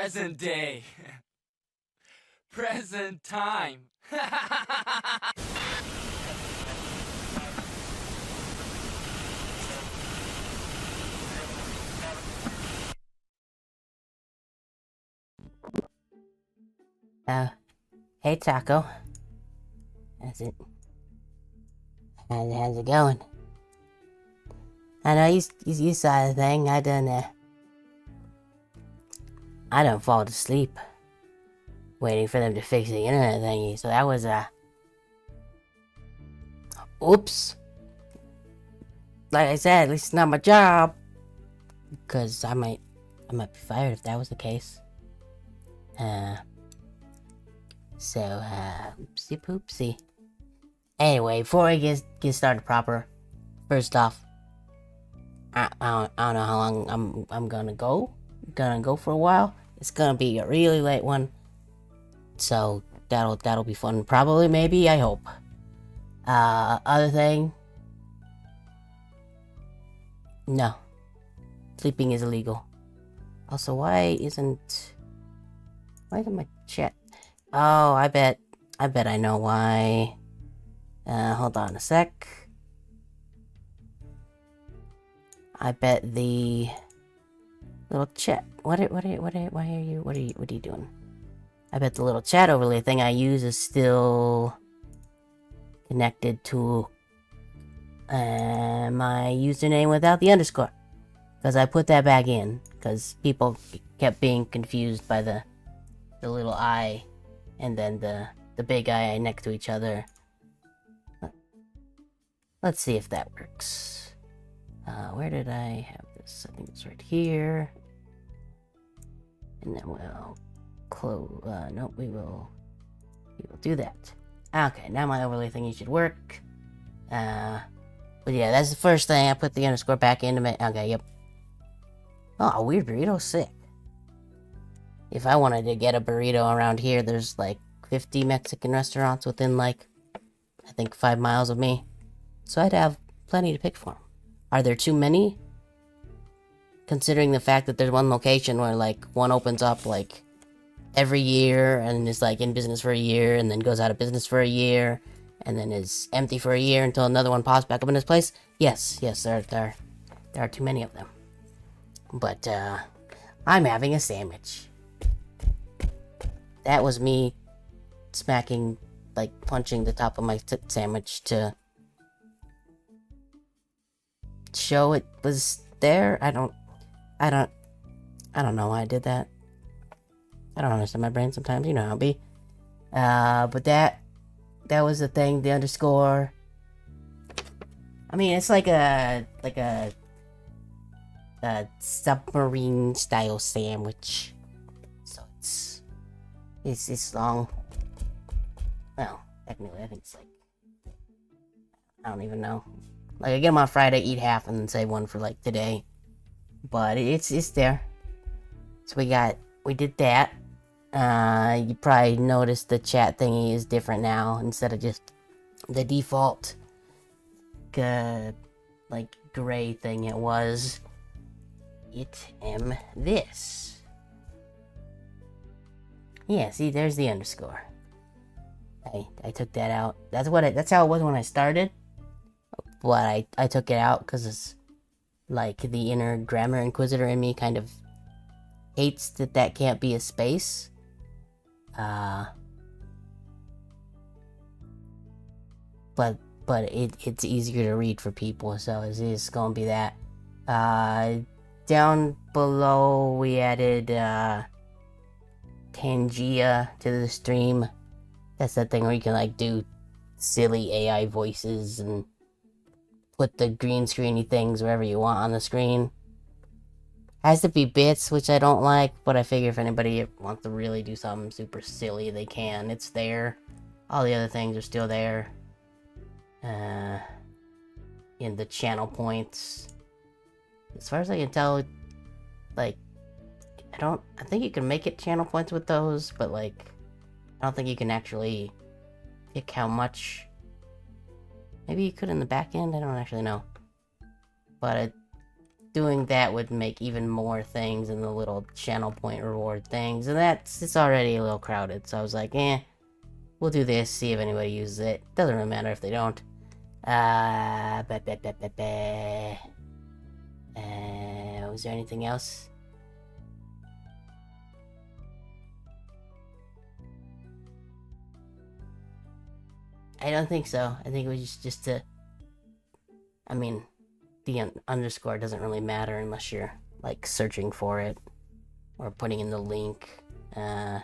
Present day. Present time. Hey Taco. How's it? How's it going? I know you saw the thing. I done fall to sleep waiting for them to fix the internet thingy. So that was oops. Like I said, at least it's not my job. Cause I might be fired if that was the case. Oopsie poopsie. Anyway, before I get started proper, first off, I don't know how long I'm gonna go. Gonna go for a while. It's gonna be a really late one, so that'll be fun. Probably, maybe, I hope. Other thing, no, sleeping is illegal. Also, why isn't my chat? Oh, I bet I know why. Hold on a sec. I bet the little chat. What are you doing? I bet the little chat overlay thing I use is still connected to my username without the underscore. Because I put that back in. Because people kept being confused by the little I and then the big I next to each other. Let's see if that works. Where did I have this? I think it's right here. And then we'll close. No, we will do that. Okay, now my overlay thingy should work. But yeah, that's the first thing. I put the underscore back into it. Okay, yep. Oh, weird burrito, sick. If I wanted to get a burrito around here, there's like 50 Mexican restaurants within like, I think 5 miles of me. So I'd have plenty to pick from. Are there too many? Considering the fact that there's one location where like one opens up like every year and is like in business for a year and then goes out of business for a year and then is empty for a year until another one pops back up in its place. Yes, there are too many of them. But I'm having a sandwich. That was me smacking, like punching the top of my sandwich to show it was there. I don't know why I did that. I don't understand my brain sometimes, you know how it be. But that was the thing, the underscore. I mean, it's like a submarine style sandwich. So it's long. Well, technically I think it's like, I don't even know. Like I get them on Friday, eat half, and then save one for like today. But it's there. So we did that. You probably noticed the chat thingy is different now instead of just the default like gray thing it was. It am this. Yeah, see, there's the underscore. I took that out. That's how it was when I started. But I took it out because it's like the inner grammar inquisitor in me kind of hates that can't be a space. But it's easier to read for people, so it's gonna be that. Down below we added Tangia to the stream. That's that thing where you can like do silly AI voices and put the green screeny things wherever you want on the screen. Has to be bits, which I don't like, but I figure if anybody wants to really do something super silly, they can. It's there. All the other things are still there. In the channel points. As far as I can tell, like, I think you can make it channel points with those, but like, I don't think you can actually pick how much. Maybe you could in the back end, I don't actually know. But doing that would make even more things in the little channel point reward things, and it's already a little crowded, so I was like, we'll do this, see if anybody uses it. Doesn't really matter if they don't. Was there anything else? I don't think so. I think it was just to... I mean, the underscore doesn't really matter unless you're, like, searching for it. Or putting in the link. I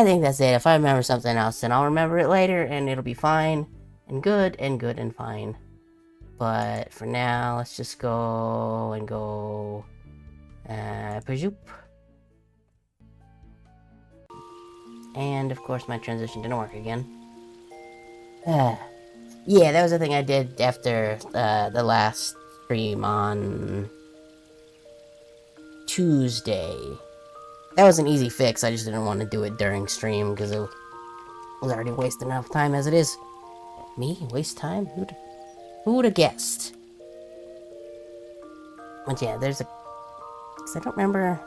think that's it. If I remember something else, then I'll remember it later, and it'll be fine. And good, and fine. But for now, let's just go and go... Pajoop. And, of course, my transition didn't work again. Yeah, that was the thing I did after the last stream on Tuesday. That was an easy fix, I just didn't want to do it during stream, because it was already wasting enough time as it is. Me? Waste time? Who would have guessed? But yeah, there's a... Because I don't remember...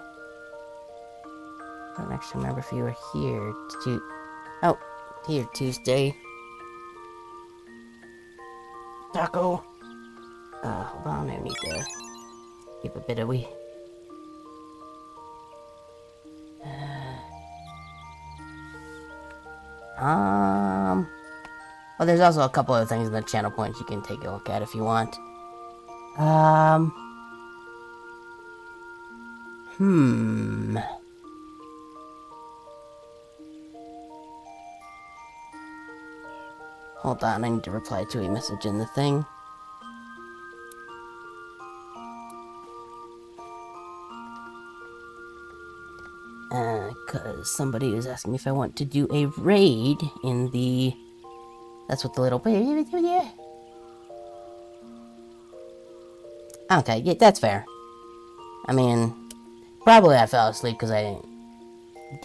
I don't actually remember if you were here to... Oh, here, Tuesday. Taco! Hold on, I need to keep a bit of wee. Well, there's also a couple other things in the channel points you can take a look at if you want. Hold on, I need to reply to a message in the thing. Cause somebody was asking me if I want to do a raid in the... That's what the little... Yeah. Okay, yeah, that's fair. I mean, probably I fell asleep because I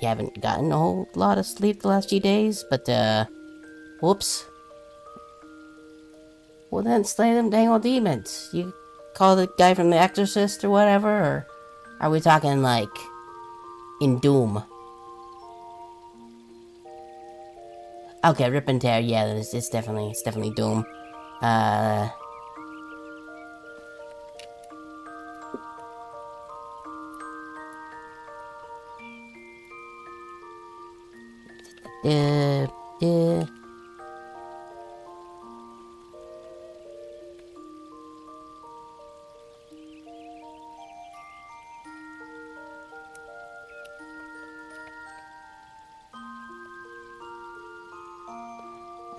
haven't gotten a whole lot of sleep the last few days, but, whoops. Well then, slay them dang old demons. You call the guy from The Exorcist or whatever, or are we talking, like, in Doom? Okay, Rip and Tear, yeah, it's definitely Doom.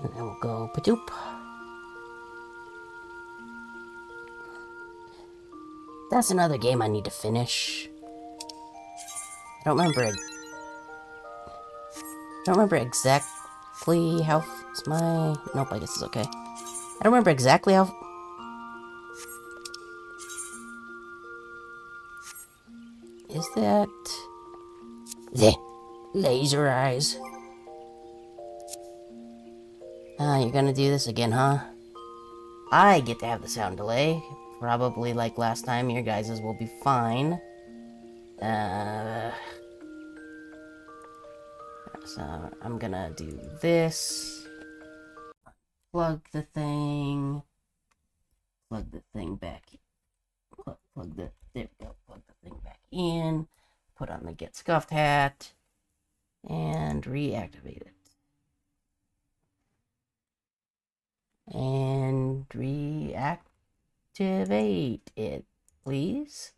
And then we'll go padoop. That's another game I need to finish. I don't remember exactly how... Is my... Nope, I guess it's okay. I don't remember exactly how... Is that... The laser eyes. You're gonna do this again, huh? I get to have the sound delay. Probably like last time, your guys's will be fine. So I'm gonna do this. Plug the thing. Plug the thing back. There we go. Plug the thing back in. Put on the Get Scuffed hat. And reactivate it. And reactivate it, please.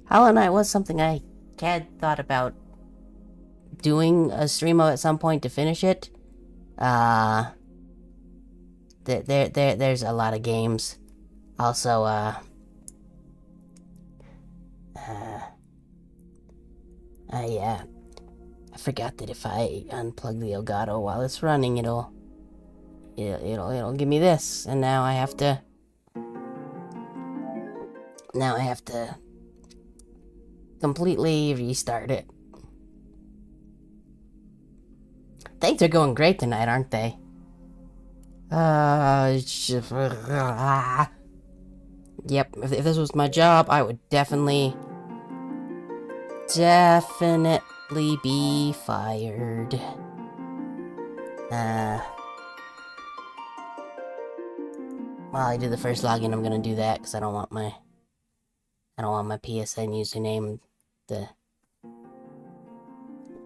Hollow Knight was something I had thought about doing a stream of at some point to finish it. There's a lot of games. Also, yeah. I forgot that if I unplug the Elgato while it's running, it'll give me this, and now I have to Now I have to completely restart it. Things are going great tonight, aren't they? Yep, if this was my job, I would definitely be fired. While I do the first login, I'm gonna do that because I don't want my PSN username.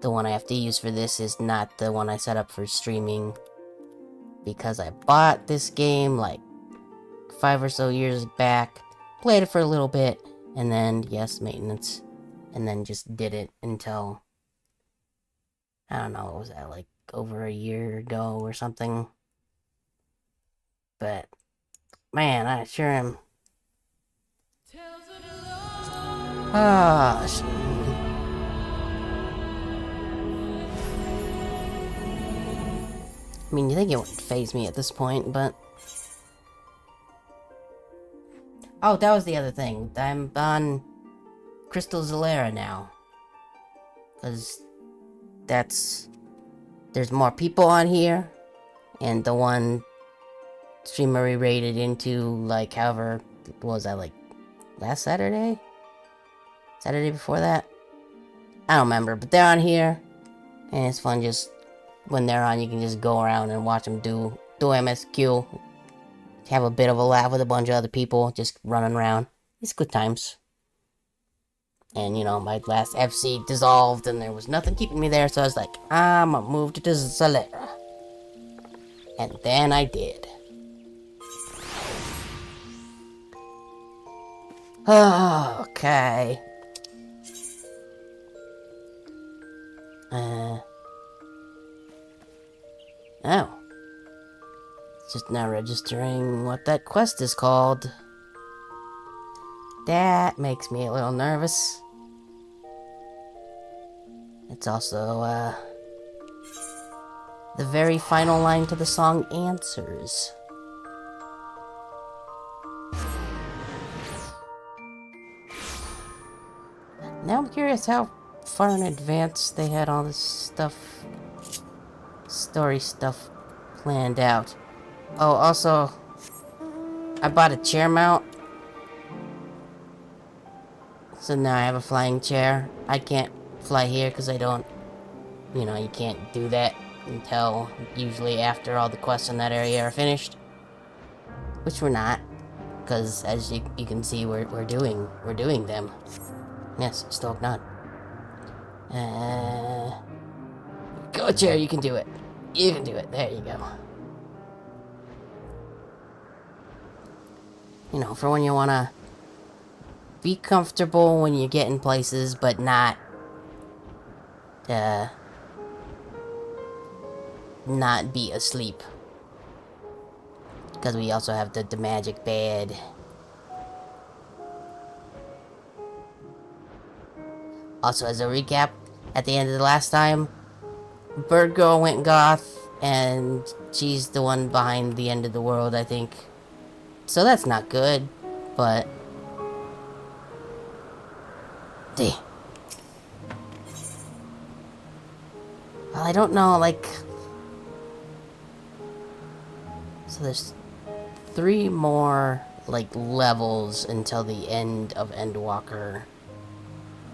The one I have to use for this is not the one I set up for streaming, because I bought this game like 5 or so years back, played it for a little bit, and then, yes, maintenance, and then just did it until, I don't know, what was that, like over a year ago or something? But, man, I sure am. Ah, I mean, you think it wouldn't faze me at this point, but... Oh, that was the other thing. I'm on Crystal Zalera now. Because there's more people on here, and the one streamer we raided into, like, however, what was that, like, last Saturday? Saturday before that? I don't remember, but they're on here, and it's fun just, when they're on, you can just go around and watch them do MSQ, have a bit of a laugh with a bunch of other people, just running around. It's good times. And, you know, my last FC dissolved, and there was nothing keeping me there, so I was like, I'm gonna move to Zalera. And then I did. Oh, okay. Oh. It's just now registering what that quest is called. That makes me a little nervous. It's also, the very final line to the song Answers. Now I'm curious how far in advance they had all this stuff, story stuff, planned out. Oh, also, I bought a chair mount. So now I have a flying chair. I can't fly here because I don't, you know, you can't do that until usually after all the quests in that area are finished. Which we're not, because as you can see, we're doing them. Yes, still not. Go chair, you can do it. You can do it. There you go. You know, for when you wanna be comfortable when you get in places, but not be asleep. Because we also have the magic bed. Also, as a recap, at the end of the last time, Bird Girl went goth, and she's the one behind the end of the world, I think. So that's not good, but... Well, I don't know, like... So there's 3 more, like, levels until the end of Endwalker.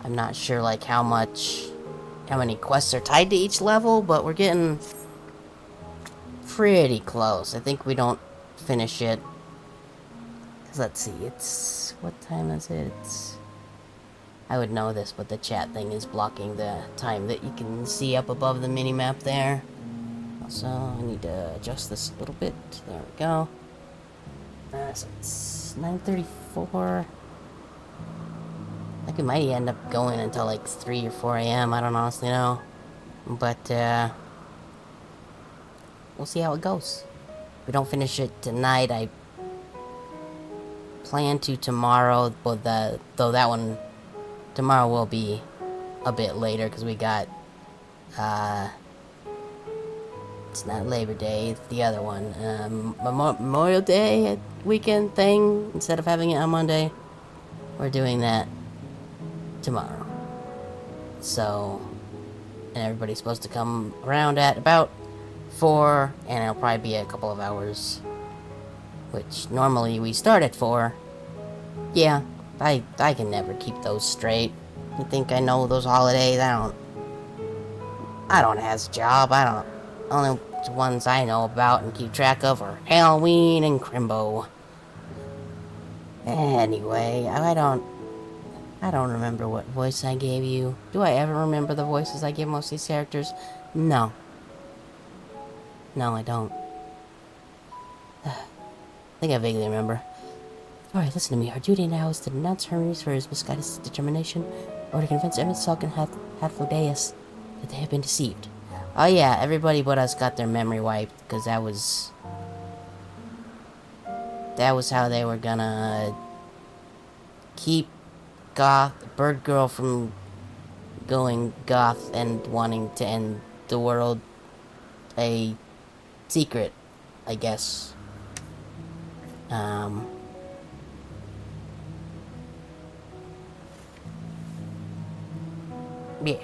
I'm not sure, like, how many quests are tied to each level, but we're getting pretty close. I think we don't finish it. 'Cause let's see, it's... What time is it? I would know this, but the chat thing is blocking the time that you can see up above the minimap there. Also, I need to adjust this a little bit. There we go. So it's 9:34. I think it might end up going until like 3 or 4 a.m. I don't honestly know. But, we'll see how it goes. If we don't finish it tonight, I plan to tomorrow, but though that one, tomorrow will be a bit later, because we got, it's not Labor Day, it's the other one, Memorial Day weekend thing, instead of having it on Monday. we're doing that tomorrow. So, and everybody's supposed to come around at about 4, and it'll probably be a couple of hours. Which, normally we start at 4. Yeah, I can never keep those straight. You think I know those holidays? I don't have a job. I don't. Only ones I know about and keep track of are Halloween and Crimbo. Anyway, I don't remember what voice I gave you. Do I ever remember the voices I give most of these characters? No. No, I don't. I think I vaguely remember. Alright, listen to me. Our duty now is to denounce Hermes for his misguided determination, or to convince Emmett, Salk, and Hathlodeus that they have been deceived. Oh yeah, everybody but us got their memory wiped, because that was how they were gonna keep Bird Girl from going goth and wanting to end the world. A secret, I guess. Yeah.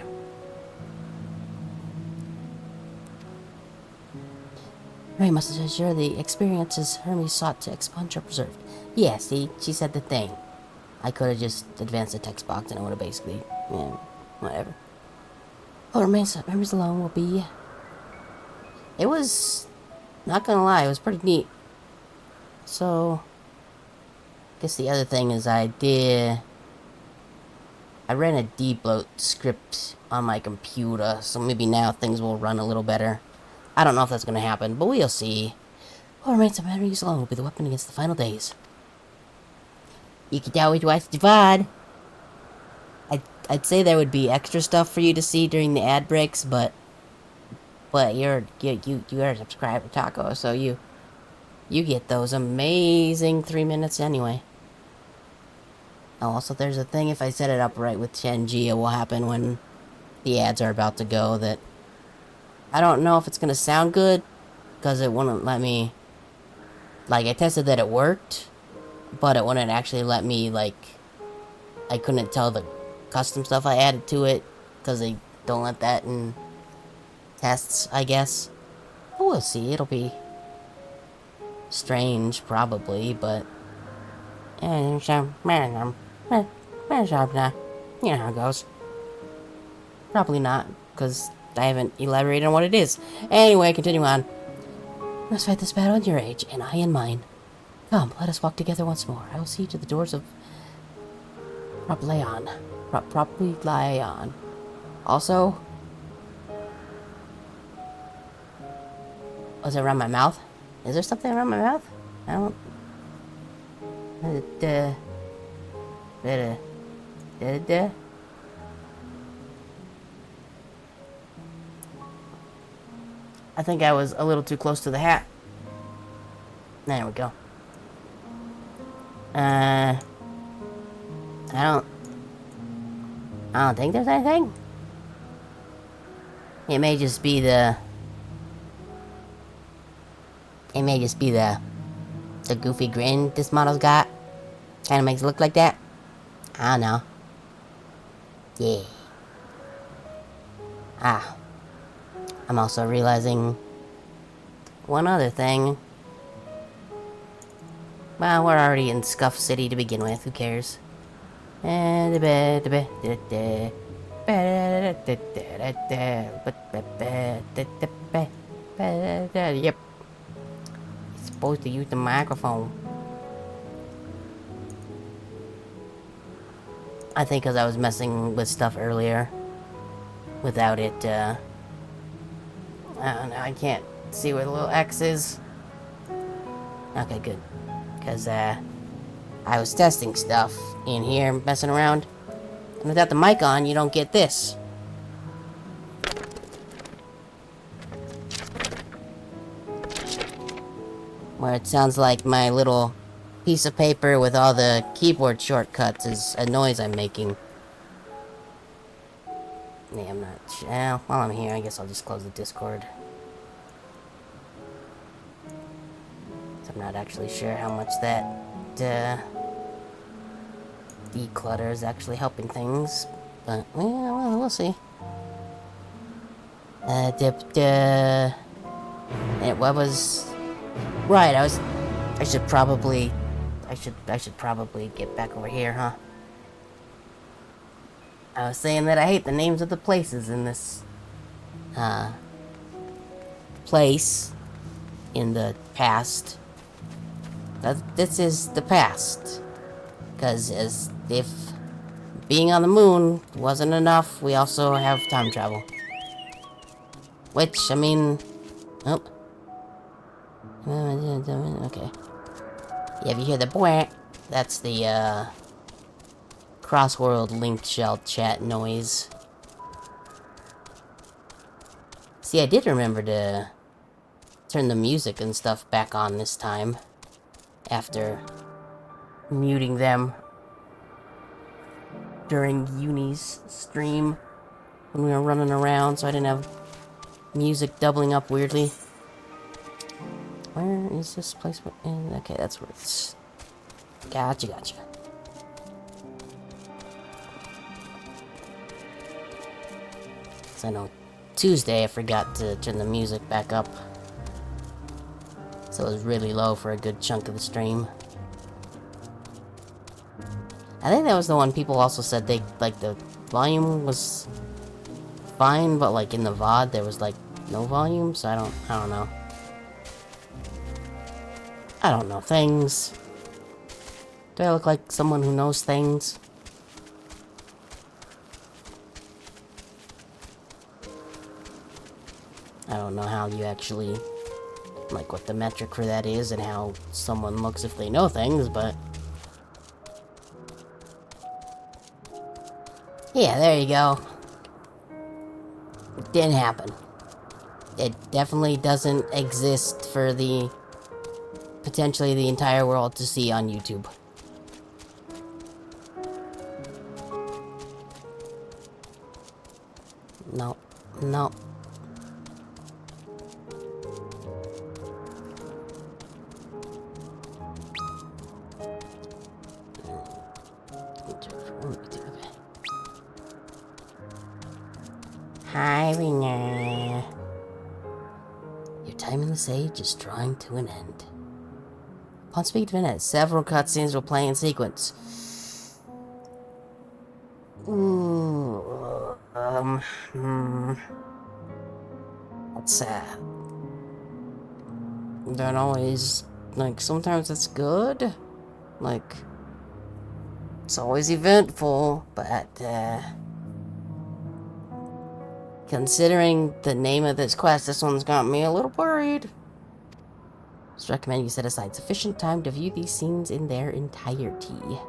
Ray must ensure the experiences Hermes sought to expunge are preserved. Yeah, see, she said the thing. I could have just advanced the text box and it would have basically, yeah, whatever. Oh, Hermes alone will be... It was, not gonna lie, it was pretty neat. So, I guess the other thing is I ran a debloat script on my computer, so maybe now things will run a little better. I don't know if that's gonna happen, but we'll see. What remains of Hermes alone will be the weapon against the final days. You can always watch the VOD. I'd say there would be extra stuff for you to see during the ad breaks, but you are a subscriber, Taco, so you get those amazing 3 minutes anyway. Oh, also there's a thing, if I set it up right with Shenji, it will happen when the ads are about to go, that I don't know if it's gonna sound good, because it wouldn't let me, like, I tested that it worked, but it wouldn't actually let me, like, I couldn't tell the custom stuff I added to it, because they don't let that in tests, I guess. But we'll see, it'll be strange, probably, but... You know how it goes. Probably not, because I haven't elaborated on what it is. Anyway, continue on. We must fight this battle in your age, and I in mine. Come, let us walk together once more. I will see you to the doors of Propylion. Propylion. Also... Was it around my mouth? Is there something around my mouth? I don't... I think I was a little too close to the hat. There we go. I don't think there's anything. It may just be the goofy grin this model's got. Kinda makes it look like that. I don't know. Yeah. Ah. I'm also realizing one other thing. Well, we're already in Scuff City to begin with, who cares? Yep. Supposed to use the microphone. I think because I was messing with stuff earlier without it, I don't know, I can't see where the little X is. Okay, good. Because, I was testing stuff in here, messing around. And without the mic on, you don't get this. Where it sounds like my little piece of paper with all the keyboard shortcuts is a noise I'm making. Yeah, I'm not sure. Well, while I'm here, I guess I'll just close the Discord. I'm not actually sure how much that, declutter is actually helping things. But, yeah, well, we'll see. What was... Right, I should probably get back over here, huh? I was saying that I hate the names of the places in this, place in the past. This is the past. Because as if being on the moon wasn't enough, we also have time travel. Which, I mean... Oh. Okay. Yeah, if you hear the boing, that's the, cross-world linked shell chat noise. See, I did remember to turn the music and stuff back on this time. After muting them during Uni's stream when we were running around, so I didn't have music doubling up weirdly. Where is this place? Okay, that's where it's... Gotcha. So I know Tuesday I forgot to turn the music back up. So it was really low for a good chunk of the stream. I think that was the one people also said they, like, the volume was fine, but, like, in the VOD there was, like, no volume, so I don't know. I don't know things. Do I look like someone who knows things? I don't know how you actually, like, what the metric for that is and how someone looks if they know things, but... Yeah, there you go. It didn't happen. It definitely doesn't exist for the... potentially the entire world to see on YouTube. No. Hi, Ringer. Your time in the Sage is drawing to an end. Upon speaking to Vinette, several cutscenes will play in sequence. That's sad. Don't always, like, sometimes it's good. Like, it's always eventful, but, considering the name of this quest, this one's got me a little worried. Just recommend you set aside sufficient time to view these scenes in their entirety.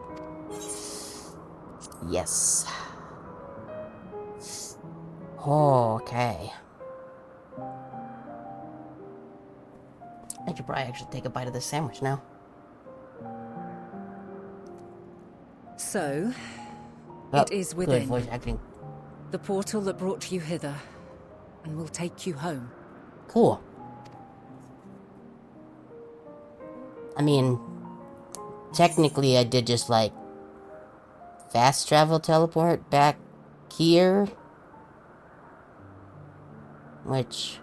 Yes. Okay. I should probably actually take a bite of this sandwich now. So, Oh, it is within. Good voice acting. The portal that brought you hither, and will take you home. Cool. I mean, technically I did just, like, fast travel teleport back here. Which...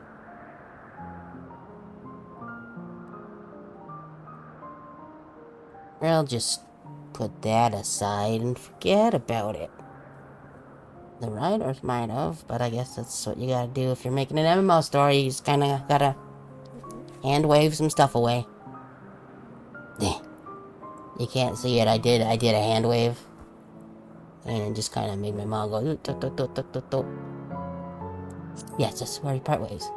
I'll just put that aside and forget about it. The writers might have, but I guess that's what you gotta do if you're making an MMO story. You just kinda gotta hand wave some stuff away. You can't see it. I did a hand wave. And it just kinda made my mom go... Yes, that's where you part ways.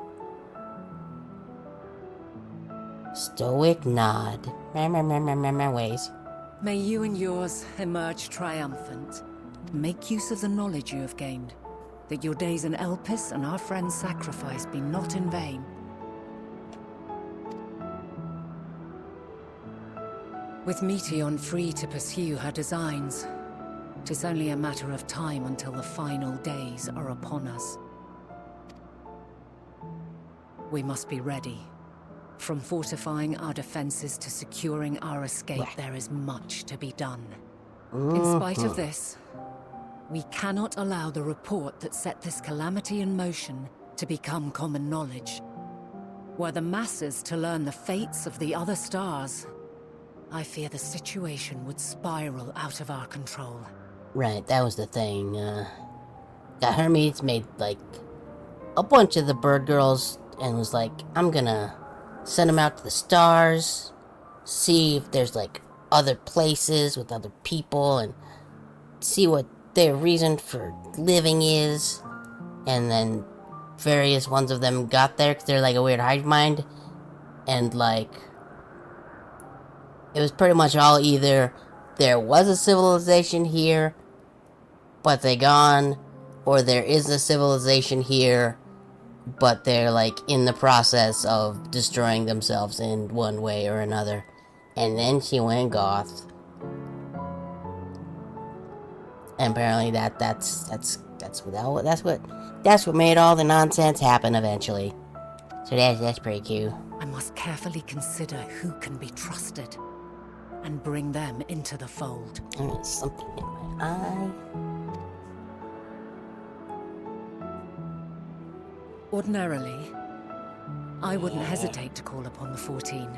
Stoic nod. Ways. May you and yours emerge triumphant. Make use of the knowledge you have gained. That your days in Elpis and our friend's sacrifice be not in vain. With Meteion free to pursue her designs, 'tis only a matter of time until the final days are upon us. We must be ready. From fortifying our defenses to securing our escape, there is much to be done. In spite of this, we cannot allow the report that set this calamity in motion to become common knowledge. Were the masses to learn the fates of the other stars, I fear the situation would spiral out of our control. Right, that was the thing. Got Hermes made, like, a bunch of the bird girls and was like, I'm gonna send them out to the stars, see if there's, like, other places with other people, and see what their reason for living is. And then various ones of them got there because they're like a weird hive mind, and like it was pretty much all either there was a civilization here but they gone, or there is a civilization here but they're like in the process of destroying themselves in one way or another. And then she went goth, and apparently that's what made all the nonsense happen eventually. So that's pretty cute. I must carefully consider who can be trusted and bring them into the fold. There's something in my eye. Ordinarily, I wouldn't hesitate to call upon the 14.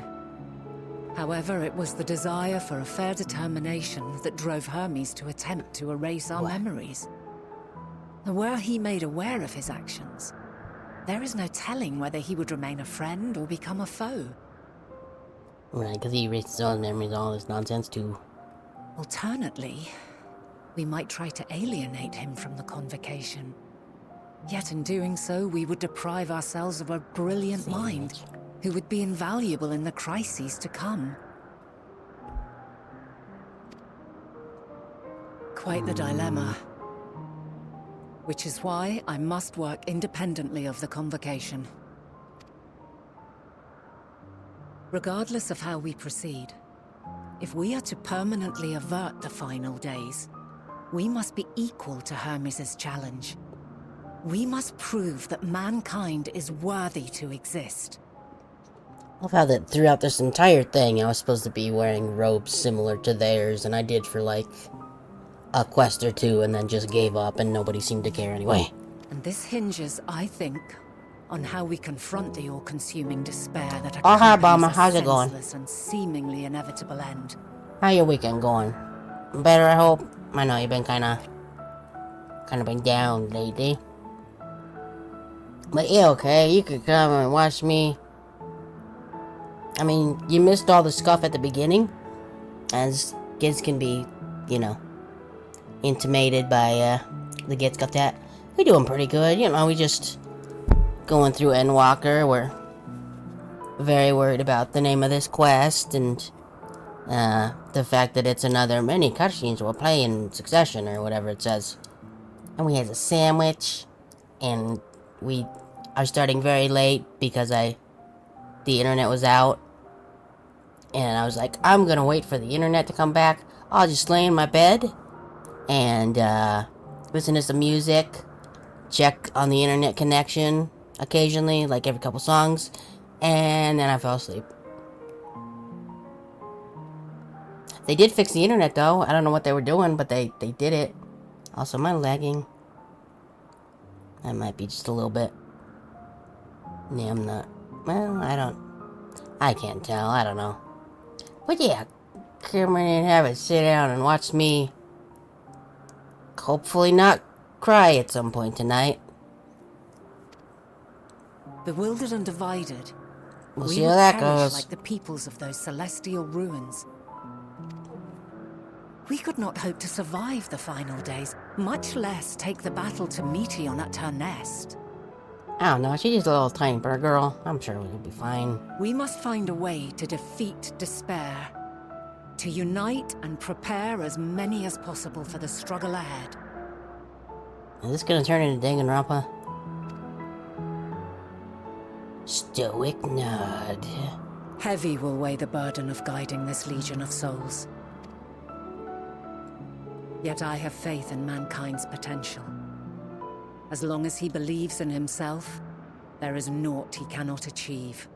However, it was the desire for a fair determination that drove Hermes to attempt to erase our memories. And were he made aware of his actions, there is no telling whether he would remain a friend or become a foe. Right, because he erased his own memories and all this nonsense too. Alternately, we might try to alienate him from the convocation. Yet in doing so, we would deprive ourselves of a brilliant mind who would be invaluable in the crises to come. Quite the dilemma. Which is why I must work independently of the convocation. Regardless of how we proceed, if we are to permanently avert the final days, we must be equal to Hermes' challenge. We must prove that mankind is worthy to exist. I love how that throughout this entire thing, I was supposed to be wearing robes similar to theirs, and I did for like a quest or two, and then just gave up, and nobody seemed to care anyway. And this hinges, I think, on how we confront the all-consuming despair that Oh, hi, accompanies Obama. a How's it going? senseless and seemingly inevitable end. How your weekend going? Better, I hope. I know you've been kind of been down lately. But yeah, okay, you could come and watch me. I mean, you missed all the scuff at the beginning, as kids can be, you know, intimidated by the get scuffed at. We're doing pretty good, you know. We just going through Endwalker. We're very worried about the name of this quest and the fact that it's another many cutscenes we'll play in succession or whatever it says. And we had a sandwich, and we are starting very late because the internet was out, and I was like, I'm gonna wait for the internet to come back. I'll just lay in my bed and listen to some music, check on the internet connection occasionally, like every couple songs, and then I fell asleep. They did fix the internet though. I don't know what they were doing, but they did it. Also, am I lagging? That might be just a little bit. Yeah, I'm not. Well, I can't tell. I don't know. But yeah, come in and have a sit down and watch me hopefully not cry at some point tonight. Bewildered and divided, We'll we see will how that perish goes. like the peoples of those celestial ruins. We could not hope to survive the final days, much less take the battle to Meteon at her nest. I don't know, she's just a little tiny bird girl. I'm sure we'll be fine. We must find a way to defeat despair, to unite and prepare as many as possible for the struggle ahead. Is this gonna turn into Danganronpa? Stoic nod. Heavy will weigh the burden of guiding this legion of souls. Yet I have faith in mankind's potential. As long as he believes in himself, there is naught he cannot achieve.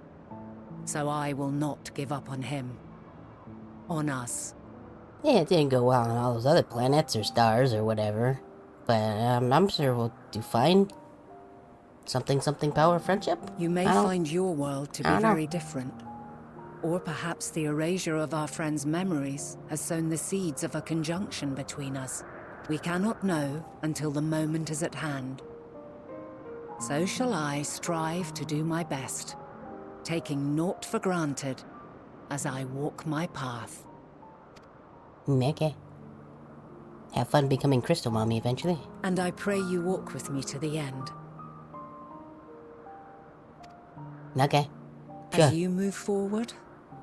So I will not give up on him, on us, Yeah, it didn't go well on all those other planets or stars or whatever. But I'm sure we'll do fine. Something power friendship? You may find your world to I be don't know. very different. Or perhaps the erasure of our friends' memories has sown the seeds of a conjunction between us. We cannot know until the moment is at hand. So shall I strive to do my best, taking naught for granted as I walk my path. Okay. Have fun becoming Crystal Mommy eventually. And I pray you walk with me to the end. Okay. As Sure. you move forward,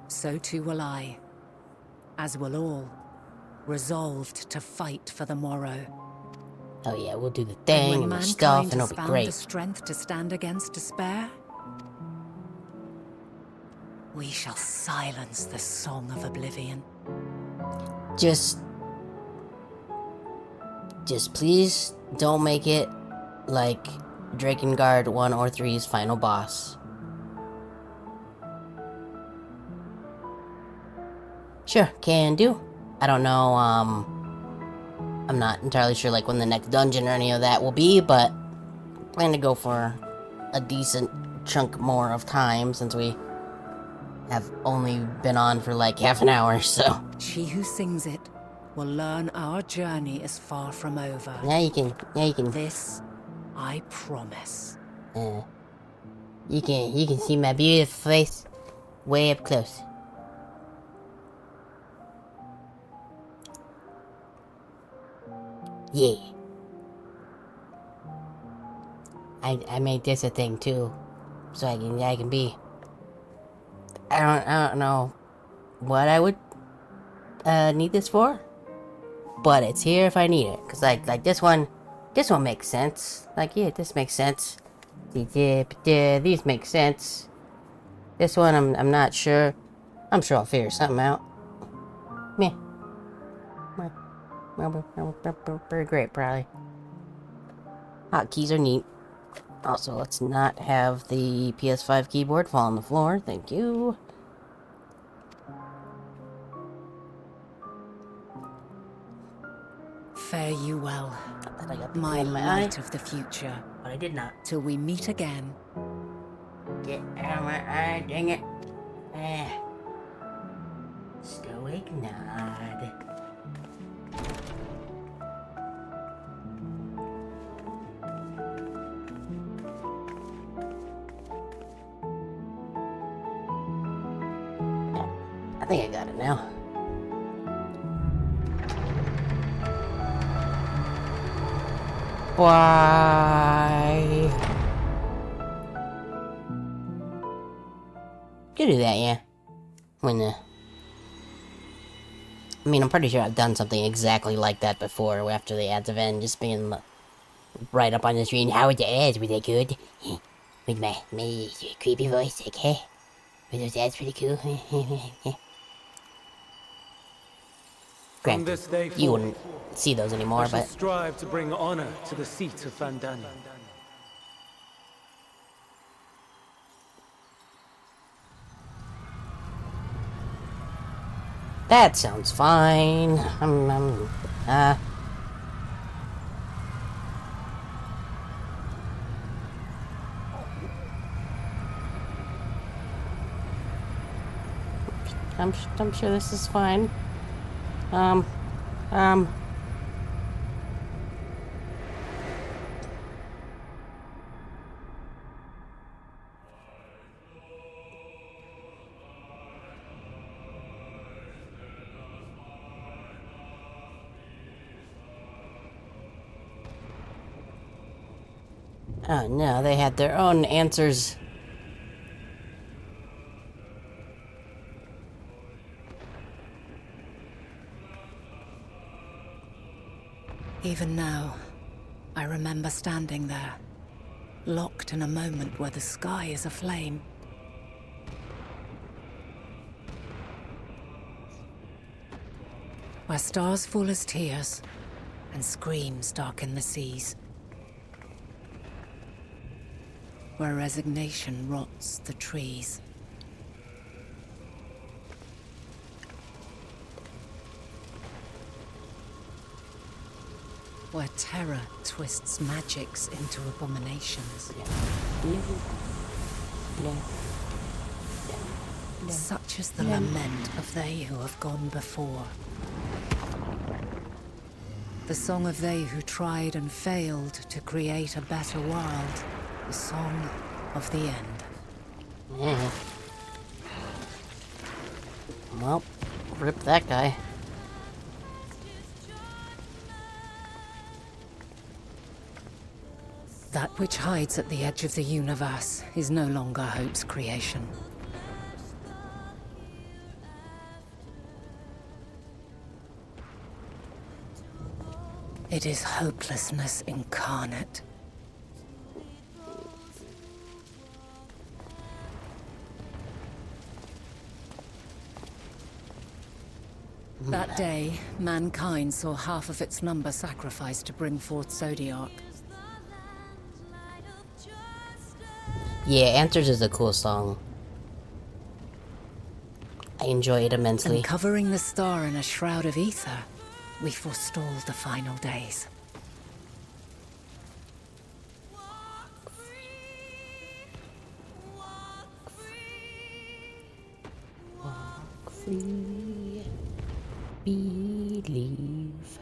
so too will I. As will all, resolved to fight for the morrow. Oh yeah, we'll do the And thing when and the stuff mankind and has it'll be found the great. strength to stand against despair, we shall silence the song of oblivion. Just please don't make it like Drakengard 1 or 3's final boss. Sure, can do. I don't know, I'm not entirely sure like when the next dungeon or any of that will be, but plan to go for a decent chunk more of time since we have only been on for like half an hour, so. She who sings it will learn our journey is far from over. Yeah, you can. This I promise. You can see my beautiful face way up close. Yeah. I made this a thing too, so I can be. I don't know what I would need this for, but it's here if I need it. Cause like this one makes sense. Like yeah, this makes sense. These make sense. This one I'm not sure. I'm sure I'll figure something out. Meh. Pretty great, probably. Hotkeys are neat. Also, let's not have the PS5 keyboard fall on the floor. Thank you. Fare you well, I got the my in my light eye, of the future. but I did not. Till we meet again. Get out of my eye, dang it. Stoic nod. I think I got it now. Why? You do that, yeah. When I mean, I'm pretty sure I've done something exactly like that before after the ads have ended, just being right up on the screen. How are the ads? Were they good? With my creepy voice, okay? Were those ads pretty cool? From this day You forth, wouldn't see those I anymore, shall but strive to bring honor to the seat of Vandani. that sounds fine. I'm sure this is fine. Oh no, they had their own answers. Even now, I remember standing there, locked in a moment where the sky is aflame. Where stars fall as tears, and screams darken the seas. Where resignation rots the trees. where terror twists magics into abominations. Such is the lament of they who have gone before. The song of they who tried and failed to create a better world. The song of the end. Yeah. Well, rip that guy. That which hides at the edge of the universe is no longer hope's creation. It is hopelessness incarnate. That day, mankind saw half of its number sacrificed to bring forth Zodiac. Yeah, Answers is a cool song. I enjoy it immensely. And covering the star in a shroud of ether, we forestalled the final days. Walk free, believe.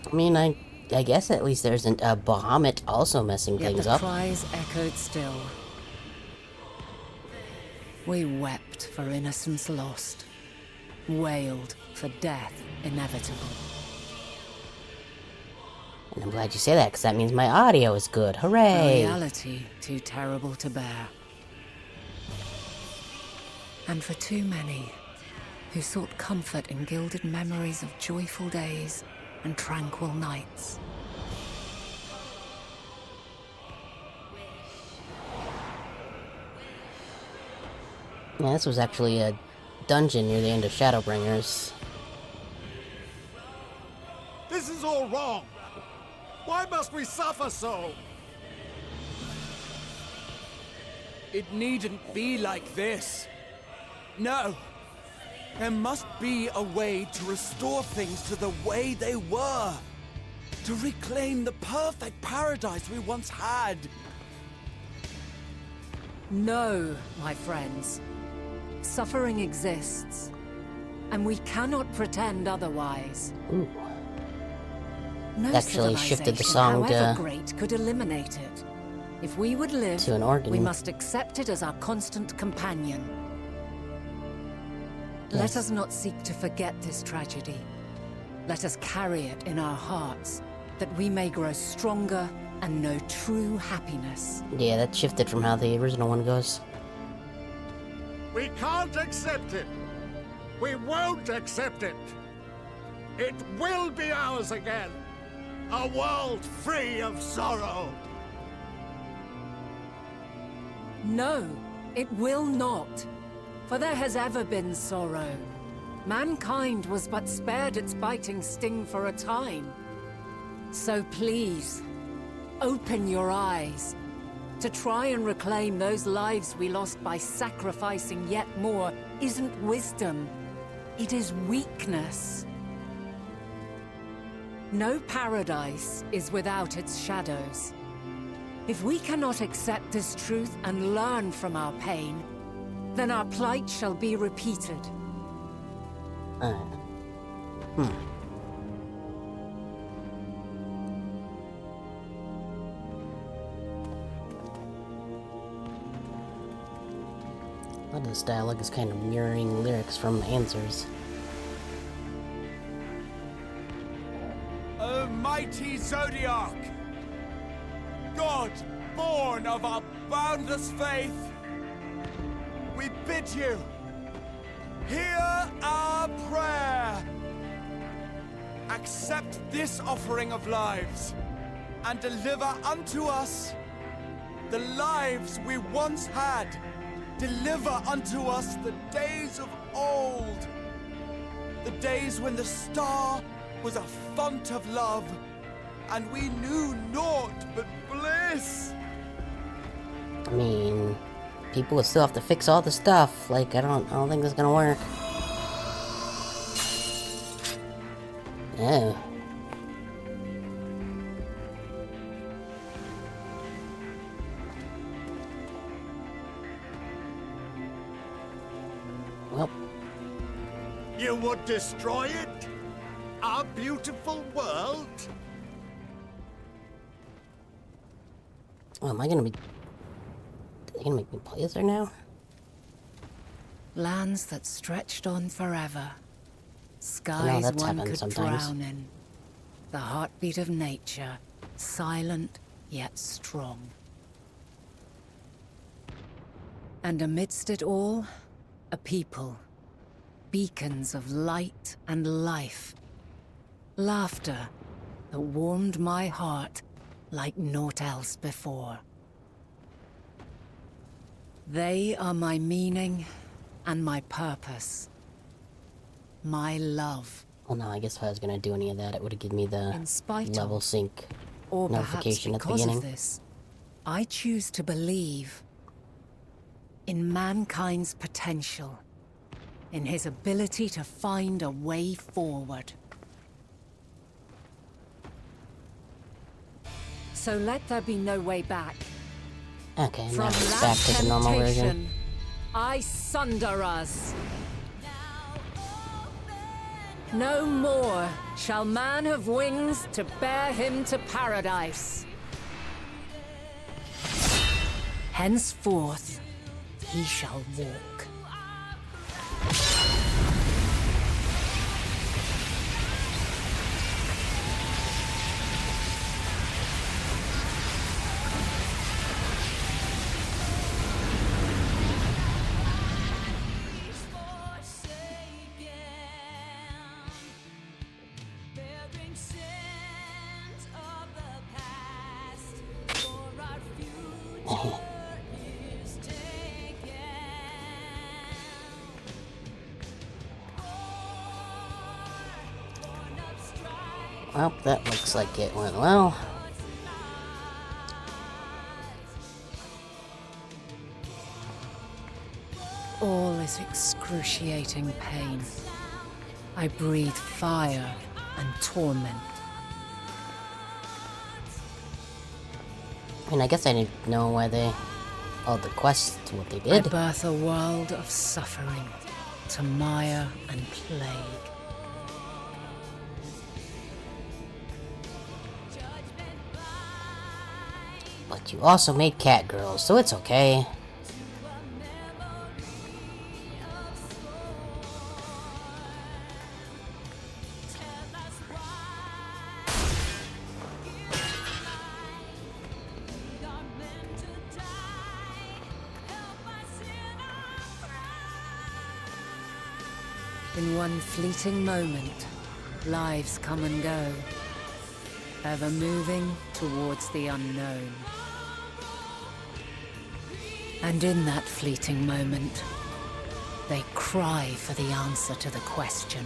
I mean, I guess at least there's a Bahamut also messing Yet things the up. cries echoed still. We wept for innocence lost, wailed for death inevitable. And I'm glad you say that, because that means my audio is good. Hooray! A reality too terrible to bear. And for too many who sought comfort in gilded memories of joyful days and tranquil nights. Yeah, this was actually a dungeon near the end of Shadowbringers. This is all wrong. Why must we suffer so? It needn't be like this. No. There must be a way to restore things to the way they were. To reclaim the perfect paradise we once had. No, my friends. Suffering exists, and we cannot pretend otherwise. Ooh. No Actually shifted the civilization, song however to- great, could eliminate it. If we would live, to an organ. we must accept it as our constant companion. Yes. Let us not seek to forget this tragedy. Let us carry it in our hearts, that we may grow stronger and know true happiness. Yeah, that shifted from how the original one goes. We can't accept it. We won't accept it. It will be ours again. A world free of sorrow. No, it will not. For there has ever been sorrow. Mankind was but spared its biting sting for a time. So please, open your eyes. To try and reclaim those lives we lost by sacrificing yet more isn't wisdom. It is weakness. No paradise is without its shadows. If we cannot accept this truth and learn from our pain, then our plight shall be repeated. A lot of this dialogue is kind of mirroring lyrics from Answers. O mighty Zodiac! God, born of our boundless faith, we bid you, hear our prayer. Accept this offering of lives, and deliver unto us the lives we once had. Deliver unto us the days of old, the days when the star was a font of love, and we knew naught but bliss. I mean, people would still have to fix all the stuff. Like, I don't think this is gonna work. Oh. Well. You would destroy it? Our beautiful world? Oh, am I gonna be... Are they gonna make me play as her now? Lands that stretched on forever. I know Skies that's one happened could sometimes. drown in. The heartbeat of nature, silent yet strong. And amidst it all, a people. Beacons of light and life. Laughter that warmed my heart like naught else before. They are my meaning and my purpose. My love. Well, no, I guess if I was gonna do any of that, it would have given me the In spite level of, sync or perhaps notification at the because beginning. of this, I choose to believe in mankind's potential, in his ability to find a way forward. So let there be no way back. Okay, now From it's that back to the normal version. temptation, I sunder us. No more shall man have wings to bear him to paradise. Henceforth, he shall walk. Well, that looks like it went well. All is excruciating pain. I breathe fire and torment. I mean, I guess I didn't know why they... Oh, the quest, what they I did. birth a world of suffering, to mire and plague. But you also made cat girls, so it's okay. In one fleeting moment, lives come and go, ever moving towards the unknown. And in that fleeting moment, they cry for the answer to the question.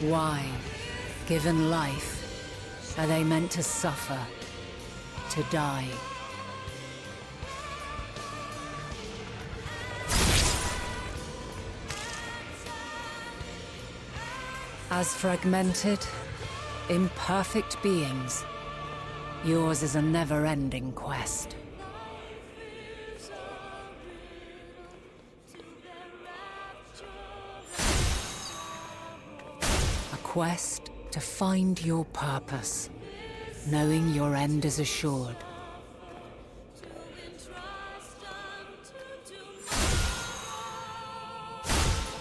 Why, given life, are they meant to suffer, to die? As fragmented, imperfect beings, yours is a never-ending quest. A quest to find your purpose, knowing your end is assured.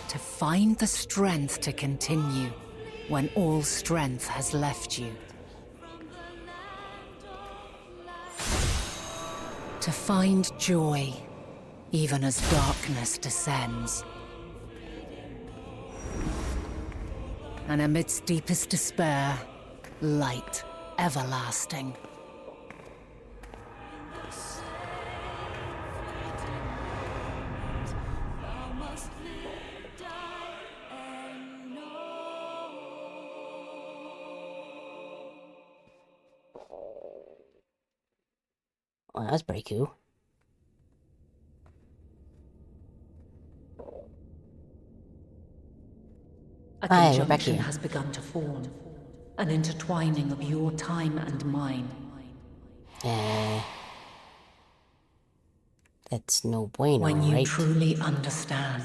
To find the strength to continue when all strength has left you. To find joy, even as darkness descends. And amidst deepest despair, light everlasting. That's pretty cool. A Hi, we're back conjunction here. has begun to form. An intertwining of your time and mine. That's no bueno, When you right? truly understand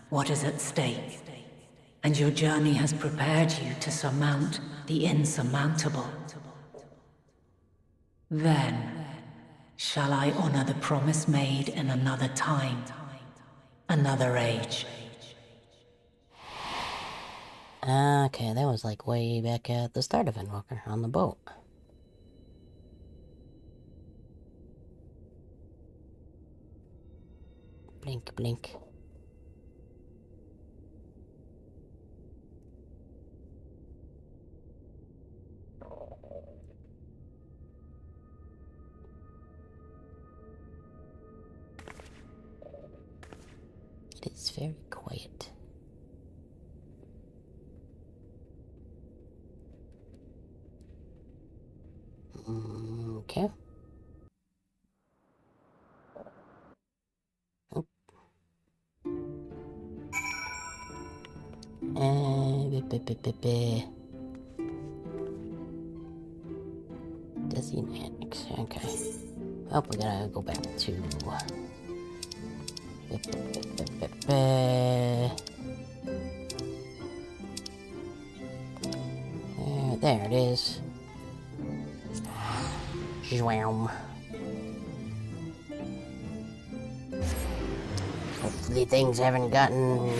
what is at stake, and your journey has prepared you to surmount the insurmountable, then shall I honor the promise made in another time, another age. Okay, that was like way back at the start of Endwalker, on the boat. Blink, blink. It is very quiet. Okay. Oh. Desi Annex. Okay. Oh, we gotta go back to. There it is. Zwam. Hopefully things haven't gotten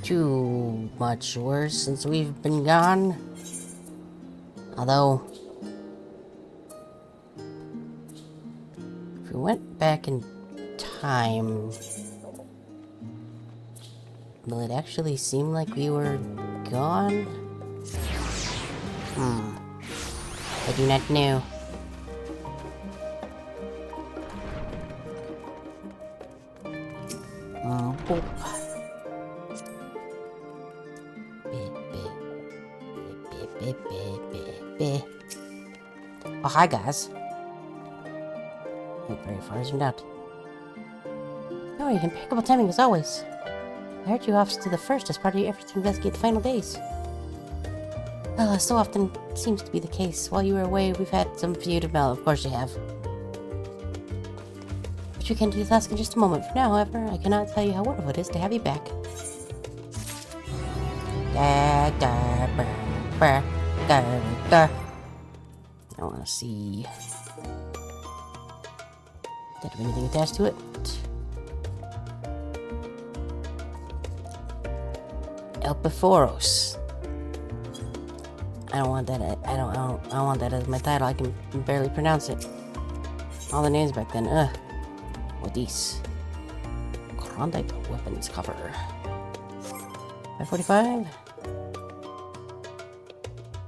too much worse since we've been gone. Although, if we went back in time, will it actually seem like we were gone? I do not know. Boop. Oh, hi guys. Not very far zoomed out. Oh, you impeccable timing as always. I heard you off to the first as part of your efforts to investigate the final days. Well, as so often seems to be the case, while you were away, we've had some feud. Well, of course you have. But we can do the task in just a moment. For now, however, I cannot tell you how wonderful it is to have you back. I want to see. Did have anything attached to it? Elpiforos. I don't want that. I don't want that as my title. I can barely pronounce it. All the names back then. What these? Klondike weapons cover. 545.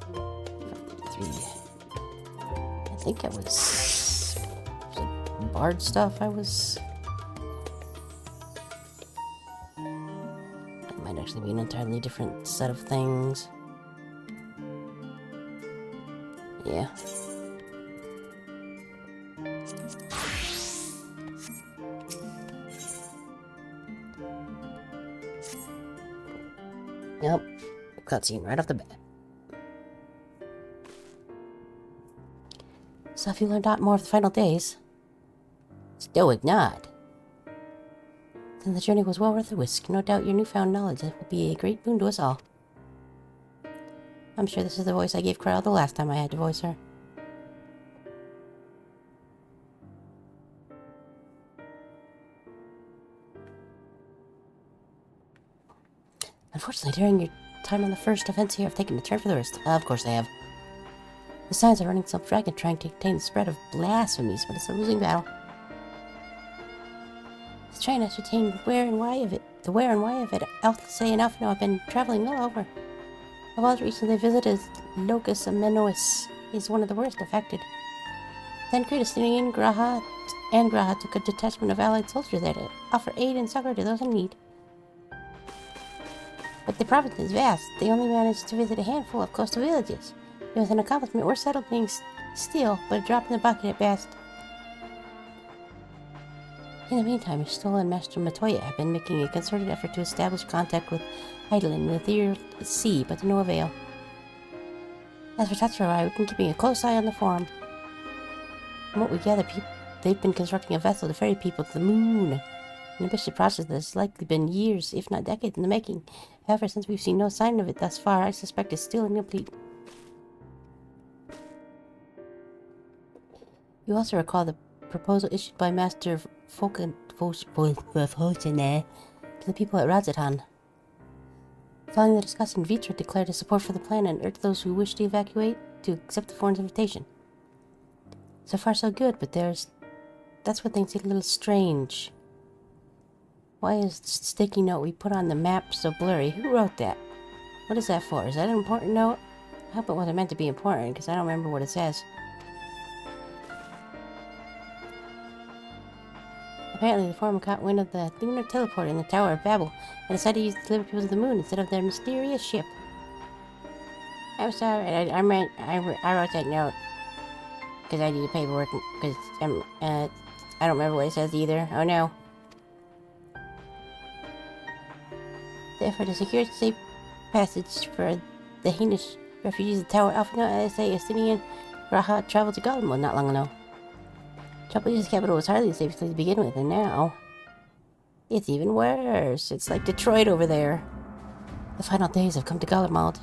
533. I think it was like bard stuff. It might actually be an entirely different set of things. Yeah. Yep. Cutscene right off the bat. So have you learned out more of the final days? Stoic nod. Then the journey was well worth the risk. No doubt your newfound knowledge will be a great boon to us all. I'm sure this is the voice I gave Crowell the last time I had to voice her. Unfortunately, during your time on the first events here, I've taken a turn for the worst. Of course they have. The signs are running self-dragon, trying to contain the spread of blasphemies, but it's a losing battle. Let's try and ascertain the where and why of it. I'll say enough now. I've been traveling all over. Of all the regions I visited, Locus Amenois is one of the worst affected. Then Kratostinian and Graha took a detachment of allied soldiers there to offer aid and succor to those in need. But the province is vast. They only managed to visit a handful of coastal villages. It was an accomplishment worth settled being still, but a drop in the bucket at best. In the meantime, Stola and Master Matoya have been making a concerted effort to establish contact with Idle in the ethereal sea, but to no avail. As for Tatsurai, we've been keeping a close eye on the forum. From what we gather, they've been constructing a vessel to ferry people to the moon. An ambitious process that has likely been years, if not decades, in the making. However, since we've seen no sign of it thus far, I suspect it's still incomplete. You also recall the proposal issued by Master Fosene to the people at Radzetan. Following the discussion, Vitra declared his support for the plan and urged those who wish to evacuate to accept the foreign's invitation. So far so good, but that's what things get a little strange. Why is the sticky note we put on the map so blurry? Who wrote that? What is that for? Is that an important note? I hope it wasn't meant to be important, because I don't remember what it says. Apparently, the forum caught wind of the lunar teleporter in the Tower of Babel and decided to use it to deliver people to the moon instead of their mysterious ship. I'm sorry, I wrote that note because I did the paperwork because I don't remember what it says either. Oh no. Therefore, to secure safe passage for the heinous refugees of the Tower Alpha SA Estinian Raha traveled to Garlemald not long ago. Trouble's capital was hardly a safe place to begin with, and now it's even worse. It's like Detroit over there. The final days have come to Garlemald.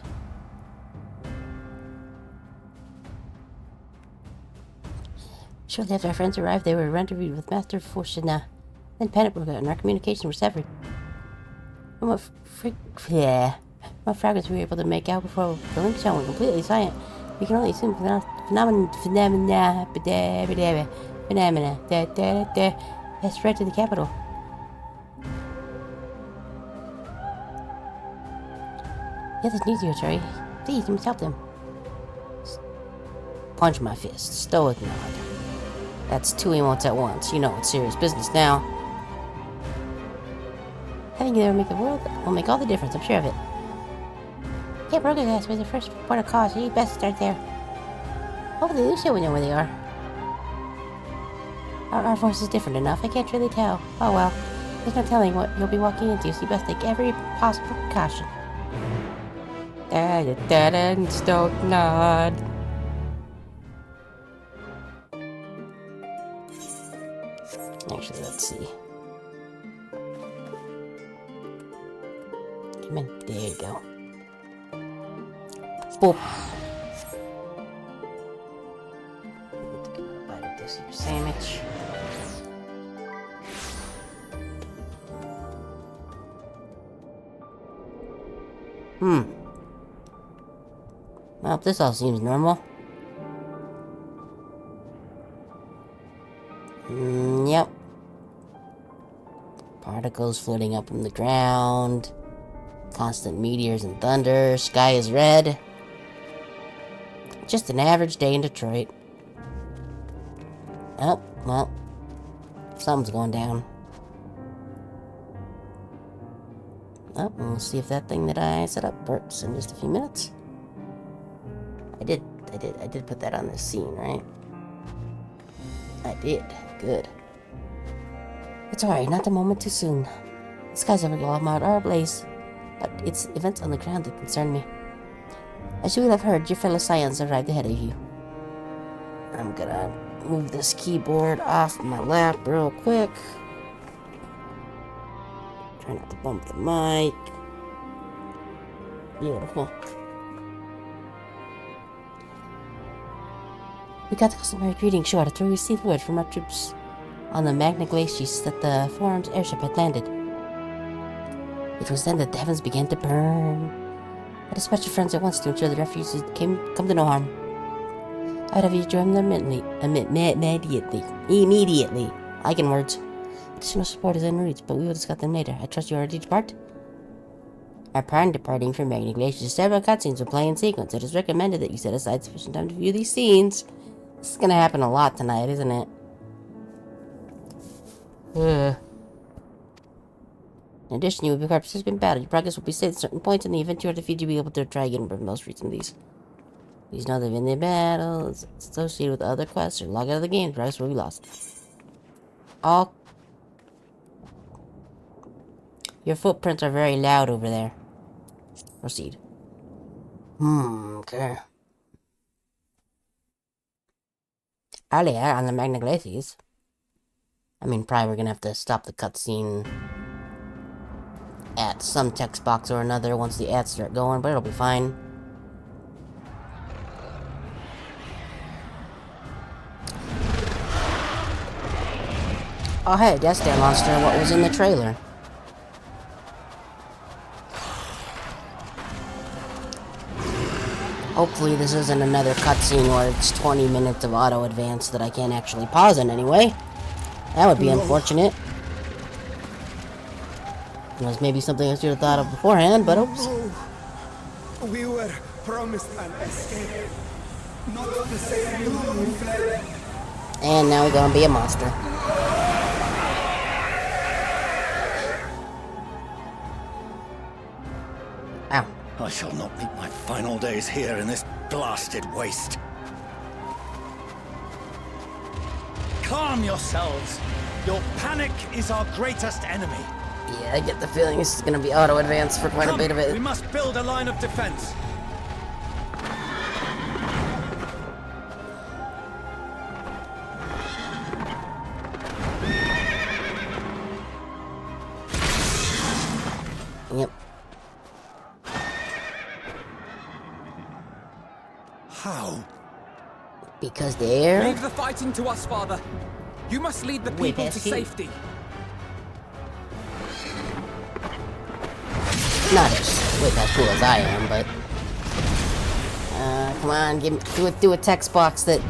Shortly after our friends arrived, they were rendezvoused with Master Fosene. Then panic broke out and our communications were severed. From what fragments we were able to make out before the link shell went completely silent, we can only assume phenomena has spread to the capital. The others need you, Terry. Please, you must help them. Punch my fist. Stoic nod. That's two emotes at once. You know it's serious business now. Having you there will make all the difference, I'm sure of it. Camp Rogagas was the first port of call, so you best start there. Hopefully Lucia will know where they are. Our voice is different enough, I can't really tell. Oh well, there's no telling what you'll be walking into, so you best take every possible precaution. Da-da-da-da, Stoke nod. Actually, let's see. Come in. There you go. Boop. Take a bite of this here sandwich. Well, this all seems normal. Yep. Particles floating up from the ground. Constant meteors and thunder. Sky is red. Just an average day in Detroit. Oh, well. Something's going down. Oh, we'll see if that thing that I set up works in just a few minutes. I did put that on this scene, right? I did. Good. It's alright, not a moment too soon. The skies over Garlemald are ablaze, but it's events on the ground that concern me. As you will have heard, your fellow Scions arrived ahead of you. I'm gonna move this keyboard off my lap real quick. Try not to bump the mic. Beautiful. We got the customary greeting short after we received word from our troops on the Magna Glacius that the Forum's airship had landed. It was then that the heavens began to burn. I dispatched your friends at once to ensure the refugees come to no harm. I would have you join them immediately. I can words. Additional support is in reach, but we will discuss them later. I trust you are ready to depart? Upon departing from Magna Glacius, several cutscenes will play in sequence. It is recommended that you set aside sufficient time to view these scenes. This is gonna happen a lot tonight, isn't it? In addition, you will be required to participate in battle. Your progress will be saved at certain points. In the event you are defeated, you'll be able to try again for the most recent of these. Please know that if any battles associated with other quests or log out of the game, progress will be lost. Your footprints are very loud over there. Proceed. Okay. Earlier on the Magna Glacies. I mean, probably we're gonna have to stop the cutscene at some text box or another once the ads start going, but it'll be fine. Oh hey, that's that monster, what was in the trailer. Hopefully this isn't another cutscene where it's 20 minutes of auto advance that I can't actually pause in anyway. That would be unfortunate. It was maybe something I should have thought of beforehand, but oops. We were promised an escape. Not the same room we fled. And now we're gonna be a monster. Ow. I shall not meet my final days here in this blasted waste. Calm yourselves. Your panic is our greatest enemy. Yeah, I get the feeling this is gonna be auto advance for quite a bit of We it. must build a line of defense. Yep. How? Because they're... Leave the fighting to us, Father. You must lead the Wait, people to that's him. safety. not as quite as cool as I am, but... come on, do a text box that...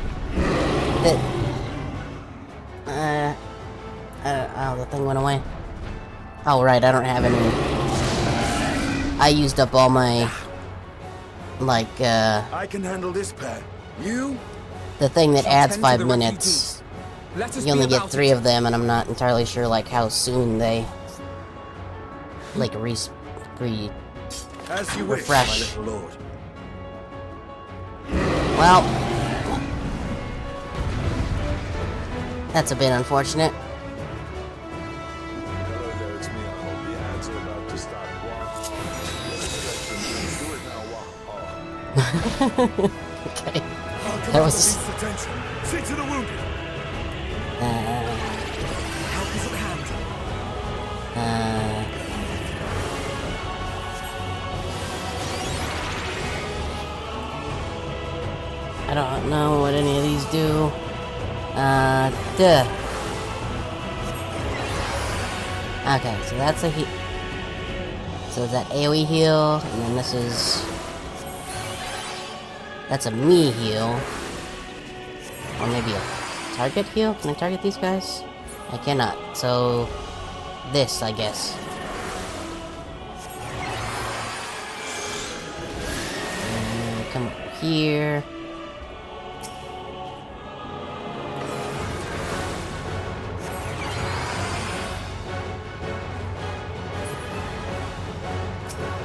oh, the thing went away. Oh, right, I don't have any... I used up all my... Like, I can handle this pair. You? the thing that Shall adds tend to 5 the minutes. Let us You be only get about 3 it. of them, and I'm not entirely sure, like, how soon they... Like, As you wish, refresh. my little lord. Well... That's a bit unfortunate. Hello there, it's me. I hope the ads are about to start. Do it now. Okay. That was... Attention. See to the wounded. Help is at hand. I don't know what any of these do. Okay, so that's a heal. So that AoE heal, and then this is... That's a me heal. Or maybe a target heal? Can I target these guys? I cannot. So... This, I guess. And come over here.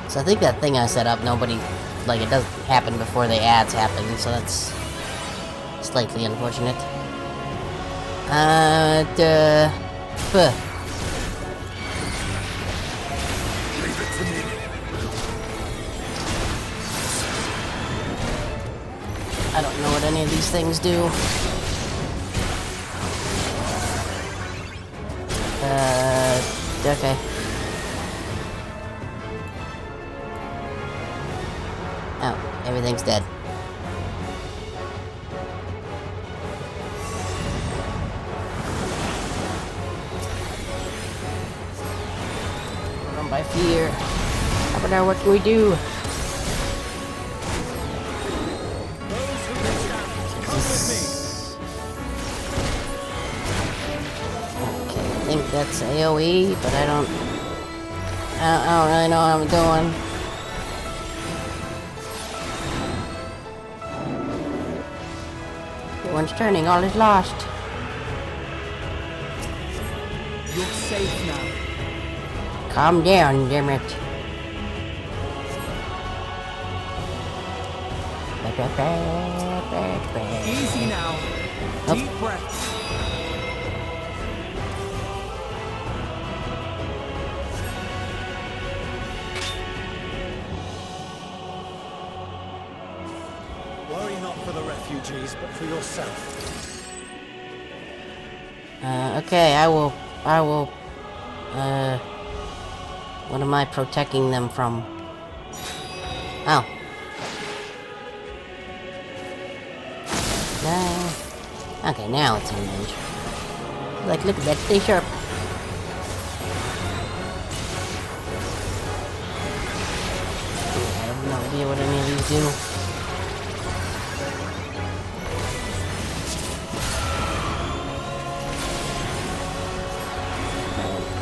So I think that thing I set up, nobody... Like, it doesn't happen before the ads happen, so that's... slightly unfortunate. I don't know what any of these things do. Okay. Oh, everything's dead. Run by fear. How about now, what can we do? Okay, I think that's AoE, but I don't really know what I'm doing. One's turning, all is lost. You're safe now. Calm down, damn it. Easy now. Oh. Deep breaths. refugees, but for yourself. Okay, I will, what am I protecting them from? Oh. No. Okay, now it's in range. Like, look at that, stay sharp. I have no idea what any of these do.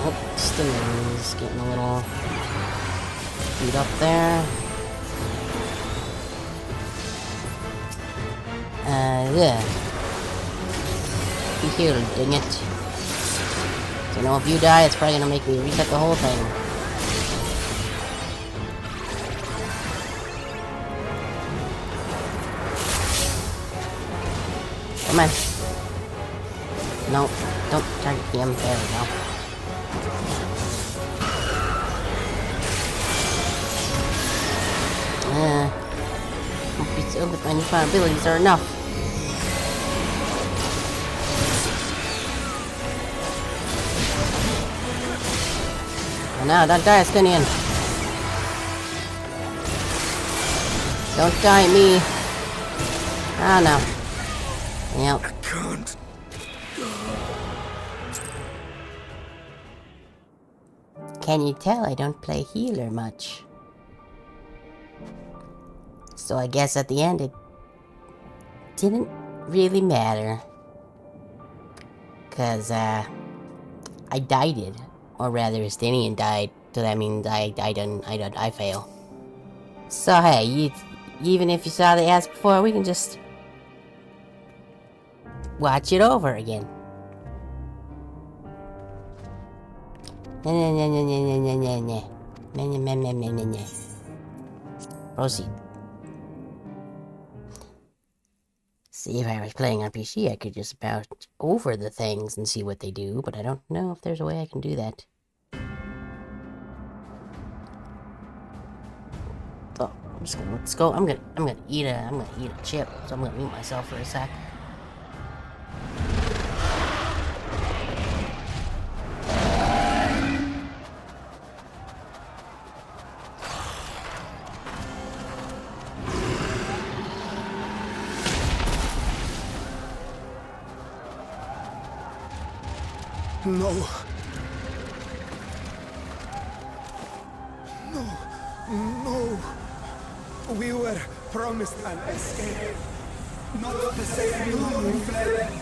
Oh, Stinger's getting a little beat up there. Yeah. Be healed, dang it. So, you know, if you die, it's probably gonna make me reset the whole thing. Come on. No, don't target him. There we go. Don't be so good. My newfound abilities are enough. And now, don't die, Estinian. Don't die, me. Oh no. Yep. I can't. Can you tell I don't play healer much? So I guess at the end it didn't really matter. Cause I died it. Or rather Estinian died. So that means I fail. So hey, even if you saw the ass before, we can just watch it over again. Proceed. See, if I was playing on PC, I could just about over the things and see what they do, but I don't know if there's a way I can do that. Oh, let's go. I'm gonna eat a chip, so I'm gonna mute myself for a sec. No. No. No. We were promised an escape. Not the same we fled.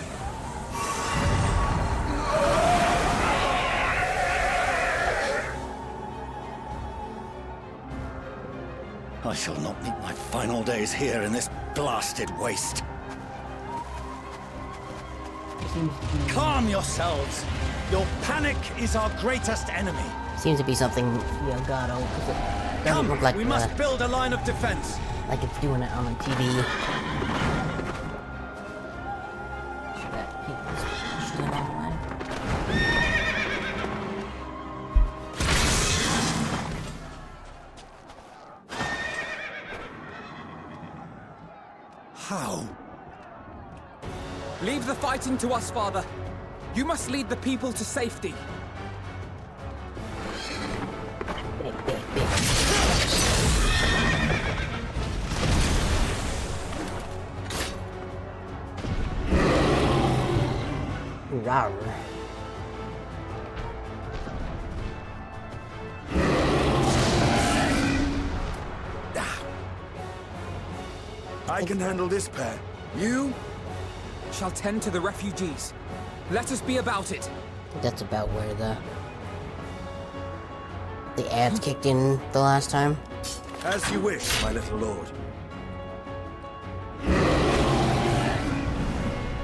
I shall not meet my final days here in this blasted waste. Calm yourselves. Your panic is our greatest enemy. Seems to be something Elgato. Doesn't Come, look like We must build a line of defense. like it's doing it on the TV. How? Leave the fighting to us, Father. You must lead the people to safety. Rawr. I can handle this pair. You? Shall tend to the refugees. Let us be about it. That's about where the ads kicked in the last time. As you wish, my little lord. I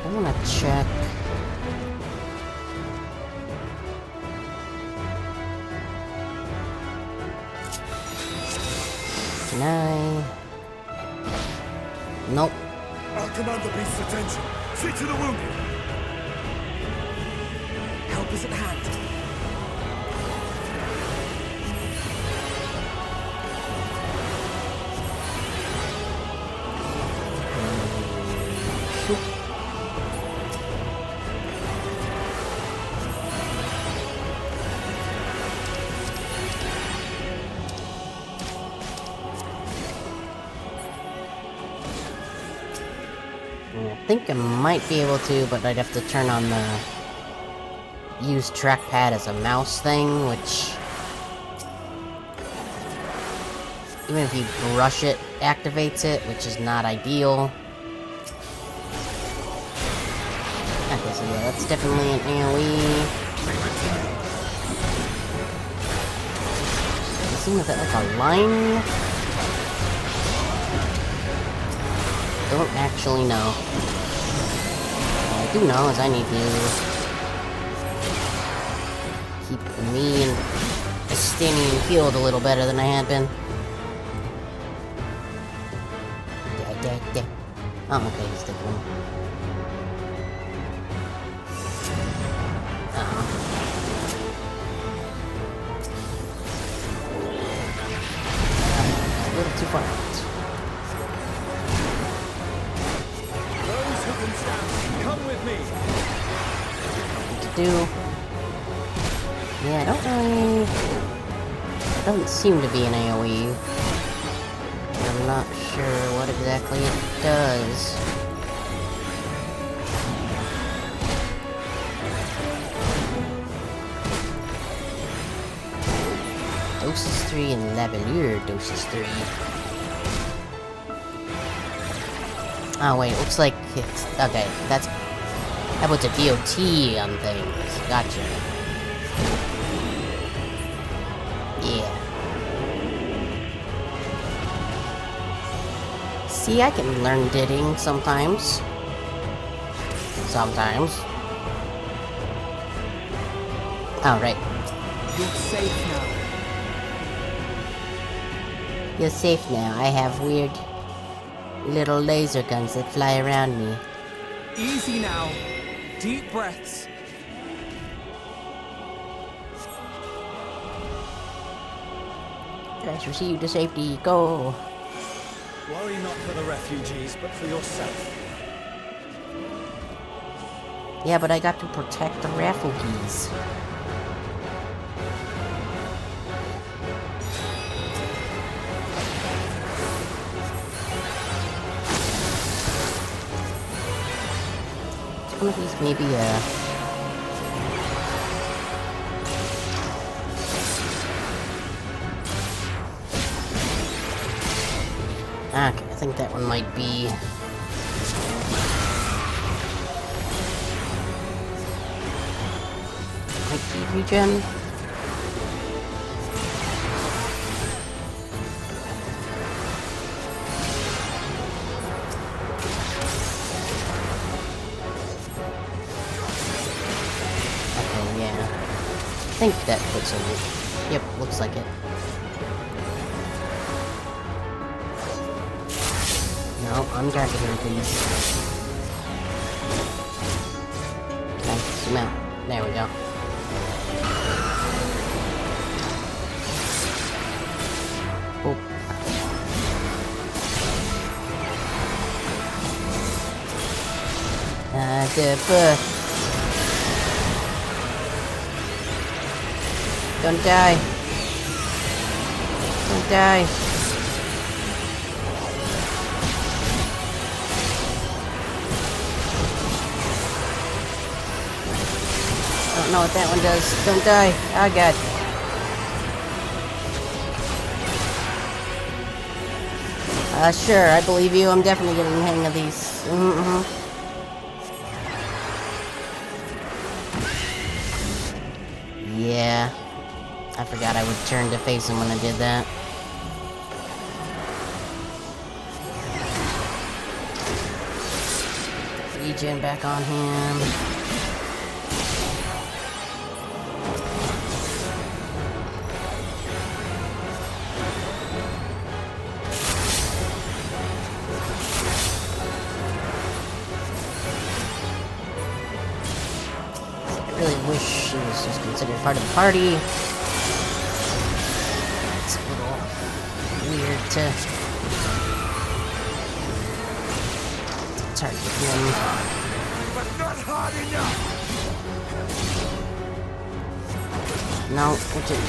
wanna check. Can I? Nope. I'll command the beast's attention. See to the wounded. Help is at hand. think I might be able to, but I'd have to turn on the use trackpad as a mouse thing, which even if you brush it, activates it, which is not ideal. Okay, so yeah, that's definitely an AoE. Is that like a line? Don't actually know. What I do know is I need to keep me and standing healed a little better than I had been. Oh, okay, he's taking him. A little too far out. Those who can stand, come with me. What to do? Yeah, I don't really... It doesn't seem to be an AoE. I'm not sure what exactly it does. Doses 3 and Lavalier doses 3. Oh wait, looks like it's... Okay, that's... That puts a DOT on things. Gotcha. Yeah. See, I can learn didding sometimes. Sometimes. Oh, right. You're safe now. You're safe now. I have weird little laser guns that fly around me. Easy now. Deep breaths. I shall see you to safety. Go. Worry not for the refugees, but for yourself. Yeah, but I got to protect the refugees. One of these maybe okay, I think that one might be... Might be regen? Okay, yeah. I think that puts him... Yep, looks like it. No, I'm targeting these. Okay, zoom out. There we go. Oh. Don't die. Don't die. I don't know what that one does. Don't die. Oh god. Sure, I believe you. I'm definitely getting the hang of these. Yeah. I forgot I would turn to face him when I did that. Regen back on him. I really wish she was just considered part of the party. It's a little weird to target him. But not hard enough! No, which is...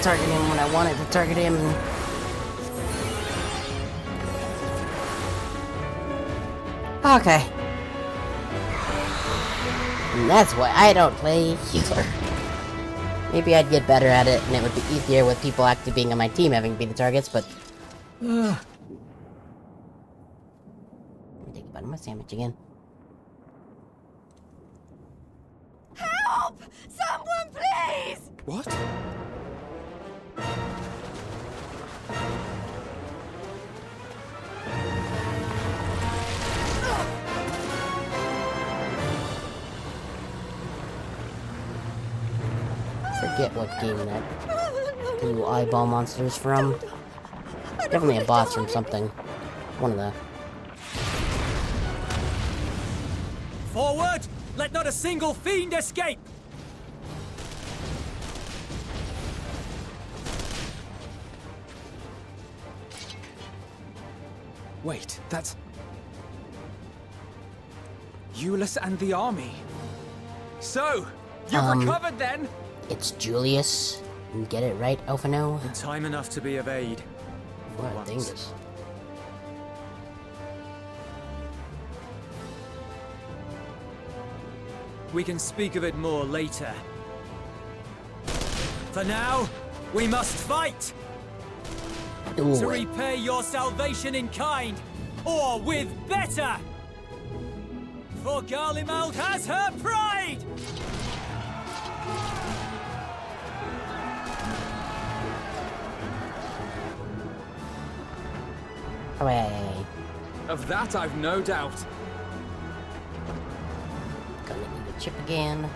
target him when I wanted to target him. Okay. And that's why I don't play healer. Maybe I'd get better at it, and it would be easier with people actually being on my team having to be the targets, but... Let me take a bite of my sandwich again. Help! Someone, please! What? Forget what game that blue eyeball monster is from. Definitely a boss from something. One of the... Forward! Let not a single fiend escape! Wait, that's... Euless and the army. So, you've recovered then? It's Julius. You get it right, Elfino? Time enough to be of aid. What a dingus. We can speak of it more later. For now, we must fight! Ooh. To repay your salvation in kind, or with better! For Garlemald has her pride! Hooray. Of that I've no doubt. Gonna eat a chip again.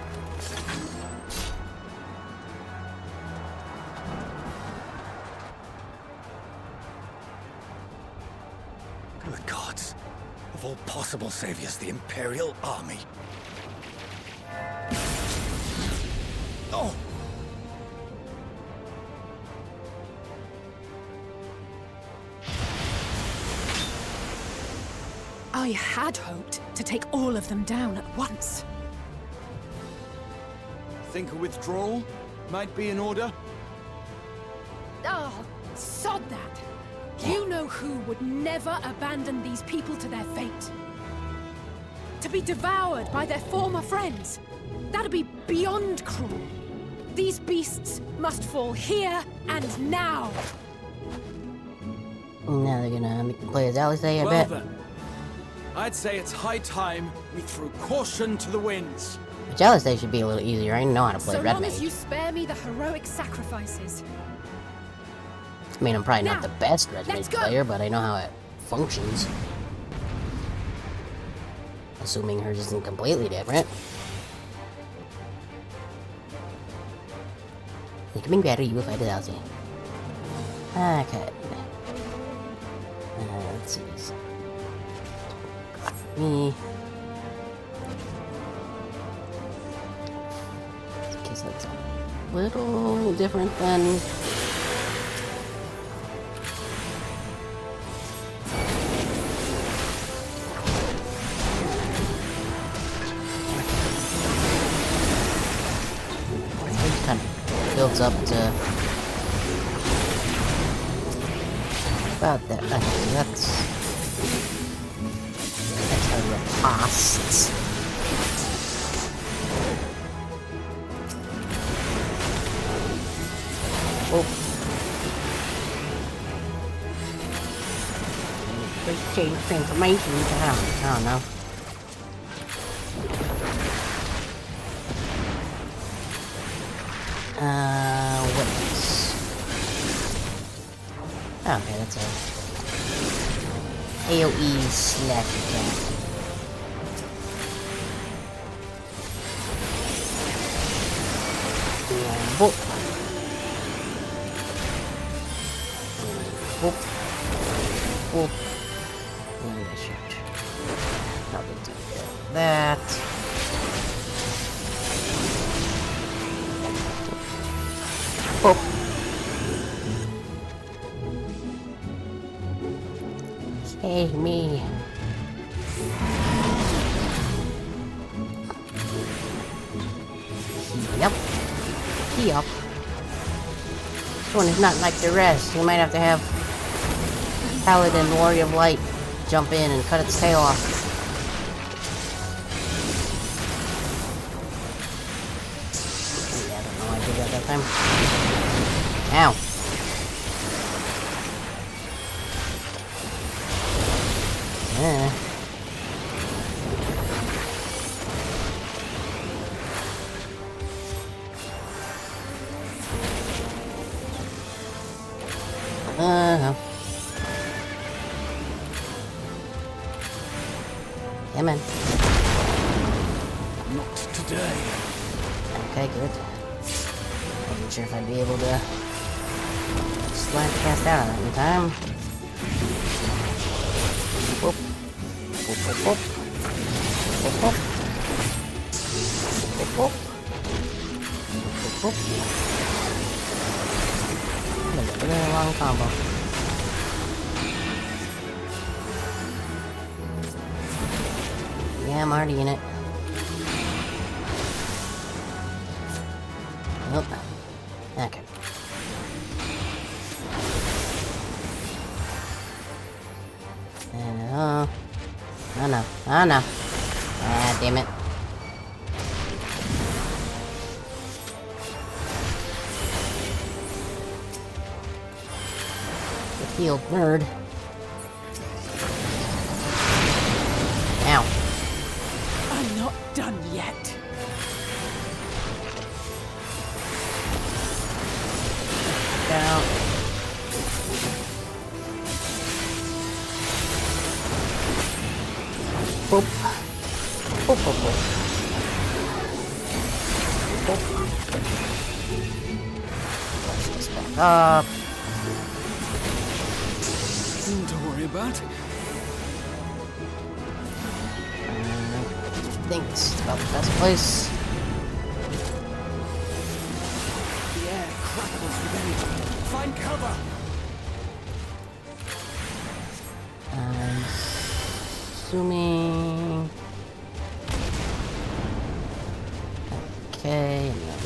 Good gods. Of all possible saviors, the Imperial Army. Oh! I had hoped to take all of them down at once. Think a withdrawal might be in order? Oh, sod that. You know who would never abandon these people to their fate? To be devoured by their former friends. That'd be beyond cruel. These beasts must fall here and now. Now they're gonna make the players Alizé, I Well bet. then, I'd say it's high time we threw caution to the winds. Which Alizé should be a little easier. I know how to play So Red long Mage. as you spare me the heroic sacrifices. I mean, I'm probably not Now, the best Red Mage let's go. player, but I know how it functions. Assuming hers isn't completely different. Becoming better, you will fight it out. Okay. Let's see. Me. Okay, so that's a little different than. Kind of builds up to about that. Okay, that's a riposte. Oh, let's change transformation. I don't know. What else? Okay, that's a AoE slash attack. And boop. And boop. Boop. And I should probably do that. Boop. Hey, me. Yep. Yep. one is not like the rest. You might have to have Paladin, Warrior of Light, jump in and cut its tail off. Yeah, I don't know why I did that time. Ow. Come on. Not today. Okay, good. Wasn't sure if I'd be able to slant cast out on that in time. Whoop. Whoop, whoop, whoop. Whoop, whoop. Whoop, whoop. Whoop, whoop. That's a really long combo. Yeah, I'm already in it. Nope. Okay. Oh no. Oh no. Ah, damn it. Get healed, nerd. Ow. I'm not done yet. Down. Boop. Boop, boop, boop. Boop. Let's just back up. Nothing to worry about. I think this is about the best place. The air crackles with energy. Find cover. I'm assuming. Okay, and then.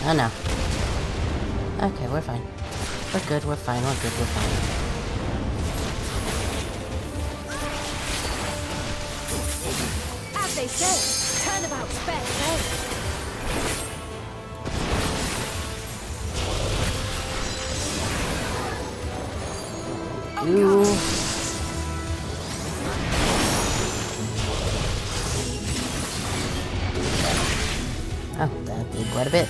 Oh no. Okay, we're fine. We're good, we're fine, we're good, we're fine. As they say, turnabout's fair play. Ooh. Oh, that did quite a bit.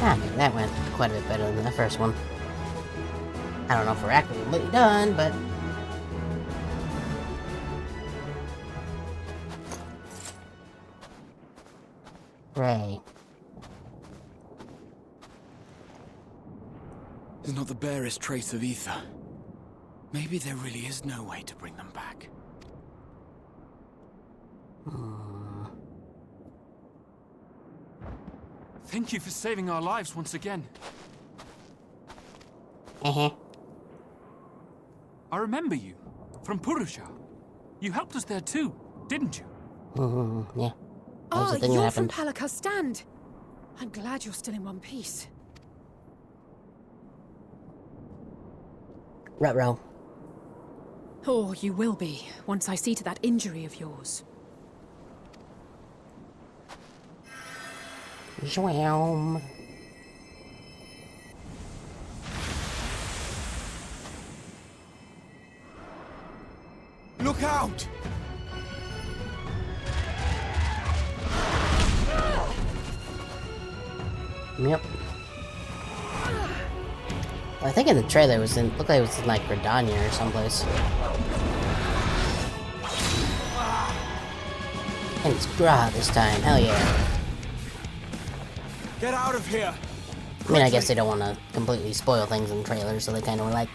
Ah, that went quite a bit better than the first one. I don't know if we're accurately done, but... Ray. There's not the barest trace of ether. Maybe there really is no way to bring them back. Thank you for saving our lives once again. Uh-huh. I remember you. From Purusha. You helped us there too, didn't you? Yeah. That was the thing that You're from happened. Palaka's stand. I'm glad you're still in one piece. Ruh-roh. Or you will be, once I see to that injury of yours. Zwam. Look out! Yep. I think in the trailer it was in, looked like it was in like Redania or someplace. And it's Gra this time, hell yeah. Get out of here! I mean, I guess they don't want to completely spoil things in trailers, so they kind of were like,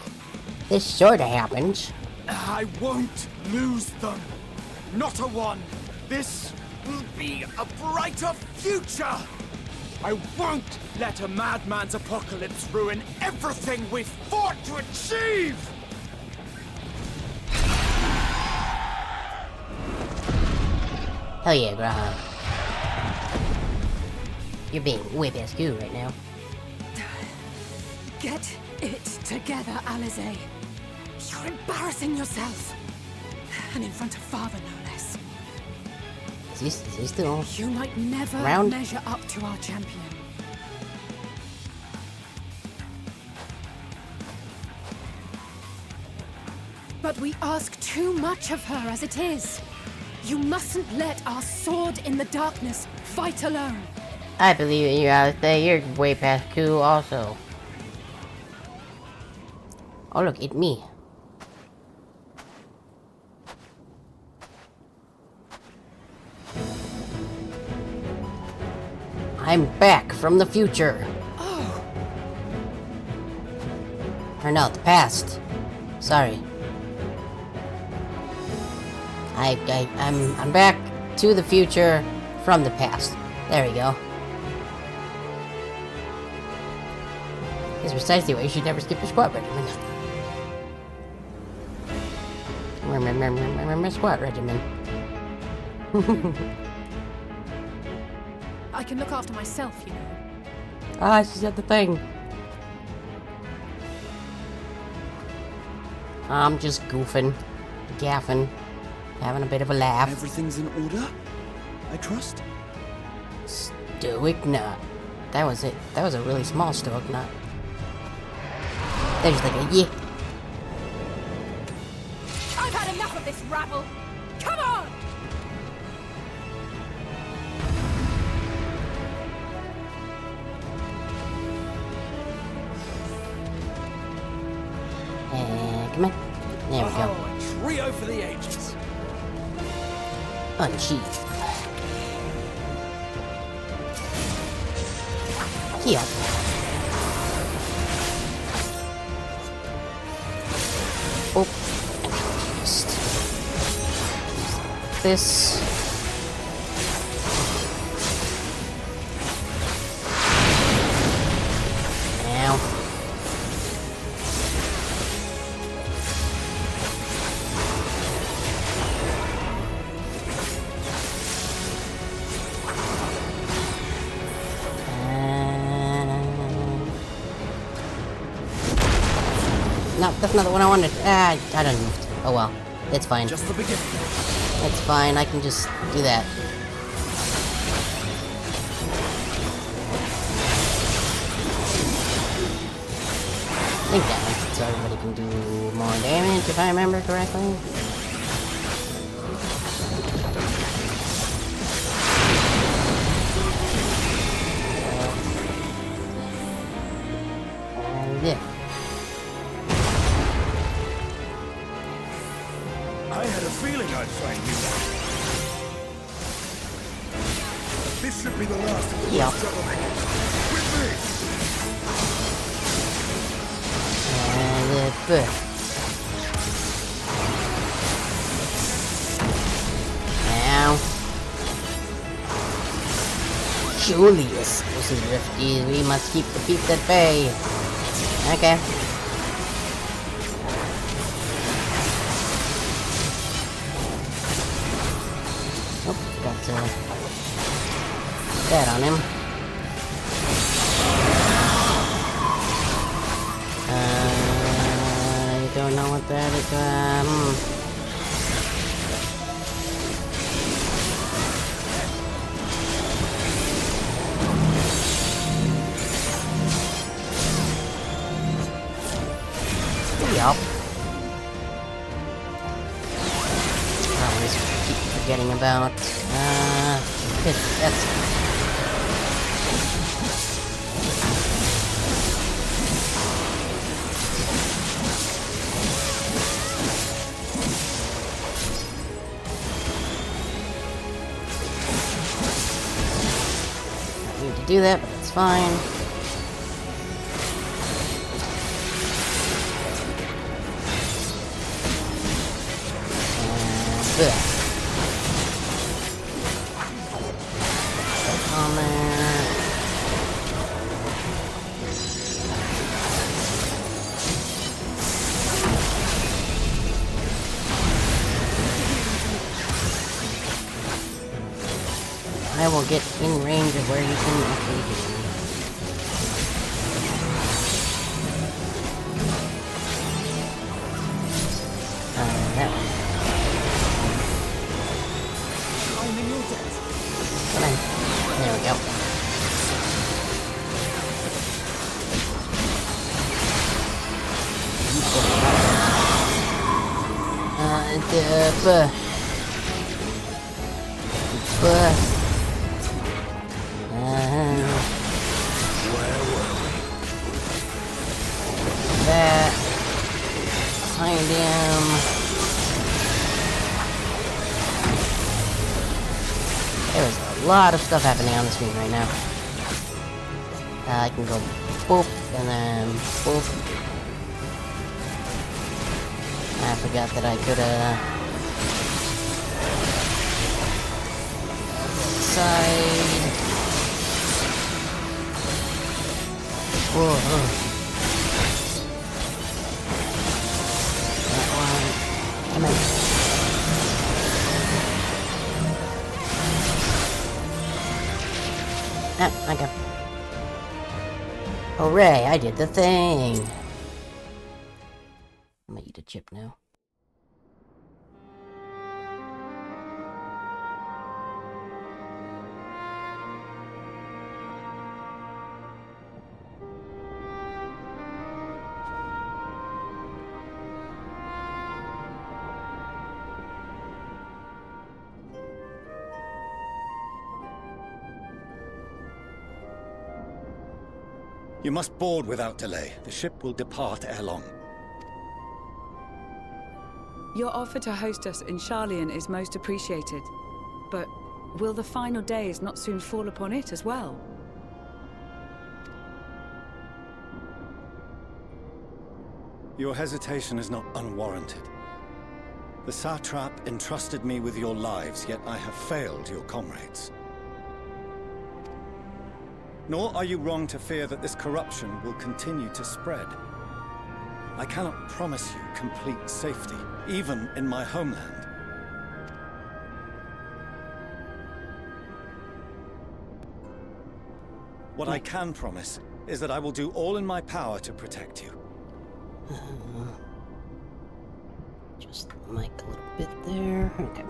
this sorta happens. I won't lose them. Not a one. This will be a brighter future. I won't let a madman's apocalypse ruin everything we've fought to achieve! Hell yeah, Graham. You're being way past cool right now. Get it together, Alize. You're embarrassing yourself. And in front of Father, no less. Is he still You might never around? measure up to our champion. But we ask too much of her as it is. You mustn't let our sword in the darkness fight alone. I believe in you, Alistair. You're way past cool also. Oh look, it's me. I'm back from the future. Oh, Or no, the past. Sorry. I'm back to the future from the past. There we go. This is precisely why you should never skip your squad regimen. Remember squad regimen. I can look after myself, you know. Ah, she said the thing. I'm just goofing, gaffing, having a bit of a laugh. Everything's in order, I trust? Stoic nut. That was it. That was a really small stoic nut. There's like a yeah. I've had enough of this rabble. Come on! Come on. There we go. Oh, a trio for the ages. Unsheath. Here. Oh. Just this. Now. No, that's not the one I wanted. I don't know. Oh well. It's fine. Just the beginning. It's fine. I can just do that. I think that makes it so everybody can do more damage, if I remember correctly. Yeah. I had a feeling I'd find you. This should be the last of the Yep. gentlemen. With me! Now. Julius, this is risky. We must keep the peeps at bay. Okay. Oh, got that on him. I don't know what that is. Yup. I always keep forgetting about. That's. I need to do that, but that's fine. Ugh. On there. I will get in range of where you can actually hit me. That one. Come on. There we go. That behind him. There's a lot of stuff happening on the screen right now. I can go boop and then boop. I forgot that I could side. Whoa. That one. Come on. Ah, okay. Hooray, I did the thing. I'm gonna eat a chip now. You must board without delay. The ship will depart ere long. Your offer to host us in Sharlayan is most appreciated. But will the final days not soon fall upon it as well? Your hesitation is not unwarranted. The satrap entrusted me with your lives, yet I have failed your comrades. Nor are you wrong to fear that this corruption will continue to spread. I cannot promise you complete safety, even in my homeland. What I can promise is that I will do all in my power to protect you. Just mic a little bit there. Okay.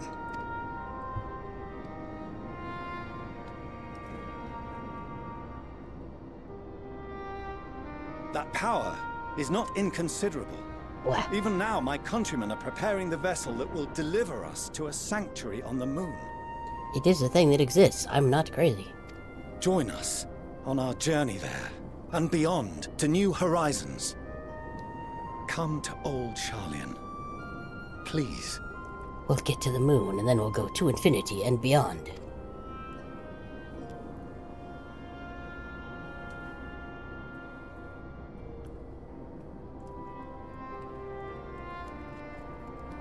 That power is not inconsiderable. What? Even now, my countrymen are preparing the vessel that will deliver us to a sanctuary on the moon. It is a thing that exists. I'm not crazy. Join us on our journey there, and beyond, to new horizons. Come to old Sharlayan. Please. We'll get to the moon, and then we'll go to infinity and beyond.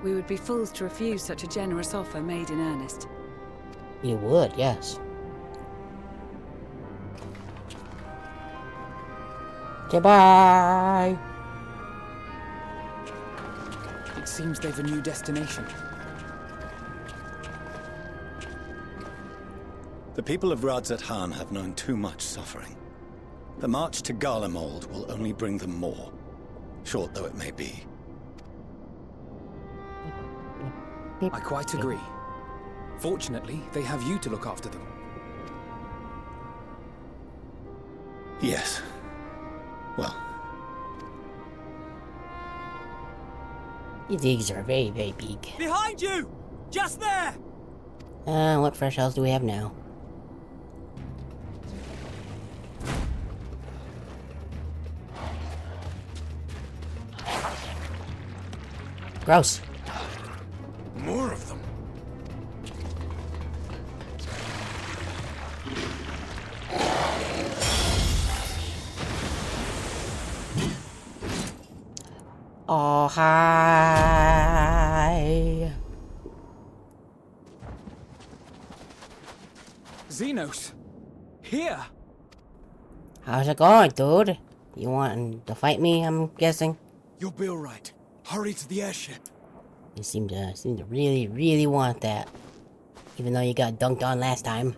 We would be fools to refuse such a generous offer made in earnest. You would, yes. Goodbye! It seems they've a new destination. The people of Radzat Han have known too much suffering. The march to Garlemald will only bring them more, short though it may be. I quite agree. Fortunately, they have you to look after them. Yes. Well. These are very, very big. Behind you! Just there! What fresh hells do we have now? Gross. More of them. Oh, hi. Xenos! Here! How's it going, dude? You want to fight me, I'm guessing? You'll be alright. Hurry to the airship. You seem to really, really want that. Even though you got dunked on last time.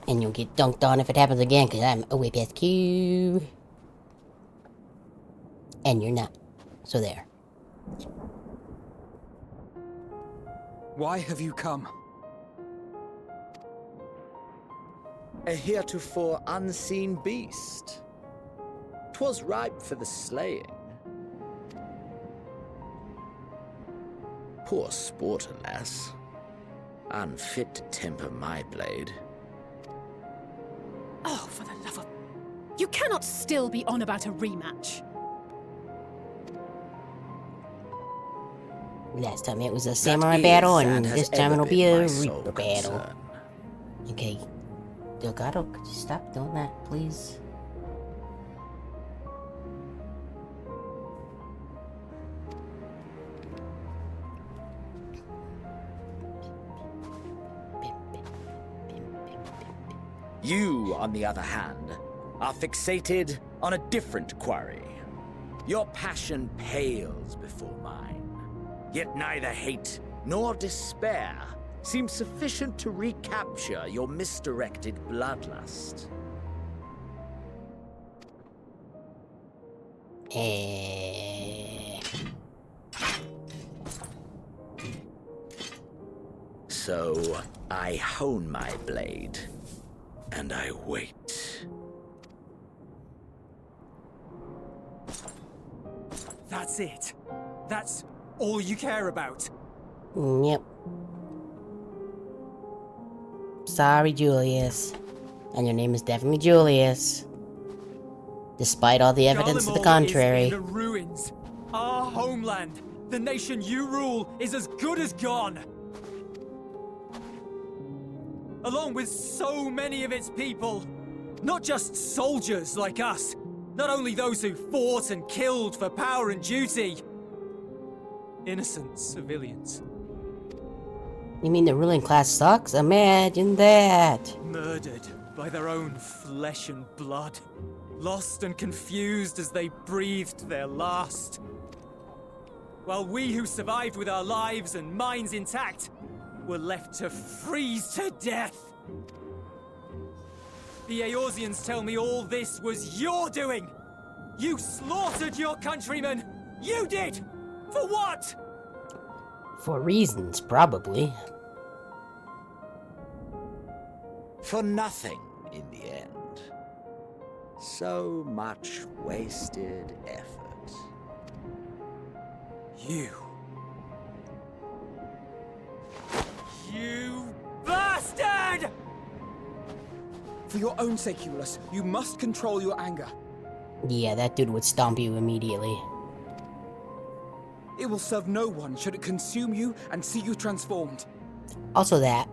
And you'll get dunked on if it happens again, because I'm way past Q. And you're not. So there. Why have you come? A heretofore unseen beast. 'Twas ripe for the slaying. Poor sport, alas. Unfit to temper my blade. Oh, for the love of... You cannot still be on about a rematch. Last time it was a samurai battle, and this time it'll be a reaper battle. Okay. Delgado, could you stop doing that, please? You, on the other hand, are fixated on a different quarry. Your passion pales before mine. Yet neither hate nor despair seem sufficient to recapture your misdirected bloodlust. So, I hone my blade, and I wait. That's it. That's all you care about. Yep. Sorry, Julius. And your name is definitely Julius. Despite all the evidence to the contrary. Is in the ruins. Our homeland, the nation you rule, is as good as gone. Along with so many of its people. Not just soldiers like us. Not only those who fought and killed for power and duty. Innocent civilians. You mean the ruling class sucks? Imagine that. Murdered by their own flesh and blood. Lost and confused as they breathed their last. While we who survived with our lives and minds intact were left to freeze to death. The Eorzeans tell me all this was your doing! You slaughtered your countrymen! You did! For what? For reasons, probably. For nothing, in the end. So much wasted effort. You bastard! For your own sake, Eulus, you must control your anger. Yeah, that dude would stomp you immediately. It will serve no one should it consume you and see you transformed. Also that.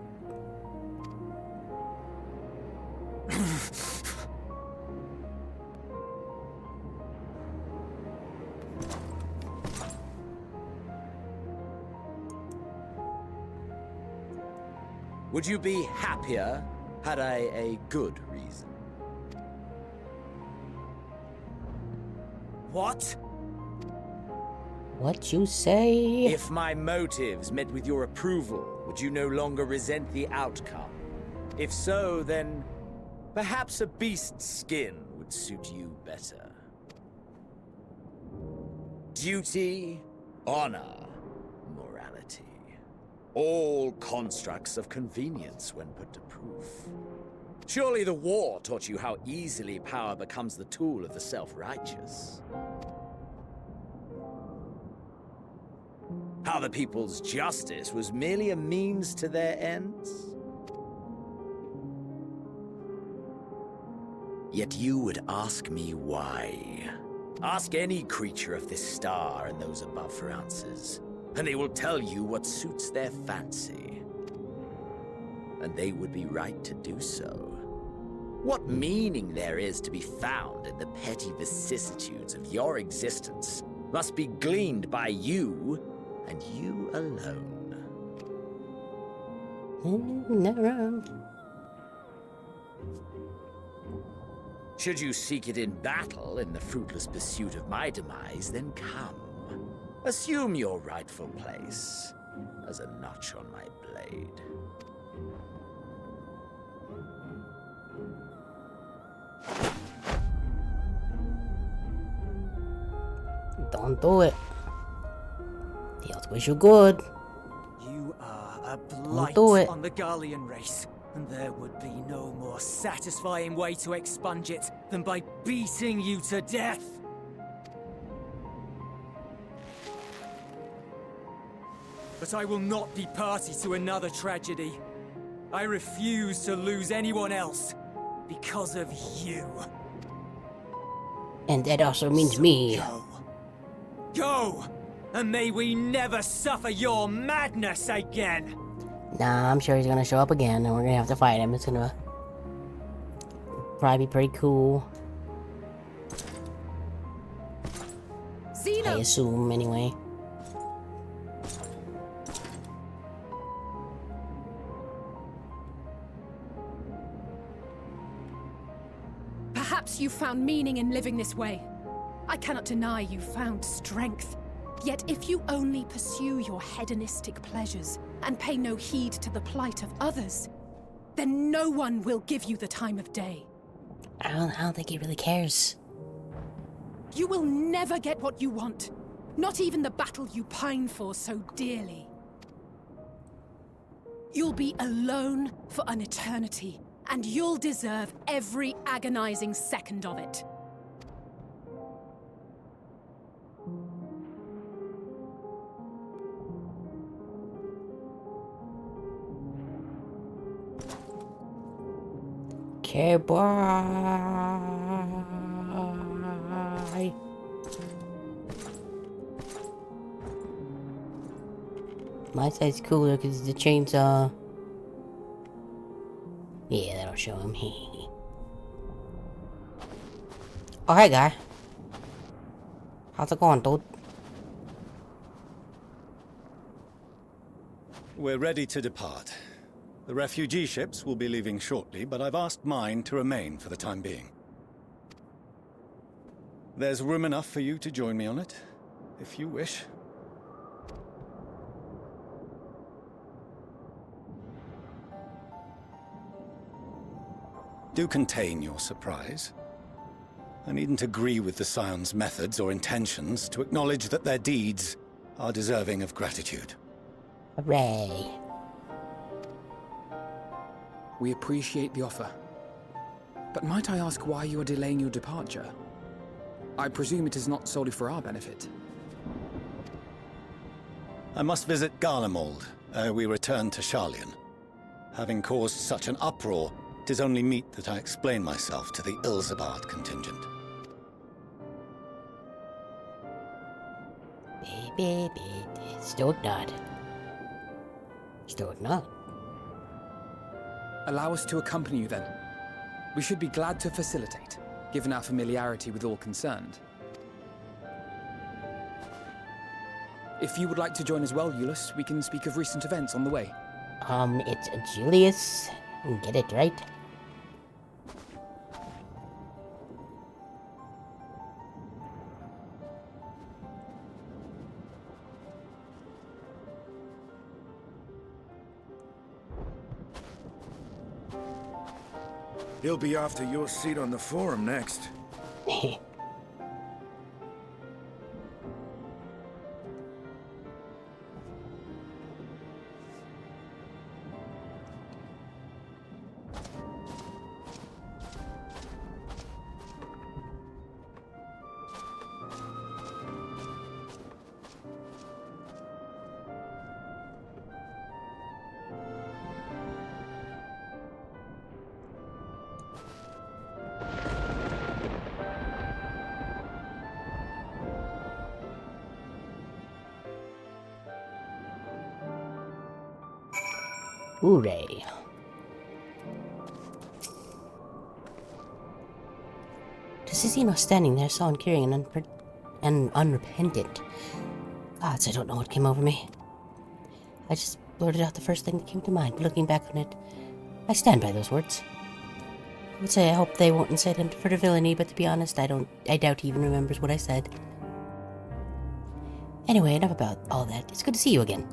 Would you be happier had I a good reason? What? What you say? If my motives met with your approval, would you no longer resent the outcome? If so, then perhaps a beast's skin would suit you better. Duty, honor, morality. All constructs of convenience when put to proof. Surely the war taught you how easily power becomes the tool of the self-righteous. How the people's justice was merely a means to their ends. Yet you would ask me why. Ask any creature of this star and those above for answers, and they will tell you what suits their fancy. And they would be right to do so. What meaning there is to be found in the petty vicissitudes of your existence must be gleaned by you, and you alone. Never wrong. Should you seek it in battle in the fruitless pursuit of my demise, then come. Assume your rightful place as a notch on my blade. Don't do it. The elves wish you good. You are a Don't blight do it. on the Garlean race, and there would be no more satisfying way to expunge it than by beating you to death. But I will not be party to another tragedy. I refuse to lose anyone else because of you. And that also means me. Go. Go! And may we never suffer your madness again! Nah, I'm sure he's gonna show up again and we're gonna have to fight him. It's gonna probably be pretty cool. I assume, anyway. Perhaps you found meaning in living this way. I cannot deny you found strength. Yet if you only pursue your hedonistic pleasures and pay no heed to the plight of others, then no one will give you the time of day. I don't think he really cares. You will never get what you want. Not even the battle you pine for so dearly. You'll be alone for an eternity, and you'll deserve every agonizing second of it. Okay, bye. My side's cooler because the chainsaw. Yeah, that'll show him. Oh, hey, guy. How's it going, dude? We're ready to depart. The refugee ships will be leaving shortly, but I've asked mine to remain for the time being. There's room enough for you to join me on it, if you wish. Do contain your surprise. I needn't agree with the Scion's methods or intentions to acknowledge that their deeds are deserving of gratitude. Hooray. We appreciate the offer. But might I ask why you are delaying your departure? I presume it is not solely for our benefit. I must visit Garlemald ere we return to Sharlayan. Having caused such an uproar, it is only meet that I explain myself to the Ilsabard contingent. Still not. Still not. Allow us to accompany you then. We should be glad to facilitate, given our familiarity with all concerned. If you would like to join as well, Eulus, we can speak of recent events on the way. It's Julius. Get it right. He'll be after your seat on the forum next. Hooray. Just as Zeno standing there, saw and carrying an unrepentant. Gods, I don't know what came over me. I just blurted out the first thing that came to mind. Looking back on it, I stand by those words. I would say I hope they won't incite him to further villainy, but to be honest, I doubt he even remembers what I said. Anyway, enough about all that. It's good to see you again.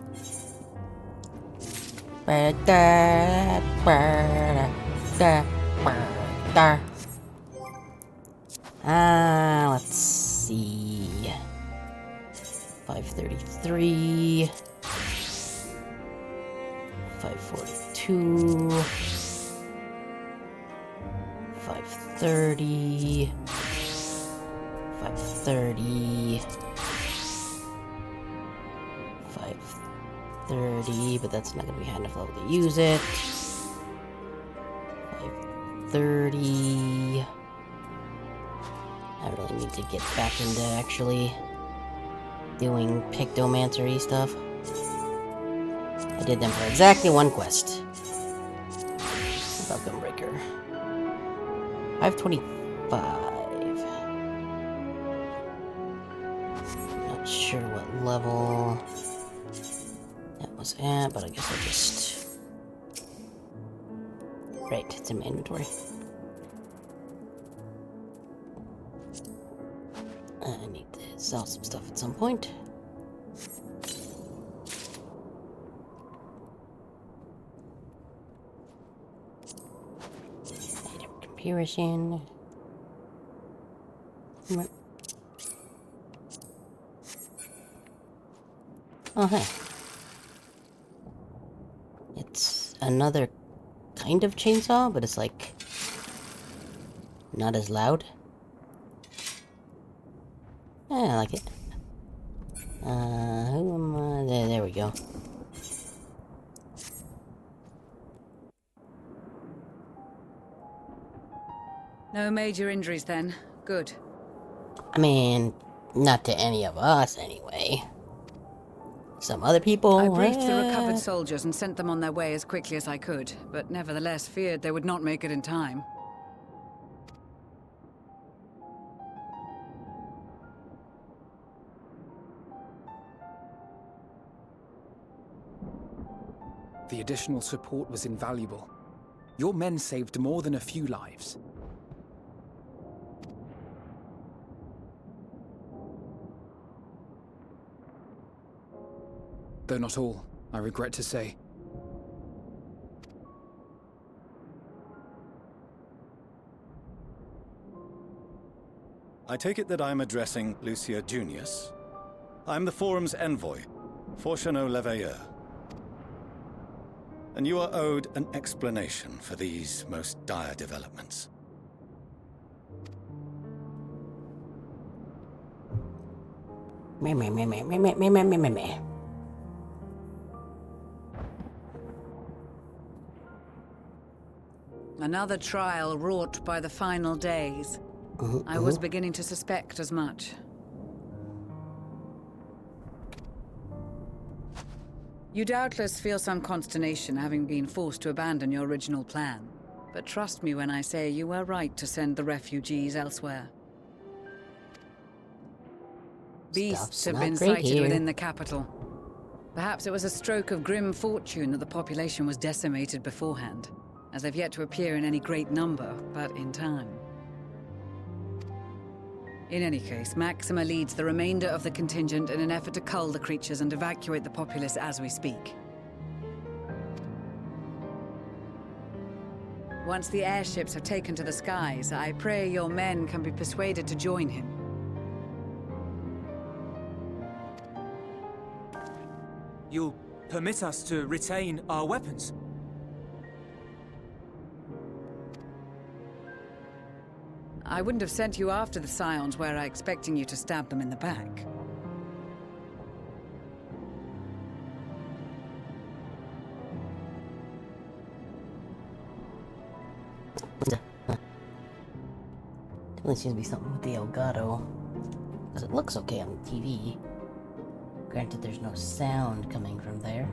Let's see. 533. 542. 530. 530. 530, but that's not going to be high enough level to use it. 530. I really need to get back into actually doing pictomancery stuff. I did them for exactly one quest. About Gunbreaker. 525. Not sure what level that was at, but I guess I'll just... Right, it's in my inventory. I need to sell some stuff at some point. Item comparison. Oh, hey. It's another kind of chainsaw, but it's like not as loud. Yeah, I like it. Who am I? There we go. No major injuries then. Good. I mean, not to any of us anyway. Some other people. I briefed the recovered soldiers and sent them on their way as quickly as I could, but nevertheless feared they would not make it in time. The additional support was invaluable. Your men saved more than a few lives. Though not all, I regret to say. I take it that I'm addressing Lucia Junius. I'm the Forum's envoy, Forchano Leveilleur. And you are owed an explanation for these most dire developments. Me. Another trial wrought by the final days. I was beginning to suspect as much. You doubtless feel some consternation having been forced to abandon your original plan. But trust me when I say you were right to send the refugees elsewhere. Beasts have been sighted within the capital. Perhaps it was a stroke of grim fortune that the population was decimated beforehand, as they've yet to appear in any great number, but in time. In any case, Maxima leads the remainder of the contingent in an effort to cull the creatures and evacuate the populace as we speak. Once the airships have taken to the skies, I pray your men can be persuaded to join him. You'll permit us to retain our weapons? I wouldn't have sent you after the Scions were I expecting you to stab them in the back. Definitely seems to be something with the Elgato. Because it looks okay on the TV. Granted, there's no sound coming from there.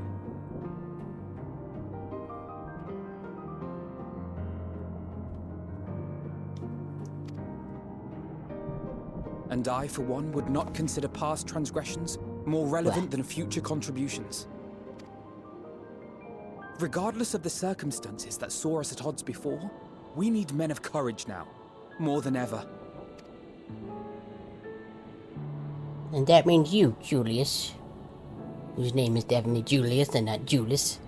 And I, for one, would not consider past transgressions more relevant than future contributions. Regardless of the circumstances that saw us at odds before, we need men of courage now, more than ever. And that means you, Julius. Whose name is definitely Julius and not Julius.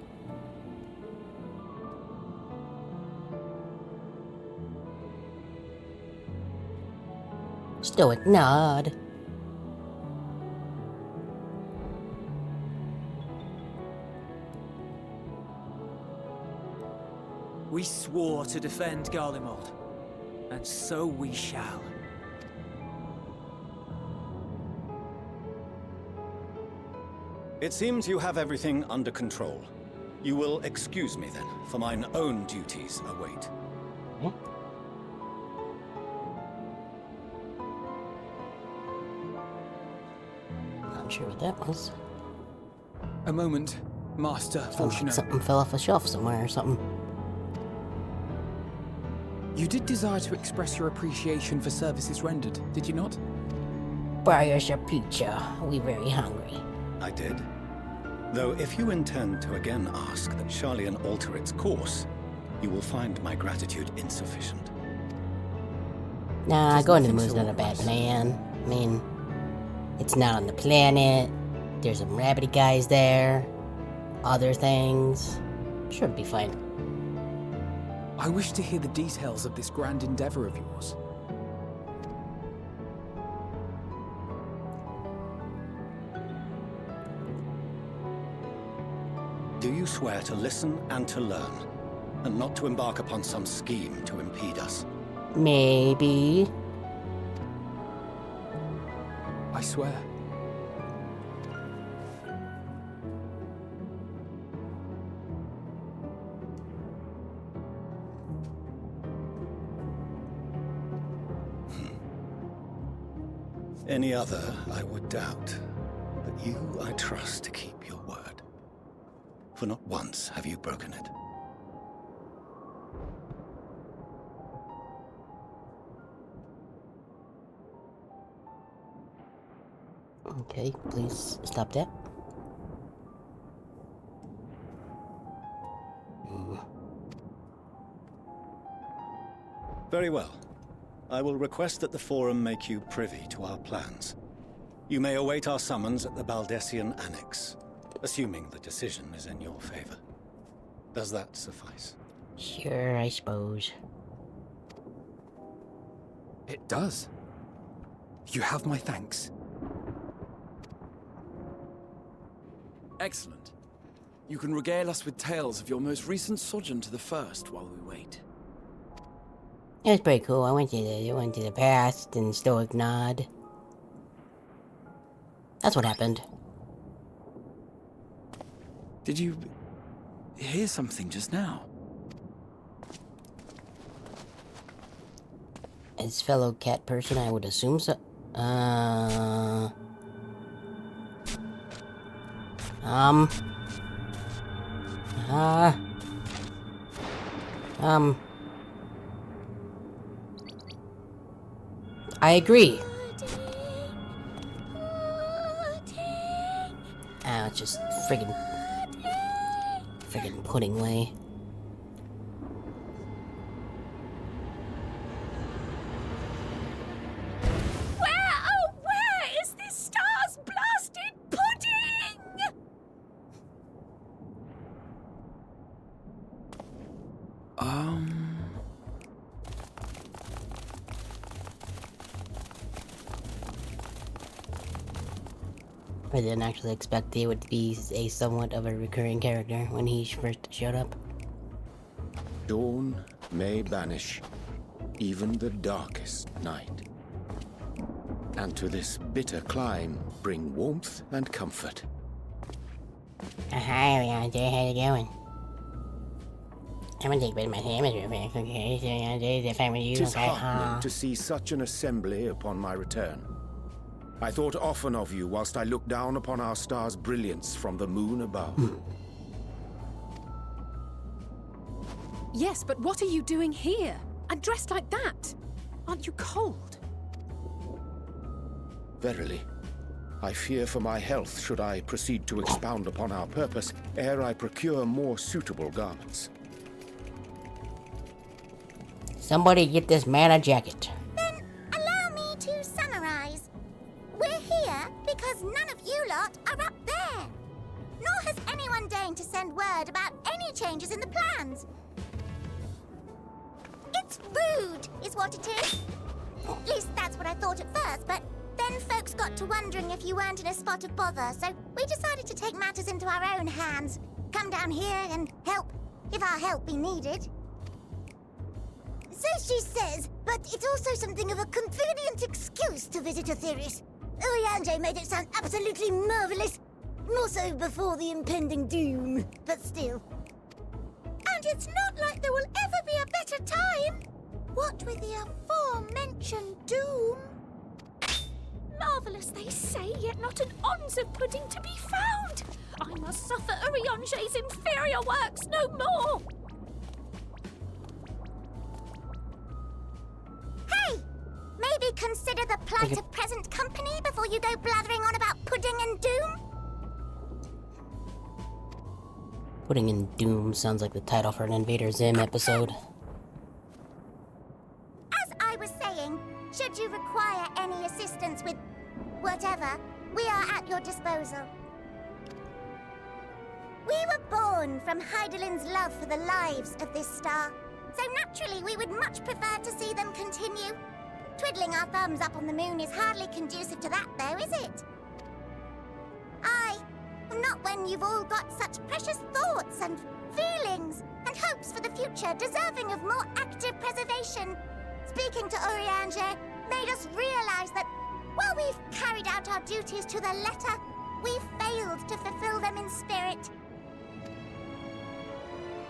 Stoic nod. We swore to defend Garlemald, and so we shall. It seems you have everything under control. You will excuse me then, for mine own duties await. Not sure what that was. A moment, Master Fortunato. Something fell off a shelf somewhere or something. You did desire to express your appreciation for services rendered, did you not? Buy us a pizza. We very hungry. I did. Though if you intend to again ask that Sharlayan alter its course, you will find my gratitude insufficient. Nah, going to the moon's not a bad plan. I mean, it's not on the planet. There's some rabbity guys there. Other things. Should be fine. I wish to hear the details of this grand endeavor of yours. Do you swear to listen and to learn, and not to embark upon some scheme to impede us? Maybe. I swear. Any other I would doubt, but you I trust to keep your word. For not once have you broken it. Okay, please stop that. Very well. I will request that the Forum make you privy to our plans. You may await our summons at the Baldessian Annex, assuming the decision is in your favor. Does that suffice? Sure, I suppose. It does. You have my thanks. Excellent. You can regale us with tales of your most recent sojourn to the First while we wait. It was pretty cool. I went to the past and Stoic Nod. That's what happened. Did you hear something just now? As fellow cat person, I would assume so. I agree. Ah, it's just friggin' pudding way. Where is this star's blasted pudding? I didn't actually expect he would be a somewhat of a recurring character when he first showed up. Dawn may banish even the darkest night, and to this bitter clime bring warmth and comfort. Hi, Leandre, how you going? I'm gonna take a bit of my sandwich real quick, okay? So, Leandre, is that fine with you? Tis Okay, heartening to see such an assembly upon my return. I thought often of you whilst I looked down upon our star's brilliance from the moon above. Yes, but what are you doing here? And dressed like that? Aren't you cold? Verily, I fear for my health should I proceed to expound upon our purpose ere I procure more suitable garments. Somebody get this man a jacket. Then allow me to summarize. We're here because none of you lot are up there. Nor has anyone deigned to send word about any changes in the plans. It's rude, is what it is. At least that's what I thought at first, but then folks got to wondering if you weren't in a spot of bother, so we decided to take matters into our own hands. Come down here and help, if our help be needed. So she says, but it's also something of a convenient excuse to visit Aetheris. Urianger made it sound absolutely marvelous. More so before the impending doom, but still. And it's not like there will ever be a better time. What with the aforementioned doom? Marvellous, they say, yet not an ounce of pudding to be found. I must suffer Urianger's inferior works no more. Hey! Maybe consider the plight of present company before you go blathering on about pudding and doom? Pudding and Doom sounds like the title for an Invader Zim episode. As I was saying, should you require any assistance with whatever, we are at your disposal. We were born from Heidelin's love for the lives of this star, so naturally we would much prefer to see them continue. Twiddling our thumbs up on the moon is hardly conducive to that, though, is it? Not when you've all got such precious thoughts and feelings and hopes for the future deserving of more active preservation. Speaking to Urianger made us realize that while we've carried out our duties to the letter, we've failed to fulfill them in spirit.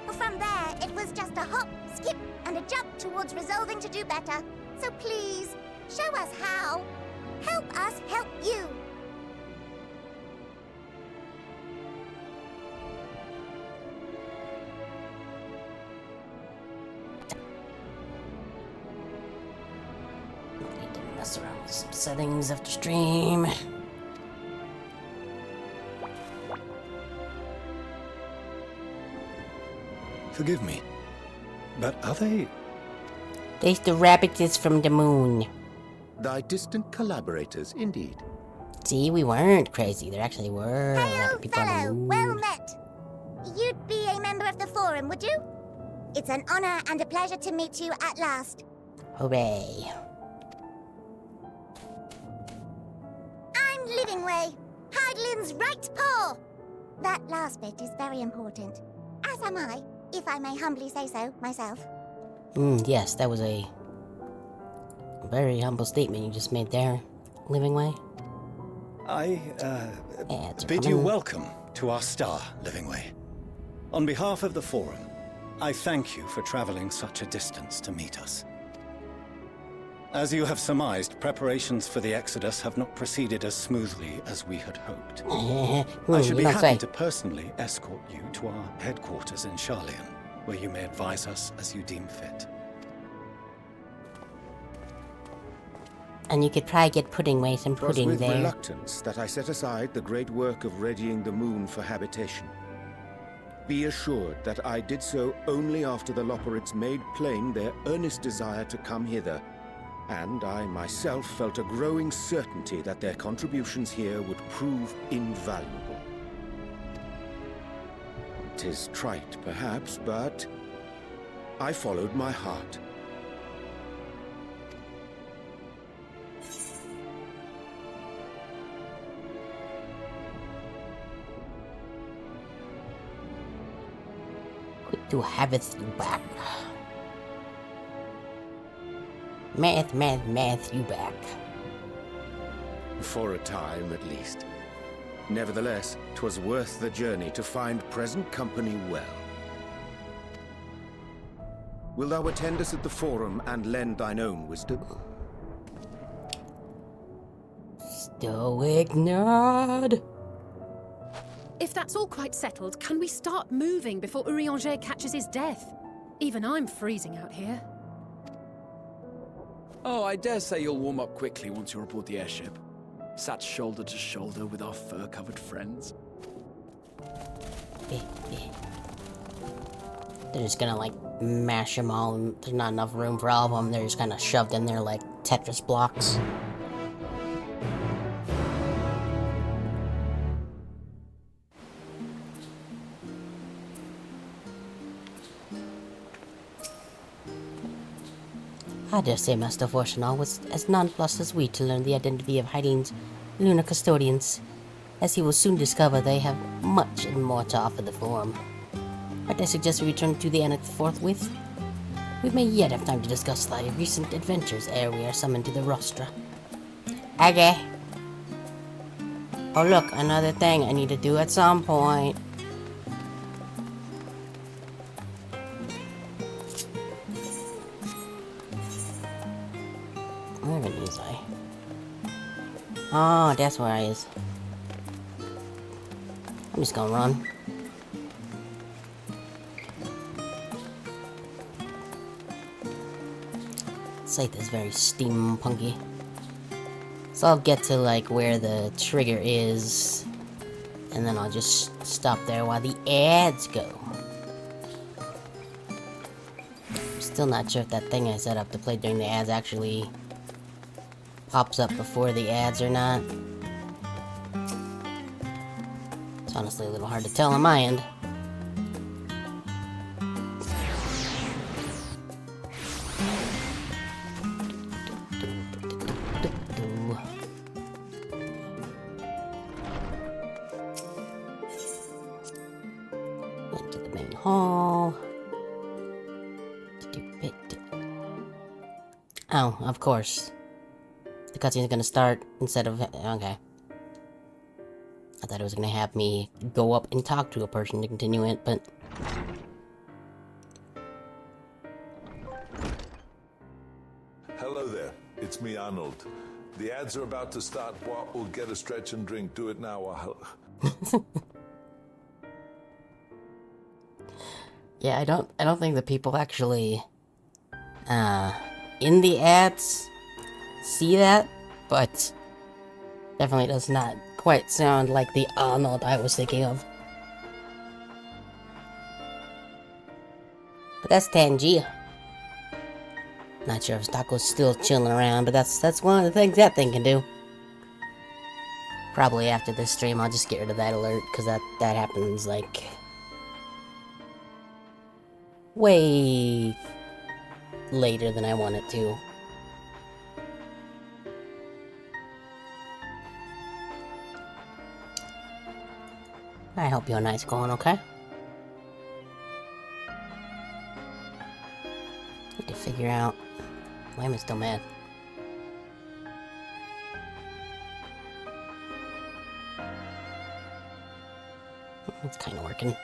From there, it was just a hop, skip, and a jump towards resolving to do better. So please, show us how. Help us help you. Need to mess around with some settings after stream. Forgive me, but are they... There's the rabbits from the moon. Thy distant collaborators, indeed. See, we weren't crazy. There actually were Hail, people on the fellow, moon. well met. You'd be a member of the Forum, would you? It's an honor and a pleasure to meet you at last. Hooray. I'm Livingway, Heidelin's right paw. That last bit is very important. As am I, if I may humbly say so myself. Yes, that was a very humble statement you just made there, Livingway. I bid you welcome to our star, Livingway. On behalf of the Forum, I thank you for traveling such a distance to meet us. As you have surmised, preparations for the Exodus have not proceeded as smoothly as we had hoped. I should be happy to personally escort you to our headquarters in Charlian, where you may advise us as you deem fit. And you could probably get Puddingway some pudding with there. Reluctance that I set aside the great work of readying the moon for habitation. Be assured that I did so only after the Loperids made plain their earnest desire to come hither, and I myself felt a growing certainty that their contributions here would prove invaluable. 'Tis trite, perhaps, but I followed my heart. Good to have you back. Math, you back. For a time, at least. Nevertheless, 'twas worth the journey to find present company well. Will thou attend us at the Forum and lend thine own wisdom? Stoic nod. If that's all quite settled, can we start moving before Urianger catches his death? Even I'm freezing out here. Oh, I dare say you'll warm up quickly once you're aboard the airship. Sat shoulder to shoulder with our fur-covered friends. They're just gonna like mash them all, and there's not enough room for all of them. They're just kind of shoved in there like Tetris blocks. I dare say Master Fortunal was as nonplussed as we to learn the identity of Heidelin's lunar custodians, as he will soon discover they have much and more to offer the Forum. Might I suggest we return to the Annex forthwith? We may yet have time to discuss thy recent adventures ere we are summoned to the rostra. Okay. Oh look, another thing I need to do at some point. Where is I? Oh, that's where I is. I'm just gonna run. Site is very steampunky. So I'll get to like where the trigger is, and then I'll just stop there while the ads go. I'm still not sure if that thing I set up to play during the ads actually pops up before the ads or not. It's honestly a little hard to tell on my end. Into the main hall. Oh, of course. The cutscene is gonna start instead of... Okay. I thought it was gonna have me go up and talk to a person to continue it, but... Hello there, it's me, Arnold. The ads are about to start. What will get a stretch and drink? Do it now or... Yeah, I don't think the people actually, in the ads see that, but definitely does not quite sound like the Arnold I was thinking of. But that's Tangia. Not sure if Taco's still chilling around, but that's one of the things that thing can do. Probably after this stream, I'll just get rid of that alert, because that happens, like, way later than I want it to. I hope your night's going okay. Need to figure out why am I still mad. It's kind of working.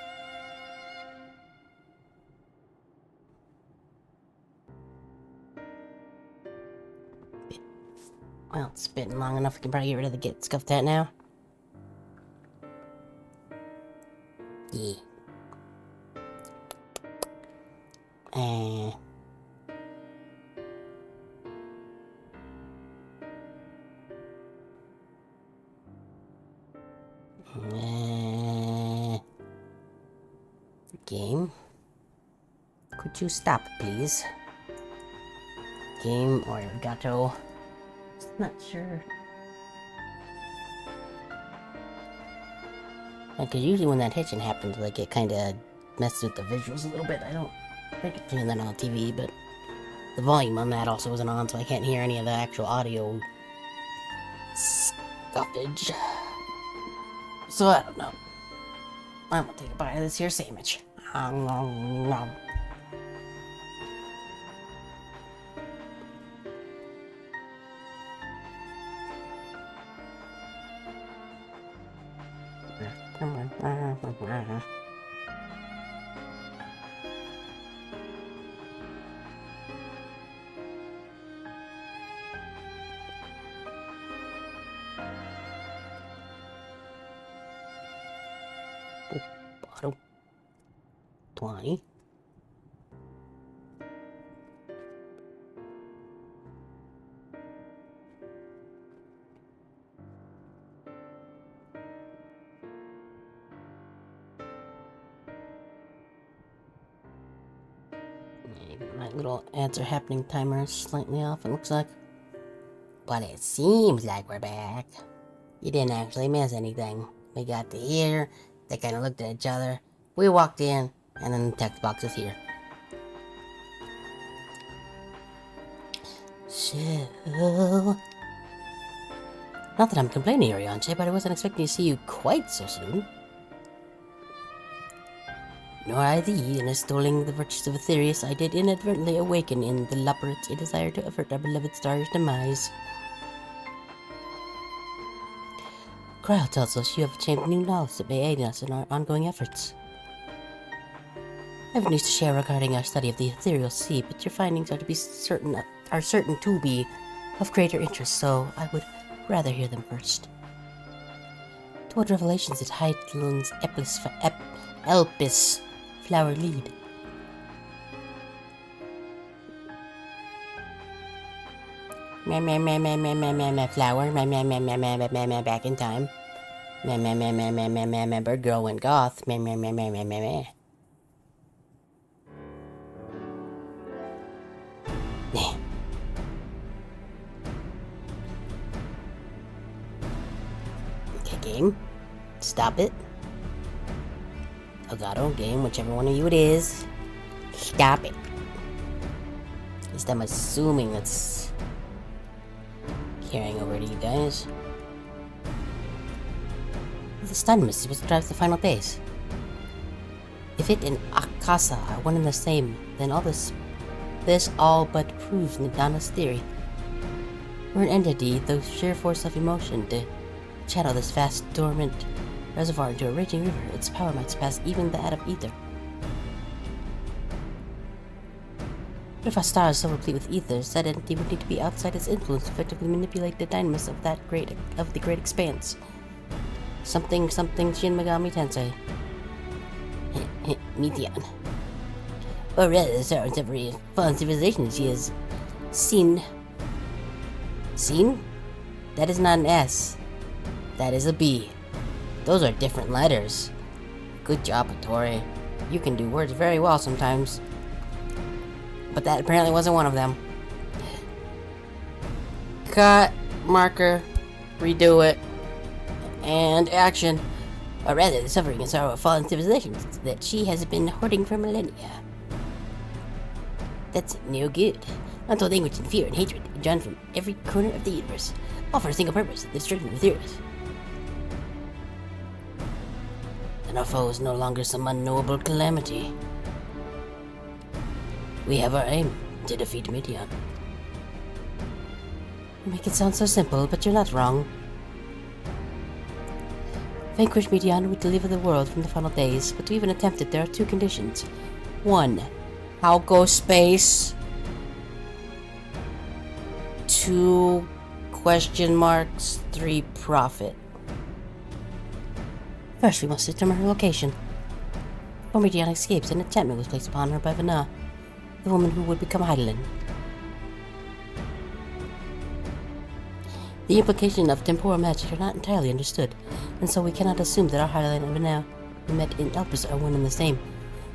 Well, it's been long enough. We can probably get rid of the get scuffed at now. Yeah. Game. Could you stop, please? Game or Gato? Just not sure. Because usually when that hitching happens, like, it kind of messes with the visuals a little bit. I don't think it's doing that on TV, but the volume on that also isn't on, so I can't hear any of the actual audio scuffage. So I don't know. I'm gonna take a bite of this here sandwich. Nom. Bottle 20. My little answer happening timer is slightly off, it looks like. But it seems like we're back. You didn't actually miss anything. We got to here, they kind of looked at each other, we walked in, and then the text box is here. So... Not that I'm complaining, Urianger, but I wasn't expecting to see you quite so soon. Nor I thee, in extolling the virtues of Aetherius, I did inadvertently awaken in the Loporrits a desire to avert our beloved star's demise. Cryle tells us you have achieved new knowledge that may aid us in our ongoing efforts. I have news to share regarding our study of the ethereal sea, but your findings are certain to be of greater interest, so I would rather hear them first. To what revelations did Hydaelyn's Elpis flower lead? Flower, back in time. Bird girl went goth. Okay, game. Stop it. Elgato, game, whichever one of you it is. Stop it. At least I'm assuming that's carrying over to you guys. The stun mist is what drives the final days. If it and Akasa are one and the same, then all this all but proves Nadana's theory. We're an entity, the sheer force of emotion, to channel this vast, dormant reservoir into a raging river. Its power might surpass even that of ether. But if our star is so replete with ethers, that entity would need to be outside its influence to effectively manipulate the dynamics of the great expanse. Something Shin Megami Tensei. Meteon. Or rather, the stars of every fallen civilization she has seen. Seen? That is not an S. That is a B. Those are different letters. Good job, Hattori. You can do words very well sometimes. But that apparently wasn't one of them. Cut. Marker. Redo it. And action. Or rather, the suffering and sorrow of fallen civilizations that she has been hoarding for millennia. That's no good. Untold language and fear and hatred drawn from every corner of the universe, all for a single purpose, the destruction of Aetherius. And our foe is no longer some unknowable calamity. We have our aim, to defeat Meteon. You make it sound so simple, but you're not wrong. Vanquish Meteon would deliver the world from the final days, but to even attempt it, there are two conditions. 1. Outgo space. 2 question marks. 3 profit. First, we must determine her location. Before Meteon escapes, an enchantment was placed upon her by Vana, the woman who would become Hydaelyn. The implication of temporal magic are not entirely understood, and so we cannot assume that our Hydaelyn and Vana we met in Elpis are one and the same.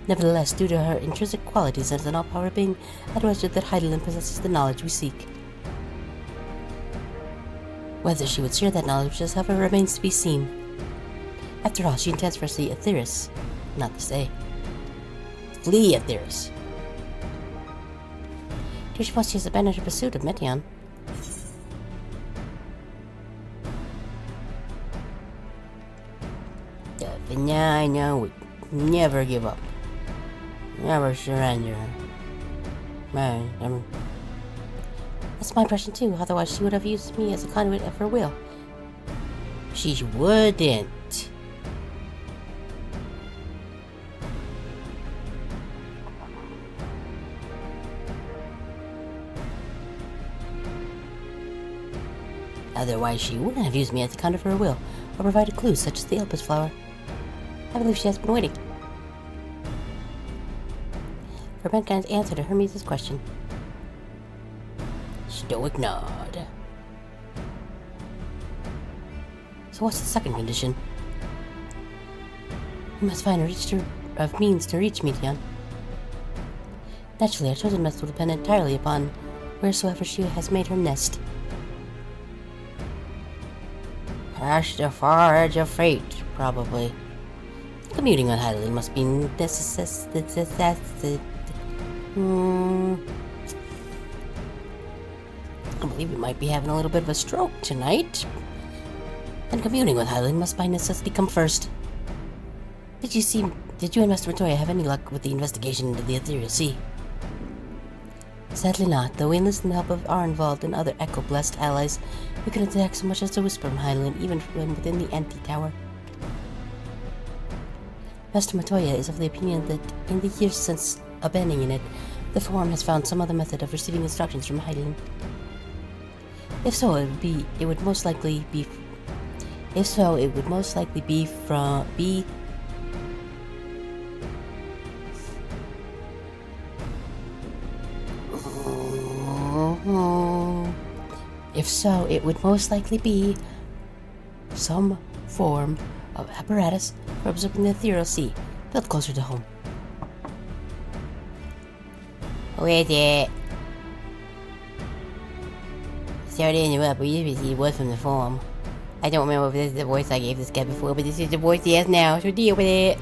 Nevertheless, due to her intrinsic qualities as an all-power being, I'd wager that Hydaelyn possesses the knowledge we seek. Whether she would share that knowledge with us, however, remains to be seen. After all, she intends for us to see Aetherius, not to say. Flee Aetherius. Do you suppose she has abandoned her pursuit of Meteon? Yeah, I know. We never give up. Never surrender. That's my impression too, otherwise she would have used me as a conduit of her will. She wouldn't. Otherwise she wouldn't have used me as a conduit of her will, or provided clues such as the Elpis flower. I believe she has been waiting for mankind's answer to Hermes' question. Stoic nod. So what's the second condition? We must find a means to reach Meteon. Naturally, our chosen method will depend entirely upon wheresoever she has made her nest. Past the far edge of fate, probably. Commuting on Hydaelyn must be necessary. I believe we might be having a little bit of a stroke tonight. And commuting with Hydaelyn must by necessity come first. Did you see Did you and Master Montoya have any luck with the investigation into the Ethereal Sea? Sadly not, though we enlisted the help of our involved and other Echo-blessed allies. We couldn't detect so much as a whisper from Hydaelyn, even when within the anti-tower. Master Montoya is of the opinion that in the years since abandoning it, the Forum has found some other method of receiving instructions from Hydaelyn. If so, it would most likely be some form of apparatus for absorbing the Ethereal Sea, built closer to home. Who is it? Sorry to interrupt, we just received word from the Forum. I don't remember if this is the voice I gave this guy before, but this is the voice he has now, so deal with it.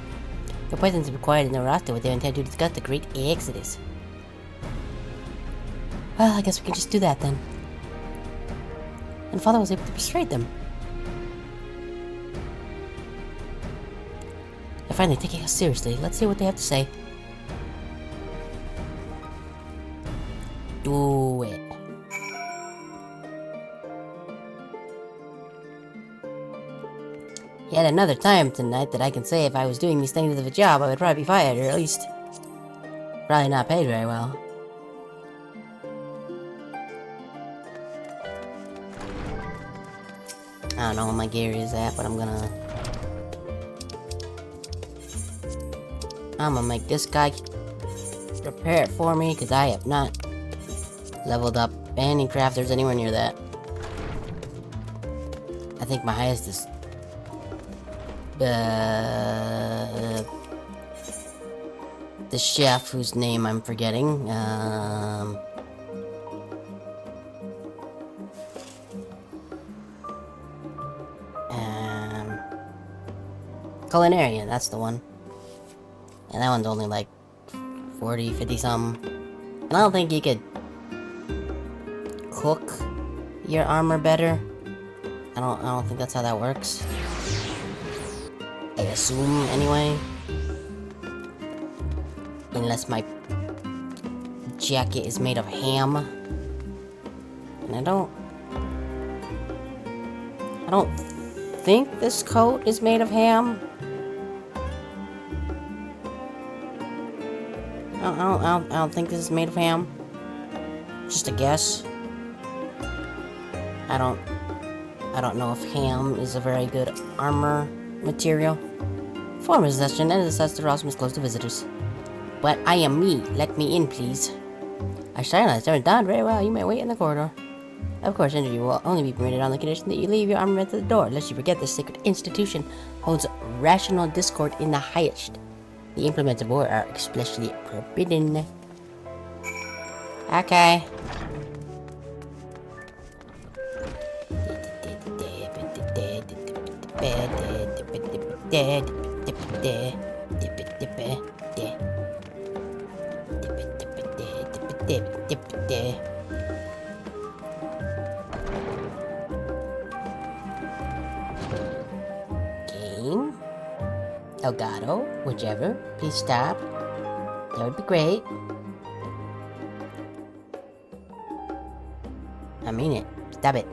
Your presence is required in the roster with their intent to discuss the Great Exodus. Well, I guess we can just do that then. And Father was able to persuade them. They're finally taking us seriously. Let's see what they have to say. Do it. Yet another time tonight that I can say if I was doing these things of a job, I would probably be fired, or at least probably not paid very well. I don't know where my gear is at, but I'm gonna make this guy prepare it for me, because I have not leveled up any crafters anywhere near that. I think my highest is the chef whose name I'm forgetting. Culinarian, that's the one. And that one's only like 40, 50 something. And I don't think you could cook your armor better. I don't think that's how that works. I assume, anyway. Unless my jacket is made of ham. And I don't think this coat is made of ham. I don't think this is made of ham. Just a guess. I don't know if ham is a very good armor material. Form a session and assess the Rosmus closed to visitors. But I am me. Let me in, please. I shine lights are done very well. You may wait in the corridor. Of course, entry will only be permitted on the condition that you leave your armament at the door, lest you forget this sacred institution holds rational discord in the highest. The implements of war are expressly forbidden. Okay. Game. Elgato, whichever. Please stop. That would be great. I mean it. Stop it.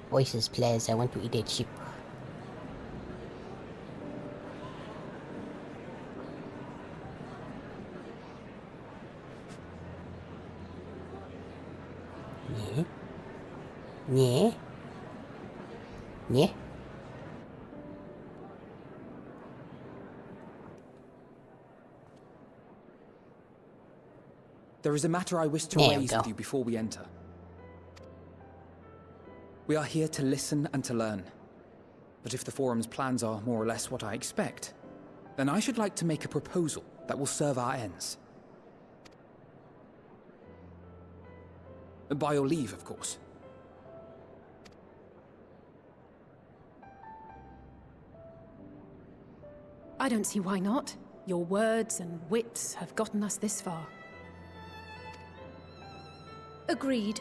Voices, please. I want to eat a chip. Yeah. Yeah. Yeah. There is a matter I wish to raise with you before we enter. We are here to listen and to learn. But if the Forum's plans are more or less what I expect, then I should like to make a proposal that will serve our ends. By your leave, of course. I don't see why not. Your words and wits have gotten us this far. Agreed.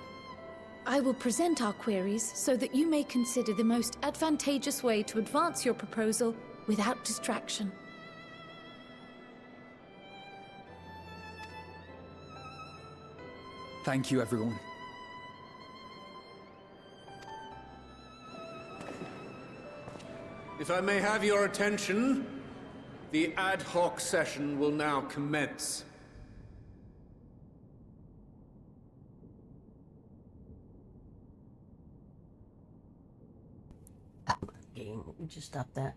I will present our queries so that you may consider the most advantageous way to advance your proposal without distraction. Thank you, everyone. If I may have your attention, the ad hoc session will now commence. Game, just stop that.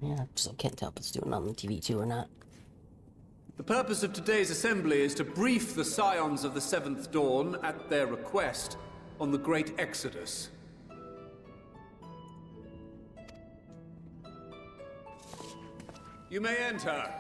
Yeah, I still can't tell if it's doing it on the TV too or not. The purpose of today's assembly is to brief the Scions of the Seventh Dawn, at their request, on the Great Exodus. You may enter.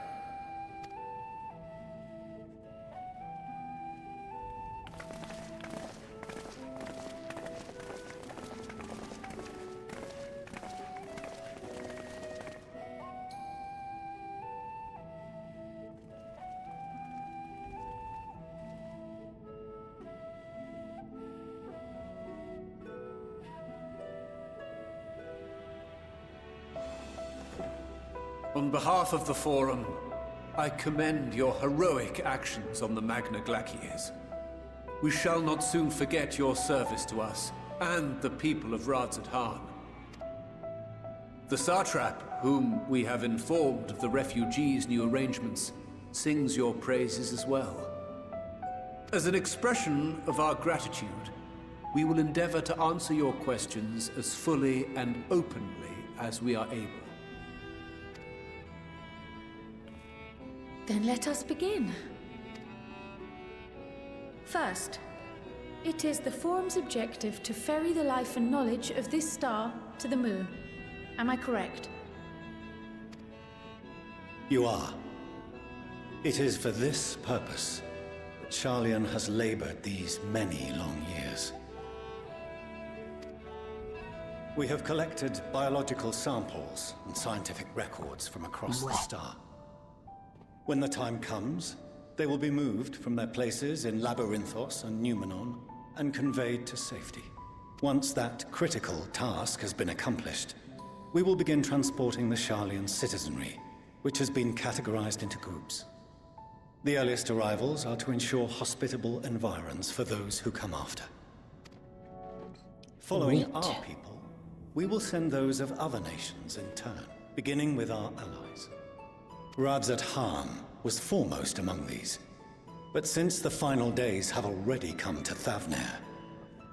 On behalf of the Forum, I commend your heroic actions on the Magna Glacies. We shall not soon forget your service to us and the people of Radzat-Han. The Satrap, whom we have informed of the refugees' new arrangements, sings your praises as well. As an expression of our gratitude, we will endeavor to answer your questions as fully and openly as we are able. Then let us begin. First, it is the Forum's objective to ferry the life and knowledge of this star to the moon. Am I correct? You are. It is for this purpose that Sharlayan has labored these many long years. We have collected biological samples and scientific records from across the star. When the time comes, they will be moved from their places in Labyrinthos and Numenon and conveyed to safety. Once that critical task has been accomplished, we will begin transporting the Sharlayan citizenry, which has been categorized into groups. The earliest arrivals are to ensure hospitable environs for those who come after. Following our people, we will send those of other nations in turn, beginning with our allies. Radzat-Han was foremost among these, but since the final days have already come to Thavnair,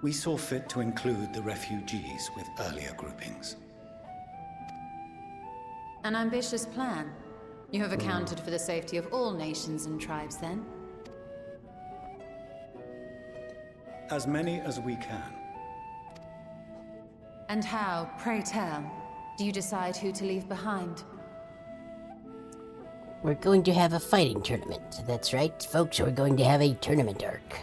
we saw fit to include the refugees with earlier groupings. An ambitious plan. You have accounted for the safety of all nations and tribes, then? As many as we can. And how, pray tell, do you decide who to leave behind? We're going to have a fighting tournament. That's right, folks, we're going to have a tournament arc.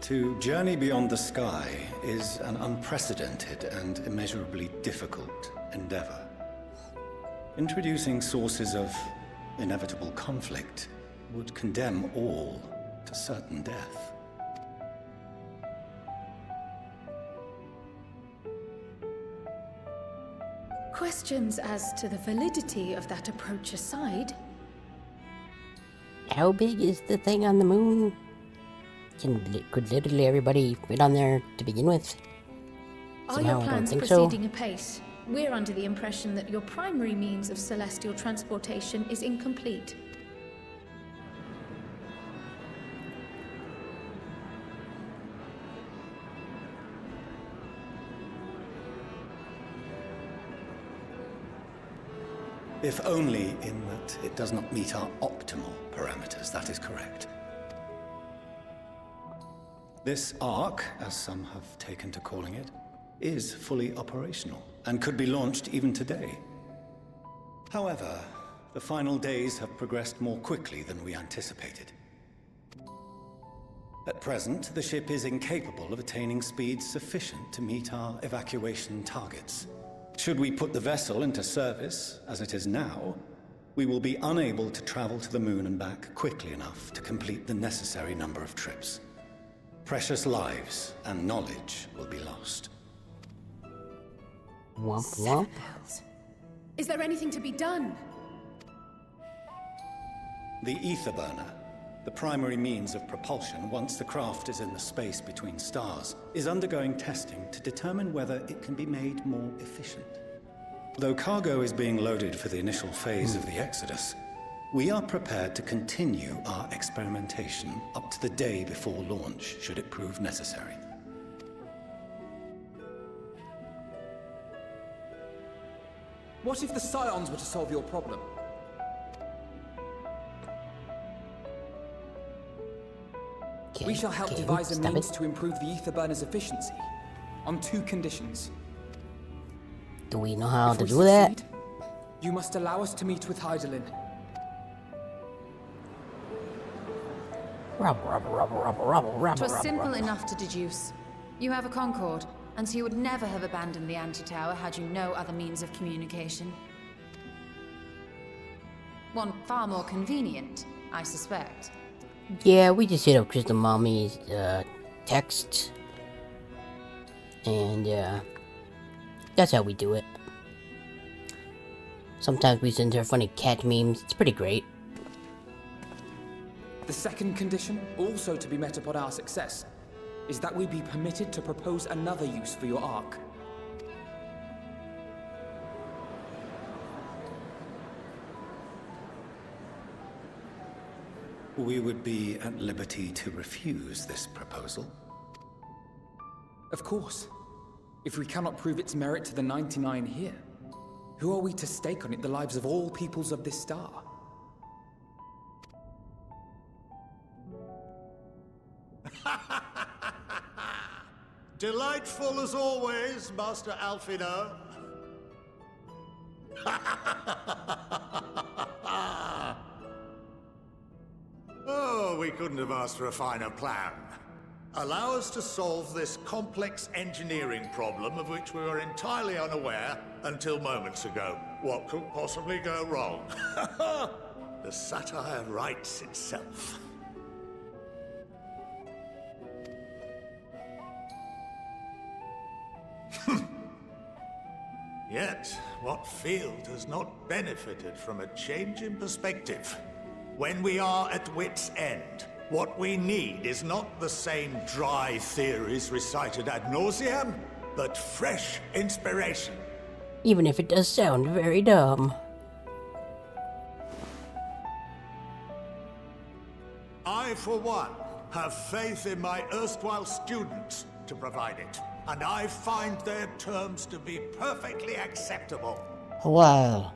To journey beyond the sky is an unprecedented and immeasurably difficult endeavor. Introducing sources of inevitable conflict would condemn all to certain death. Questions as to the validity of that approach aside. How big is the thing on the moon? Could literally everybody fit on there to begin with? Are your plans proceeding apace? We're under the impression that your primary means of celestial transportation is incomplete. If only in that it does not meet our optimal parameters, that is correct. This arc, as some have taken to calling it, is fully operational and could be launched even today. However, the final days have progressed more quickly than we anticipated. At present, the ship is incapable of attaining speeds sufficient to meet our evacuation targets. Should we put the vessel into service, as it is now, we will be unable to travel to the moon and back quickly enough to complete the necessary number of trips. Precious lives and knowledge will be lost. Womp womp. Is there anything to be done? The ether burner, the primary means of propulsion once the craft is in the space between stars, is undergoing testing to determine whether it can be made more efficient. Though cargo is being loaded for the initial phase of the Exodus, we are prepared to continue our experimentation up to the day before launch, should it prove necessary. What if the Scions were to solve your problem? We shall help devise a means to improve the ether burner's efficiency, on 2 conditions. Do we know how to do that? You must allow us to meet with Hydaelyn. It was simple enough to deduce. You have a Concord, and so you would never have abandoned the anti-tower had you no other means of communication. One far more convenient, I suspect. Yeah, we just hit up Crystal Mommy's text. And that's how we do it. Sometimes we send her funny cat memes. It's pretty great. The second condition, also to be met upon our success, is that we be permitted to propose another use for your Ark. We would be at liberty to refuse this proposal. Of course. If we cannot prove its merit to the 99 here, who are we to stake on it the lives of all peoples of this star? Delightful as always, Master Alfino. Oh, we couldn't have asked for a finer plan. Allow us to solve this complex engineering problem of which we were entirely unaware until moments ago. What could possibly go wrong? The satire writes itself. Yet, what field has not benefited from a change in perspective? When we are at wit's end, what we need is not the same dry theories recited ad nauseam, but fresh inspiration. Even if it does sound very dumb. I, for one, have faith in my erstwhile students to provide it, and I find their terms to be perfectly acceptable. Wow.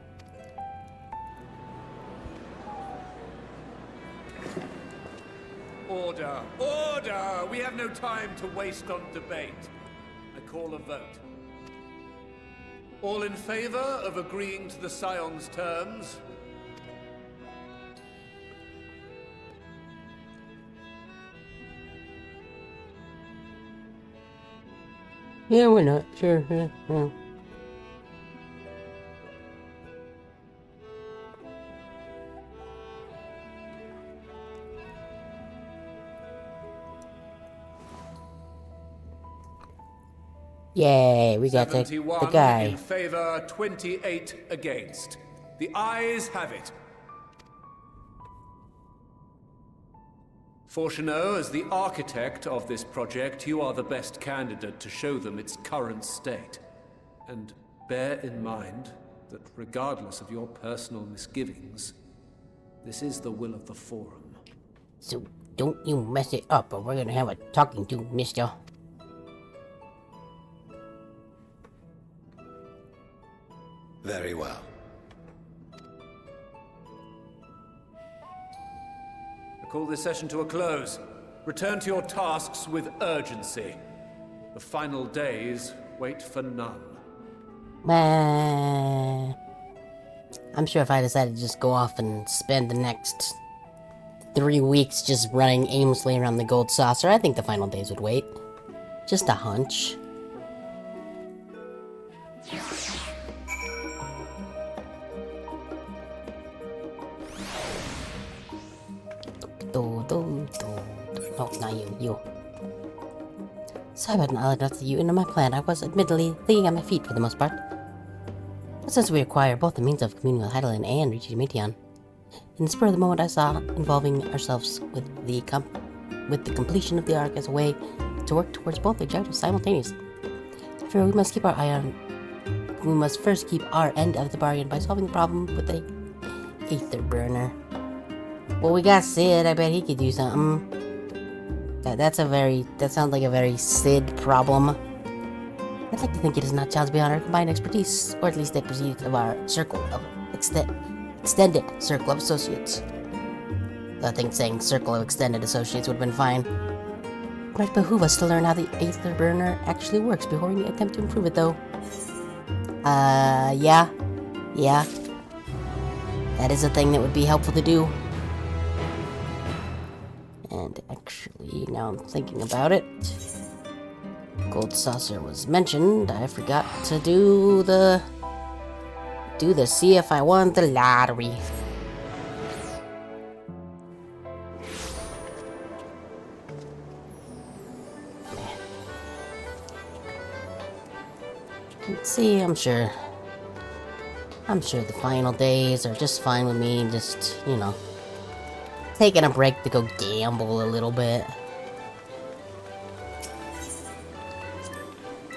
Order! Order! We have no time to waste on debate. I call a vote. All in favor of agreeing to the Scion's terms? Yeah, why not? Sure. Yeah. Yay, we got the 71 guy. in favor, 28 against. The ayes have it. Fortuneau, as the architect of this project, you are the best candidate to show them its current state. And bear in mind that regardless of your personal misgivings, this is the will of the Forum. So don't you mess it up or we're gonna have a talking to, mister. Very well. I call this session to a close. Return to your tasks with urgency. The final days wait for none. I'm sure if I decided to just go off and spend the next 3 weeks just running aimlessly around the gold saucer, I think the final days would wait. Just a hunch. No, not you. Sorry about not letting you into my plan. I was admittedly thinking on my feet for the most part. But since we require both the means of communing with Heidelin and reaching Meteon, in the spur of the moment I saw involving ourselves with the completion of the arc as a way to work towards both objectives simultaneously. However, we must first keep our end of the bargain by solving the problem with the Aether Burner. Well, we got Sid. I bet he could do something. That sounds like a very Sid problem. I'd like to think it is not child's beyond our combined expertise, or at least the expertise of our extended circle of associates. I think saying circle of extended associates would have been fine. It might behoove us to learn how the Aether Burner actually works before we attempt to improve it, though. Yeah. That is a thing that would be helpful to do. And actually, now I'm thinking about it. Gold saucer was mentioned. I forgot to do the see if I won the lottery. Let's see, I'm sure the final days are just fine with me, just, you know, taking a break to go gamble a little bit.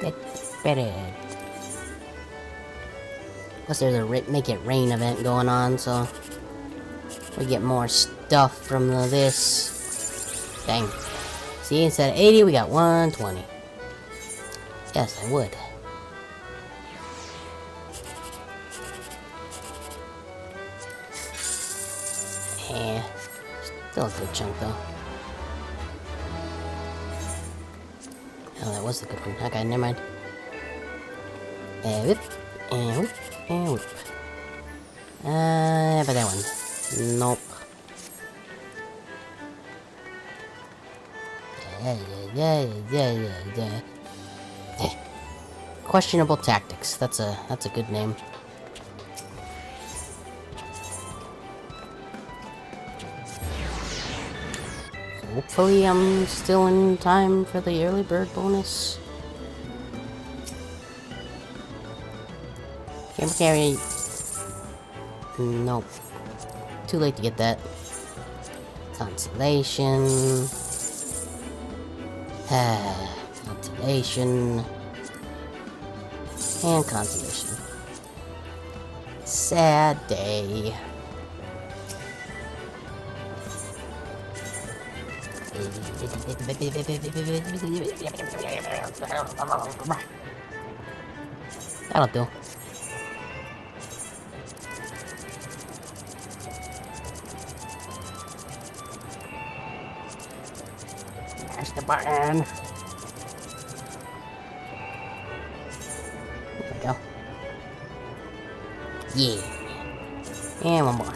That's better. Plus there's a Make It Rain event going on, so we get more stuff from this. Dang. See, instead of 80, we got 120. Yes, I would. Yeah. Still a good chunk, though. Oh, that was the good one. Okay, never mind. Whoop. And whoop. And whoop. But that one. Nope. Yeah. Questionable Tactics. That's a good name. Hopefully I'm still in time for the early bird bonus. Camera carry. Nope. Too late to get that. Consolation. Consolation. And consolation. Sad day. That'll do. Mash the button. There we go. Yeah. And one more.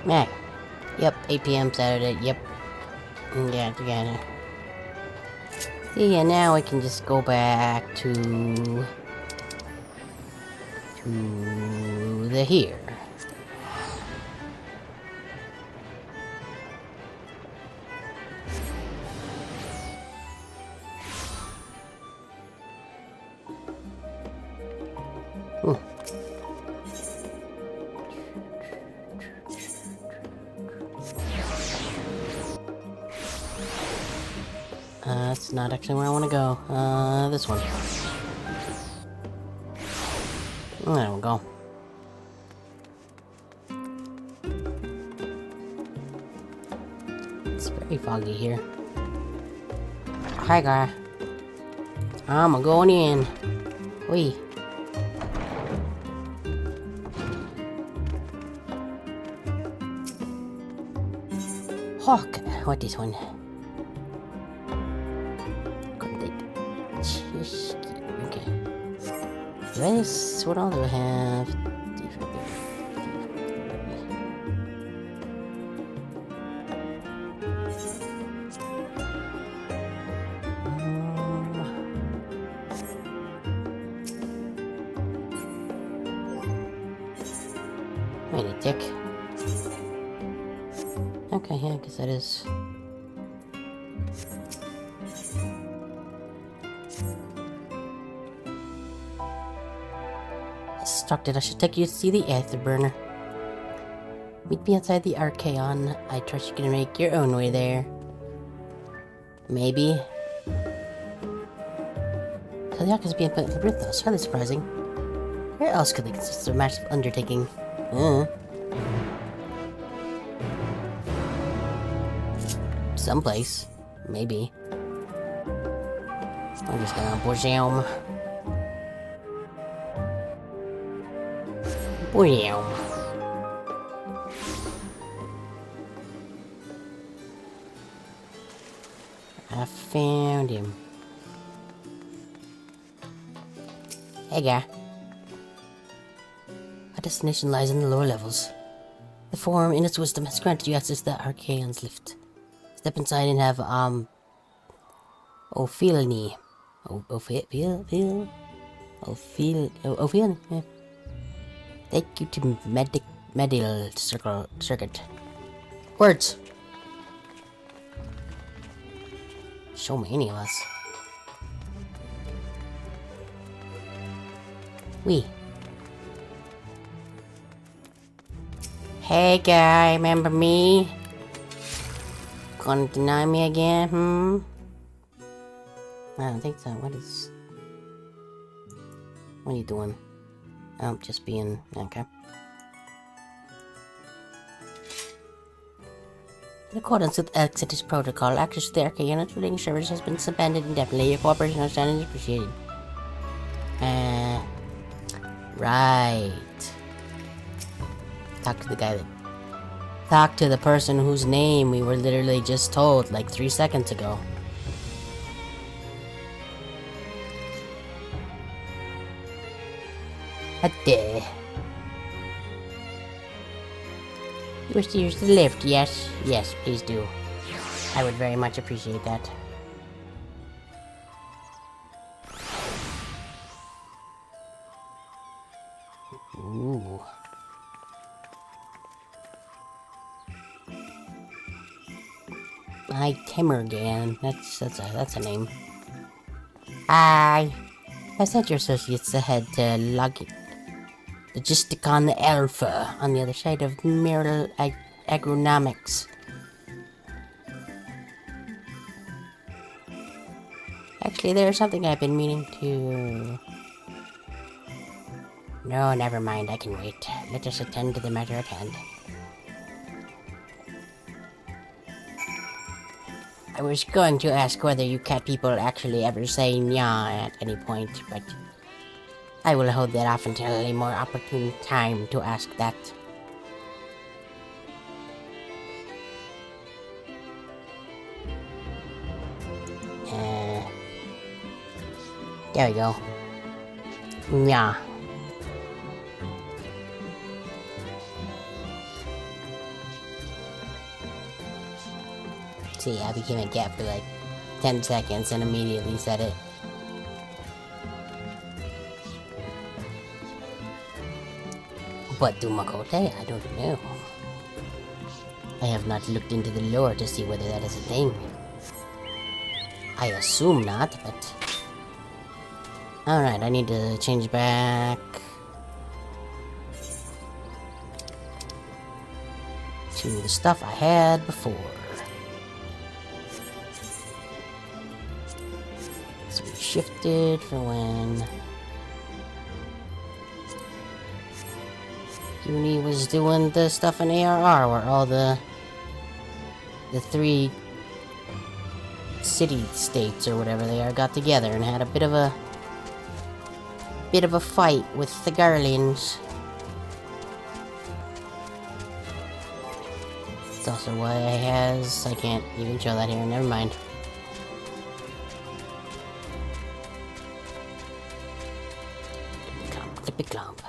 Meh. Yep, 8 p.m. Saturday, yep. Yeah, together. See, yeah, now I can just go back to the here. That's not actually where I want to go. This one. There we go. It's very foggy here. Hi, guy. I'm going in. Wee. Hawk. What is one? Okay. What all do I have? Wait a tick. Okay, yeah, I guess that is. Instructed, I should take you to see the afterburner. Meet me outside the Archaon. I trust you can make your own way there. Maybe. So the Ark is being put in the root, though. It's hardly surprising. Where else could they consist of a massive undertaking? Someplace. Maybe. I'm just gonna push him. Wow. I found him. Hey, guy. Our destination lies in the lower levels. The Forum, in its wisdom, has granted you access to the Archaon's lift. Step inside and have, Ophielny. Ophielny? Take you to Medial Circuit. Words! So many of us. Hey guy, remember me? Gonna deny me again, I don't think so. What are you doing? Oh, just being... okay. In accordance with Exodus Protocol, access to the Archaon trading service has been suspended indefinitely. Your cooperation on standing is appreciated. Right. Talk to the guy that... Talk to the person whose name we were literally just told like 3 seconds ago. You wish to use the lift, yes? Yes, please do. I would very much appreciate that. Ooh. Hi, Timmergan. That's a name. Hi. I sent your associates ahead to Logisticon Alpha on the other side of Miral Agronomics. Actually, there's something I've been meaning to... No, never mind, I can wait. Let us attend to the matter at hand. I was going to ask whether you cat people actually ever say nya at any point, but... I will hold that off until a more opportune time to ask that. There we go. Yeah. See, I became a gap for like 10 seconds and immediately said it. What do Makote? I don't know. I have not looked into the lore to see whether that is a thing. I assume not, but... Alright, I need to change back... to the stuff I had before. So we shifted for when... Uni was doing the stuff in ARR where all the 3 city-states or whatever they are got together and had a bit of a fight with the Garleans. That's also why I can't even show that here, never mind. Clump, clippy clump.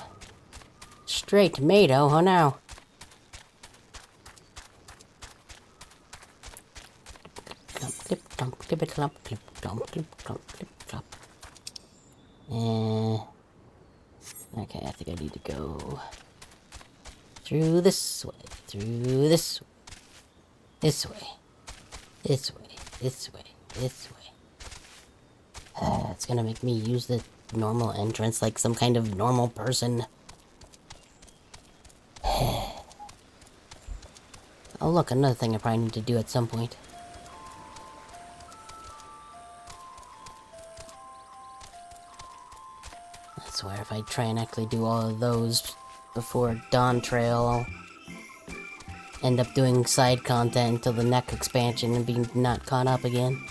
Straight tomato, oh no. Clump, clip, clump, clippy clump, clip, clump, clip, clump, clip, clump. Okay, I think I need to go through this way, through this way, this way, this way, this way, this way. It's gonna make me use the normal entrance like some kind of normal person. Oh look, another thing I probably need to do at some point. I swear if I try and actually do all of those before Dawn Trail, I'll end up doing side content until the next expansion and being not caught up again.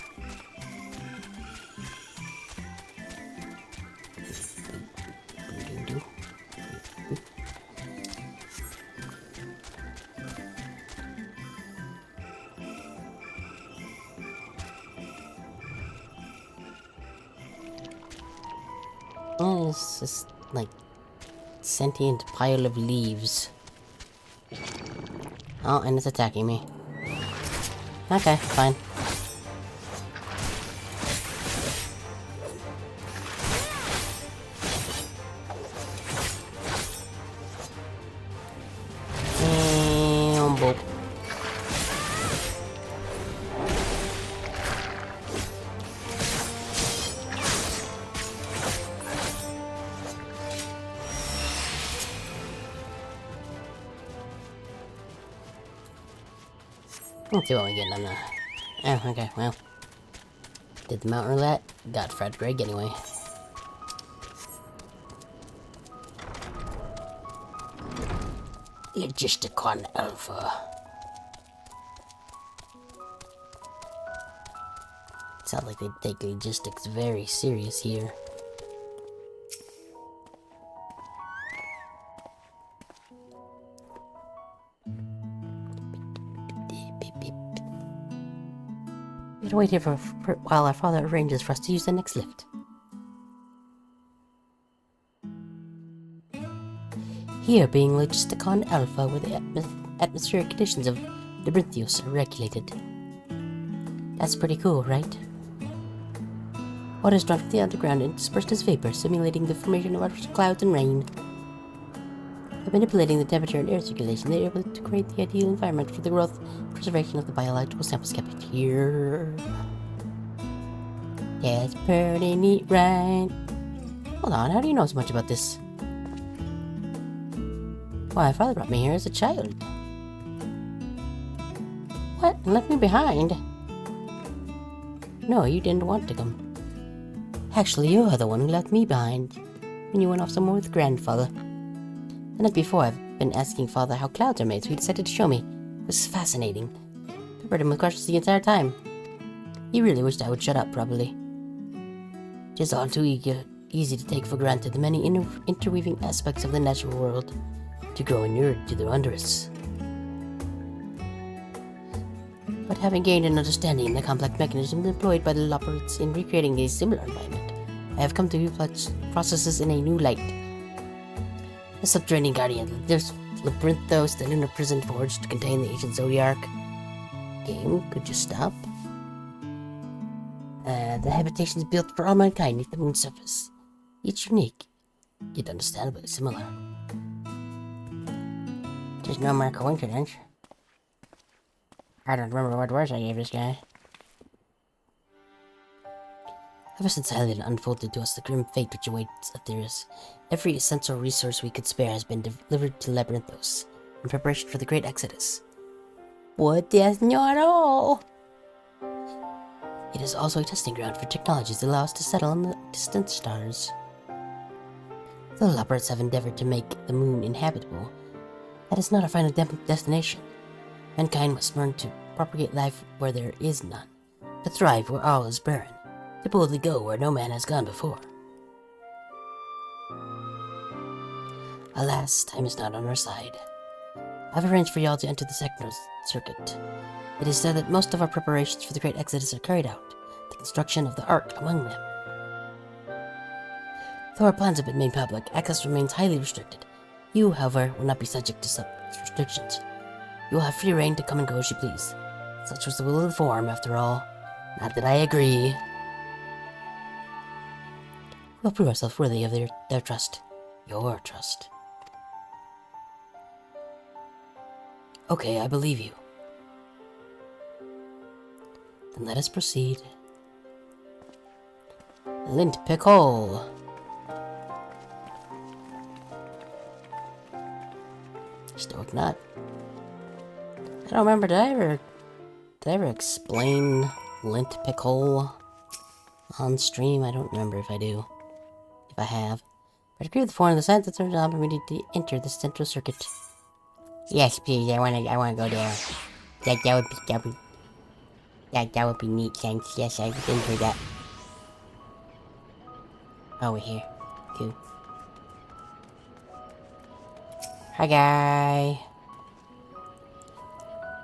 What is this, like, sentient pile of leaves? Oh, and it's attacking me. Okay, fine. Boop. Let's see what we get on that. Oh, okay, well. Did the mountain roulette, got Fred Greg anyway. Logisticon Alpha. Sounds like they take logistics very serious here. We gotta wait here while our father arranges for us to use the next lift. Here being Logisticon Alpha, where the atmospheric conditions of Labyrinthios are regulated. That's pretty cool, right? Water is drawn from the underground and dispersed as vapor, simulating the formation of clouds and rain. By manipulating the temperature and air circulation, they are able to create the ideal environment for the growth and preservation of the biological samples kept here. That's pretty neat, right? Hold on, how do you know so much about this? Why, father brought me here as a child. What? And left me behind? No, you didn't want to come. Actually, you are the one who left me behind when you went off somewhere with grandfather. The night before, I've been asking father how clouds are made, so he decided to show me. It was fascinating. Peppered him with questions the entire time. He really wished I would shut up, probably. Just all too easy to take for granted the many interweaving aspects of the natural world, to grow inured to their wonders. But having gained an understanding of the complex mechanisms employed by the Loporits in recreating a similar environment, I have come to view processes in a new light. The subterranean guardian, there's Labyrinthos, the lunar prison forged to contain the ancient Zodiac. Game, could you stop? The habitations built for all mankind beneath the moon's surface. Each unique, yet understandably similar. Just no more coincidence. I don't remember what words I gave this guy. Ever since Hylian unfolded to us the grim fate which awaits Aetheris, every essential resource we could spare has been delivered to Labyrinthos, in preparation for the Great Exodus. What does not all? It is also a testing ground for technologies that allow us to settle on the distant stars. Though the Loporits have endeavored to make the moon inhabitable, that is not our final destination. Mankind must learn to propagate life where there is none, to thrive where all is barren, to boldly go where no man has gone before. Alas, time is not on our side. I've arranged for y'all to enter the sector circuit. It is said that most of our preparations for the Great Exodus are carried out, the construction of the Ark among them. Though our plans have been made public, access remains highly restricted. You, however, will not be subject to such restrictions. You will have free reign to come and go as you please. Such was the will of the Forum, after all. Not that I agree. We'll prove ourselves worthy of their trust. Your trust. Okay, I believe you. Then let us proceed. Lint pickle. Stoic nut. I don't remember, did I ever explain lint pickle on stream? I don't remember if I do. If I have. But agree with the form of the signs that serves job and we need to enter the central circuit. Yes, please, I wanna go there. That would be neat, thanks. Yes, I would enjoy that. Oh, we're here. Cool. Hi, guy.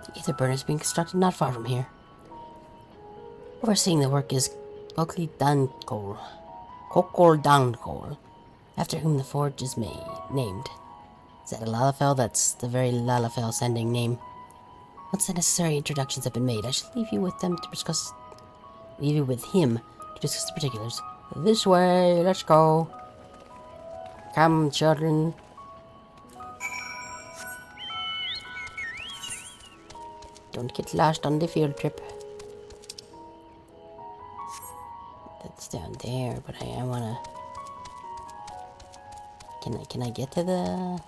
The ether burner is being constructed not far from here. Overseeing the work is Kokol Dankol, after whom the forge is named. Is that a Lalafell? That's the very Lalafell sending name. Once the necessary introductions have been made, I shall leave you with him to discuss the particulars. This way, let's go. Come, children. Don't get lost on the field trip. That's down there, but I wanna... Can I get to the...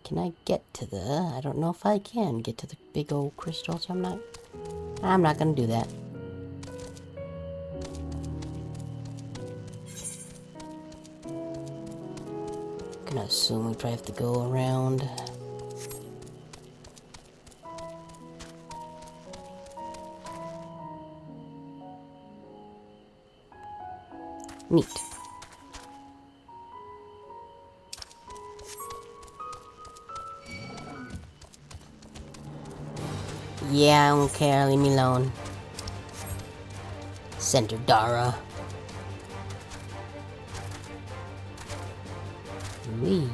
I don't know if I can get to the big old crystal, so I'm not gonna do that. Gonna assume we probably have to go around. Neat. Yeah, I don't care, leave me alone. Center Dara. Wee.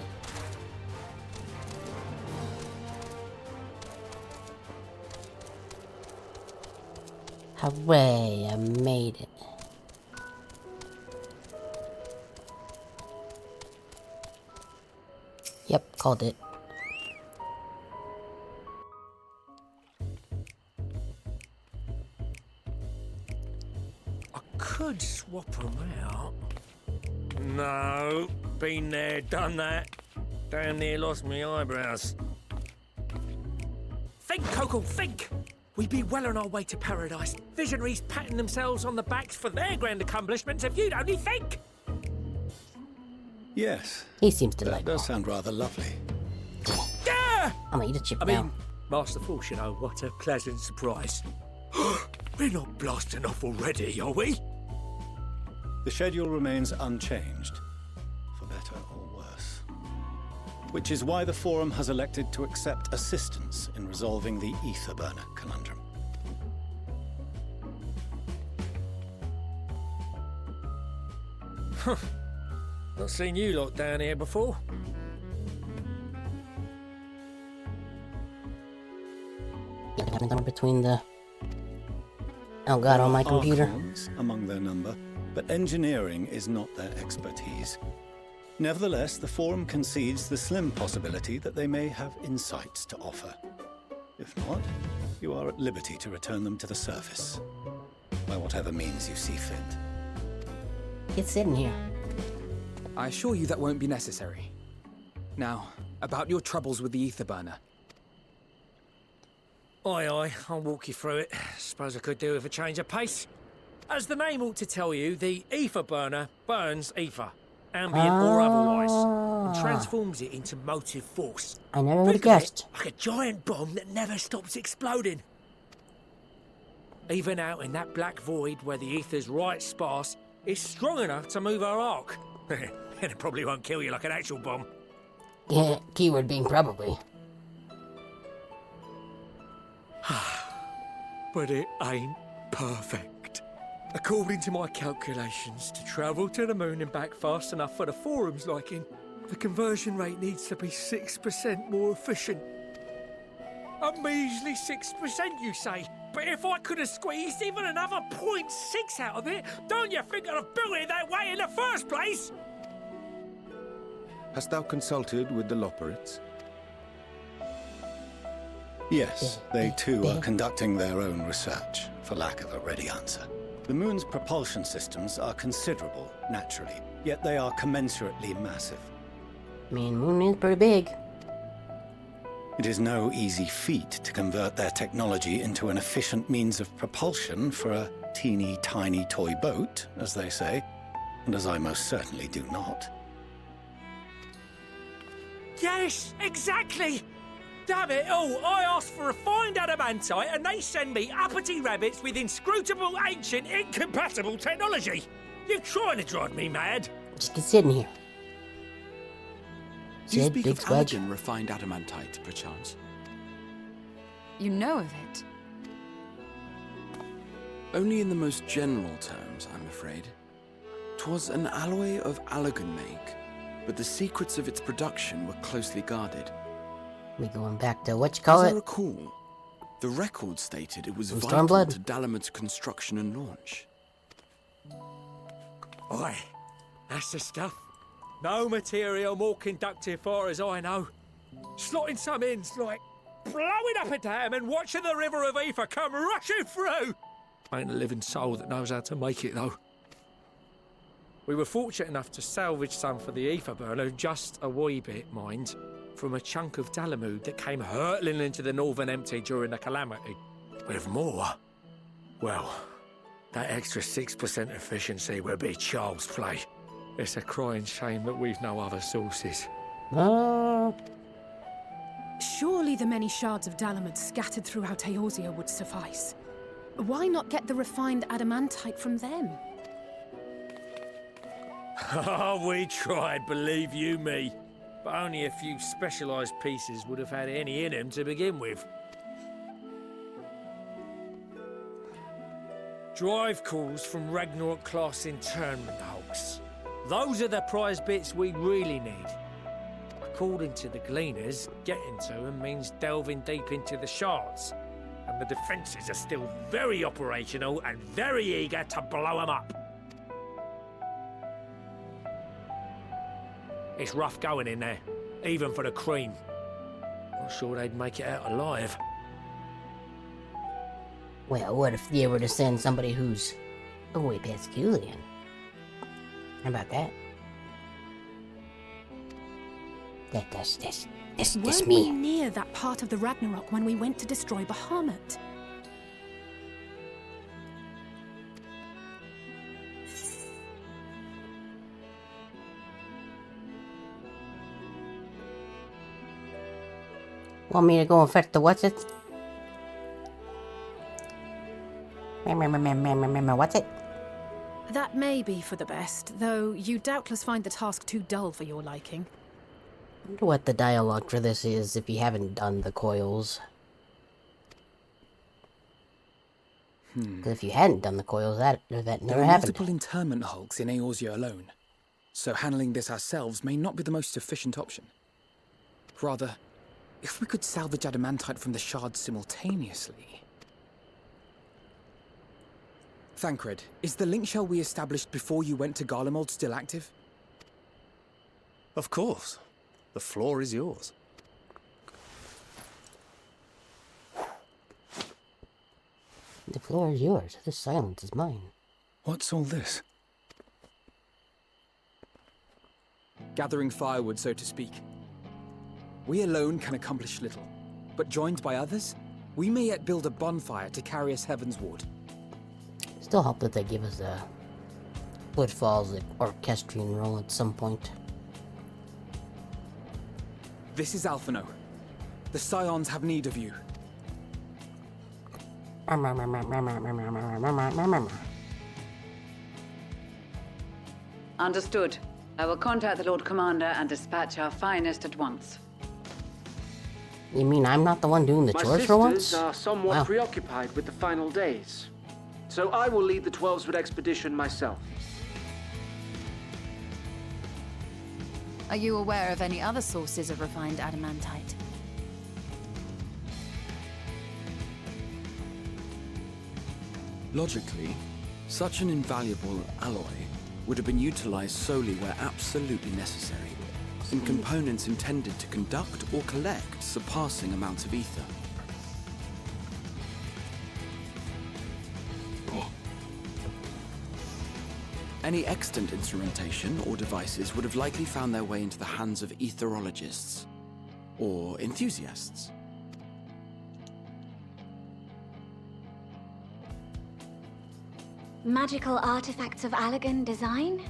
Hooray, I made it. Yep, called it. Could swap them out. No, been there, done that. Damn near lost me eyebrows. Think, Coco, think! We'd be well on our way to paradise. Visionaries patting themselves on the backs for their grand accomplishments if you'd only think! Yes. He seems delightful. That does sound rather lovely. Yeah! I'm gonna eat a chip I now. mean, Master Force, you know, what a pleasant surprise. We're not blasting off already, are we? The schedule remains unchanged, for better or worse. Which is why the Forum has elected to accept assistance in resolving the ether burner conundrum. Not seen you lot down here before. Between the... Oh god, on my computer. Archons among their number, but engineering is not their expertise. Nevertheless, the Forum concedes the slim possibility that they may have insights to offer. If not, you are at liberty to return them to the surface, by whatever means you see fit. Get sitting here. I assure you that won't be necessary. Now, about your troubles with the ether burner. Aye, I'll walk you through it. Suppose I could do with a change of pace. As the name ought to tell you, the ether burner burns ether, ambient or otherwise, and transforms it into motive force. I never would have guessed. Like a giant bomb that never stops exploding. Even out in that black void where the ether's right sparse, it's strong enough to move our arc. And it probably won't kill you like an actual bomb. Yeah, keyword being probably. but it ain't perfect. According to my calculations, to travel to the moon and back fast enough for the Forum's liking, the conversion rate needs to be 6% more efficient. A measly 6%, you say? But if I could have squeezed even another 0.6 out of it, don't you think I'd have built it that way in the first place? Hast thou consulted with the Loperites? Yes, they too are conducting their own research, for lack of a ready answer. The moon's propulsion systems are considerable, naturally, yet they are commensurately massive. I mean, moon is pretty big. It is no easy feat to convert their technology into an efficient means of propulsion for a teeny tiny toy boat, as they say, and as I most certainly do not. Yes, exactly! Damn it all, I asked for refined adamantite and they send me uppity rabbits with inscrutable, ancient, incompatible technology! You're trying to drive me mad! Just get sitting here. Do you Sid, speak big of sledge. Allergen refined adamantite, perchance? You know of it? Only in the most general terms, I'm afraid. 'Twas an alloy of Allergen make, but the secrets of its production were closely guarded. We going back to what you call As I it? recall, the record stated it was It was vital Stormblood. to Dalamud's construction and launch. Oi, that's the stuff. No material more conductive far as I know. Slotting some ends like blowing up a dam and watching the river of ether come rushing through. Ain't a living soul that knows how to make it though. We were fortunate enough to salvage some for the ether burner, just a wee bit, mind, from a chunk of Dalamud that came hurtling into the northern empty during the calamity. With more, well, that extra 6% efficiency would be child's play. It's a crying shame that we've no other sources. Surely the many shards of Dalamud scattered throughout Eorzea would suffice. Why not get the refined adamantite from them? Oh, we tried, believe you me. But only a few specialised pieces would have had any in them to begin with. Drive calls from Ragnarok-class internment hulks. Those are the prize bits we really need. According to the Gleaners, getting to them means delving deep into the shards. And the defences are still very operational and very eager to blow them up. It's rough going in there, even for the cream. Not sure they'd make it out alive. Well, what if they were to send somebody who's way past Julian? How about that? That's Weren't me. we near that part of the Ragnarok when we went to destroy Bahamut? Want me to go infect the what's it? What's it? That may be for the best, though you doubtless find the task too dull for your liking. I wonder what the dialogue for this is if you haven't done the coils. 'Cause if you hadn't done the coils, that There never are happened. multiple internment hulks in Eorzea alone, so handling this ourselves may not be the most efficient option. Rather, if we could salvage adamantite from the shards simultaneously... Thancred, is the link shell we established before you went to Garlemald still active? Of course. The floor is yours. The floor is yours. This silence is mine. What's all this? Gathering firewood, so to speak. We alone can accomplish little, but joined by others, we may yet build a bonfire to carry us heavensward. Still hope that they give us a Footfalls orchestrion role at some point. This is Alphino. The Scions have need of you. Understood. I will contact the Lord Commander and dispatch our finest at once. You mean I'm not the one doing the chores for once? My sisters are somewhat preoccupied with the final days, so I will lead the 12-foot expedition myself. Are you aware of any other sources of refined adamantite? Logically, such an invaluable alloy would have been utilized solely where absolutely necessary, in components intended to conduct or collect surpassing amounts of ether. Any extant instrumentation or devices would have likely found their way into the hands of etherologists or enthusiasts. Magical artifacts of Allagan design?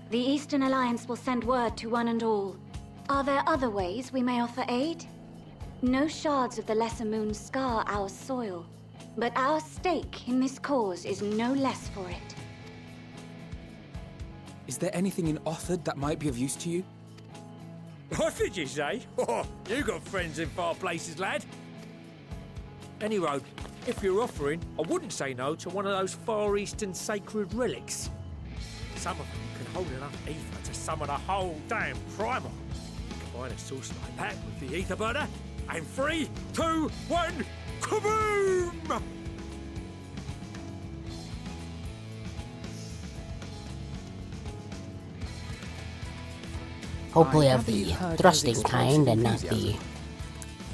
The Eastern Alliance will send word to one and all. Are there other ways we may offer aid? No shards of the Lesser Moon scar our soil, but our stake in this cause is no less for it. Is there anything in Othard that might be of use to you? What did you say? Oh, you got friends in far places, lad. Anyway, if you're offering, I wouldn't say no to one of those Far Eastern sacred relics. Some of them can hold enough ether to summon a whole damn primer. Combine a source like that with the ether burner, and 3, 2, 1, kaboom! Hopefully of the thrusting kind and not the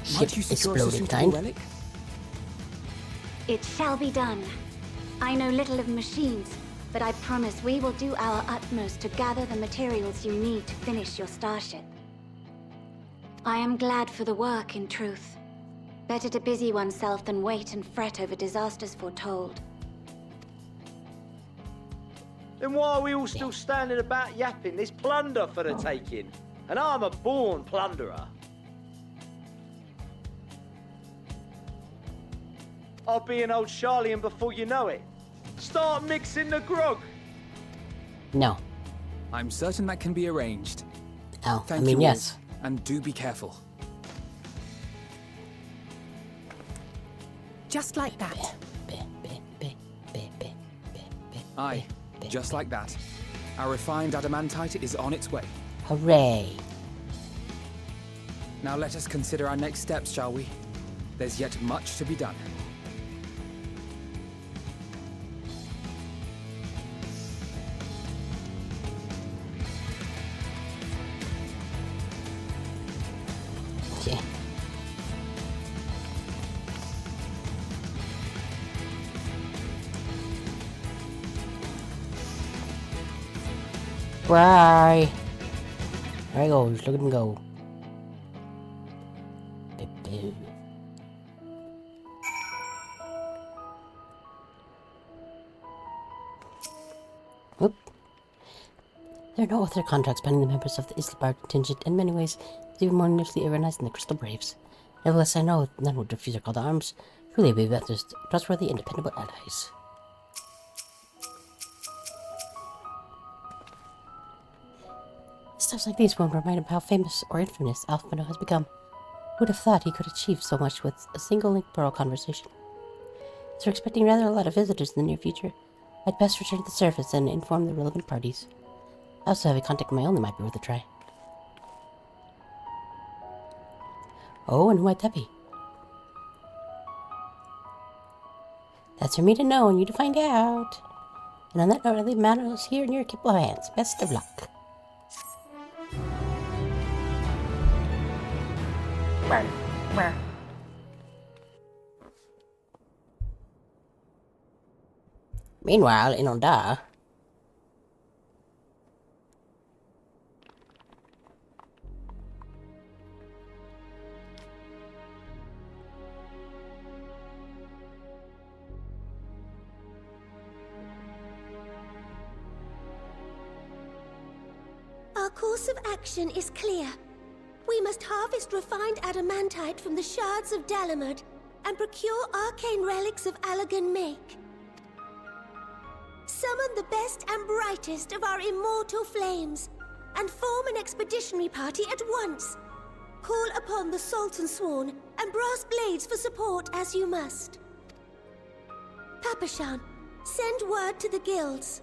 ship exploding kind. It shall be done. I know little of machines, but I promise we will do our utmost to gather the materials you need to finish your starship. I am glad for the work, in truth. Better to busy oneself than wait and fret over disasters foretold. Then why are we all still standing about yapping? There's plunder for the taking, and I'm a born plunderer. I'll be an old Charlian before you know it. Start mixing the grog. No. I'm certain that can be arranged. Oh, Thank I mean, you all, yes. and do be careful. Just like that. Aye, just like that. Our refined adamantite is on its way. Hooray. Now let us consider our next steps, shall we? There's yet much to be done. Okay. Bye. There he goes. Look at him go. Whoop. There are no other contracts binding the members of the Islebar contingent. In many ways, it's even more initially organized than the Crystal Braves. Nevertheless, I know none would refuse our call to arms. Truly, we've got trustworthy and dependable allies. Stuff like these won't remind him how famous or infamous Alphino has become. Who would have thought he could achieve so much with a single link burrow conversation? So we're expecting rather a lot of visitors in the near future. I'd best return to the surface and inform the relevant parties. I also have a contact of my own that might be worth a try. Oh, and who might that be? That's for me to know and you to find out. And on that note, I leave matters here in your capable hands. Best of luck. Where? Meanwhile, in Onda, our course of action is clear. We must harvest refined adamantite from the shards of Dalamud and procure arcane relics of Allagan make. Summon the best and brightest of our immortal flames and form an expeditionary party at once. Call upon the Sultan Sworn and brass blades for support as you must. Papashan, send word to the guilds.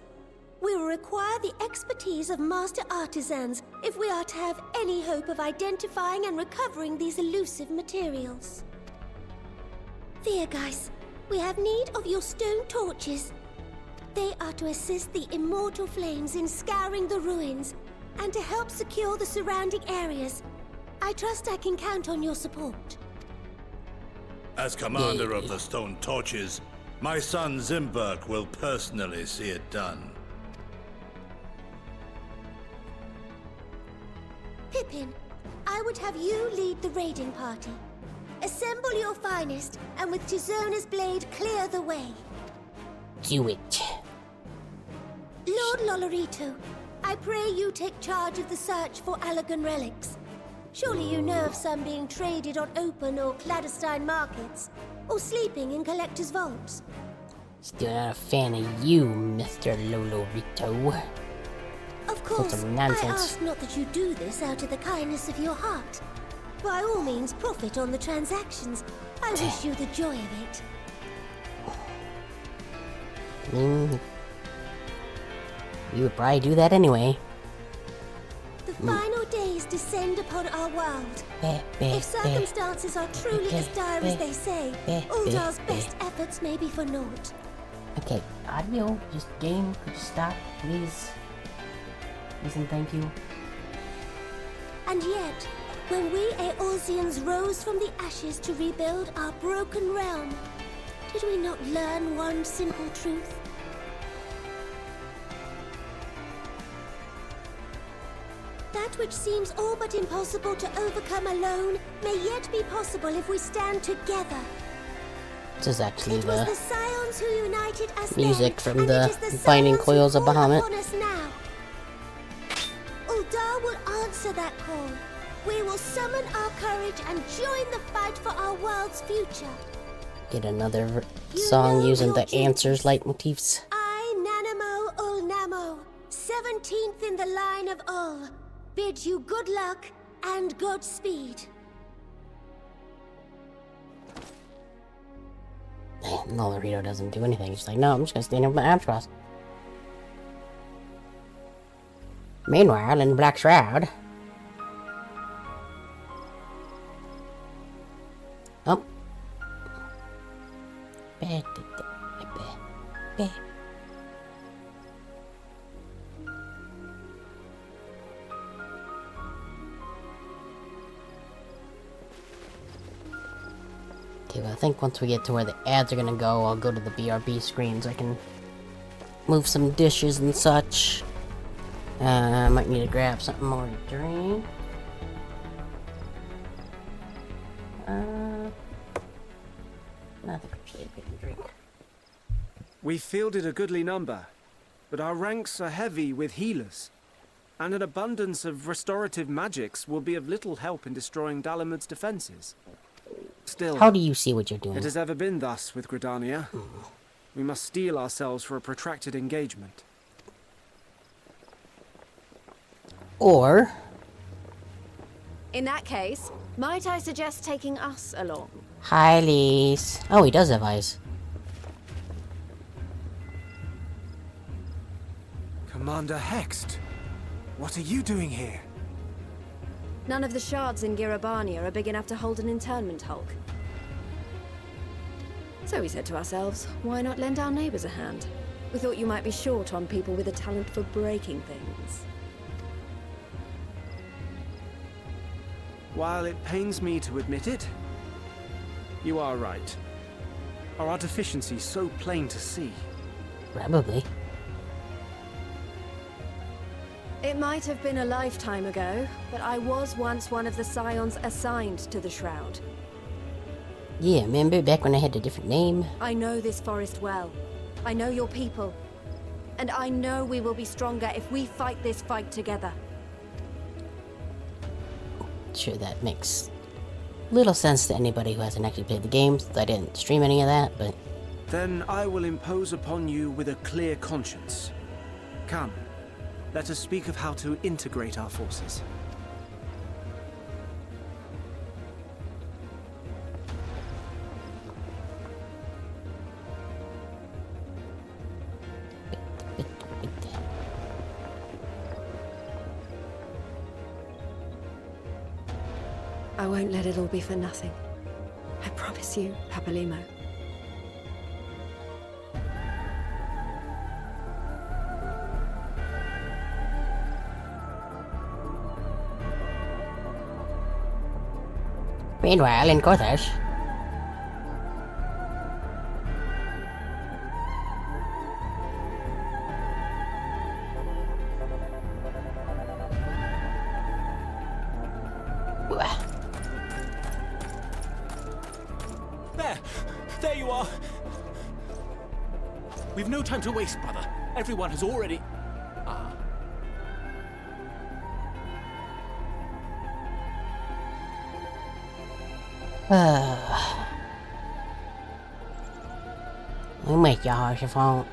We will require the expertise of master artisans if we are to have any hope of identifying and recovering these elusive materials. Thiergeist, we have need of your stone torches. They are to assist the immortal flames in scouring the ruins and to help secure the surrounding areas. I trust I can count on your support. As commander of the Stone Torches, my son Zimberk will personally see it done. Pippin, I would have you lead the raiding party. Assemble your finest, and with Tizona's blade clear the way. Do it. Lord Lolorito, I pray you take charge of the search for Allagan relics. Surely you know of some being traded on open or clandestine markets, or sleeping in collectors' vaults. Still not a fan of you, Mr. Lolorito. Of course, some I nonsense. ask not that you do this out of the kindness of your heart. By all means, profit on the transactions. I wish you the joy of it. I mean, you would probably do that anyway. The final days descend upon our world. If circumstances are truly as dire as they say, Uldar's best efforts may be for naught. Okay, audio, just game, could you stop, please? Please and thank you. And yet, when we Eorzeans rose from the ashes to rebuild our broken realm, did we not learn one simple truth? That which seems all but impossible to overcome alone may yet be possible if we stand together. This is actually It was the the Scions who united us music then, from and the it is the Binding Scions Coils who of call Bahamut. upon us now. Uldar will answer that call. We will summon our courage and join the fight for our world's future. Get another song using the Answers leitmotifs. I, Nanamo Ulnamo, 17th in the line of Ul, bid you good luck and Godspeed. Lolorito doesn't do anything. He's like, no, I'm just gonna stand here with my arms crossed. Meanwhile, in the Black Shroud. Oh. Okay, well, I think once we get to where the ads are gonna go, I'll go to the BRB screen so I can move some dishes and such. I might need to grab something more to drink. Nothing actually I can drink. We fielded a goodly number, but our ranks are heavy with healers, and an abundance of restorative magics will be of little help in destroying Dalamud's defenses. Still, how do you see what you're doing? It has ever been thus with Gridania. We must steel ourselves for a protracted engagement. Or... In that case, might I suggest taking us along? Hi, Lise. Oh, he does have eyes. Commander Hext, what are you doing here? None of the shards in Girabania are big enough to hold an internment hulk. So we said to ourselves, why not lend our neighbors a hand? We thought you might be short on people with a talent for breaking things. While it pains me to admit it, you are right. Our deficiency so plain to see. Probably. It might have been a lifetime ago, but I was once one of the Scions assigned to the Shroud. Yeah, remember back when I had a different name? I know this forest well. I know your people. And I know we will be stronger if we fight this fight together. Sure, that makes little sense to anybody who hasn't actually played the games. I didn't stream any of that, but... Then I will impose upon you with a clear conscience. Come, let us speak of how to integrate our forces. I won't let it all be for nothing. I promise you, Papalimo. Meanwhile, in Corthos. There you are! We've no time to waste, brother. Everyone has already... Mới mệt rồi sư phụ.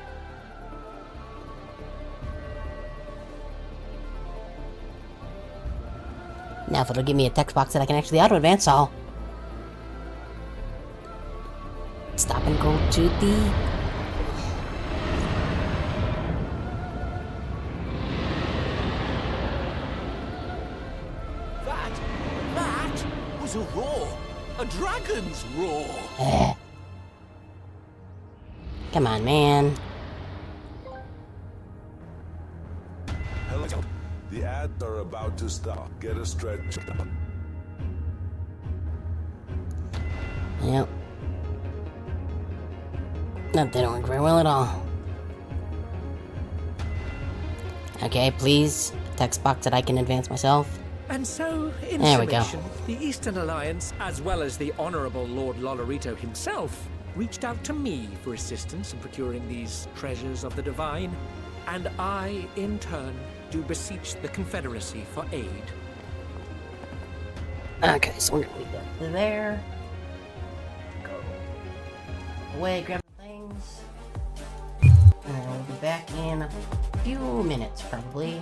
Now if it'll give me a text box that I can actually auto-advance, I'll stop and go to the... That was a roar! A dragon's roar! Come on, man. Hello. The ads are about to start. Get a stretch. Yep. That didn't work very well at all. Okay, please. Text box that I can advance myself. And so, in there we go. summation, the Eastern Alliance, as well as the Honorable Lord Lolorito himself, reached out to me for assistance in procuring these treasures of the divine, and I, in turn, do beseech the Confederacy for aid. Okay, so we're gonna leave that there. Go away, grab the things. And we'll be back in a few minutes, probably.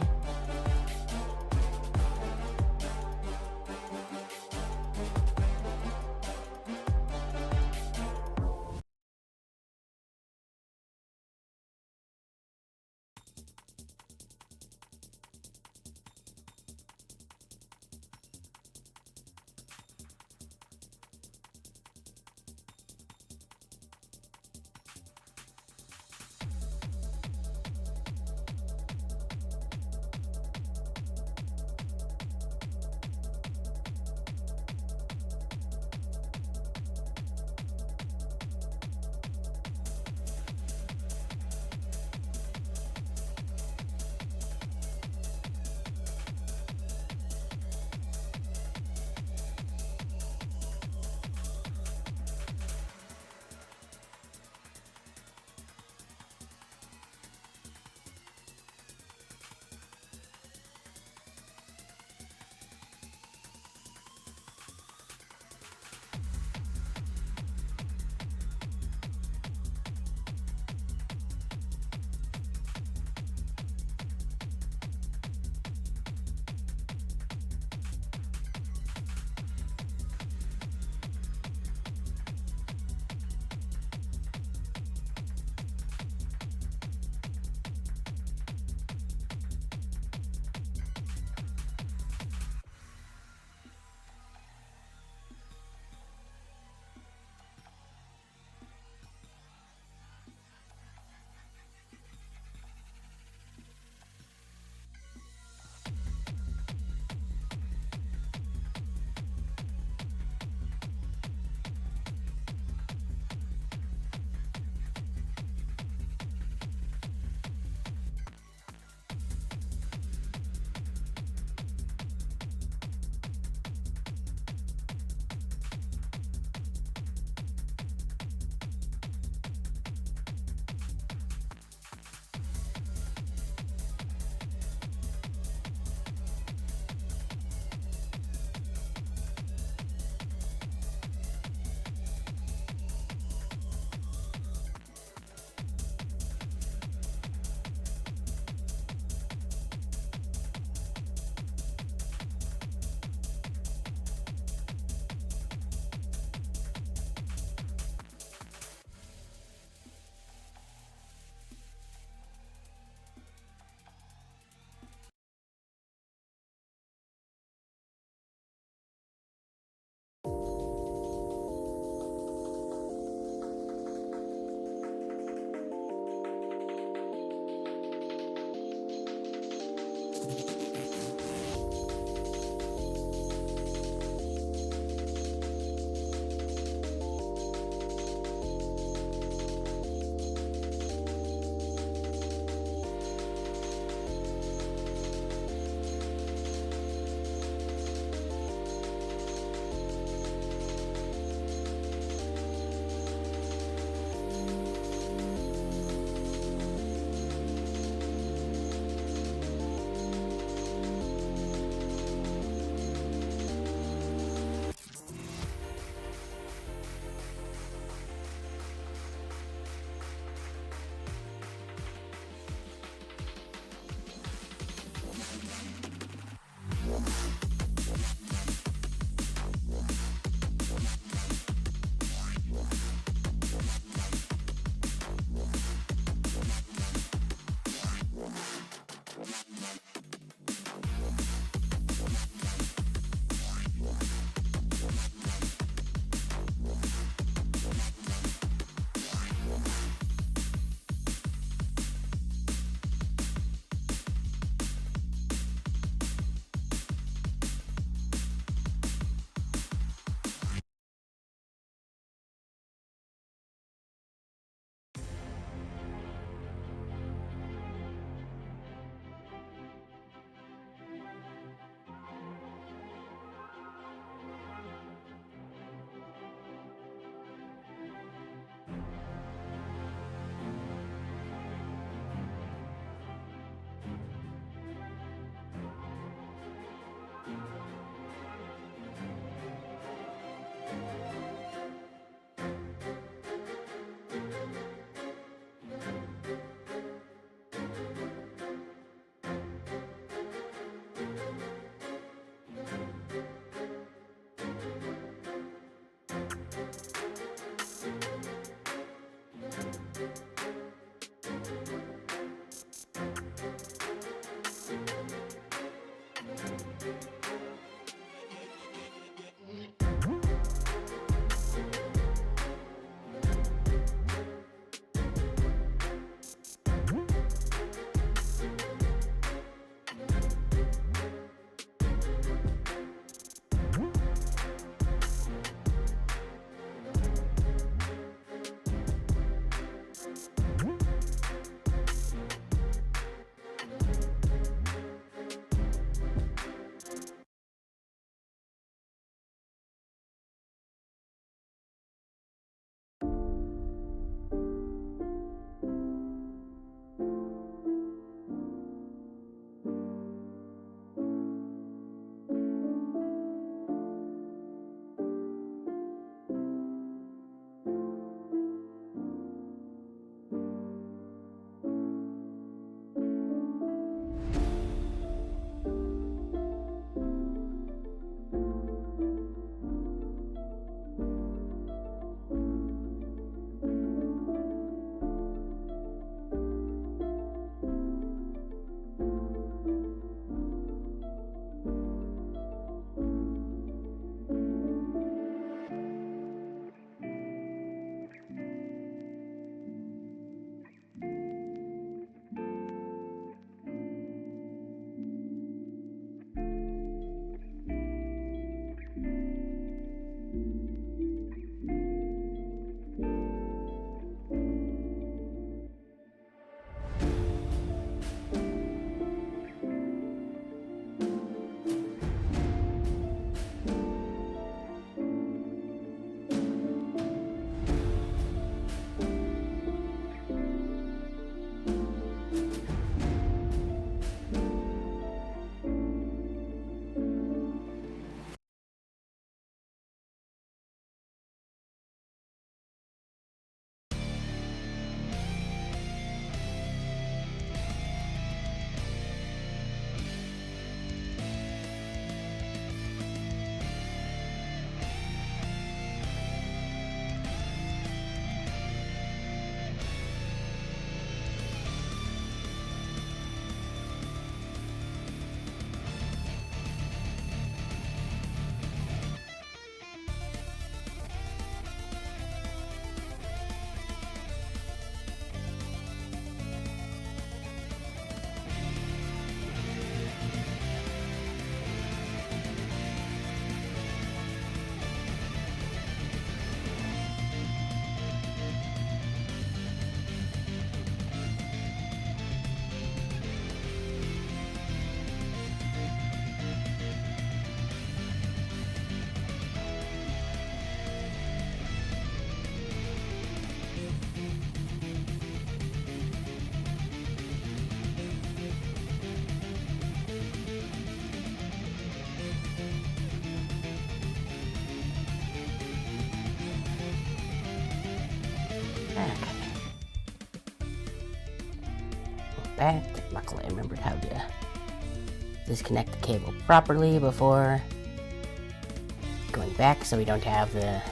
Back. Luckily, I remembered how to disconnect the cable properly before going back, so we don't have the...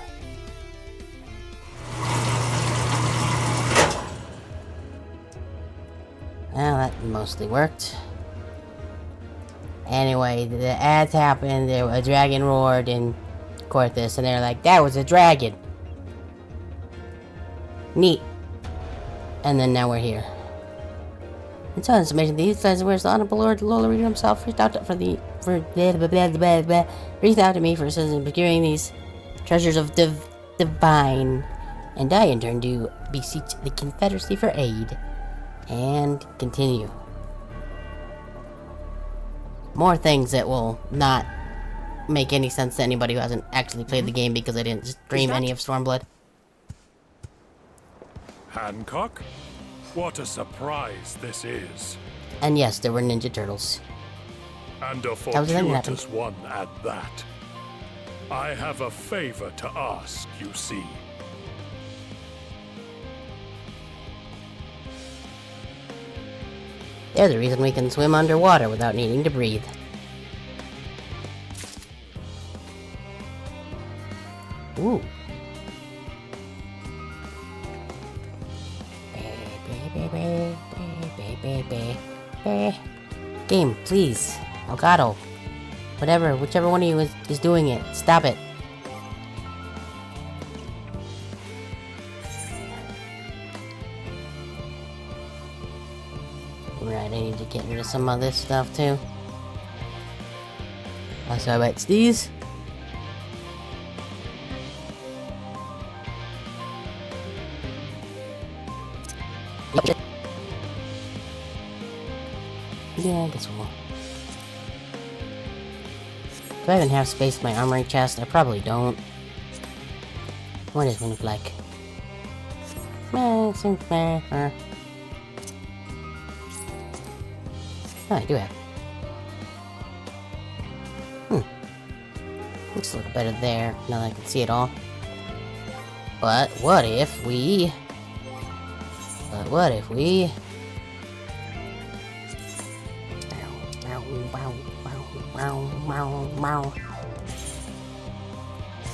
Well, that mostly worked. Anyway, the ads happened, a dragon roared in Corthus, and they're like, that was a dragon! Neat. And then now we're here. And so, information these guys were the Honorable Lord Lollarito himself reached out reached out to me for assistance in procuring these treasures of divine, and I in turn do beseech the Confederacy for aid. And continue. More things that will not make any sense to anybody who hasn't actually played the game because I didn't stream any of Stormblood. Hancock? What a surprise this is. And yes, there were Ninja Turtles. And a fortuitous one at that. I have a favor to ask, you see. They're the reason we can swim underwater without needing to breathe. Ooh. Game, please. Elgato. Whatever, whichever one of you is doing it. Stop it. Right, I need to get rid of some of this stuff too. Also, I bet it's these. Yeah, I guess we'll. Do I even have space in my armory chest? I probably don't. What is one of like? Oh, I do have. Looks a little better there, now that I can see it all. But what if we...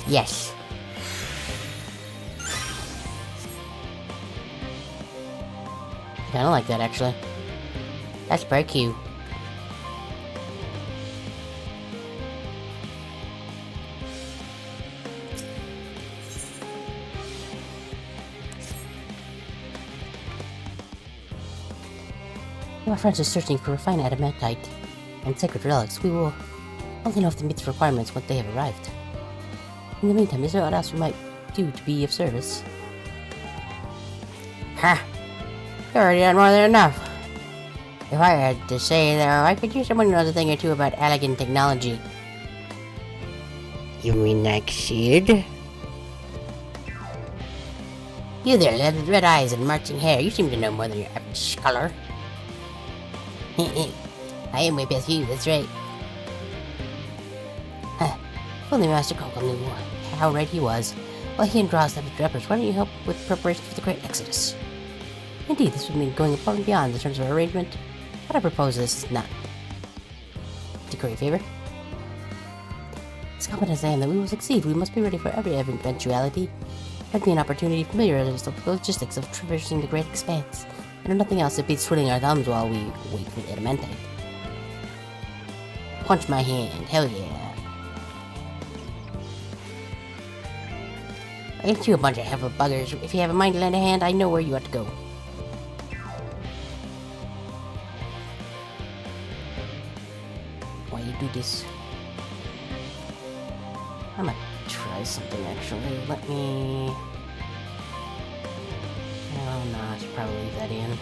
Yes. I kinda like that, actually. That's very cute. Our friends are searching for refined adamantite and sacred relics. We will only know if they meet the requirements once they have arrived. In the meantime, is there what else we might do to be of service? Ha! You already done more than enough. If I had to say, though, I could use someone who knows a thing or two about elegant technology. You mean like Sid? You there, lad, with red eyes and marching hair. You seem to know more than your average scholar. I am way past you, that's right. Huh. If only Master Coco knew how right he was. While he and Dross have the preppers, why don't you help with preparation for the Great Exodus? Indeed, this would mean going above and beyond in terms of arrangement, but I propose this is not to curry favor. As confident as I am that we will succeed, we must be ready for every eventuality. Let me an opportunity to familiarize ourselves with the logistics of traversing the great expanse. And if nothing else, it beats twiddling our thumbs while we wait for the adamantite. Punch my hand, hell yeah. Ain't you a bunch of heifer buggers? If you have a mind to lend a hand, I know where you ought to go. Why you do this? I'm gonna try something actually. Let me... Oh no, I should probably leave that in.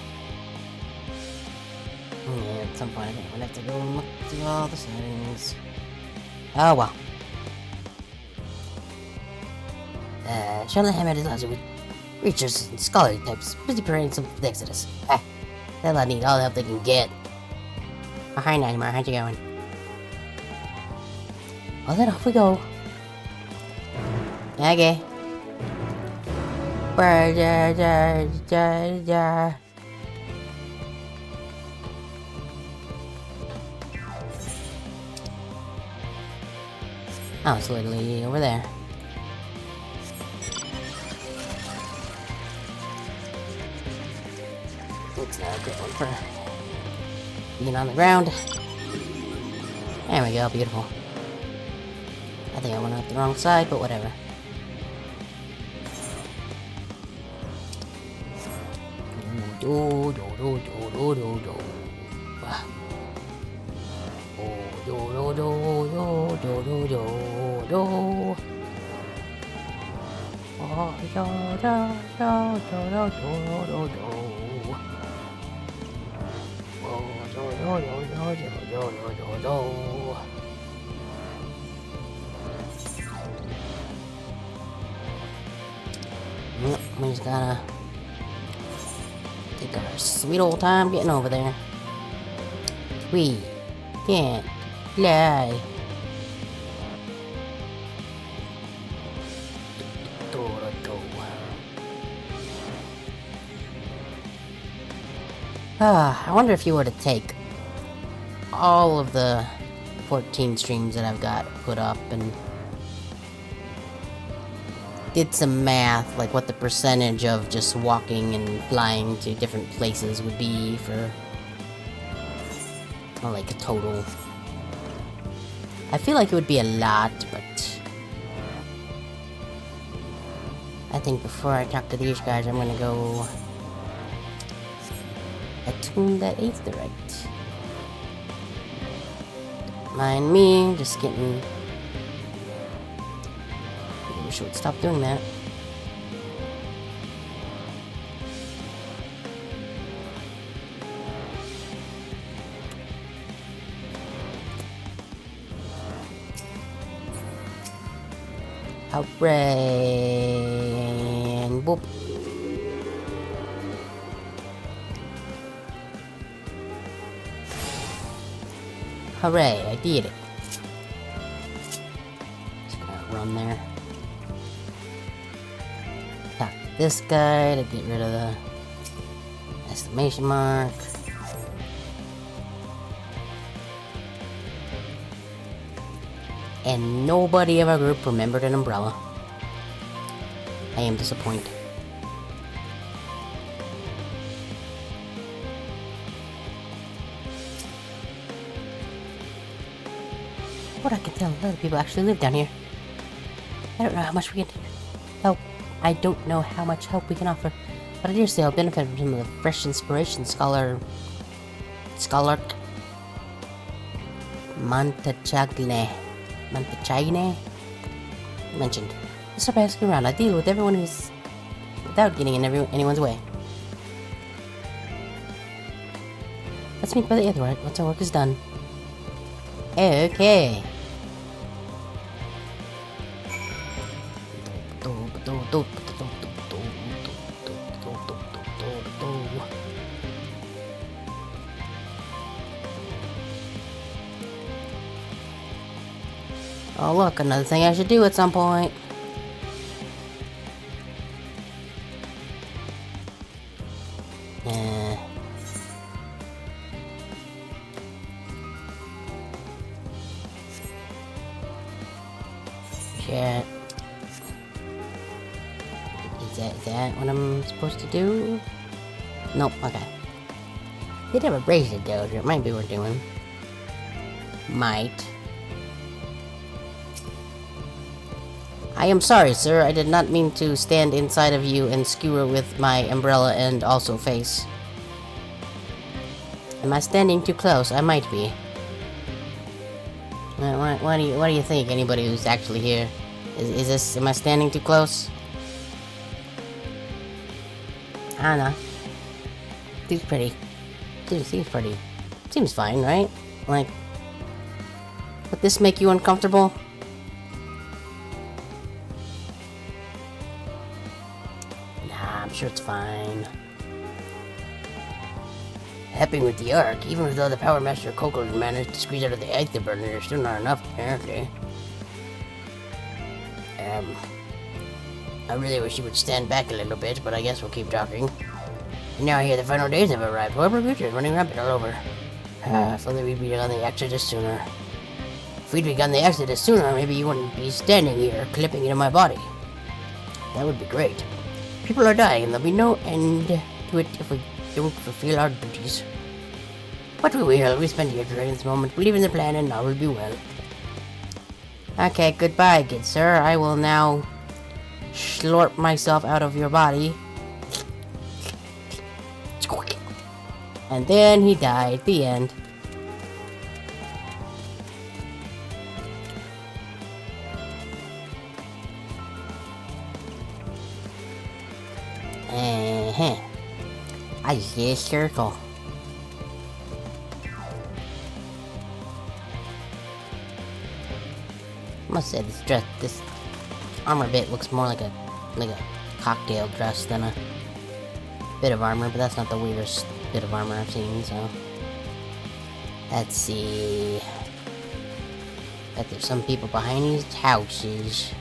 Yeah, at some point I think I'm gonna have to go and look through all the settings. Oh well. Charlotte Hammond is also with researchers and scholarly types, busy preparing some for the Exodus. Ah, they'll need all the help they can get. Oh, hi Nightmare, how's it going? Well then, off we go. Okay. Oh, it's literally over there. It's not a good one for being on the ground. There we go, beautiful. I think I went out the wrong side, but whatever. Do do do do do do do. Do do do do do do do do. Oh, do do do do do do do. Oh, do do do do do do do. We just gotta take our sweet old time getting over there. We can't fly. I wonder if you were to take all of the 14 streams that I've got put up and did some math, like what the percentage of just walking and flying to different places would be for, like, a total. I feel like it would be a lot, but I think before I talk to these guys, I'm gonna go attune that aetherite. Mind me, just getting. I wish I would stop doing that. Hooray! And boop. Hooray, I did it. Just gonna run there. Attack this guy to get rid of the exclamation mark. And nobody of our group remembered an umbrella. I am disappointed. What I can tell, a lot of people actually live down here. I don't know how much we can help. I don't know how much help we can offer, but I dare say I'll benefit from some of the fresh inspiration Scholar Montachagne mentioned. Just stop asking around. I deal with everyone who's without getting in anyone's way. Let's meet by the aetherite once our work is done. Okay. Oh look, another thing I should do at some point. Shit. Is that what I'm supposed to do? Nope, okay. Did have a bracelet though, so it might be worth doing. Might. I am sorry, sir. I did not mean to stand inside of you and skewer with my umbrella and also face. Am I standing too close? I might be. What do you think? Anybody who's actually here, is this? Am I standing too close? I don't know. Seems pretty. Seems pretty. Seems fine, right? Like, would this make you uncomfortable? I'm sure it's fine. Helping with the Ark, even though the Power Master Coco managed to squeeze out of the Aetherburner, there's still not enough, apparently. I really wish you would stand back a little bit, but I guess we'll keep talking. And now I hear the final days have arrived. Horrible creatures running rampant all over. If only we'd begun the exodus sooner. If we'd begun the exodus sooner, maybe you wouldn't be standing here, clipping into my body. That would be great. People are dying, and there'll be no end to it if we don't fulfill our duties. But we will. We spend here during this moment, believe in the plan, and all will be well. Okay, goodbye, good sir. I will now slurp myself out of your body. And then he died. The end. I see a circle. I must say this armor bit looks more like a cocktail dress than a bit of armor, but that's not the weirdest bit of armor I've seen, so let's see. Bet there's some people behind these houses.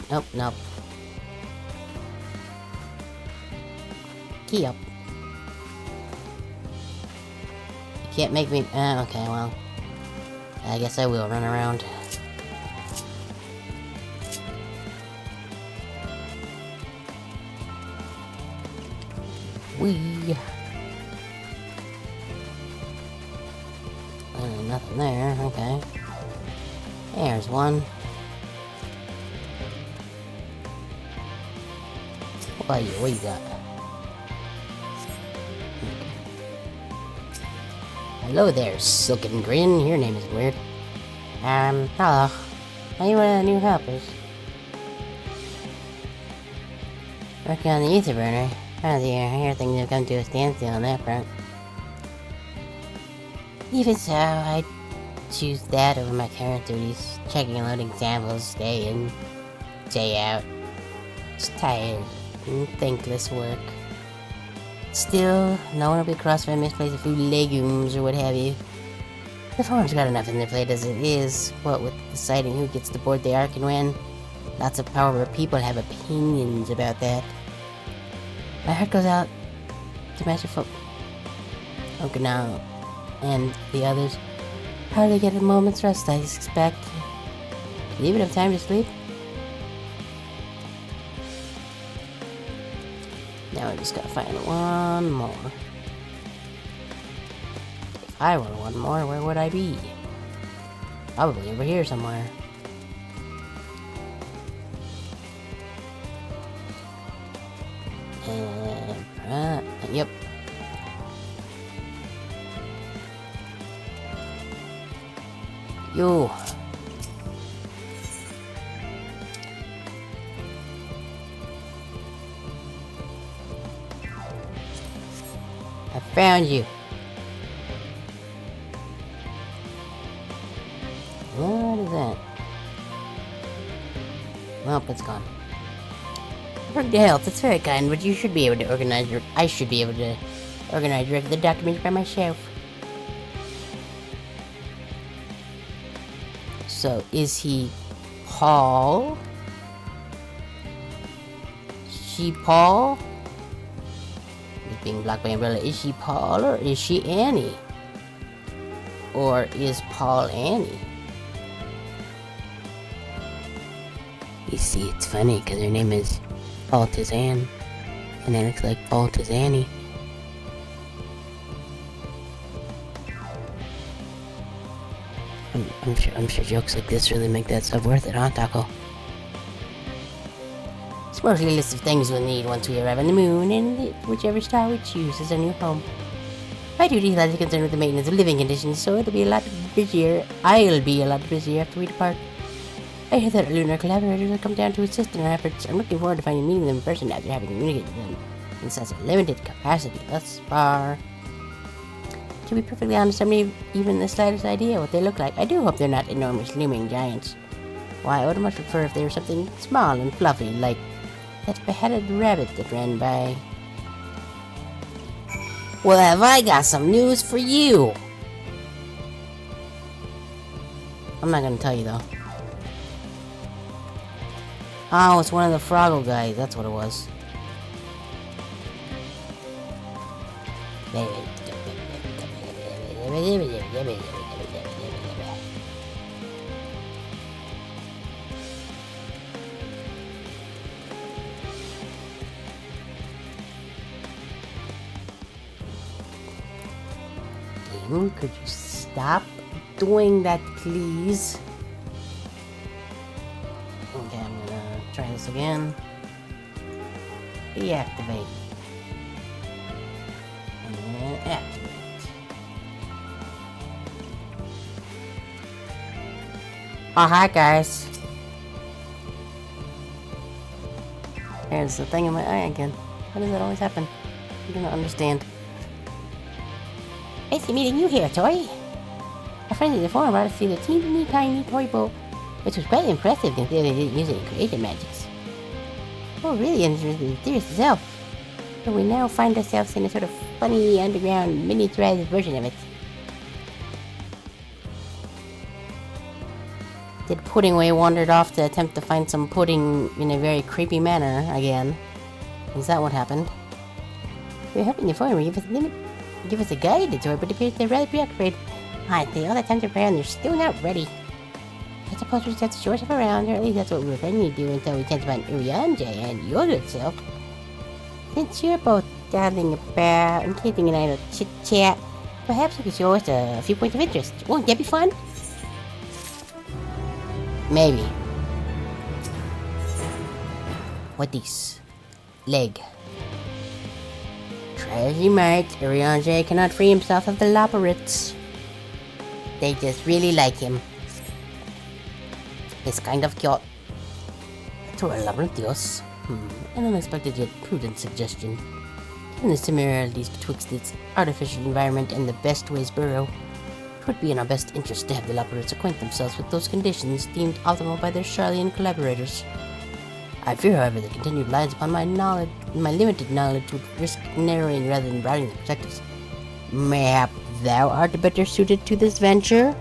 Nope. Key up. You can't make me. Okay, well, I guess I will run around. Nothing there, okay. There's one. What you got? Hello there, Silken Grin. Your name is weird. Hello. Are you one of the new helpers? Working on the ether burner. Oh dear, I hear things have come to a standstill on that front. Even so, I choose that over my current duties. Checking and loading samples, day in, day out. Just tired and thankless work. Still, no one will be crossed if I misplace a few legumes or what have you. The Forum's got enough in their plate as it is, what with deciding who gets to board the Ark and when. Lots of power where people have opinions about that. My heart goes out to Master Okinawa and the others. Hardly get a moment's rest, I expect. Do you even have time to sleep? Now I just gotta find one more. If I were one more, where would I be? Probably over here somewhere. Yep. Yo. I found you. What is that? Well, it's gone. For the health, it's very kind, but you should be able to organize your. I should be able to organize your the documents by myself. So, is he Paul? She Paul? He's being blocked by Umbrella. Is she Paul or is she Annie? Or is Paul Annie? You see, it's funny because her name is Paul Tizanne, and that looks like Paul Tizanne. I'm sure jokes like this really make that sub worth it, huh, Taco? It's mostly a list of things we'll need once we arrive on the moon, and whichever star we choose is our new home. My duty is largely concerned with the maintenance of living conditions, so it'll be a lot busier. I'll be a lot busier after we depart. I hear that our lunar collaborators will come down to assist in our efforts. I'm looking forward to finding meeting them in person after having communicated with them in such a limited capacity thus far. To be perfectly honest, I haven't even the slightest idea what they look like. I do hope they're not enormous looming giants. Why, I would much prefer if they were something small and fluffy, like that beheaded rabbit that ran by. Well, have I got some news for you? I'm not gonna tell you, though. Oh, it's one of the Froggle guys. That's what it was. Game, could you stop doing that, please? Okay, I'm gonna try this again. Deactivate. And activate. Oh, hi guys. There's the thing in my eye again. Why does that always happen? I don't understand. Nice meeting you here, Toy. A friend in the forum brought us to see the teeny tiny toy boat, which was quite impressive considering they didn't use any creative magics. Oh, really interesting, serious itself. But we now find ourselves in a sort of funny underground miniaturized version of it. Did Puddingway wandered off to attempt to find some pudding in a very creepy manner again? Is that what happened? We're hoping the forum will give us a guide to tour, but it appears they're rather preoccupied. I'd say all that time to prepare and they're still not ready. I suppose we just have to show ourselves around, or at least that's what we were planning to do until we catch about Urianger and your good self. Since you're both dabbling about and keeping an idle chit-chat, perhaps you could show us a few points of interest. Won't that be fun? Maybe. What this? Leg. Try as he might, Urianger cannot free himself of the Loporits. They just really like him. It's kind of cute. To a Labyrinthos. An unexpected yet prudent suggestion. Given the similarities betwixt its artificial environment and the Bestways burrow, it would be in our best interest to have the Loporits acquaint themselves with those conditions deemed optimal by their Charlian collaborators. I fear, however, that continued reliance upon my limited knowledge would risk narrowing rather than broadening the perspectives. Mayhap thou art better suited to this venture?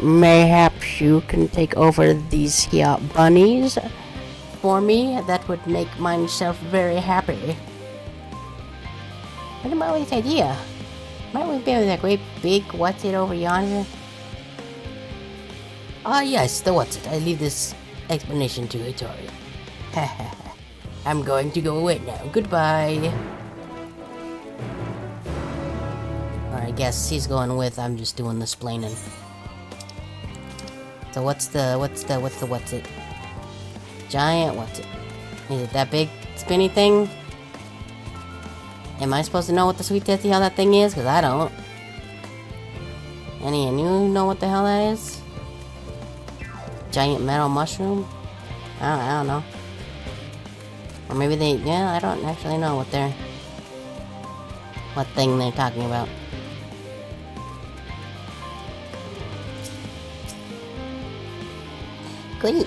Mayhaps you can take over these here bunnies for me? That would make myself very happy. What about this idea? Might we be with that great big what's-it over yonder? Ah yes, the what's-it. I leave this explanation to Hitori. I'm going to go away now. Goodbye. Or I guess he's going with, I'm just doing the splaining. So what's it? Giant what's it? Is it that big spinny thing? Am I supposed to know what the sweet testy hell that thing is? Cause I don't. Any of you know what the hell that is? Giant metal mushroom? I don't know. Or maybe I don't actually know what thing they're talking about. Goody.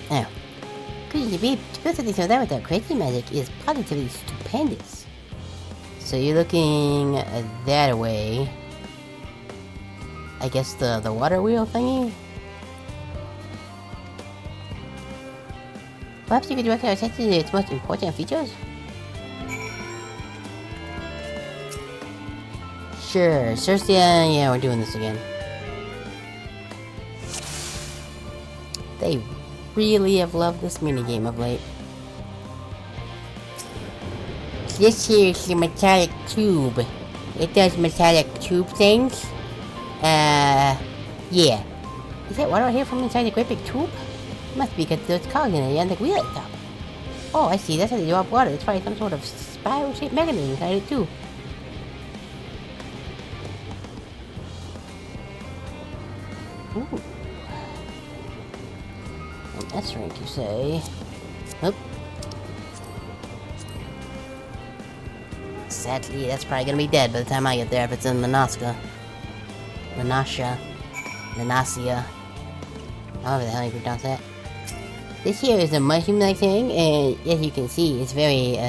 Now, goody to be supposedly so that without crazy magic is positively stupendous. So you're looking that way. I guess the water wheel thingy? Perhaps you could direct our attention to its most important features? Sure, yeah, we're doing this again. They really have loved this minigame of late. This here is the metallic tube. It does metallic tube things. Yeah. Is that water here from inside the great big tube? Must be because there's cogs in it and the wheel at the top. Oh, I see. That's how they drop water. It's probably some sort of spiral-shaped mechanism inside it too. Ooh. An S rank, you say? Oop. Sadly, that's probably gonna be dead by the time I get there if it's in Lanasia. However the hell you pronounce that. This here is a mushroom-like thing, and as you can see, it's very,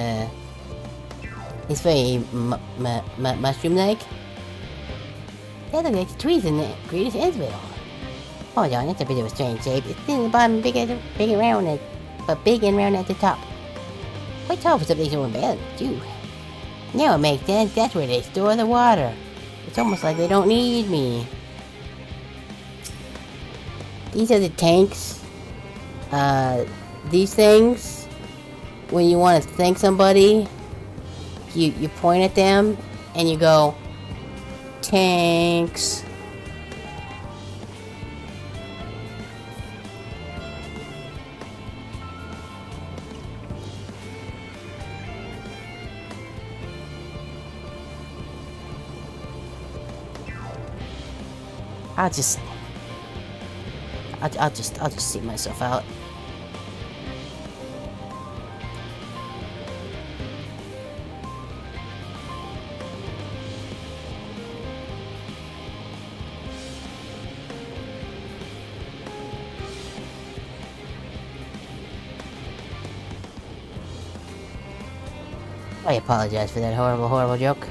mushroom-like. That looks like trees in the greatest Endvale. Hold on, that's a bit of a strange shape. It's thin at the bottom, big and round, but big and round at the top. Quite tall for something so imbalanced, too. Now it makes sense. That's where they store the water. It's almost like they don't need me. These are the tanks. These things, when you want to thank somebody, you point at them and you go, tanks. I'll just see myself out. I apologize for that horrible joke.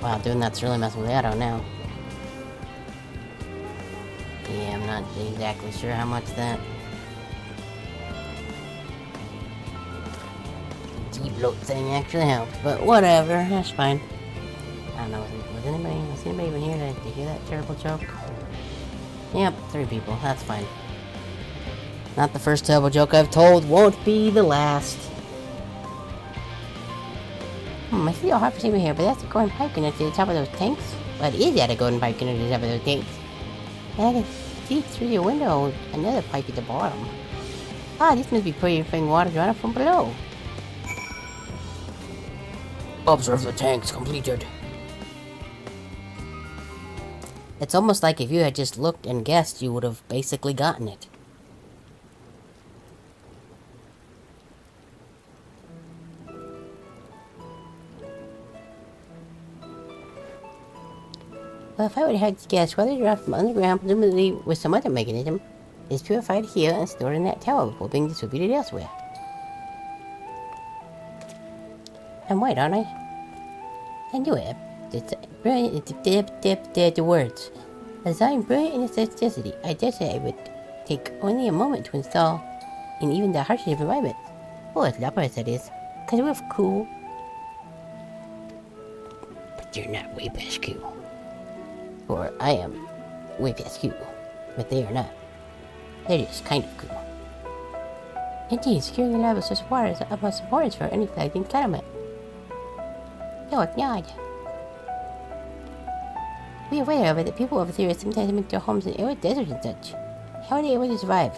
Wow, doing that's really messing with the auto now. Yeah, I'm not exactly sure how much that deep-load thing actually helps, but whatever, that's fine. I don't know, was anybody even here to hear that terrible joke? Yep, 3 people, that's fine. Not the first terrible joke I've told, won't be the last. I see a hard for here, but that's a golden pipe connected to the top of those tanks. But it is at a golden pipe connected to the top of those tanks. And I can see through your window another pipe at the bottom. Ah, this must be purifying water drawn up from below. Observe the tanks completed. It's almost like if you had just looked and guessed, you would have basically gotten it. Well, if I would have had to guess, water dropped from underground, presumably with some other mechanism, is purified here and stored in that tower before being distributed elsewhere. I'm right, aren't I? I knew it. It's brilliant. It's the words. Designed brilliant in its necessity, I dare say it would take only a moment to install in even the harshest of environments. Oh, it's Lapras, that is. Because we're cool. But they're not way past cool. Or I am way past cool, but they are not. They're just kind of cool. Indeed, securing the lab of such water is of utmost importance for any flagging settlement. No, it's not. We are aware of it that people over there sometimes make their homes in arid deserts and such. How are they able to survive?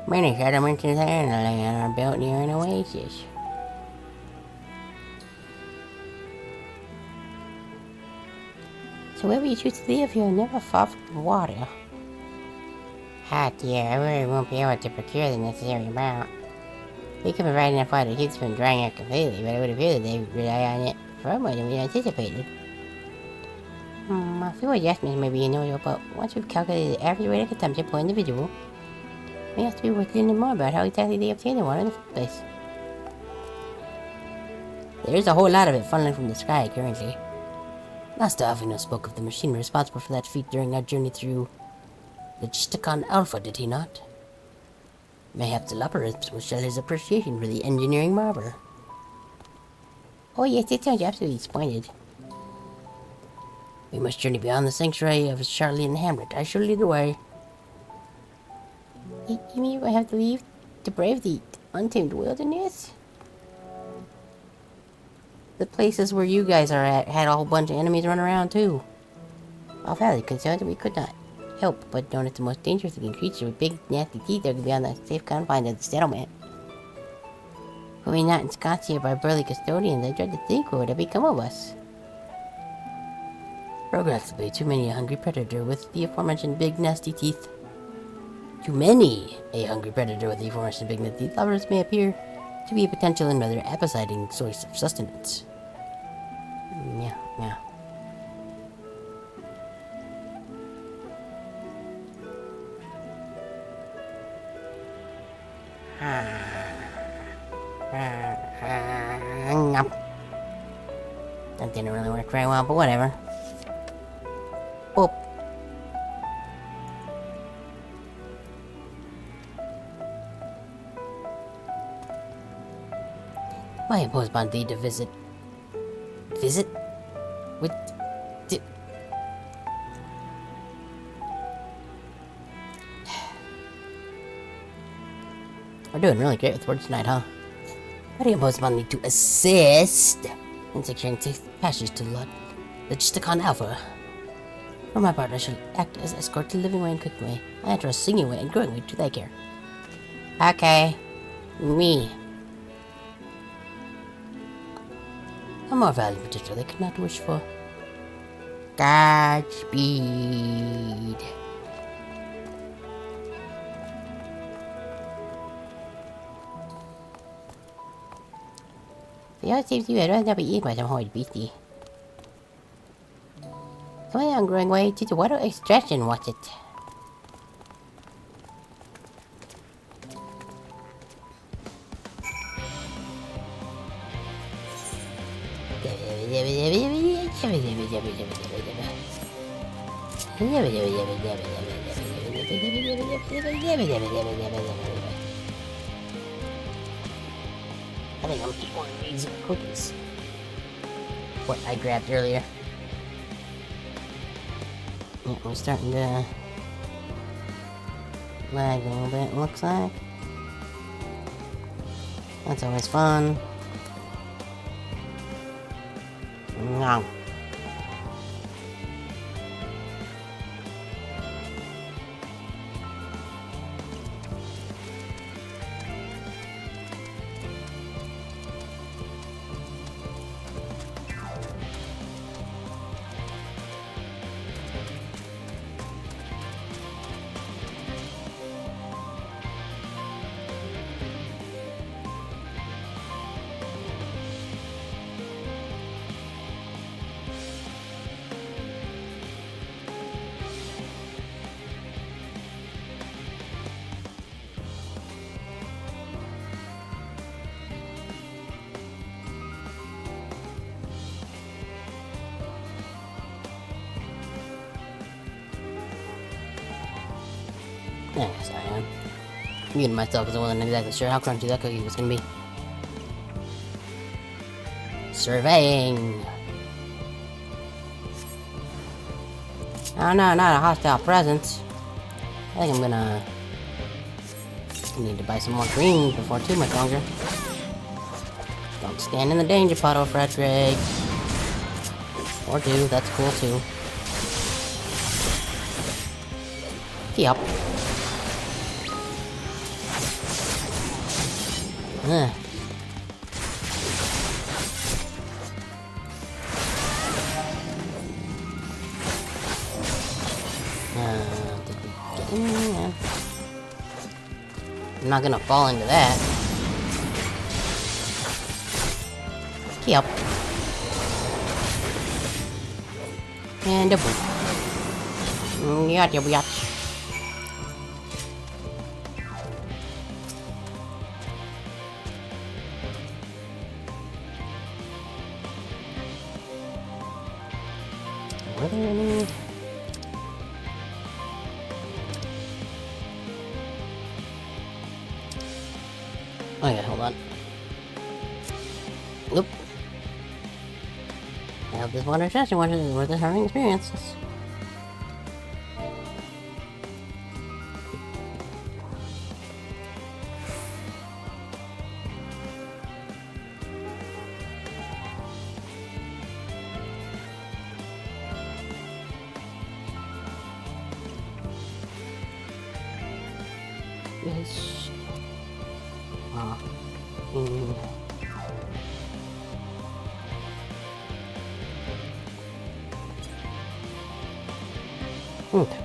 Many settlements in the land are built near an oasis. So wherever you choose to live, you'll never far from water. Ah dear, I really won't be able to procure the necessary amount. We can provide enough water to keep them from drying out completely, but it would appear that they rely on it far more than we anticipated. A few adjustments may be inevitable, but once we've calculated the average rate of consumption per individual, we have to be worth learning more about how exactly they obtain the water in the first place. There is a whole lot of it funneling from the sky currently. Master Avino spoke of the machine responsible for that feat during our journey through Logisticon Alpha, did he not? Mayhaps the Lapras will show his appreciation for the engineering marvel. Oh yes, it sounds absolutely splendid. We must journey beyond the sanctuary of Charlie and the Hamlet. I shall lead the way. You mean I have to leave to brave the untamed wilderness? The places where you guys are at had a whole bunch of enemies run around too. All valid concerns we could not help but notice the most dangerous looking creature with big nasty teeth that could be on the safe confines of the settlement. Were we not ensconced here by burly custodians, I dread to think what would have become of us. Regrettably, too many a hungry predator with the aforementioned big nasty teeth. Too many a hungry predator with the aforementioned big nasty teeth. Lovers may appear to be a potential and rather appetizing source of sustenance. Yeah. That didn't really work very well, but whatever. Boop. I impose upon thee to visit. Visit? With. We're doing really great with words tonight, huh? Why do you impose upon me to assist in securing safe passage to Logisticon Alpha? For my part, I shall act as escort to living way and cooking way. I enter a singing way and growing way to thy care. Okay. Me. A more valuable petitioner they could not wish for. Godspeed. The other seems to be rather not be eaten by some horrid beastie. Come on, growing way to the water extraction, watch it. I think I'm eating one of these cookies. What I grabbed earlier. Yeah, we're starting to lag a little bit, looks like. That's always fun. No. Yes, I am. Muting myself because I wasn't exactly sure how crunchy that cookie was gonna be. Surveying. Oh no, not a hostile presence. I think I'm gonna need to buy some more greens before too much longer. Don't stand in the danger puddle, Frederick. Or do, that's cool too. Yep. Ugh. Did we get in there? I'm not gonna fall into that. Yep. And a boom. Yatcha yatch. Were there any? Oh yeah, hold on. Nope. I have this water chest and watches worth the harrowing experiences. Yes. Okay.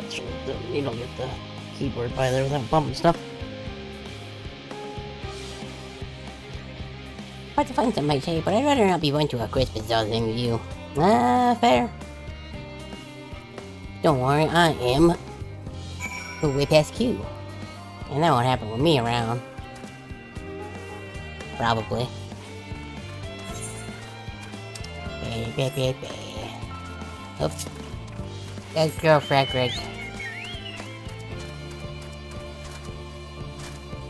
So you don't get the keyboard by there without bumping stuff. Quite the fun, some might say, but I'd rather not be one to a crisp exhausting review. Fair. Don't worry, I am the way past Q. And that won't happen with me around. Probably. Oops. Let's go, Frederick.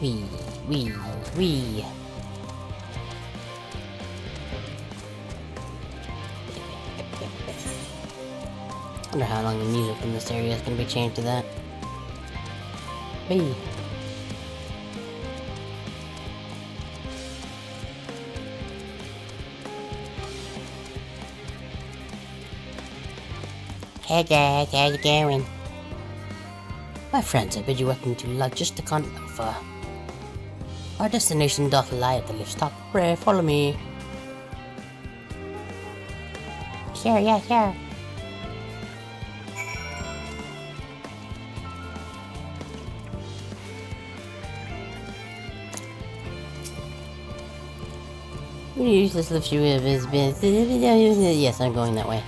Wee. I wonder how long the music in this area is going to be changed to that. Wee. Hey guys, how's it going? My friends, I bid you welcome to Logisticon Alpha. Our destination doth lie at the lift's top. Pray, follow me. Sure, yeah, sure. Use this lift you with his business. Yes, I'm going that way.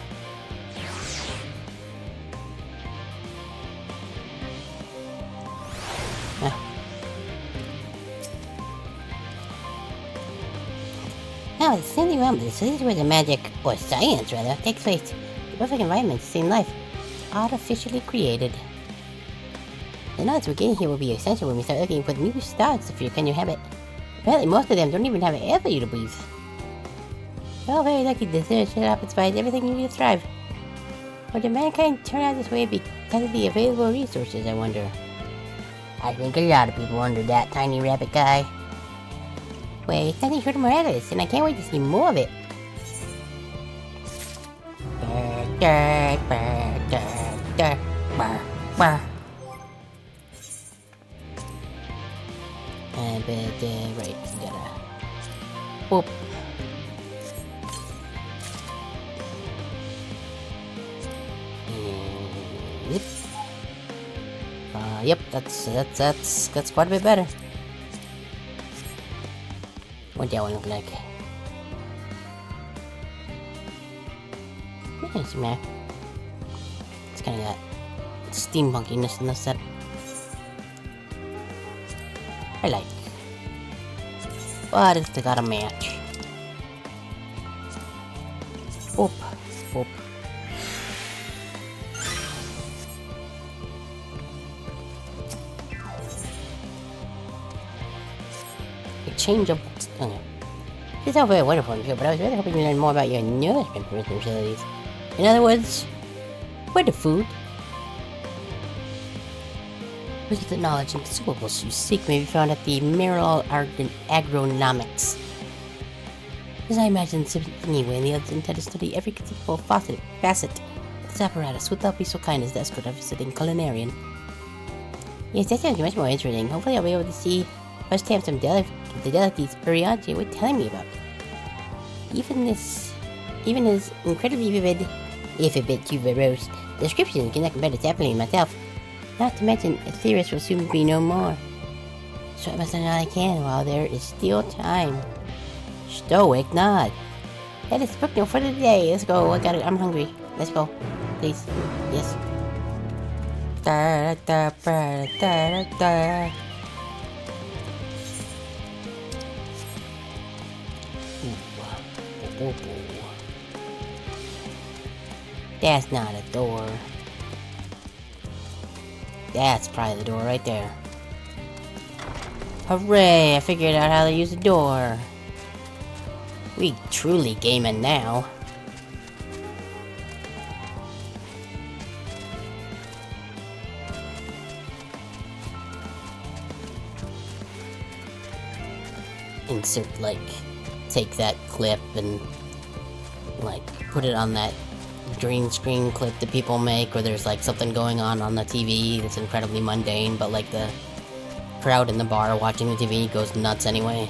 Now, the sandy realm is a city where the magic, or science rather, takes place. The perfect environment to sustain life. Artificially created. The knowledge we gain here will be essential when we start looking for the new stars if you can inhabit. Apparently most of them don't even have air for you to breathe. You're all very lucky the search happens by everything you need to thrive. Or did mankind turn out this way because of the available resources, I wonder? I think a lot of people wonder that, tiny rabbit guy. Wait, nothing short of miraculous, and I can't wait to see more of it. Right, we gotta... Whoop. Yep, that's quite a bit better. What that one look like? Nice, man. It's kind of got steampunkiness in the set. I like. But it's got a match. Whoop, whoop. Changeable. Okay. This is all very wonderful and pure, but I was really hoping to learn more about your nourishment facilities. In other words, where the food? Look at the knowledge and consumables you seek may be found at the Mineral Agronomics. As I imagine, anyway, and the others intend to study every conceivable facet of this apparatus. Would thou be so kind as to escort our visiting culinarian? Yes, that sounds much more interesting. Hopefully I'll be able to see firsthand some the delicacies Urianger was telling me about. Even his incredibly vivid, if a bit too verbose, description cannot compare to Zeppelin myself. Not to mention, Aetherius will soon be no more. So I must learn all I can while there is still time. Stoic nod. That is book no for the day. Let's go. I got it. I'm hungry. Let's go. Please. Yes. Da da da da da. That's not a door. That's probably the door right there. Hooray! I figured out how to use the door. We truly gaming now. Insert, like, take that clip and, like, put it on that green screen clip that people make where there's, like, something going on the TV that's incredibly mundane, but, like, the crowd in the bar watching the TV goes nuts anyway.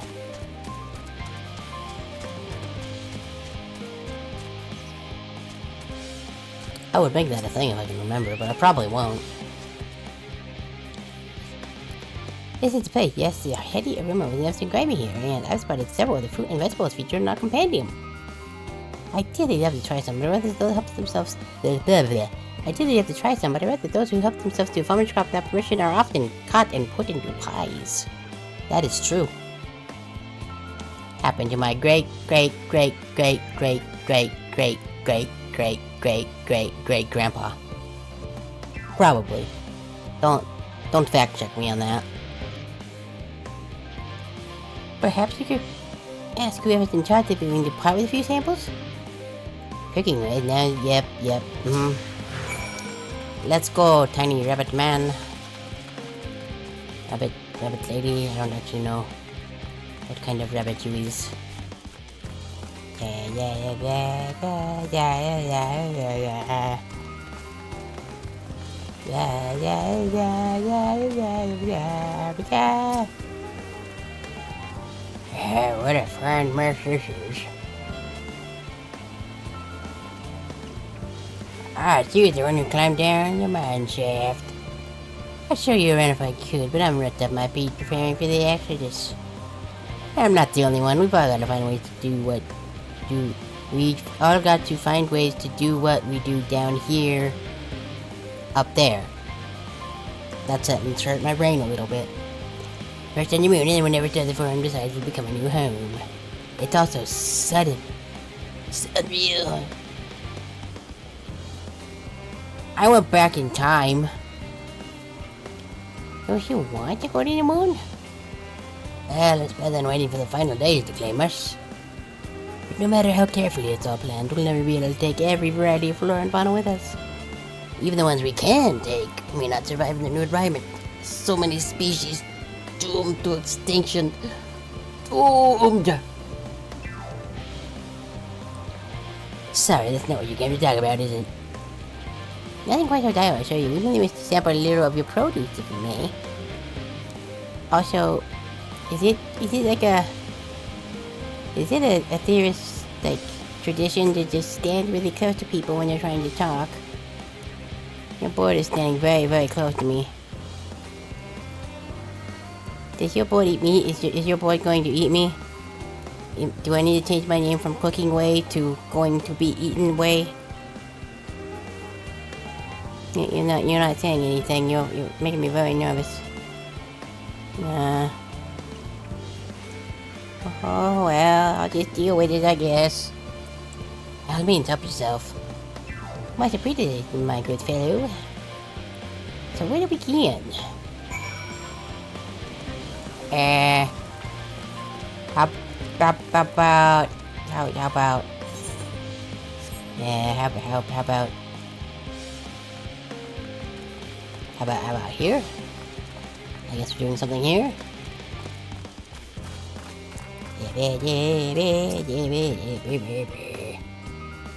I would make that a thing if I can remember, but I probably won't. This is the place. Yes, the heady aroma was enough to grab me here, and I've spotted several of the fruit and vegetables featured in our compendium. I'd really love to try some, but others they'll help themselves. I did have to try some, but I read that those who help themselves to a farmer's crop without permission are often caught and put into pies. That is true. Happened to my great-great-great-great-great-great-great-great-great-great-grandpa. Probably. Don't fact check me on that. Perhaps you could ask whoever's in charge if you're willing to part with a few samples? Cooking right now, yep, Let's go, tiny rabbit man. Rabbit lady, I don't actually know what kind of rabbit you is. What a fine mess this is. Ah, it's you, the one who climbed down the mine shaft. I'd show you around if I could, but I'm wrapped up my feet preparing for the exodus. I'm not the only one. We've all got to find ways to do what we've all got to find ways to do what we do down here. Up there. That sentence hurt my brain a little bit. First on the moon, and then whenever the forum decides will become a new home. It's also sudden. Surreal. I went back in time. Don't you want to go to the moon? Well, it's better than waiting for the final days to claim us. But no matter how carefully it's all planned, we'll never be able to take every variety of flora and fauna with us. Even the ones we can take may not survive in the new environment. So many species doomed to extinction. Doomed! Sorry, that's not what you came to talk about, is it? Nothing quite so dire, I assure you. We really wish to sample a little of your produce, if you may. Also, is it a theorist, like, tradition to just stand really close to people when they're trying to talk? Your board is standing very, very close to me. Does your board eat me? Is your board going to eat me? Do I need to change my name from Cooking Way to going to be Eaten Way? You're not saying anything. You're making me very nervous. Oh well, I'll just deal with it, I guess. By all means, help yourself. Much appreciated, my good fellow. So where do we begin? How about here? I guess we're doing something here.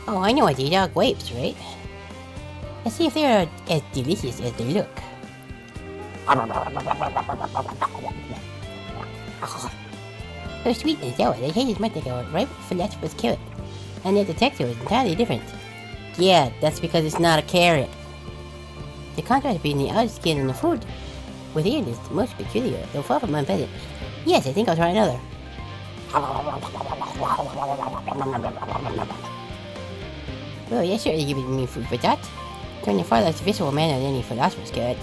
Oh, I know what these are, grapes, right? Let's see if they are as delicious as they look. They're sweet and sour. They taste as much like a ripe philosopher's carrot. And yet the texture is entirely different. Yeah, that's because it's not a carrot. The contrast between the outer skin and the fruit within is most peculiar, though far from unpleasant. Yes, I think I'll try another. Well, you're certainly giving me food for thought. In a far less visceral manner than any philosopher's carrot.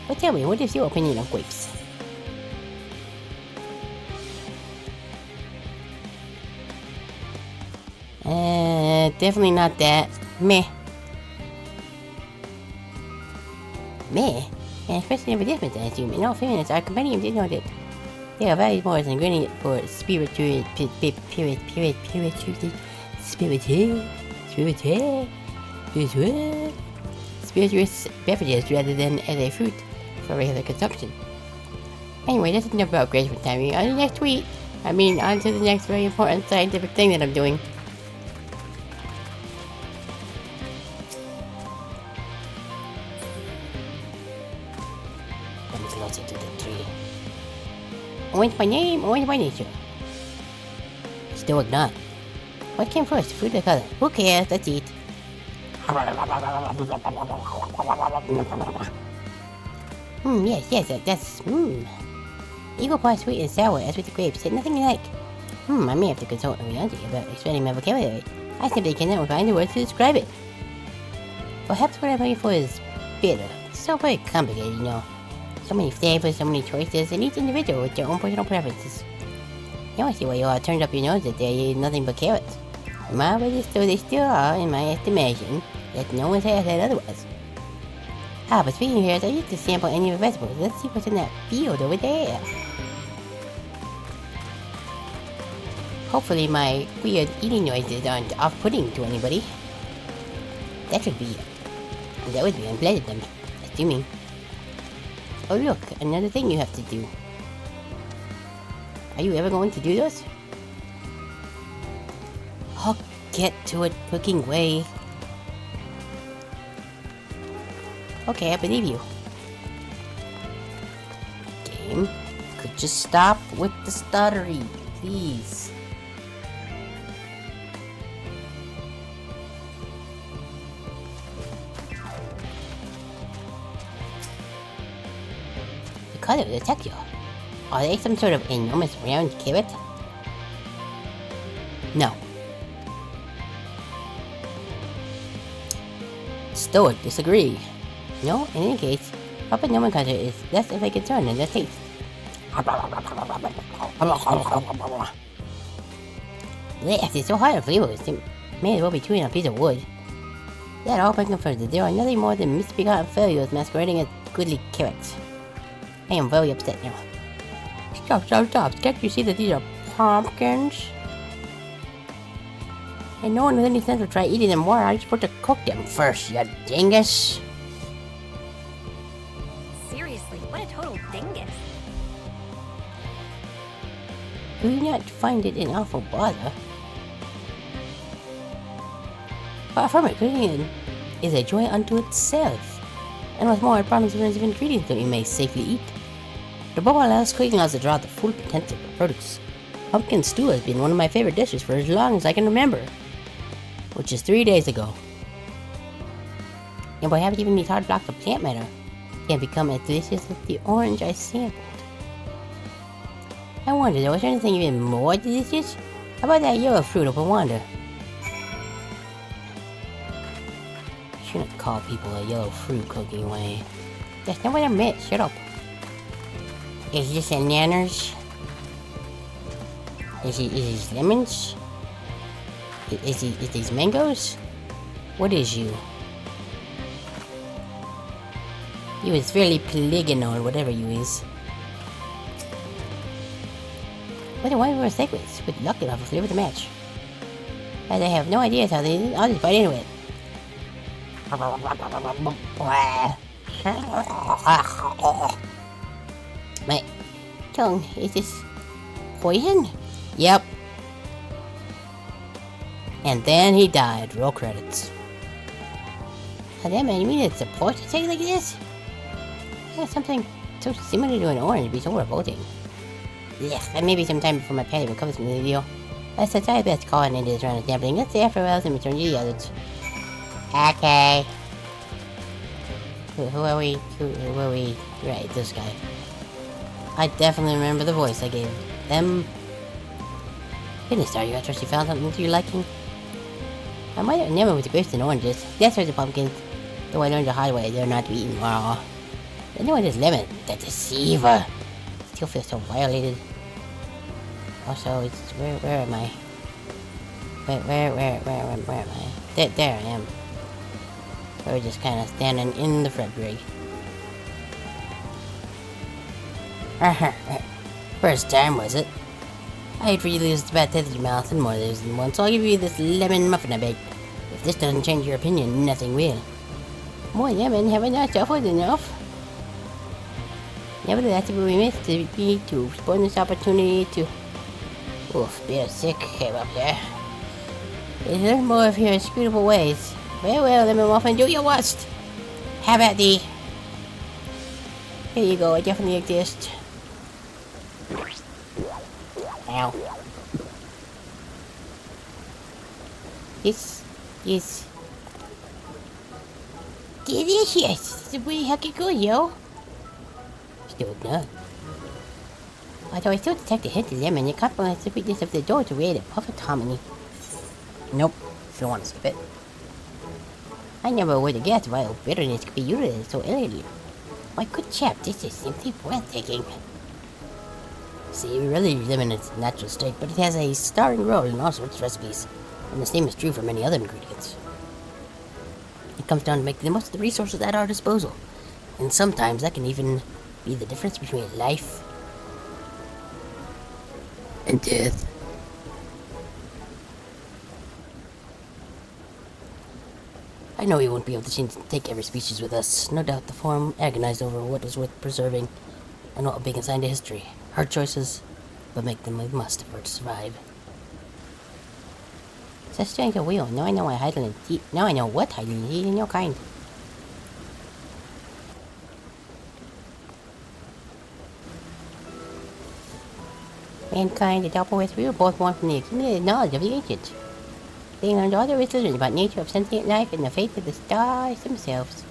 But tell me, what is your opinion of grapes? Definitely not that. Meh. Meh? And especially never different, I assume. In all fairness, our compendium did know that they are valued more as an ingredient for spirituous beverages rather than as a fruit for regular consumption. Anyway, that's enough about grapes for time. On to the next tweet. On to the next very important scientific thing that I'm doing. Come closer to the tree. Orange by name, orange by nature. Still not. What came first, fruit or color? Who cares? Let's eat. Yes, that's, Equal parts sweet and sour, as with the grapes, yet nothing like. I may have to consult Urianger about expanding my vocabulary. I simply cannot find the words to describe it. Perhaps what I'm looking for is bitter. It's so very complicated, you know. So many flavors, so many choices, and each individual with their own personal preferences. Now I see why you all turned up your nose that they eat nothing but carrots. Marvelous though they still are, in my estimation, that no one has said otherwise. Ah, but speaking of carrots, I used to sample any of the vegetables. Let's see what's in that field over there. Hopefully my weird eating noises aren't off-putting to anybody. That would be unpleasant, I'm assuming. Oh look, another thing you have to do. Are you ever going to do this? I'll get to it cooking way. Okay, I believe you. Game, could you stop with the stuttery, please? The color of the texture. Are they some sort of enormous round carrot? No. Stoic disagree. No, in any case, proper nomenclature is less of a concern than the taste. Blast, it's so hard to flavor, it may as well be chewing on a piece of wood. That all but confirms that there are nothing more than misbegotten failures masquerading as goodly carrots. I am very upset now. Stop. Can't you see that these are pumpkins? And no one with any sense will try eating them more. I just want to cook them first, you dingus. Seriously, what a total dingus. Do you not find it an awful bother? Far from it, cooking it is a joy unto itself. And what's more, it promises range of ingredients that you may safely eat. Above all else, cooking allows to draw out the full potential of produce. Pumpkin stew has been one of my favorite dishes for as long as I can remember, which is 3 days ago. And by having even these hard blocks of plant matter, can become as delicious as the orange I sampled. I wonder, was there anything even more delicious? How about that yellow fruit of Rwanda? Shouldn't call people a yellow fruit cooking way. That's not what I meant. Shut up. Is this bananas? Is these lemons? Is these mangoes? What is you? You is fairly polygonal, whatever you is. What a wonderful sequence. With luck, it'll have a flavor to match. As I have no idea how they. I'll just bite into it. My tongue, is this poison? Yep. And then he died. Roll credits. Oh, damn man, you mean it's supposed to taste like this? Yeah, something so similar to an orange would be so revolting. Yes, and maybe sometime before my patty recovers from the deal. I said I best call an end to this round of gambling. Let's say after a while and return to the others. Okay. Who are we? Who are we? Right, this guy. I definitely remember the voice I gave them. Goodness, are you? I trust you found something to your liking. I might have never with the grapes and oranges. That's where the pumpkins. Though I learned the hard way, they're not to be eaten raw. Then there was lemon, the deceiver. Still feel so violated. Also, it's where am I? Where am I? There I am. We're just kind of standing in the front rig. First time, was it? I hate for you to lose the bad taste in your mouth and more than once, so I'll give you this lemon muffin I baked. If this doesn't change your opinion, nothing will. More lemon, haven't I suffered enough? Nevertheless, it would be missed to be to exploit this opportunity to... Oof, bit sick came up there. Learn more of your inscrutable ways. Very well, lemon muffin, do your worst! Have at thee! Here you go, I definitely exist. Ow. This is delicious! This is really heckin' good, yo! Still done. Although I still detect a hint of lemon, it complements the sweetness of the dough to create a perfect harmony. Nope, still want to skip it. I never would have guessed why bitterness could be utilized so elegantly. My good chap, this is simply breathtaking. See, we really live in its natural state, but it has a starring role in all sorts of recipes, and the same is true for many other ingredients. It comes down to making the most of the resources at our disposal, and sometimes that can even be the difference between life and death. I know we won't be able to take every species with us. No doubt the Forum agonized over what is worth preserving and what will be consigned to history. Hard choices, but make them a must for it to survive. Such strange a wheel. Now I know why Highland eat. Now I know what Highland eat in your kind. Mankind, the Doppelweights, we were both born from the accumulated knowledge of the ancients. They learned all there is to learn about nature of sentient life and the fate of the stars themselves.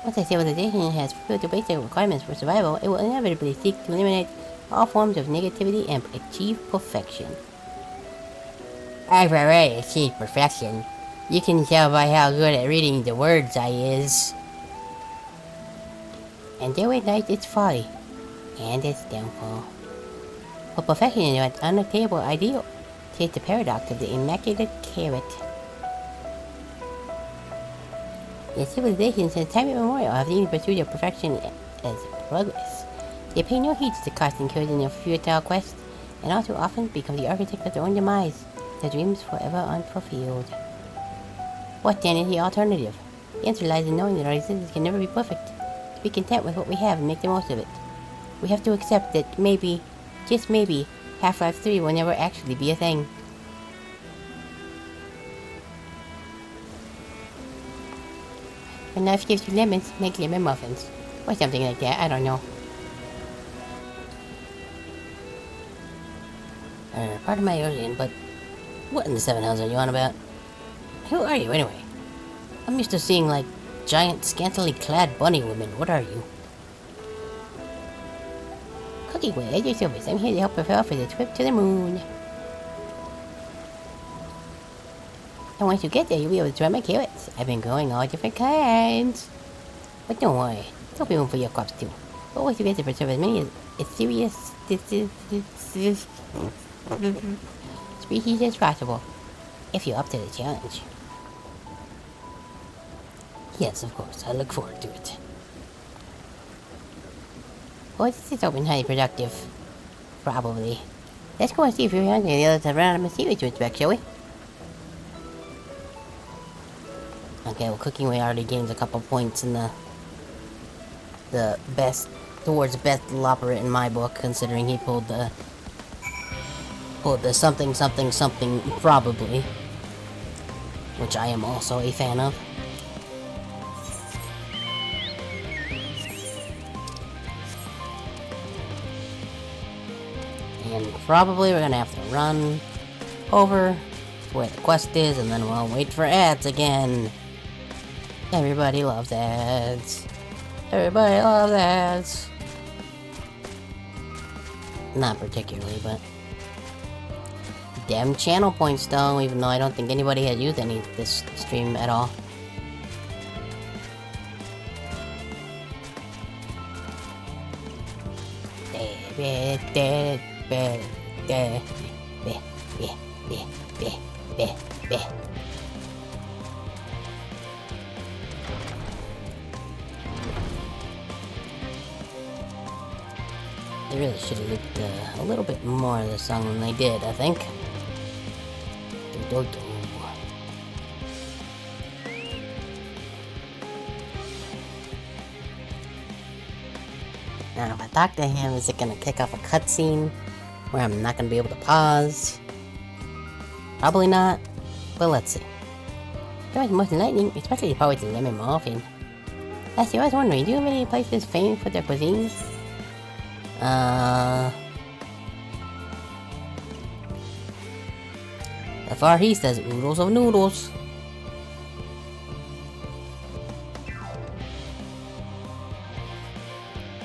Once a civilization has fulfilled the basic requirements for survival, it will inevitably seek to eliminate all forms of negativity and achieve perfection. I've already achieved perfection. You can tell by how good at reading the words I is. And there lies its folly, and its downfall. But perfection is an unattainable ideal. Tis the paradox of the immaculate carrot. Yet civilizations since time immemorial have seen the pursuit of perfection as progress. They pay no heed to the costs incurred in their futile quest, and all too often become the architects of their own demise, their dreams forever unfulfilled. What then is the alternative? The answer lies in knowing that our existence can never be perfect. To be content with what we have and make the most of it. We have to accept that maybe, just maybe, Half-Life 3 will never actually be a thing. When life gives you lemons, make lemon muffins. Or something like that, I don't know. Pardon my alien, but what in the seven hells are you on about? Who are you, anyway? I'm used to seeing, like, giant, scantily clad bunny women. What are you? Cookie Way, as your service. I'm here to help prepare for the trip to the moon. And once you get there, you'll be able to try my carrots. I've been growing all different kinds. But don't worry, there'll be room for your crops too. But once you get to preserve as many serious species as possible, if you're up to the challenge. Yes, of course, I look forward to it. Well, this is open highly productive. Probably. Let's go and see if you're hungry and the others have run out of material to inspect, shall we? Okay, well, Cooking Way already gains a couple points in the best, towards best Lopperit in my book, considering he pulled the something something something probably, which I am also a fan of. And probably we're gonna have to run over to where the quest is, and then we'll wait for ads again. Everybody loves ads. Everybody loves ads. Not particularly, but damn channel points though, even though I don't think anybody has used any this stream at all. They really should have looked a little bit more of the song than they did, I think. Now, if I talk to him, is it gonna kick off a cutscene where I'm not gonna be able to pause? Probably not, but let's see. There was most enlightening, especially the part with the lemon muffin. Last year, I was wondering, do you have any places famous for their cuisine? The Far East has oodles of noodles.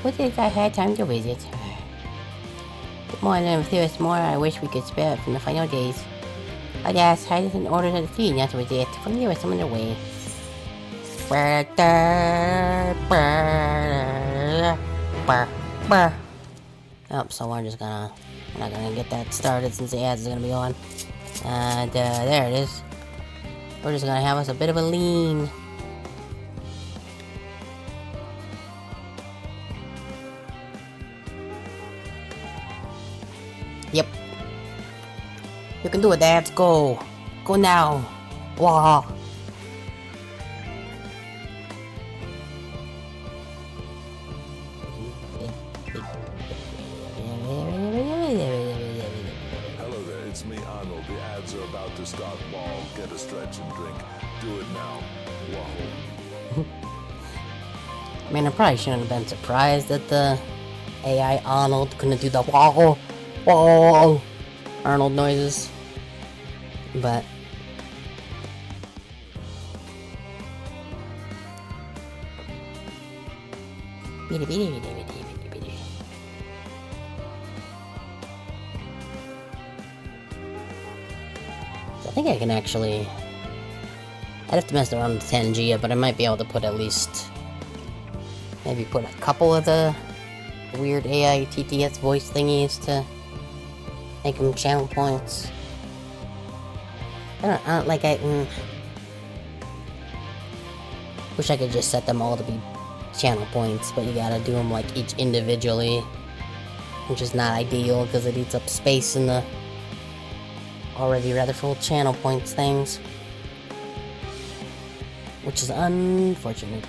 What if I had time to visit? more than there's more I wish we could spare from the final days. Alas, I didn't order the fleet, and that was it. From there was some other way. Oh, so we're just gonna... We're not gonna get that started since the ads is gonna be on. And, there it is. We're just gonna have us a bit of a lean. Yep. You can do it, Dad. Go. Go now. Wow. Hello there, it's me, Arnold. The ads are about to start. Wall, get a stretch and drink. Do it now. Whoa. I mean, I probably shouldn't have been surprised that the AI Arnold couldn't do the whoa, whoa, Arnold noises. But I think I can actually... I'd have to mess around with 10G, but I might be able to put at least... Maybe put a couple of the weird AI TTS voice thingies to make them channel points. I don't like wish I could just set them all to be channel points, but you gotta do them like each individually, which is not ideal because it eats up space in the already rather full channel points things, which is unfortunate.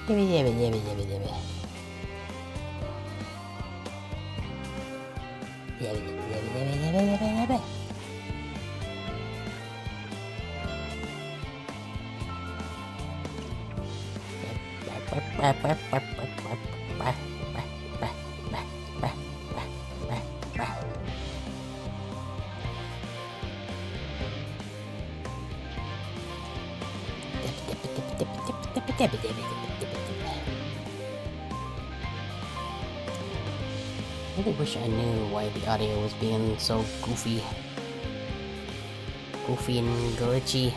I really wish I knew why the audio was being so goofy. Goofy and glitchy.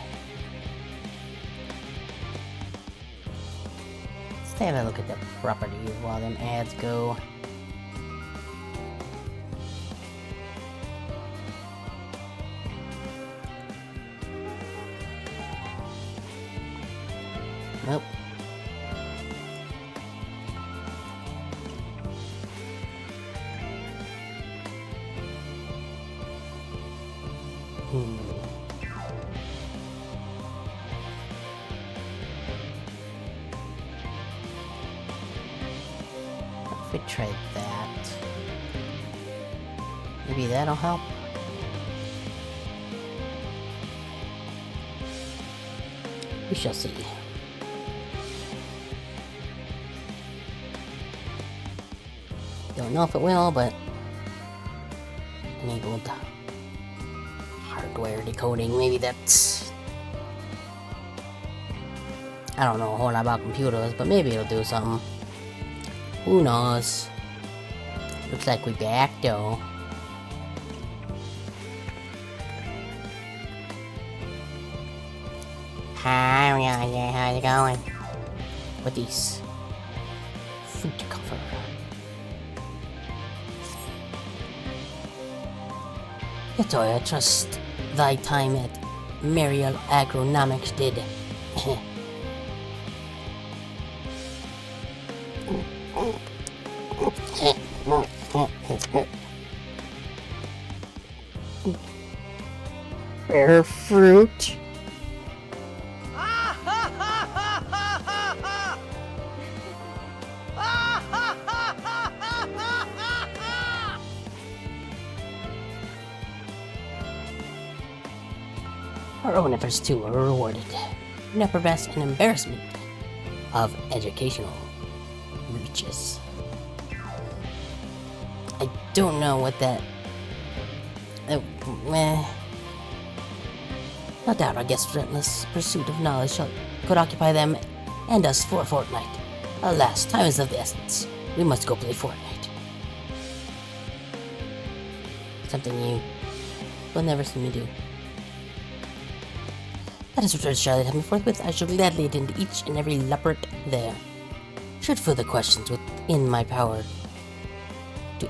Let's have a look at the properties while them ads go. Nope. If we trade that, maybe that'll help. We shall see. Don't know if it will, but enabled hardware decoding. Maybe that's... I don't know a whole lot about computers, but maybe it'll do something. Who knows? Looks like we back though. Hi, yeah, how's it going? What these? Fruit cover. Yet I trust thy time at Mariel Agronomics did. Rare fruit. Our own efforts too are rewarded. Never best an embarrassment of educational reaches. I don't know what that... No doubt our guest's relentless pursuit of knowledge could occupy them and us for a fortnight. Alas, time is of the essence. We must go play Fortnite. Something you will never see me do. Let us return to Charlotte Heaven forthwith. I shall gladly attend to each and every leopard there. Should further questions within my power to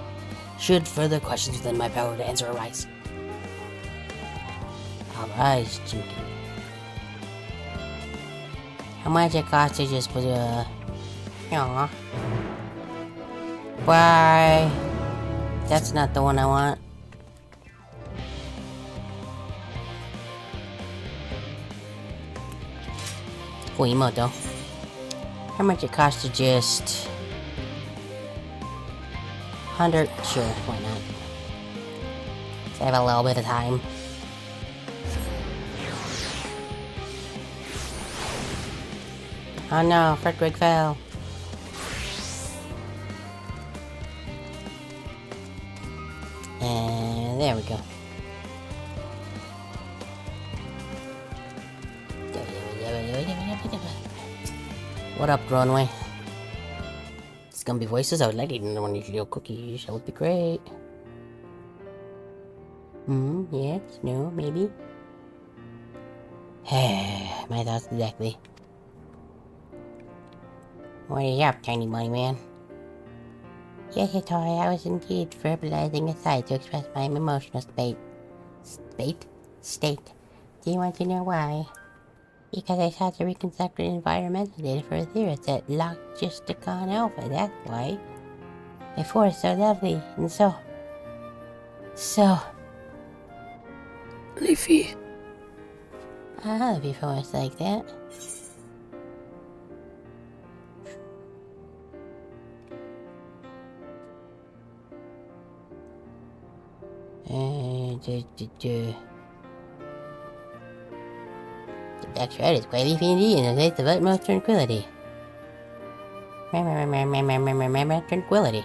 answer arise. Alright, Jimmy. How much it costs to just put a... Aww. Why? That's not the one I want. Cool emote though. How much it costs to just... 100? Sure, why not? Save a little bit of time. Oh no, Frederick fell. And there we go. What up, Runway? Scumby voices, I would like to eat another one of your little cookies. That would be great. Yes, no, maybe. My thoughts exactly. What are you up, tiny bunny man? Yes, Tori, I was indeed verbalizing aside to express my emotional state. State? Do you want to know why? Because I sought to reconstruct an environmental data for a theorist at Logisticon Alpha, that's why. Before it's so lovely, and so... Leafy. Before it's like that. That's right, it's quite leafy indeed, and it's of utmost tranquility. Tranquility.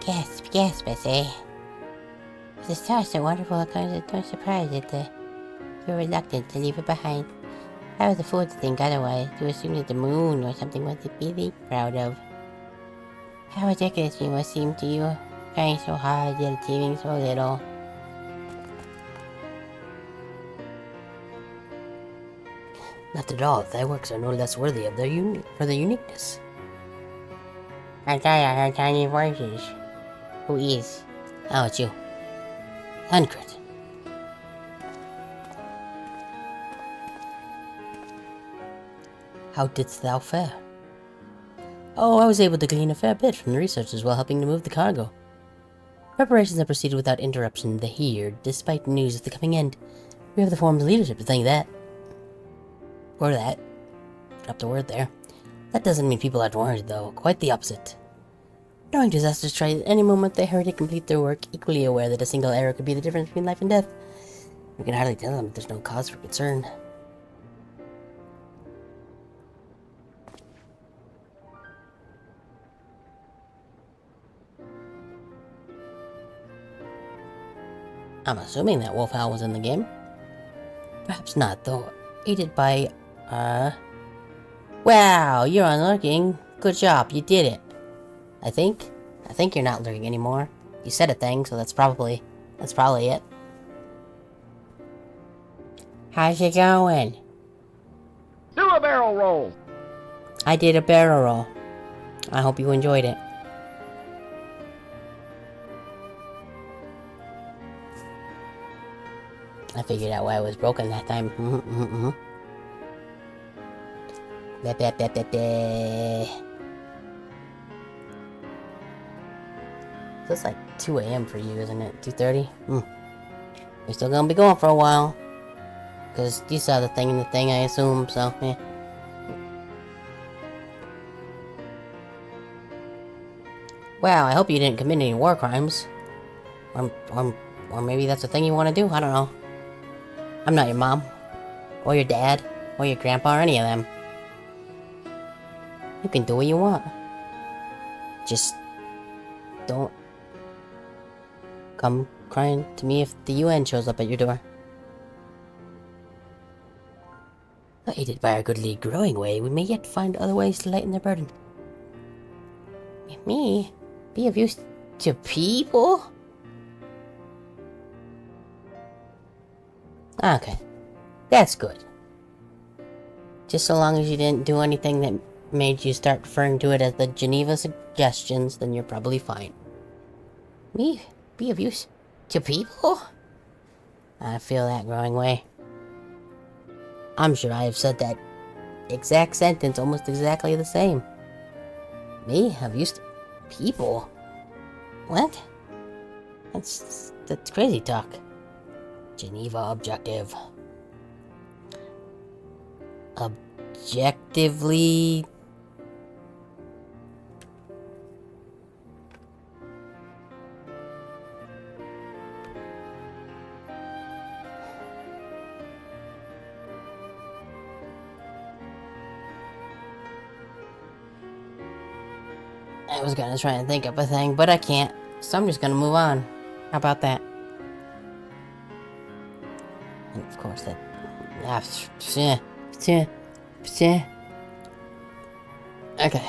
Gasp, I say. If the star is so wonderful, it comes as no surprise that you're reluctant to leave it behind. I was a fool to think otherwise, to assume that the moon or something was to be proud of. How ridiculous you must seem to you, trying so hard yet achieving so little. Not at all. Thy works are no less worthy of their uniqueness. I thought I heard tiny voices. Who is? Oh, it's you. Uncrit. How didst thou fare? Oh, I was able to glean a fair bit from the researchers while helping to move the cargo. Preparations have proceeded without interruption here, despite news of the coming end. We have the forum's leadership to thank that. Or that. Dropped a word there. That doesn't mean people aren't worried, though. Quite the opposite. Knowing disasters try at any moment they hurry to complete their work, equally aware that a single error could be the difference between life and death. We can hardly tell them that there's no cause for concern. I'm assuming that Wolfhowl was in the game. Perhaps not, though. Aided by, Wow, you're unlurking. Good job, you did it. I think you're not lurking anymore. You said a thing, so that's probably it. How's it going? Do a barrel roll. I did a barrel roll. I hope you enjoyed it. I figured out why it was broken that time. So it's like 2 AM for you, isn't it? 2:30? We're still gonna be going for a while. Because you saw the thing in the thing, I assume, so, yeah. Wow, I hope you didn't commit any war crimes. Or maybe that's a thing you want to do, I don't know. I'm not your mom, or your dad, or your grandpa, or any of them. You can do what you want. Just don't come crying to me if the UN shows up at your door. Aided by our goodly growing way, we may yet find other ways to lighten their burden. Me? Be of use to people? Okay. That's good. Just so long as you didn't do anything that made you start referring to it as the Geneva suggestions, then you're probably fine. Me? Be of use to people? I feel that growing way. I'm sure I have said that exact sentence almost exactly the same. Me? Of use to people? What? That's crazy talk. Geneva objective. Objectively... I was gonna try and think of a thing, but I can't. So I'm just gonna move on. How about that? And of course that... Okay.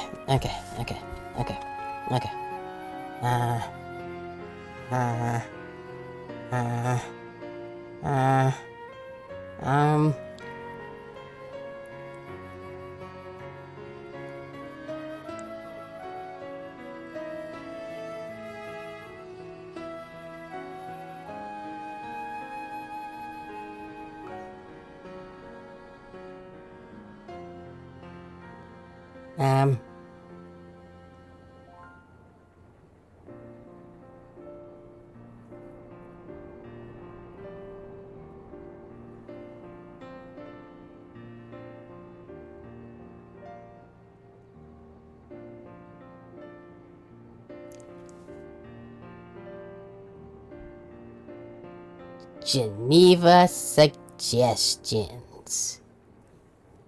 Geneva suggestions.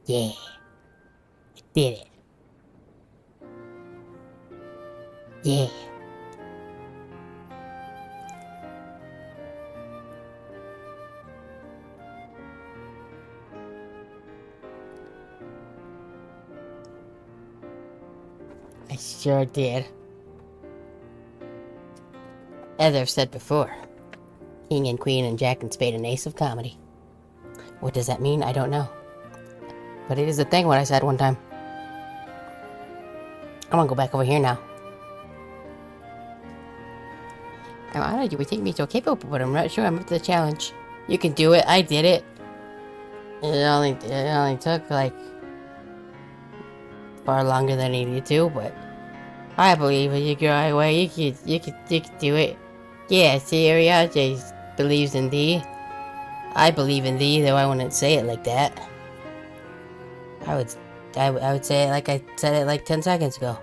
Yeah. I did it. Yeah. I sure did. As I've said before, King and Queen and Jack and Spade and Ace of Comedy. What does that mean? I don't know. But it is a thing what I said one time. I'm gonna go back over here now. I'm honored you would think me so capable, but I'm not sure I'm up to the challenge. You can do it. I did it. It only took like far longer than it needed to, but I believe in you, girl. Well, you could do it. Yeah, see, Urianger believes in thee. I believe in thee, though I wouldn't say it like that. I would say it like I said it like 10 seconds ago.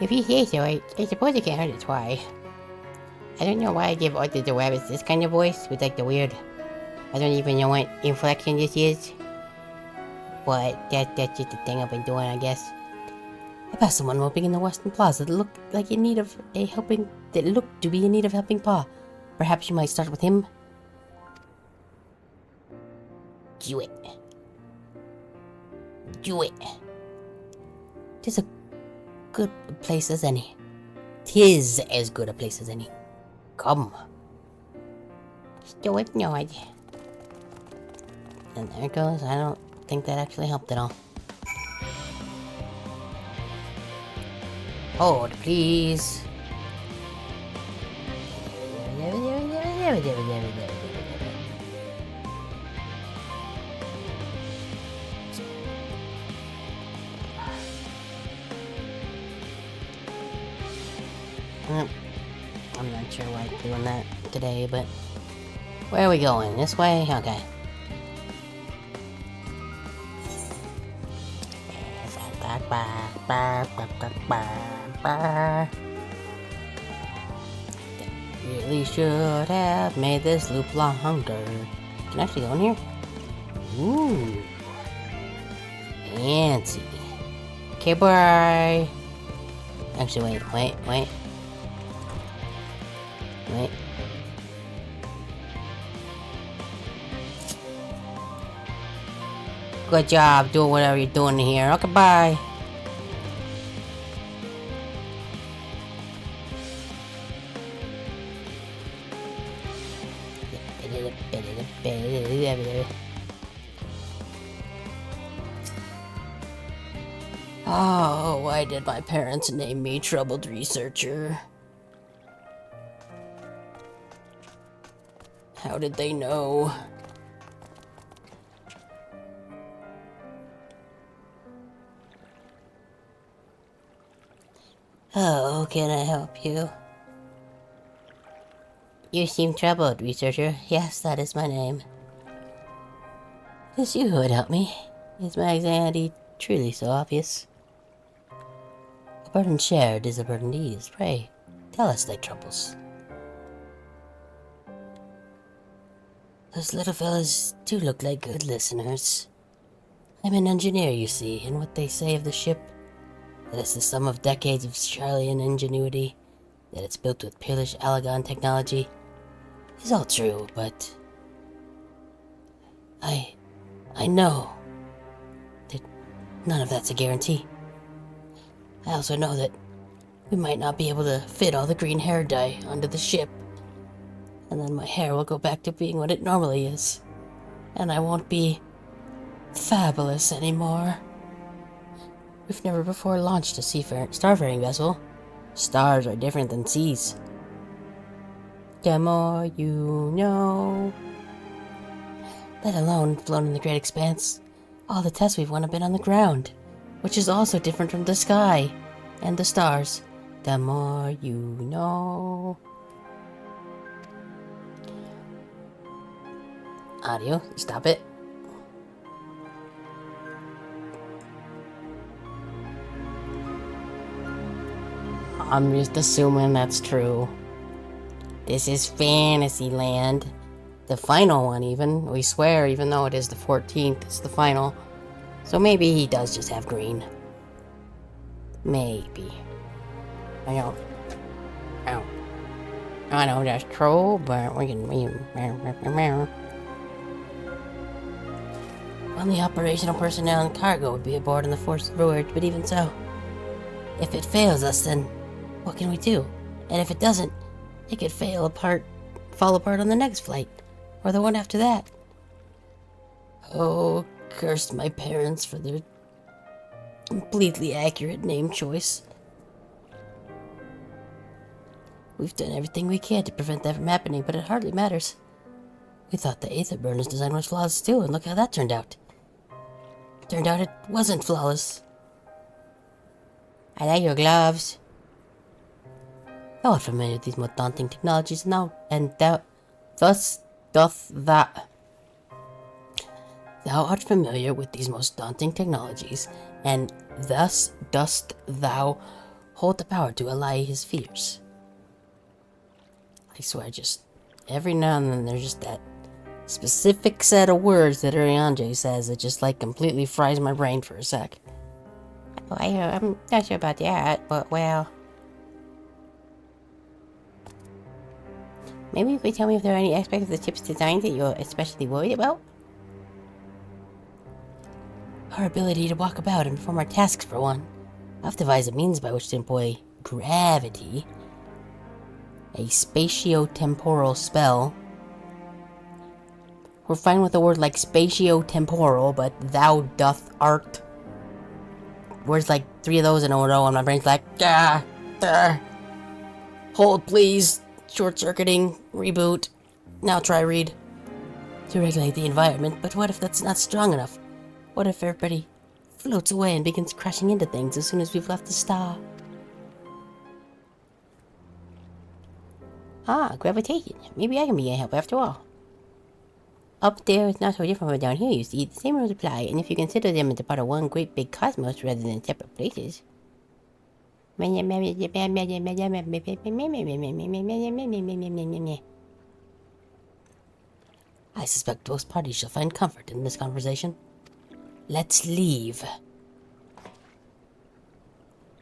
If you say so, I suppose I can't hurt it twice. I don't know why I give orders to rabbits this kind of voice with like the weird... I don't even know what inflection this is. But that's just the thing I've been doing, I guess. I passed someone moping in the Western Plaza that looked like in need of a helping... that looked to be in need of helping paw. Perhaps you might start with him? Do it. Do it. Tis a good place as any. 'Tis as good a place as any. Come. Just do it, no idea. And there it goes. I don't think that actually helped at all. Hold, please. I'm not sure why I'm doing that today, but where are we going? This way? Okay. Really should have made this loop longer. Can I actually go in here? Ooh. Fancy. Okay, bye. Actually, wait. Wait. Good job doing whatever you're doing here. Okay, bye. Oh, why did my parents name me Troubled Researcher? How did they know? Oh, can I help you? You seem troubled, Researcher. Yes, that is my name. It's you who would help me. Is my anxiety truly so obvious? A burden shared is a burden eased. Pray, tell us thy troubles. Those little fellas do look like good listeners. I'm an engineer, you see, and what they say of the ship, that it's the sum of decades of Charlian ingenuity, that it's built with peerless Alagon technology, is all true, but I know that none of that's a guarantee. I also know that we might not be able to fit all the green hair dye onto the ship, and then my hair will go back to being what it normally is, and I won't be fabulous anymore. We've never before launched a starfaring vessel. Stars are different than seas. The more you know. Let alone flown in the great expanse. All the tests we've won have been on the ground, which is also different from the sky and the stars. The more you know. Audio, stop it. I'm just assuming that's true. This is Fantasyland. The final one, even. We swear, even though it is the 14th, it's the final. So maybe he does just have green. Maybe. I know that's true, but we can... Only operational personnel and cargo would be aboard on the Force Voyage, but even so, if it fails us, then what can we do? And if it doesn't, it could fall apart on the next flight, or the one after that. Oh, curse my parents for their completely accurate name choice. We've done everything we can to prevent that from happening, but it hardly matters. We thought the Aether Burner's design was flawless too, and look how that turned out. Turned out it wasn't flawless. I like your gloves. Thou art familiar with these more daunting technologies now, and thou art familiar with these most daunting technologies, and thus dost thou hold the power to allay his fears. I swear, just every now and then there's just that specific set of words that Urianger says that just like completely fries my brain for a sec. Oh, I'm not sure about that, but well... Maybe you could tell me if there are any aspects of the ship's design that you're especially worried about? Our ability to walk about and perform our tasks, for one. I've devised a means by which to employ gravity, a spatio-temporal spell. We're fine with a word like spatio-temporal, but thou doth art. Words like 3 of those in a row, and my brain's like, hold please, short-circuiting, reboot, now try read. To regulate the environment, but what if that's not strong enough? What if everybody floats away and begins crashing into things as soon as we've left the star? Ah, gravitation. Maybe I can be a help after all. Up there is not so different from down here, you see. The same rules apply, and if you consider them as a part of one great big cosmos rather than separate places. I suspect both parties shall find comfort in this conversation. Let's leave.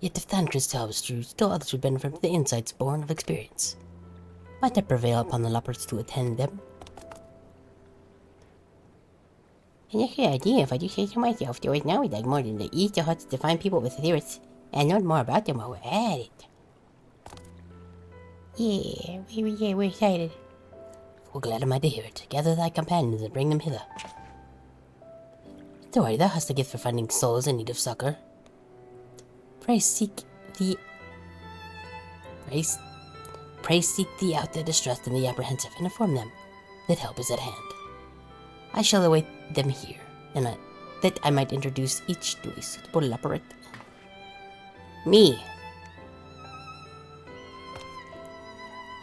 Yet if Thancred's tale was true, still others would benefit from the insights born of experience. Might I prevail upon the lepers to attend them? And that's the idea, if I do say so myself. There is now we like more than the Easter huts to find people with theories and learn more about them while we're at it. Yeah, we're excited. We're glad am I to hear it. Gather thy companions and bring them hither. Don't worry, thou hast a gift for finding souls in need of succor. Pray seek thee out the distressed and the apprehensive, and inform them that help is at hand. I shall await them here, and that I might introduce each to a suitable operator. Me.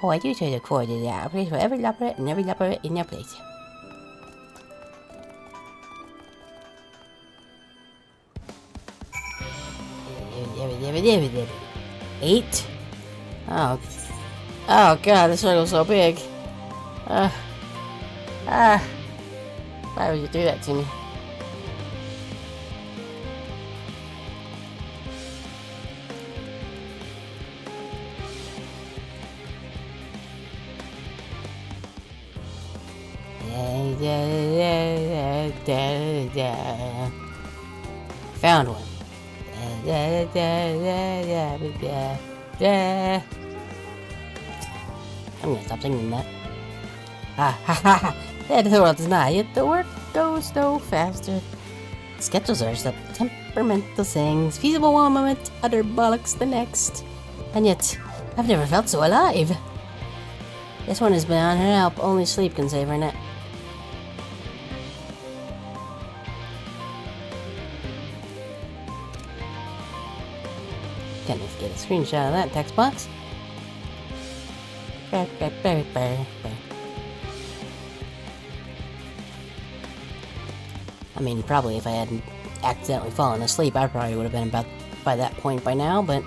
Oh, I do try to look forward to that. A place for every operator and every operator in their place. Eight? Oh. Oh god, this circle's so big. Why would you do that to me? Found one. I'm gonna stop singing that. The world is not, yet the work goes no faster. Schedules are some temperamental sayings, feasible one moment, utter bollocks the next. And yet, I've never felt so alive. This one is beyond her help, only sleep can save her net. Can't just get a screenshot of that text box. I mean, probably if I hadn't accidentally fallen asleep, I probably would have been about by that point by now, but...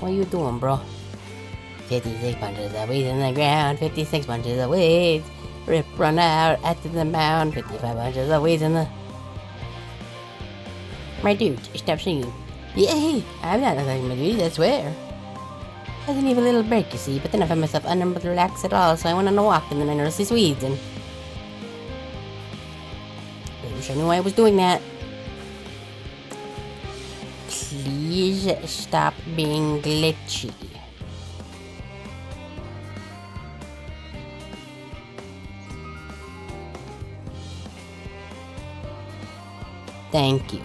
what are you doing, bro? 56 punches of weeds in the ground, 56 punches of weeds. Rip, run out, after the mound, 55 punches of weeds in the... My dude, stop singing. Yay! I'm not like my dude, I swear. I didn't leave a little break, you see, but then I found myself unable to relax at all, so I went on a walk and then I noticed these weeds and... I wish I knew why I was doing that. Please stop being glitchy. Thank you.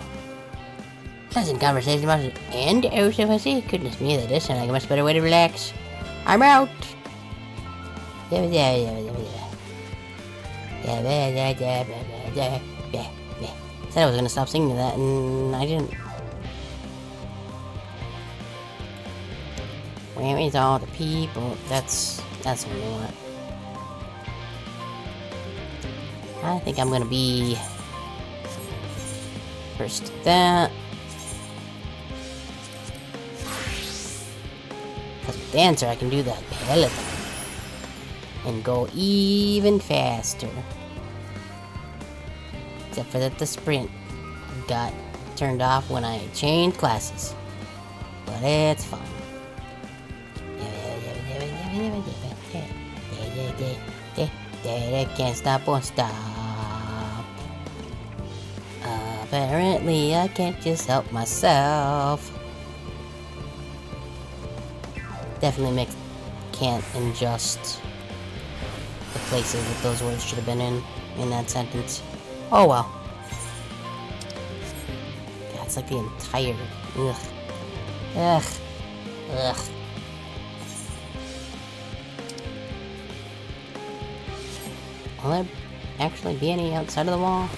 Pleasant conversation about it. And OCFC. Goodness me, that does sound like a much better way to relax. I'm out. Said I was gonna stop singing that, and I didn't. Where is all the people? That's what I want. I think I'm gonna be first that. Because with Dancer I can do that hell of it. And go even faster. Except for that the sprint got turned off when I changed classes. But it's fine. Can't stop, won't stop. Apparently I can't just help myself. Definitely can't adjust the places that those words should have been in that sentence. Oh well. God, it's like the entire... Ugh. Ugh. Ugh. Will there actually be any outside of the wall?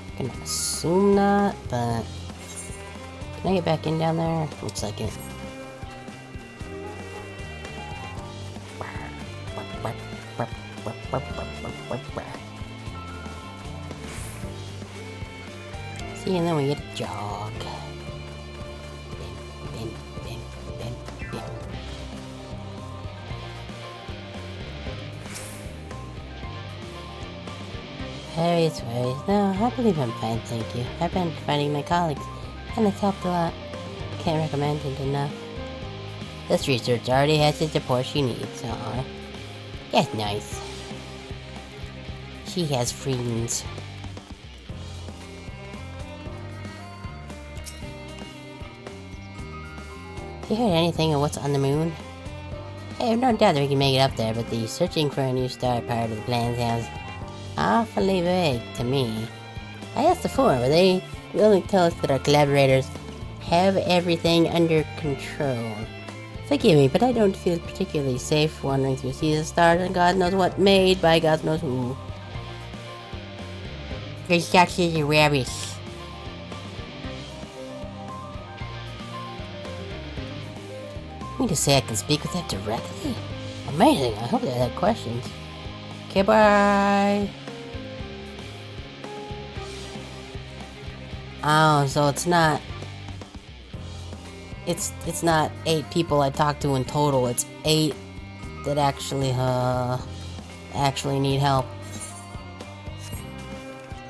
I can assume not, but... Can I get back in down there? Looks like it. See, and then we get a jog. Bim, bim, bim, bim, bim. Various ways. No, I believe I'm fine, thank you. I've been fighting my colleagues, and it's helped a lot. Can't recommend it enough. This research already has the support she needs. Aw. That's nice. She has friends. You heard anything of what's on the moon? I have no doubt that we can make it up there, but the searching for a new star part of the plan sounds awfully vague to me. I asked before, were they willing to tell us that our collaborators have everything under control? Forgive me, but I don't feel particularly safe wandering through seas of stars and God knows what made by God knows who. These taxes are rubbish. You mean to say I can speak with that directly? Amazing, I hope they had questions. Okay, bye! Oh, so it's not... It's not 8 people I talked to in total, it's 8 that actually need help.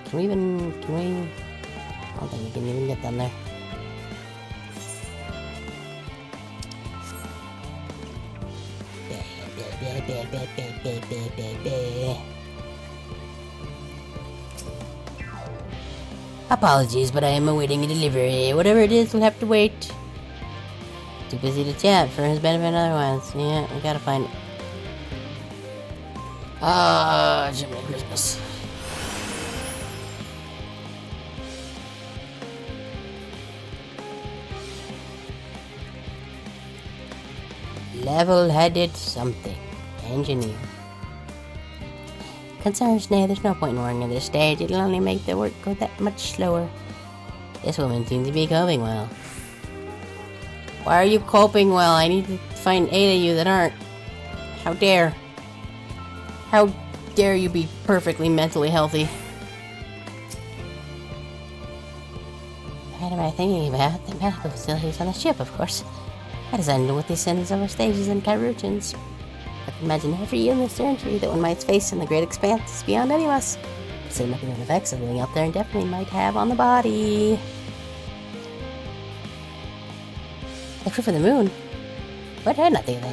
Can we... I don't think we can even get them there. Apologies, but I am awaiting a delivery. Whatever it is, we'll have to wait. Too busy to chat for his benefit otherwise. Yeah, we gotta find it. Ah, Jimmy Christmas. Level-headed something. Engineer. Concerns, nay, there's no point in worrying at this stage. It'll only make the work go that much slower. This woman seems to be coping well. Why are you coping well? I need to find 8 of you that aren't. How dare. How dare you be perfectly mentally healthy? What am I thinking about? The medical facilities on the ship, of course. I designed to with the sins of our stages and Kyruchans. I can imagine every illness surgery that one might face in the great expanse beyond any of us. The significant effects of living out there definitely might have on the body. The crew for the moon? Why did I not think of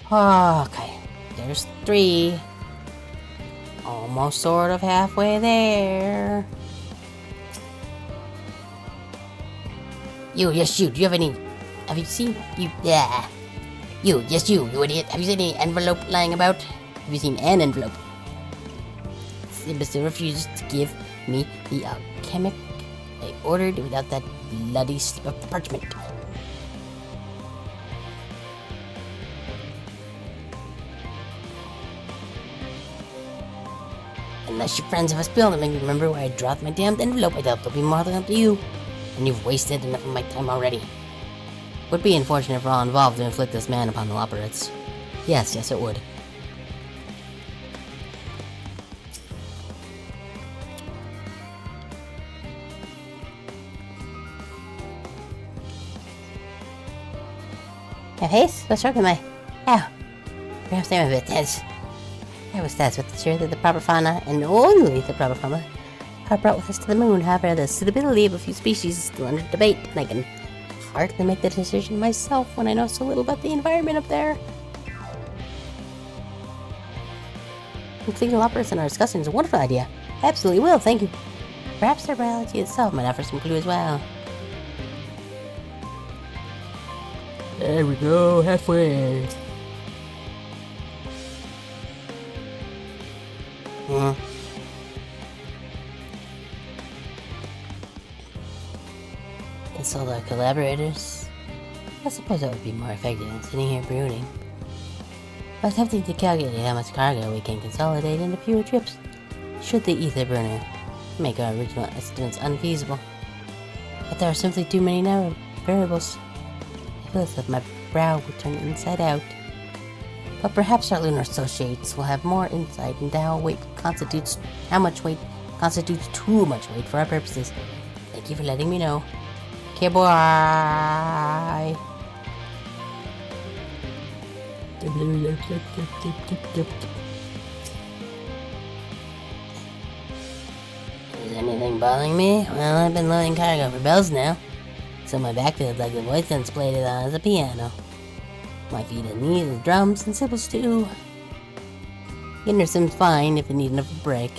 that? Okay, there's 3. Almost sort of halfway there. You, yes you, do you have any... Have you seen... You, yeah. You, yes you idiot. Have you seen any envelope lying about? Have you seen an envelope? This imbecile refuses to give me the alchemic I ordered without that bloody slip of parchment. Unless your friends have a spill to make me remember where I dropped my damned envelope, I doubt they'll be more than up to you. And you've wasted enough of my time already. Would be unfortunate for all involved to inflict this man upon the Loperates. Yes, it would. Face? What's wrong with my... Ow. Perhaps I'm a bit tense. I was tasked with ensuring that the proper fauna, and only the proper fauna, are brought with us to the moon. However, the suitability of a few species is still under debate, and I can hardly make the decision myself when I know so little about the environment up there. Including Loperates in our discussion is a wonderful idea. Absolutely will, thank you. Perhaps their biology itself might offer some clue as well. There we go, halfway. Consult our collaborators. I suppose that would be more effective than sitting here brooding. By attempting to calculate how much cargo we can consolidate into fewer trips, should the ether burner make our original estimates unfeasible. But there are simply too many variables. I feel as if my brow would turn inside out. But perhaps our lunar associates will have more insight into how much weight constitutes too much weight for our purposes. Thank you for letting me know. Okay, bye. Is anything bothering me? Well, I've been loading cargo for bells now, so my back feels like the voice sense played it on as a piano. My feet and knees as drums and cymbals too. Getting seems fine if it needs enough break.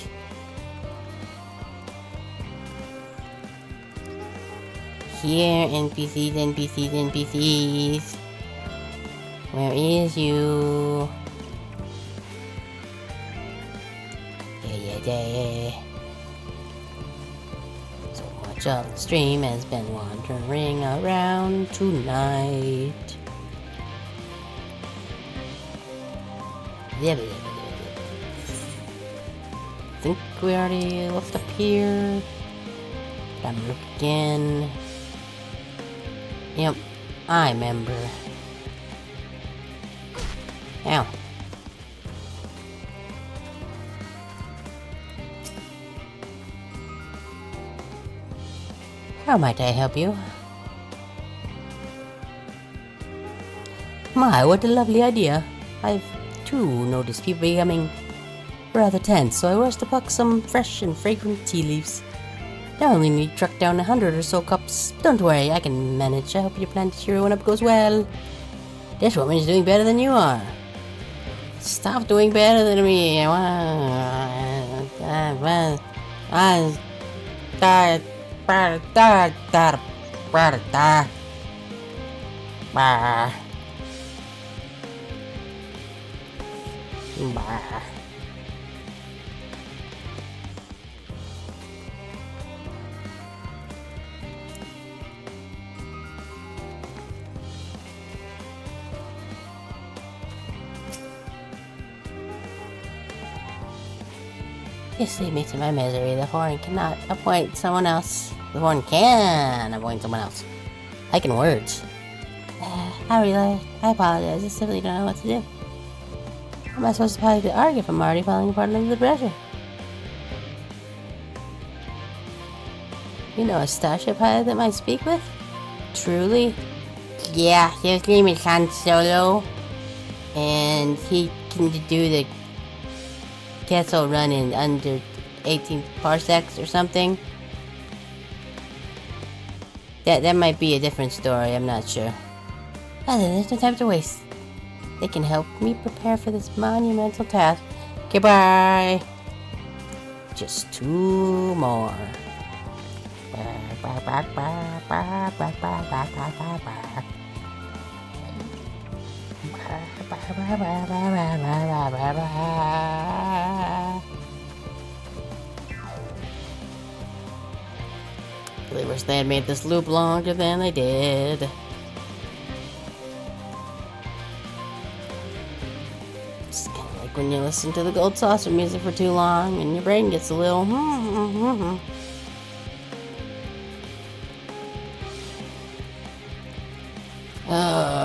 Here, NPCs, NPCs, NPCs. Where is you? Yeah. So much of the stream has been wandering around tonight. I think we already looked up here. Gotta look again. Yep, I remember. Ow. How might I help you? My, what a lovely idea. I've too noticed people becoming rather tense, so I rushed to pluck some fresh and fragrant tea leaves. I only need to truck down 100 or so cups. Don't worry, I can manage. I hope your plan to cheer one up goes well. This woman is doing better than you are. Stop doing better than me. Just leave me to my misery. The Horn cannot appoint someone else. The Horn can appoint someone else. I can words. I apologize. I simply don't know what to do. How am I supposed to probably argue if I'm already falling apart under the pressure? You know a starship pilot that might speak with? Truly? Yeah, his name is Han Solo. And he can do the castle run in under 18 parsecs or something. That might be a different story, I'm not sure. There's no time to waste. They can help me prepare for this monumental task. Goodbye. Just 2 more. Really wish they had made this loop longer than they did. It's kind of like when you listen to the Gold Saucer music for too long and your brain gets a little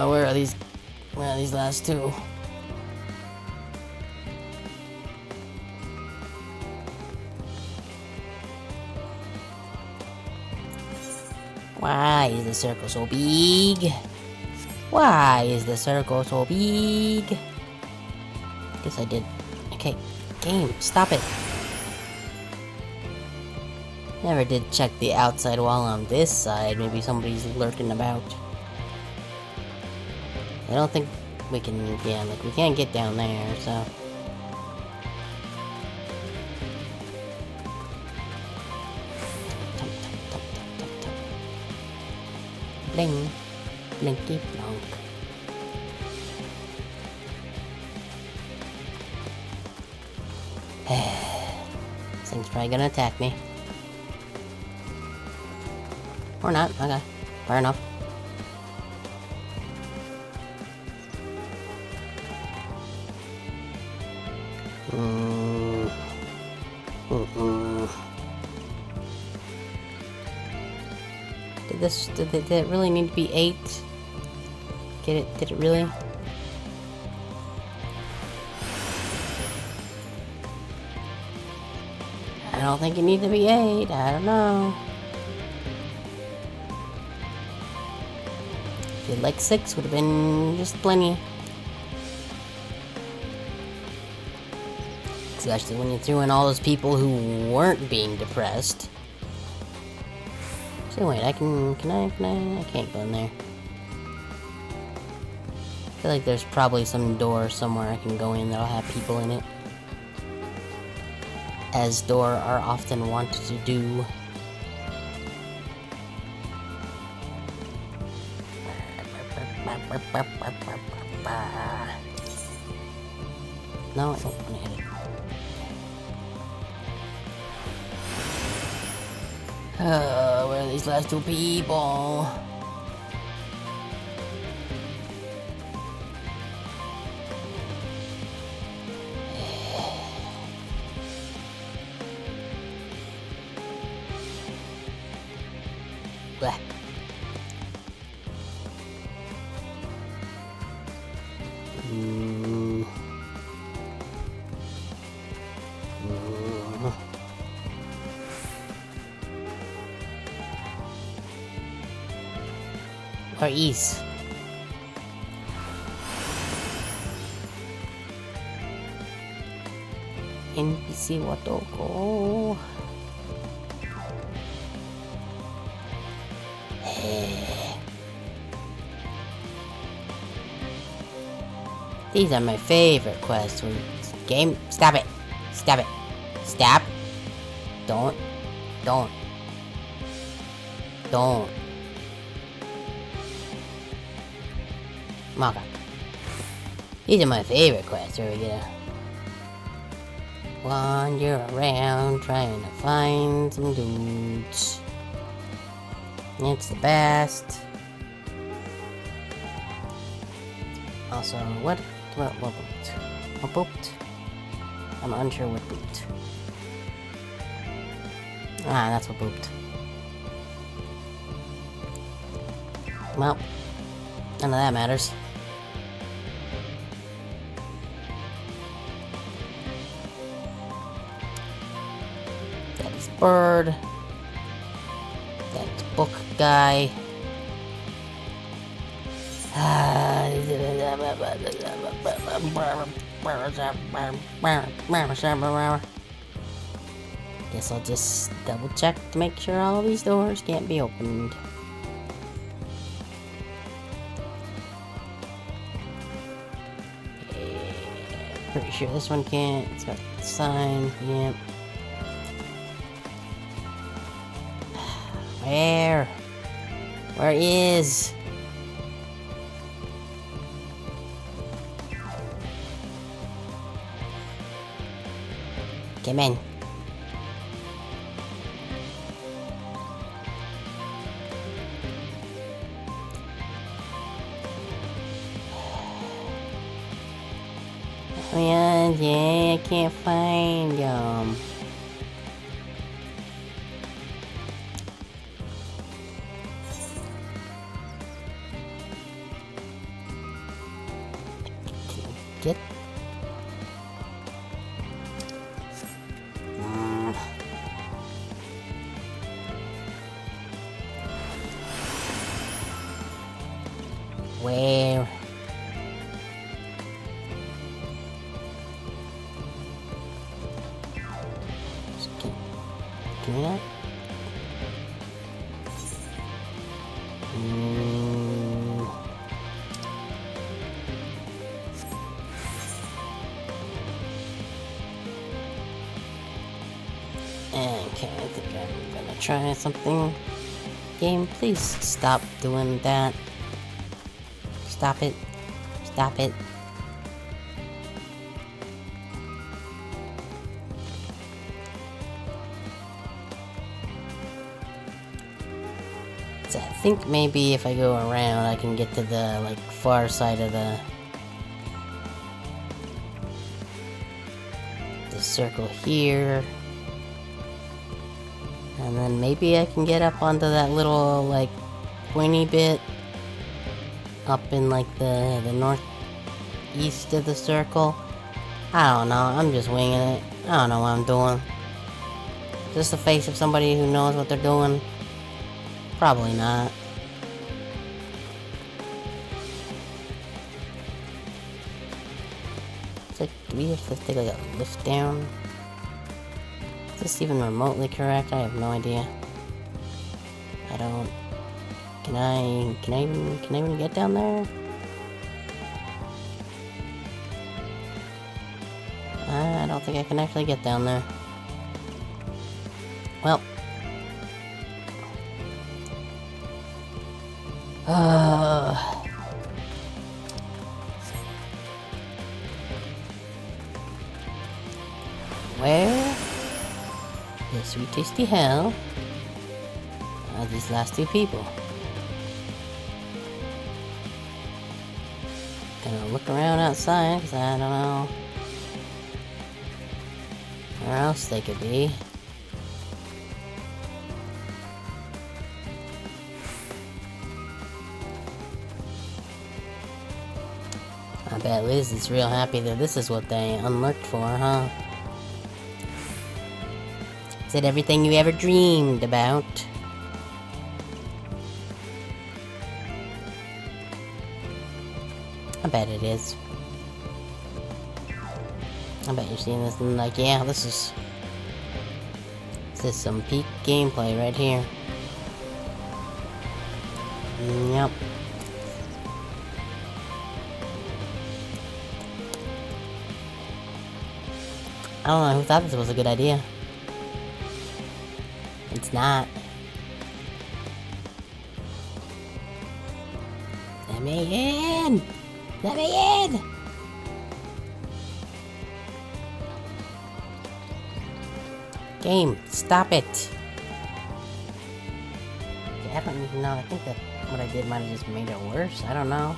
where are these last 2? Why is the circle so big? Why is the circle so big? Guess I did. Okay, game, stop it. Never did check the outside wall on this side. Maybe somebody's lurking about. I don't think we can, yeah, like we can't get down there, so. Bling, blinky blonk. This thing's probably gonna attack me. Or not, okay, fair enough. Did it really need to be 8? Get it? Did it really? I don't think it needs to be 8. I don't know. I feel like 6 would have been just plenty. Especially when you threw in all those people who weren't being depressed. So wait, I can't go in there. I feel like there's probably some door somewhere I can go in that'll have people in it. As door are often wanted to do. No, I don't want to hit it. Where are these last two people? Blah. Or east. NPC Watoko. These are my favorite quests. Game, stop it. Stop it. Stop. Don't. Don't. Don't. Okay. These are my favorite quests where we get to wander around trying to find some dudes. It's the best. Also, what boot? What boot? I'm unsure what boot. Ah, that's what boot. Well, none of that matters. That is bird. That's book guy. Guess I'll just double check to make sure all of these doors can't be opened. Pretty sure this one can't. It's got the sign. Yep. Where? Where is? Come in. Yeah, I can't find them. Get. Where? Can we not? Okay, I think I'm gonna try something. Game, please stop doing that. Stop it. Stop it. So I think maybe if I go around I can get to the like far side of the circle here. And then maybe I can get up onto that little like pointy bit up in like the northeast of the circle. I don't know, I'm just winging it. I don't know what I'm doing. Is this the face of somebody who knows what they're doing? Probably not. do we have to take like a lift down? Is this even remotely correct? I have no idea. I don't... Can I even get down there? I don't think I can actually get down there. Well. Where the sweet tasty hell are these last two people? Gonna look around outside, because I don't know where else they could be. I bet Liz is real happy that this is what they unlocked for, huh? Is it everything you ever dreamed about? I bet it is. I bet you're seeing this and like, yeah, this is some peak gameplay right here. Yep. I don't know who thought this was a good idea. It's not. Let me in! Let me in! Game, stop it! Okay, I don't even know. I think that what I did might have just made it worse. I don't know.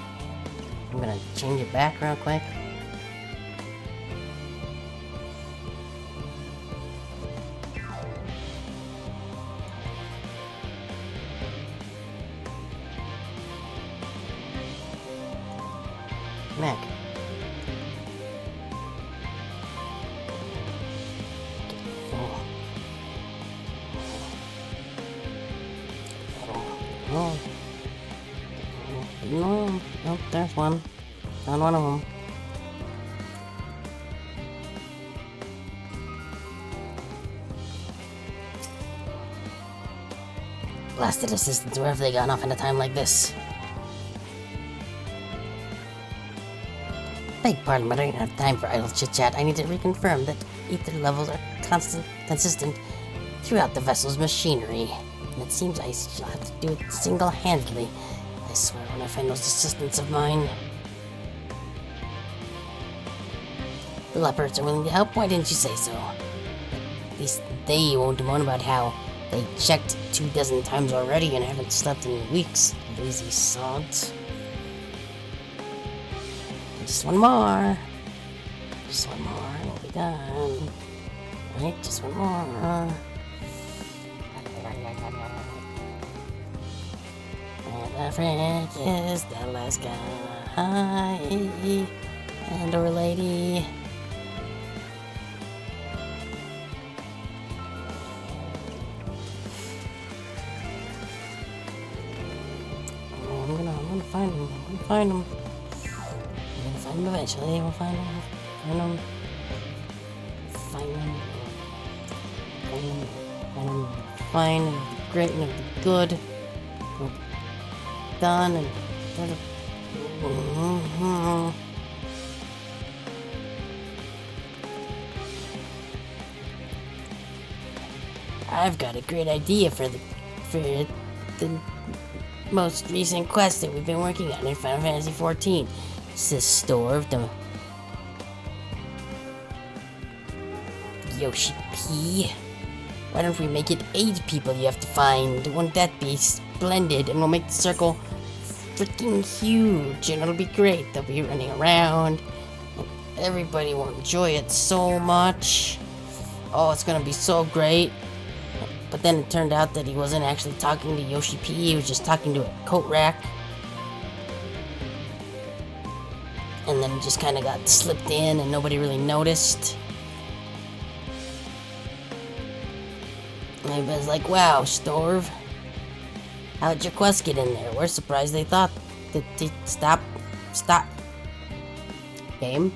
I'm gonna change it back real quick. Mac. Oh. No. Oh, there's one. Found one of them. Blasted assistants, where have they gone off in a time like this? Beg pardon, but I don't have time for idle chit-chat. I need to reconfirm that ether levels are consistent throughout the vessel's machinery. And it seems I shall have to do it single-handedly. I swear when I find those assistants of mine. The leopards are willing to help, why didn't you say so? At least they won't moan about how they checked 24 times already and haven't slept in weeks. Lazy sods. Just one more. Just one more and we'll be done. Right, just one more. And the French is the last guy. And our lady. Oh, I'm gonna find him. I'm gonna find him. Find him eventually, we'll find him. Find him. Find him. Find him. Find him. Fine and great and good. And done and I've got a great idea for the most recent quest that we've been working on in Final Fantasy XIV. Says store of the Yoshi P. Why don't we make it 8 people you have to find? Wouldn't that be splendid? And we'll make the circle freaking huge, and it'll be great. They'll be running around, and everybody will enjoy it so much. Oh, it's gonna be so great. But then it turned out that he wasn't actually talking to Yoshi P. He was just talking to a coat rack. And then it just kind of got slipped in and nobody really noticed. And everybody's like, wow, Storv, how'd your quest get in there? We're surprised they thought that... Stop. Game.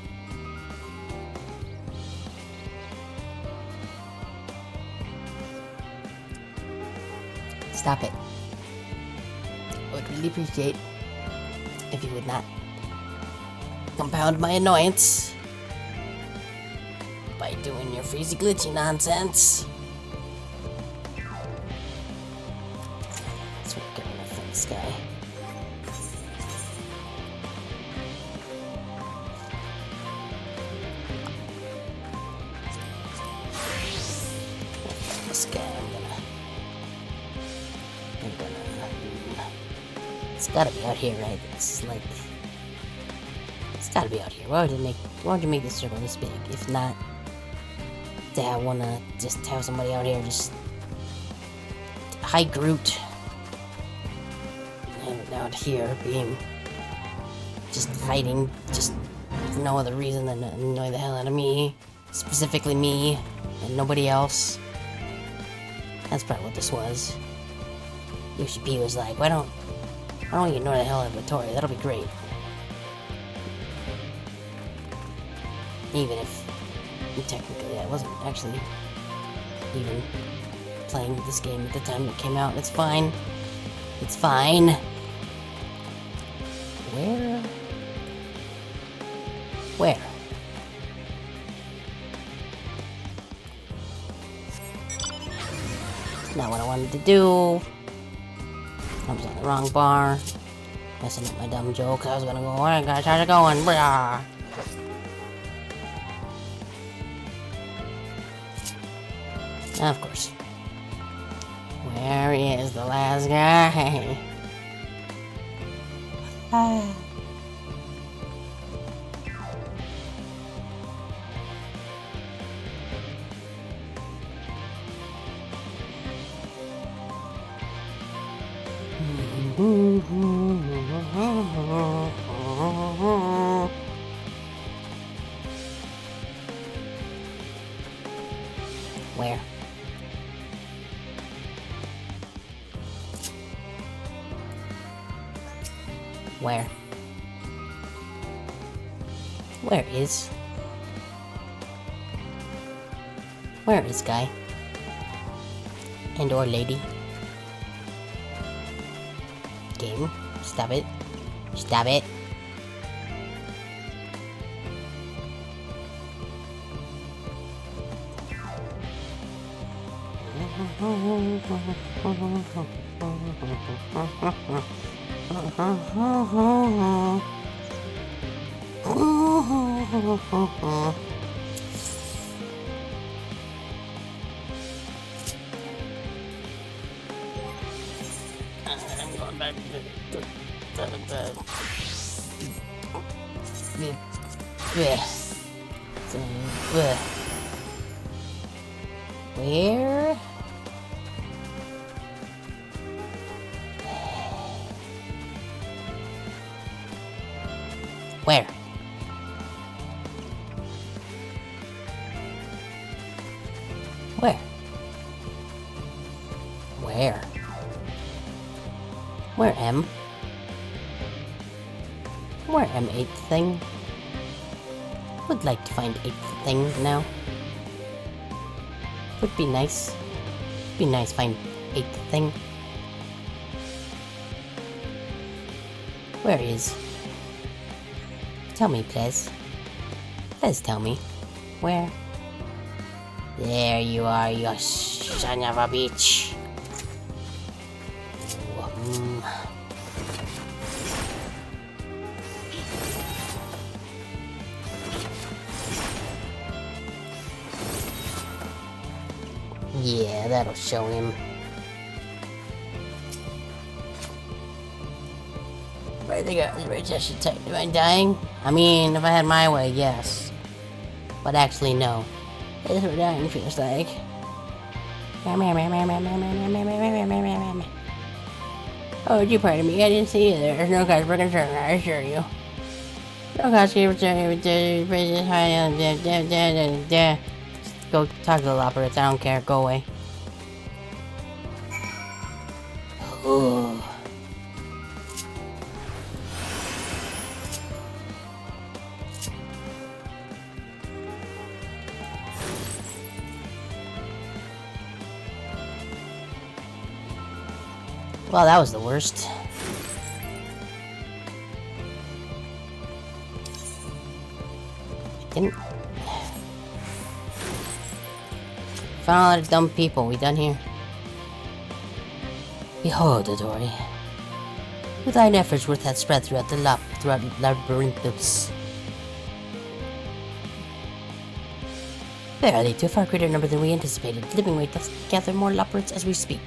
Stop it. I would really appreciate if you would not compound my annoyance by doing your freezy glitchy nonsense. Let's get rid of this guy. This guy, I'm gonna. It's gotta be out here, right? It's like. It's gotta be out here. Why would you make this circle this big? If not, to wanna just have somebody out here just high Groot and out here being just fighting just for no other reason than to annoy the hell out of me, specifically me and nobody else. That's probably what this was. Yoshi P was like, why don't you ignore the hell out of Vittoria? That'll be great. Even if technically I wasn't actually even playing this game at the time it came out. It's fine. It's fine. Where? Where? Not what I wanted to do. I was on the wrong bar. Messing up my dumb joke. I was gonna go, alright guys, how's it going? Blah. Of course. Where is the last guy? Where? Where? Where is? Where is guy? And or lady? Game, stop it. Stop it. I'm going back Where? Where? Where? Where? Where M? Where M 8th thing? Would like to find 8th thing now. Would be nice. Be nice find 8th thing. Where is? Tell me, please. Please tell me. Where? There you are, you son of a bitch. Yeah, that'll show him. I think I was resuscitated. Am I dying? I mean, if I had my way, yes. But actually, no. This is what dying feels like. Oh, you pardon me? I didn't see you there. There's no cause for concern, I assure you. No cause for concern. Go talk to the operators. I don't care. Go away. Ooh. Well, that was the worst. Found a lot of dumb people. We done here? Behold, Adori. With thine efforts worth hath spread throughout the labyrinthus. Verily, to a far greater number than we anticipated, living weight doth gather more labyrinths as we speak.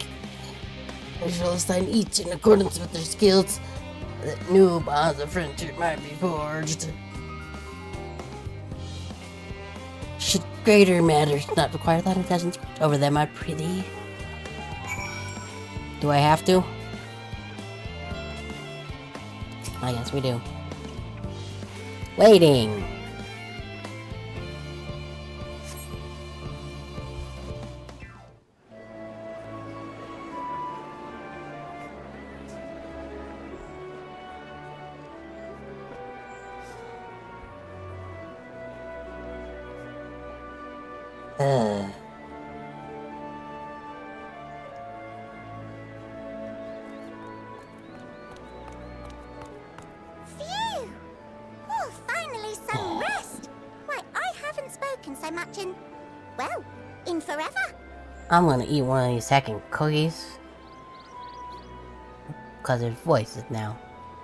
I shall assign each in accordance with their skills, that new bonds of friendship might be forged. Should greater matters not require thought and intelligence over them, I prithee. Do I have to? I guess we do. Waiting. Phew! Oh, finally some rest. Why, I haven't spoken so much in, well, in forever. I'm gonna eat one of these hacking cookies. Because there's voices now.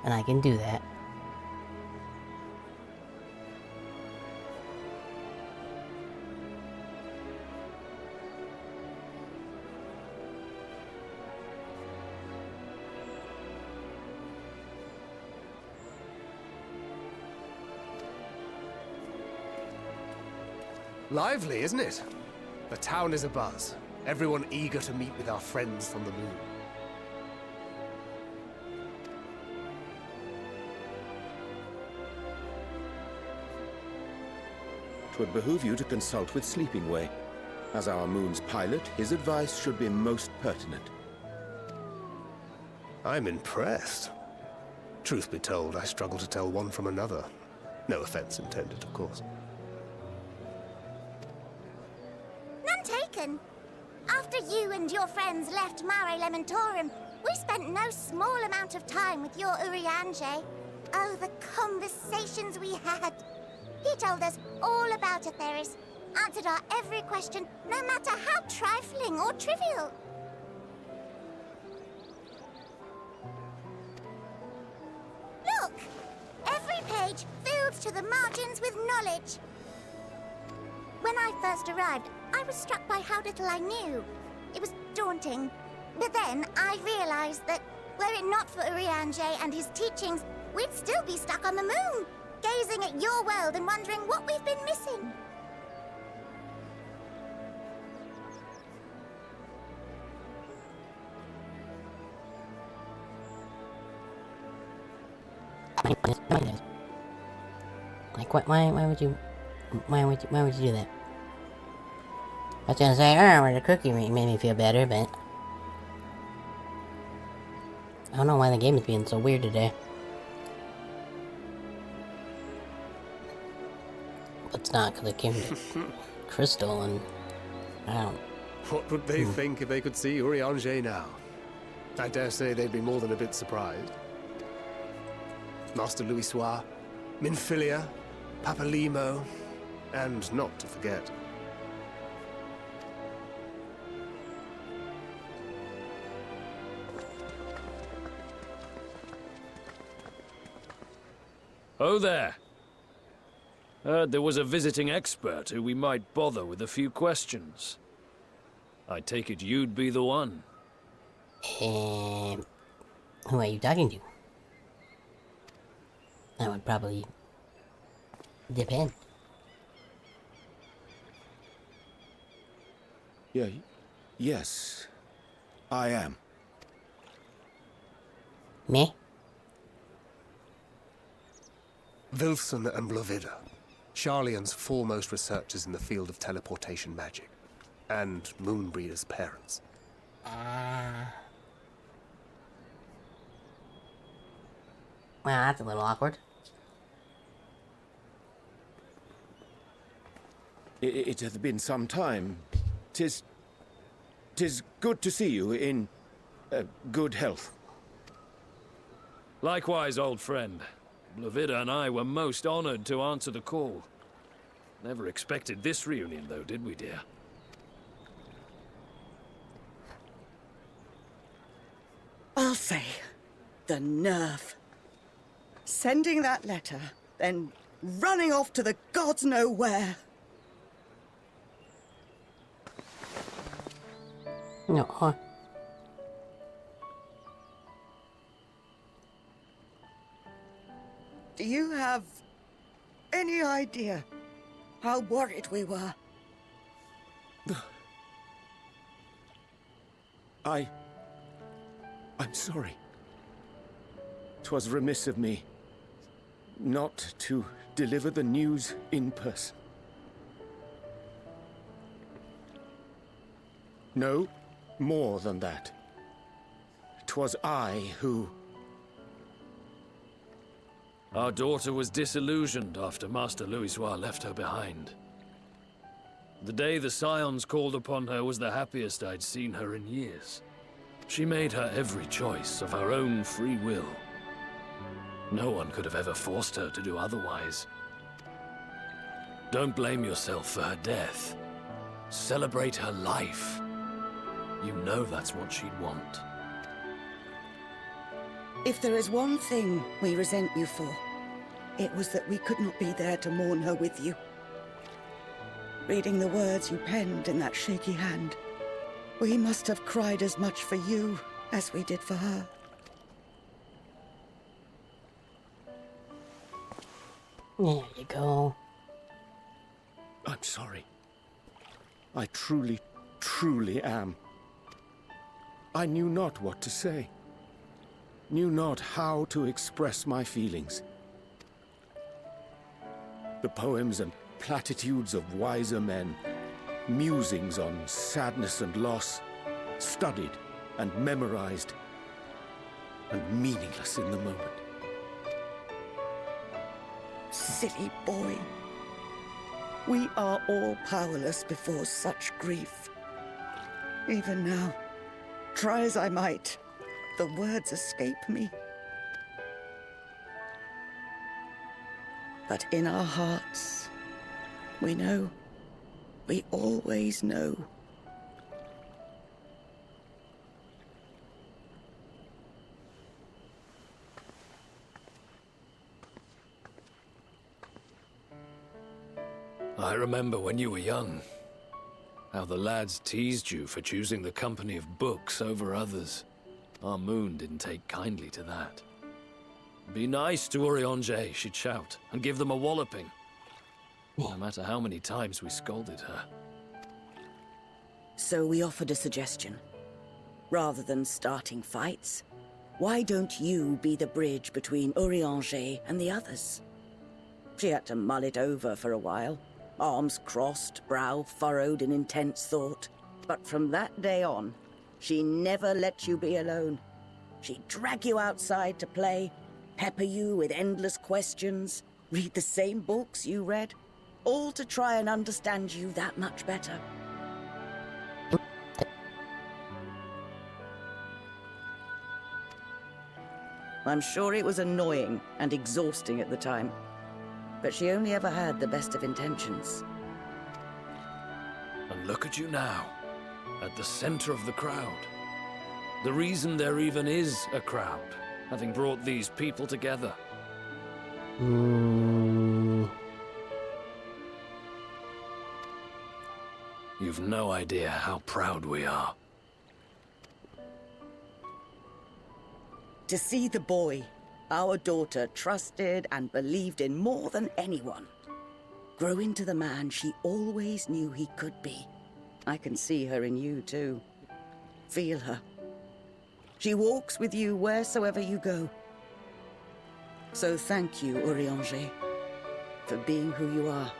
And I can do that. Lively, isn't it? The town is abuzz. Everyone eager to meet with our friends from the moon. 'Twould behoove you to consult with Sleeping Way. As our moon's pilot, his advice should be most pertinent. I'm impressed. Truth be told, I struggle to tell one from another. No offense intended, of course. None taken. After you and your friends left Mare Elementorum, we spent no small amount of time with your Urianger. Oh, the conversations we had. He told us all about Atheris, answered our every question, no matter how trifling or trivial. Look! Every page filled to the margins with knowledge. When I first arrived, I was struck by how little I knew. It was daunting. But then I realized that were it not for Urianger and his teachings, we'd still be stuck on the moon, gazing at your world and wondering what we've been missing. Like, why would you do that? I was gonna say, oh, the cookie made me feel better, but I don't know why the game is being so weird today. It's not, because it came to Crystal, and I don't... What would they think if they could see Urianger now? I dare say they'd be more than a bit surprised. Master Louisoix, Minfilia, Papalimo, and not to forget... Oh there. Heard there was a visiting expert who we might bother with a few questions. I take it you'd be the one. Who are you talking to? That would probably depend. Yes, I am. Me? Vilfson and Blovida, Sharlayan's foremost researchers in the field of teleportation magic, and Moonbreeder's parents. Well, that's a little awkward. It hath been some time. 'Tis good to see you in good health. Likewise, old friend. Blavida and I were most honored to answer the call. Never expected this reunion, though, did we, dear? Alfei, the nerve. Sending that letter, then running off to the gods know where. No. Do you have any idea how worried we were? I'm sorry. 'Twas remiss of me not to deliver the news in person. No, more than that. 'Twas I who... Our daughter was disillusioned after Master Louisoix left her behind. The day the Scions called upon her was the happiest I'd seen her in years. She made her every choice of her own free will. No one could have ever forced her to do otherwise. Don't blame yourself for her death. Celebrate her life. You know that's what she'd want. If there is one thing we resent you for, it was that we could not be there to mourn her with you. Reading the words you penned in that shaky hand, we must have cried as much for you as we did for her. There you go. I'm sorry. I truly, truly am. I knew not what to say. Knew not how to express my feelings. The poems and platitudes of wiser men, musings on sadness and loss, studied and memorized, and meaningless in the moment. Silly boy. We are all powerless before such grief. Even now, try as I might, the words escape me. But in our hearts, we know. We always know. I remember when you were young, how the lads teased you for choosing the company of books over others. Our moon didn't take kindly to that. Be nice to Urianger, she'd shout, and give them a walloping. No matter how many times we scolded her. So we offered a suggestion. Rather than starting fights, why don't you be the bridge between Urianger and the others? She had to mull it over for a while. Arms crossed, brow furrowed in intense thought. But from that day on, she never let you be alone. She'd drag you outside to play, pepper you with endless questions, read the same books you read, all to try and understand you that much better. I'm sure it was annoying and exhausting at the time, but she only ever had the best of intentions. And look at you now, at the center of the crowd. The reason there even is a crowd, having brought these people together. You've no idea how proud we are. To see the boy, our daughter, trusted and believed in more than anyone, grow into the man she always knew he could be. I can see her in you, too. Feel her. She walks with you wheresoever you go. So thank you, Urianger, for being who you are.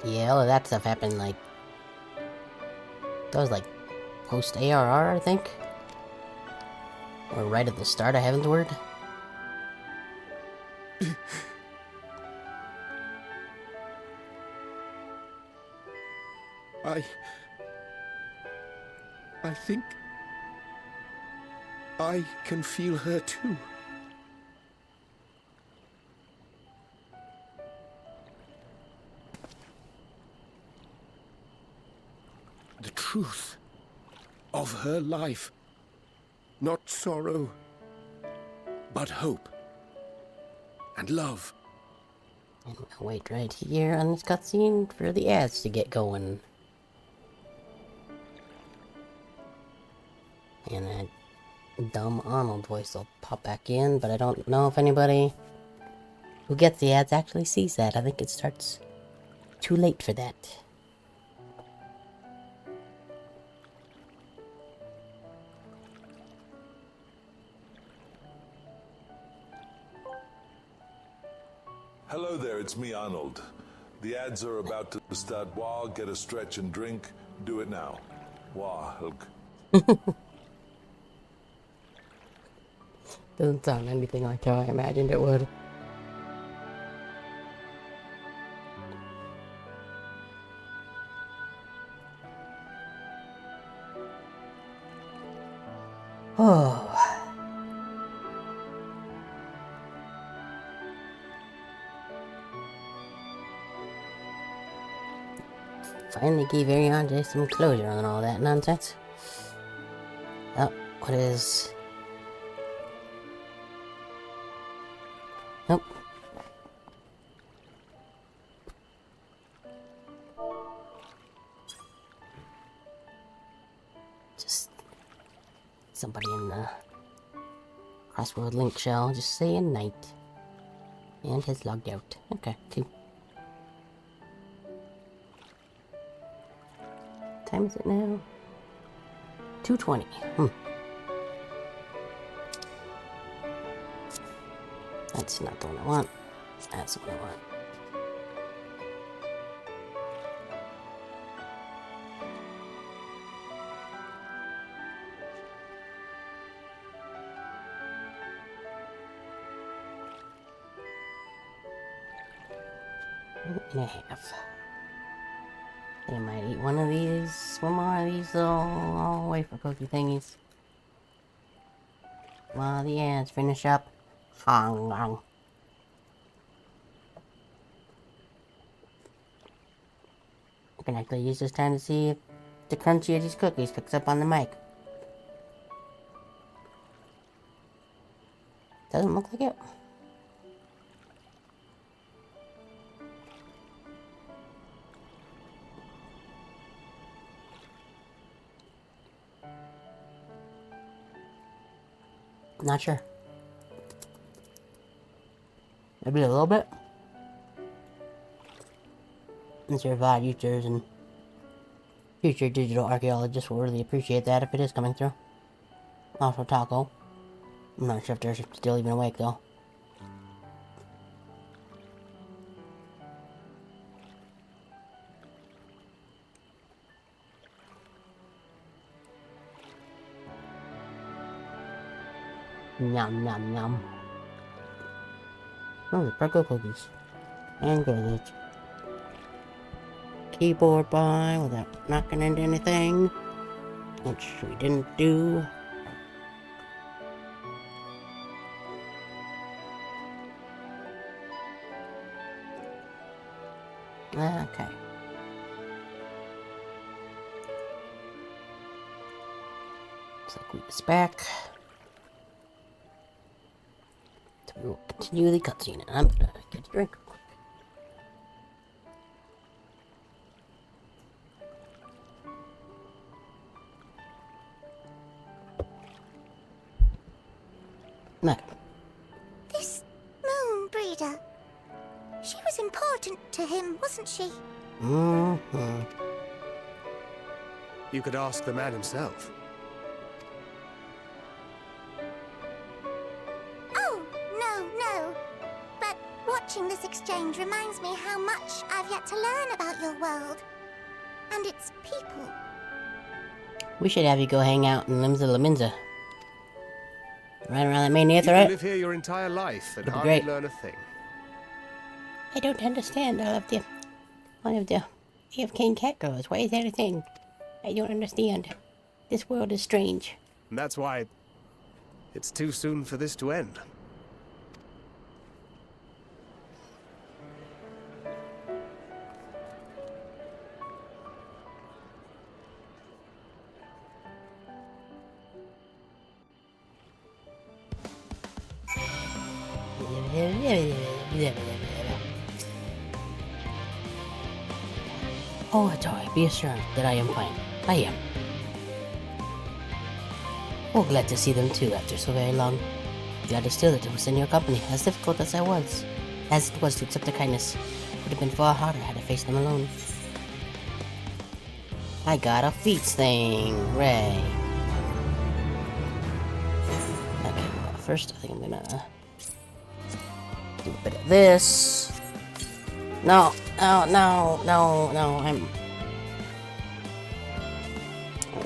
Yeah, all of that stuff happened, like... That was, like, post-ARR, I think? Or right at the start of Heavensward? I think I can feel her too. The truth of her life. Not sorrow, but hope and love. And we'll wait right here on this cutscene for the ads to get going. And that dumb Arnold voice will pop back in, but I don't know if anybody who gets the ads actually sees that. I think it starts too late for that. Hello there, it's me, Arnold. The ads are about to start. Wah, get a stretch and drink. Do it now. Wah, Hulk. Doesn't sound anything like how I imagined it would. Oh. Finally gave Urianger some closure on all that nonsense. Oh, what is... Nope. Just... somebody in the crossword link shell just saying night. And has logged out. Okay, cool. What time is it now? 2:20. That's not the one I want. That's the one I want. And a half. I might eat one more of these little wafer cookie thingies. While the ads finish up. Hong Kong. I can actually use this time to see if the crunchy of these cookies picks up on the mic. Doesn't look like it. Not sure. Maybe a little bit. I'm sure a lot of users and future digital archaeologists will really appreciate that if it is coming through. Also Taco. I'm not sure if they're still even awake though. Yum, yum, yum. Oh, the purple cookies. And good. Keyboard by without knocking into anything. Which we didn't do. Okay. Looks like we is back. So we will continue the cutscene, and I'm gonna get a drink. No. This moon breeder. She was important to him, wasn't she? Mm-hmm. You could ask the man himself. Oh, no. But watching this exchange reminds me how much I've yet to learn about your world. And its people. We should have you go hang out in Limsa Laminza. Right around that main You Aetheryte. can live here your entire life and hardly great. learn a thing. I don't understand all of the AFK and cat girls. Why is that a thing? I don't understand. This world is strange. And that's why It's too soon for this to end. Oh, joy, be assured that I am fine. I am. Oh, glad to see them too after so very long. Glad to still that it was in your company, as difficult as it was to accept their kindness. Would have been far harder had I faced them alone. I got a feats thing, Ray. Okay, well, first I think I'm gonna do a bit of this. No, no, no, no, no, I'm...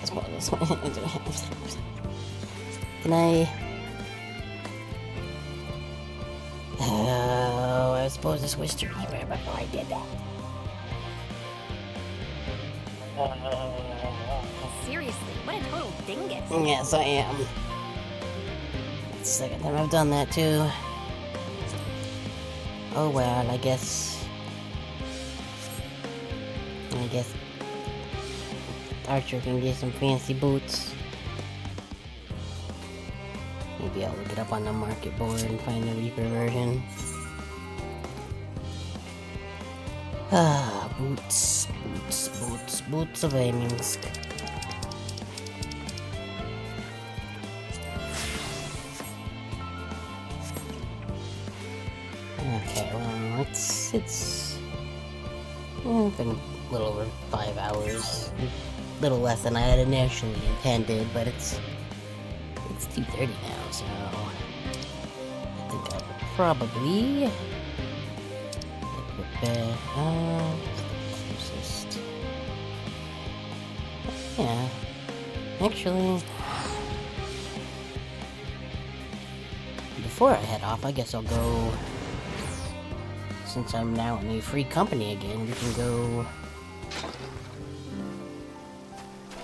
This one. Can I... Oh, I suppose this was to reaper before I did that. Seriously, what a total dingus. Yes, I am. It's the second time I've done that, too. Oh well, I guess Archer can get some fancy boots. Maybe I'll look it up on the market board and find the Reaper version. Ah, boots of aiming stick. Okay, well, it's been a little over 5 hours. A little less than I had initially intended, but it's 2:30 now, so I think I'll probably get closest. Yeah, actually, before I head off, I guess I'll go. Since I'm now in a free company again, we can go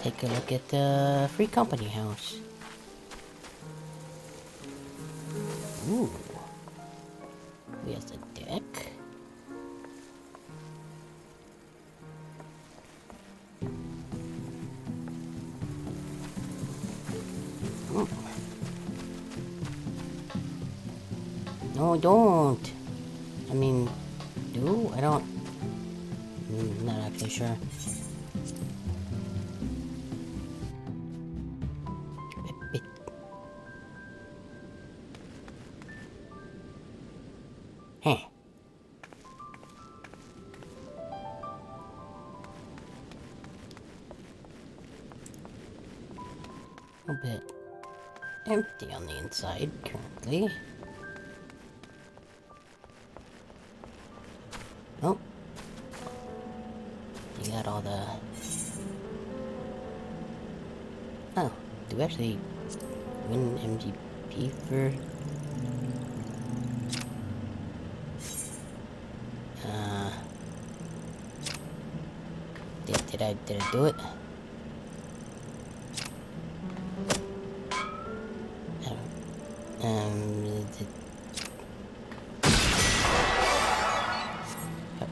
take a look at the free company house. Ooh. We have the deck. Ooh. No, don't. I mean, do? I don't... not actually sure. Huh. A bit empty on the inside currently. Oh. You got all the... Oh, do we actually win MGP for... Did I do it?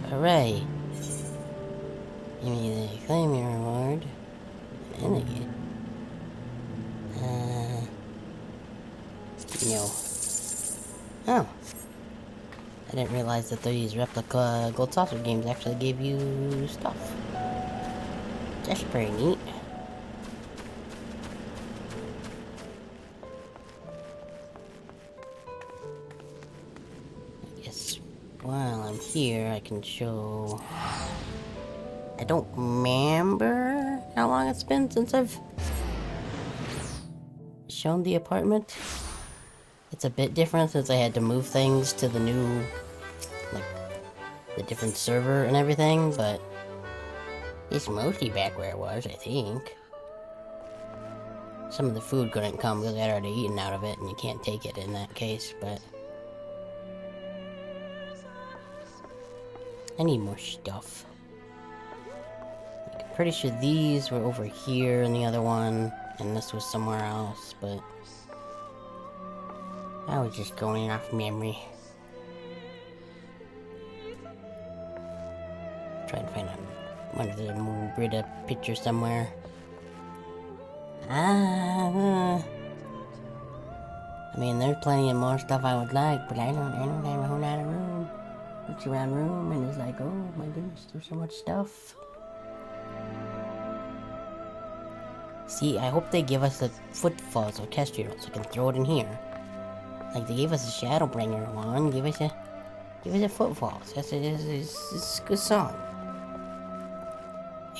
Hooray! You mean they claim your reward, and then again. No. Oh. I didn't realize that these replica Gold Saucer games actually gave you stuff. That's pretty neat. I guess while I'm here, I can show... I don't remember how long it's been since I've shown the apartment. It's a bit different since I had to move things to the new, like, the different server and everything, but it's mostly back where it was, I think. Some of the food couldn't come because I'd already eaten out of it, and you can't take it in that case, but... I need more stuff. I'm pretty sure these were over here in the other one, and this was somewhere else, but... I was just going off memory. Trying to find one of the Moonbrita picture somewhere. I mean, there's plenty of more stuff I would like, but I don't have a whole lot of room. Looks around room and it's like, oh my goodness, there's so much stuff. See, I hope they give us a footfalls or kestrel so I can throw it in here. Like they gave us a Shadowbringer one, give us a footfalls. That's a good song.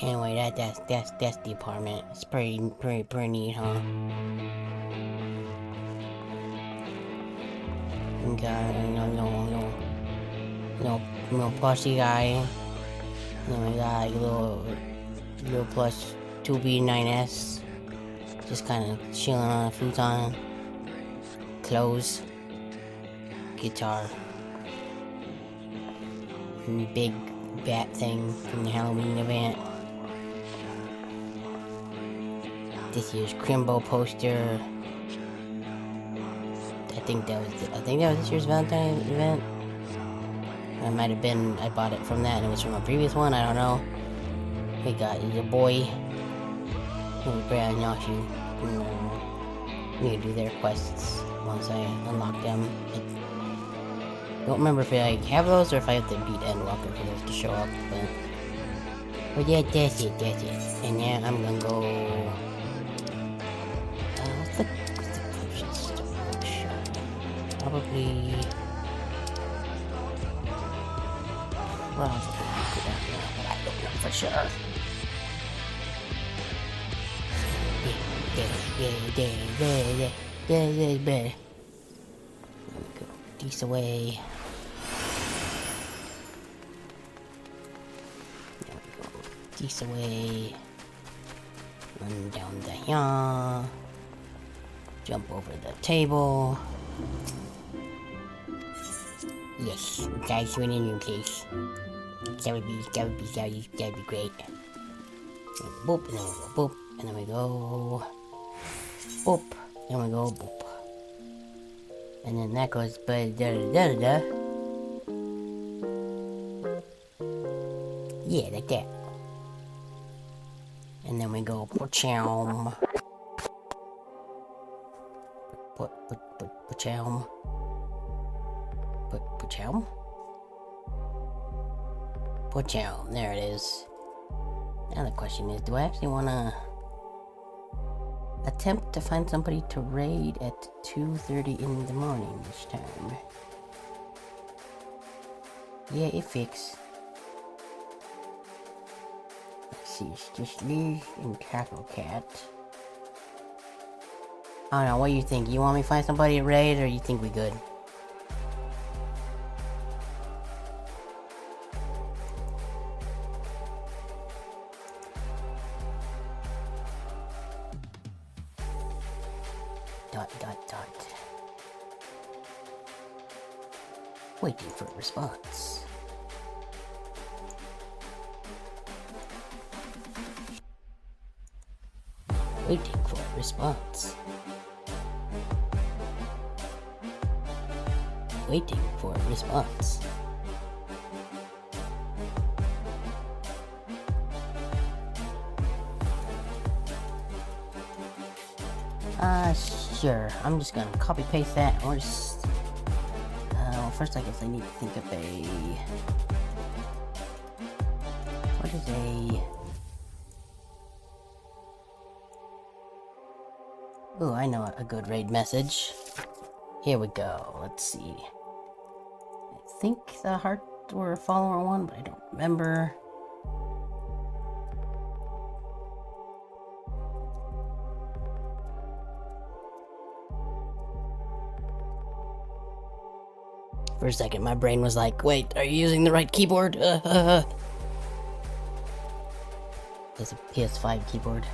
Anyway, that's the apartment. It's pretty neat, huh? We got little plushy guy. And then we got like a little plush 2B9S. Just kind of chilling on a futon. Clothes. Guitar. And big bat thing from the Halloween event. This year's Crimbo poster. I think that was this year's Valentine event. It might have been, I bought it from that and it was from a previous one, I don't know. We got your boy. Brad and Yoshi. We can do their quests once I unlock them. I don't remember if I have those or if I have to beat Endwalker for those to show up, but yeah, that's it. And now I'm gonna go. What's the closest bookshop? Probably. But I don't know for sure. Yeah. This away. This away. Run down the hill. Jump over the table. Yes, guys, win in your case. That would be great. Boop, and then we go boop, and then we go boop, and we go boop. And then that goes by da. Yeah, like that. And then we go pa-chow. Pa-chow. Pa-chow? Pa-chow. There it is. Now the question is, do I actually want to attempt to find somebody to raid at 2:30 in the morning this time? Yeah, it fixed. Let's see, it's just Liz and Cackle Cat. I don't know, what do you think? You want me to find somebody to raid, or you think we good? Dot. Waiting for a response. Waiting for a response. Waiting for a response. Sure. I'm just gonna copy paste that, or just. Well, first I guess I need to think of a. What is a. Ooh, I know a good raid message. Here we go. Let's see. I think the heart were a follower one, but I don't remember. For a second, my brain was like, wait, are you using the right keyboard? It's a PS5 keyboard.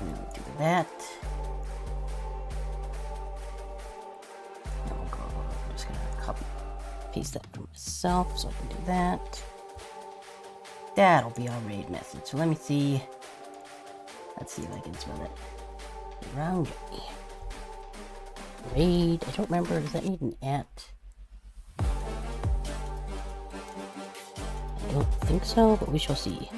And then we do that. And we'll go, I'm just gonna copy, paste that for myself so I can do that. That'll be our raid message. So let me see. Let's see if I can spell it. Urianger. Raid. I don't remember. Does that need an at? I don't think so, but we shall see.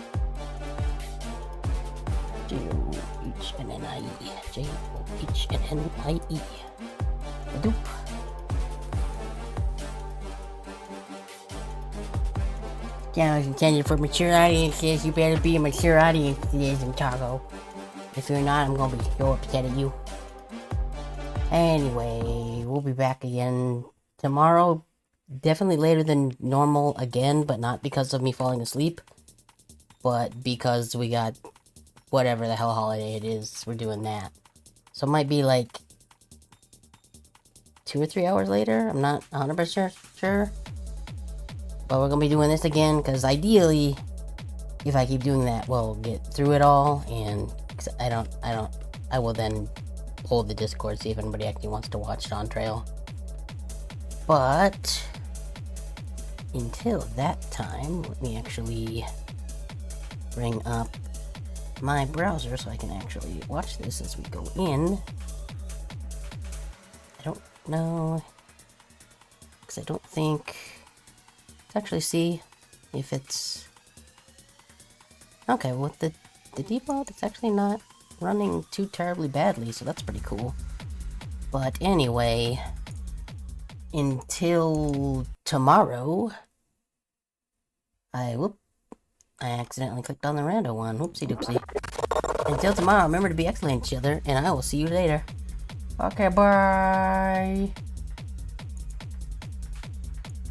J-O-H-N-N-I-E. J-O-H-N-N-I-E. Doop. Channel is intended for mature audiences. You better be a mature audience today, Zintago. If you're not, I'm gonna be so upset at you. Anyway, we'll be back again tomorrow. Definitely later than normal again, but not because of me falling asleep. But because we got whatever the hell holiday it is, we're doing that. So it might be like 2 or 3 hours later. I'm not 100% sure. But we're gonna be doing this again, because ideally, if I keep doing that, we'll get through it all, and I will then hold the Discord, see if anybody actually wants to watch it on Trail. But until that time, let me actually bring up my browser so I can actually watch this as we go in. I don't know, because I don't think... Let's actually see if it's... Okay, with the default, it's actually not running too terribly badly, so that's pretty cool. But anyway, until tomorrow... I accidentally clicked on the rando one. Whoopsie doopsie. Until tomorrow, remember to be excellent to each other, and I will see you later. Okay, bye!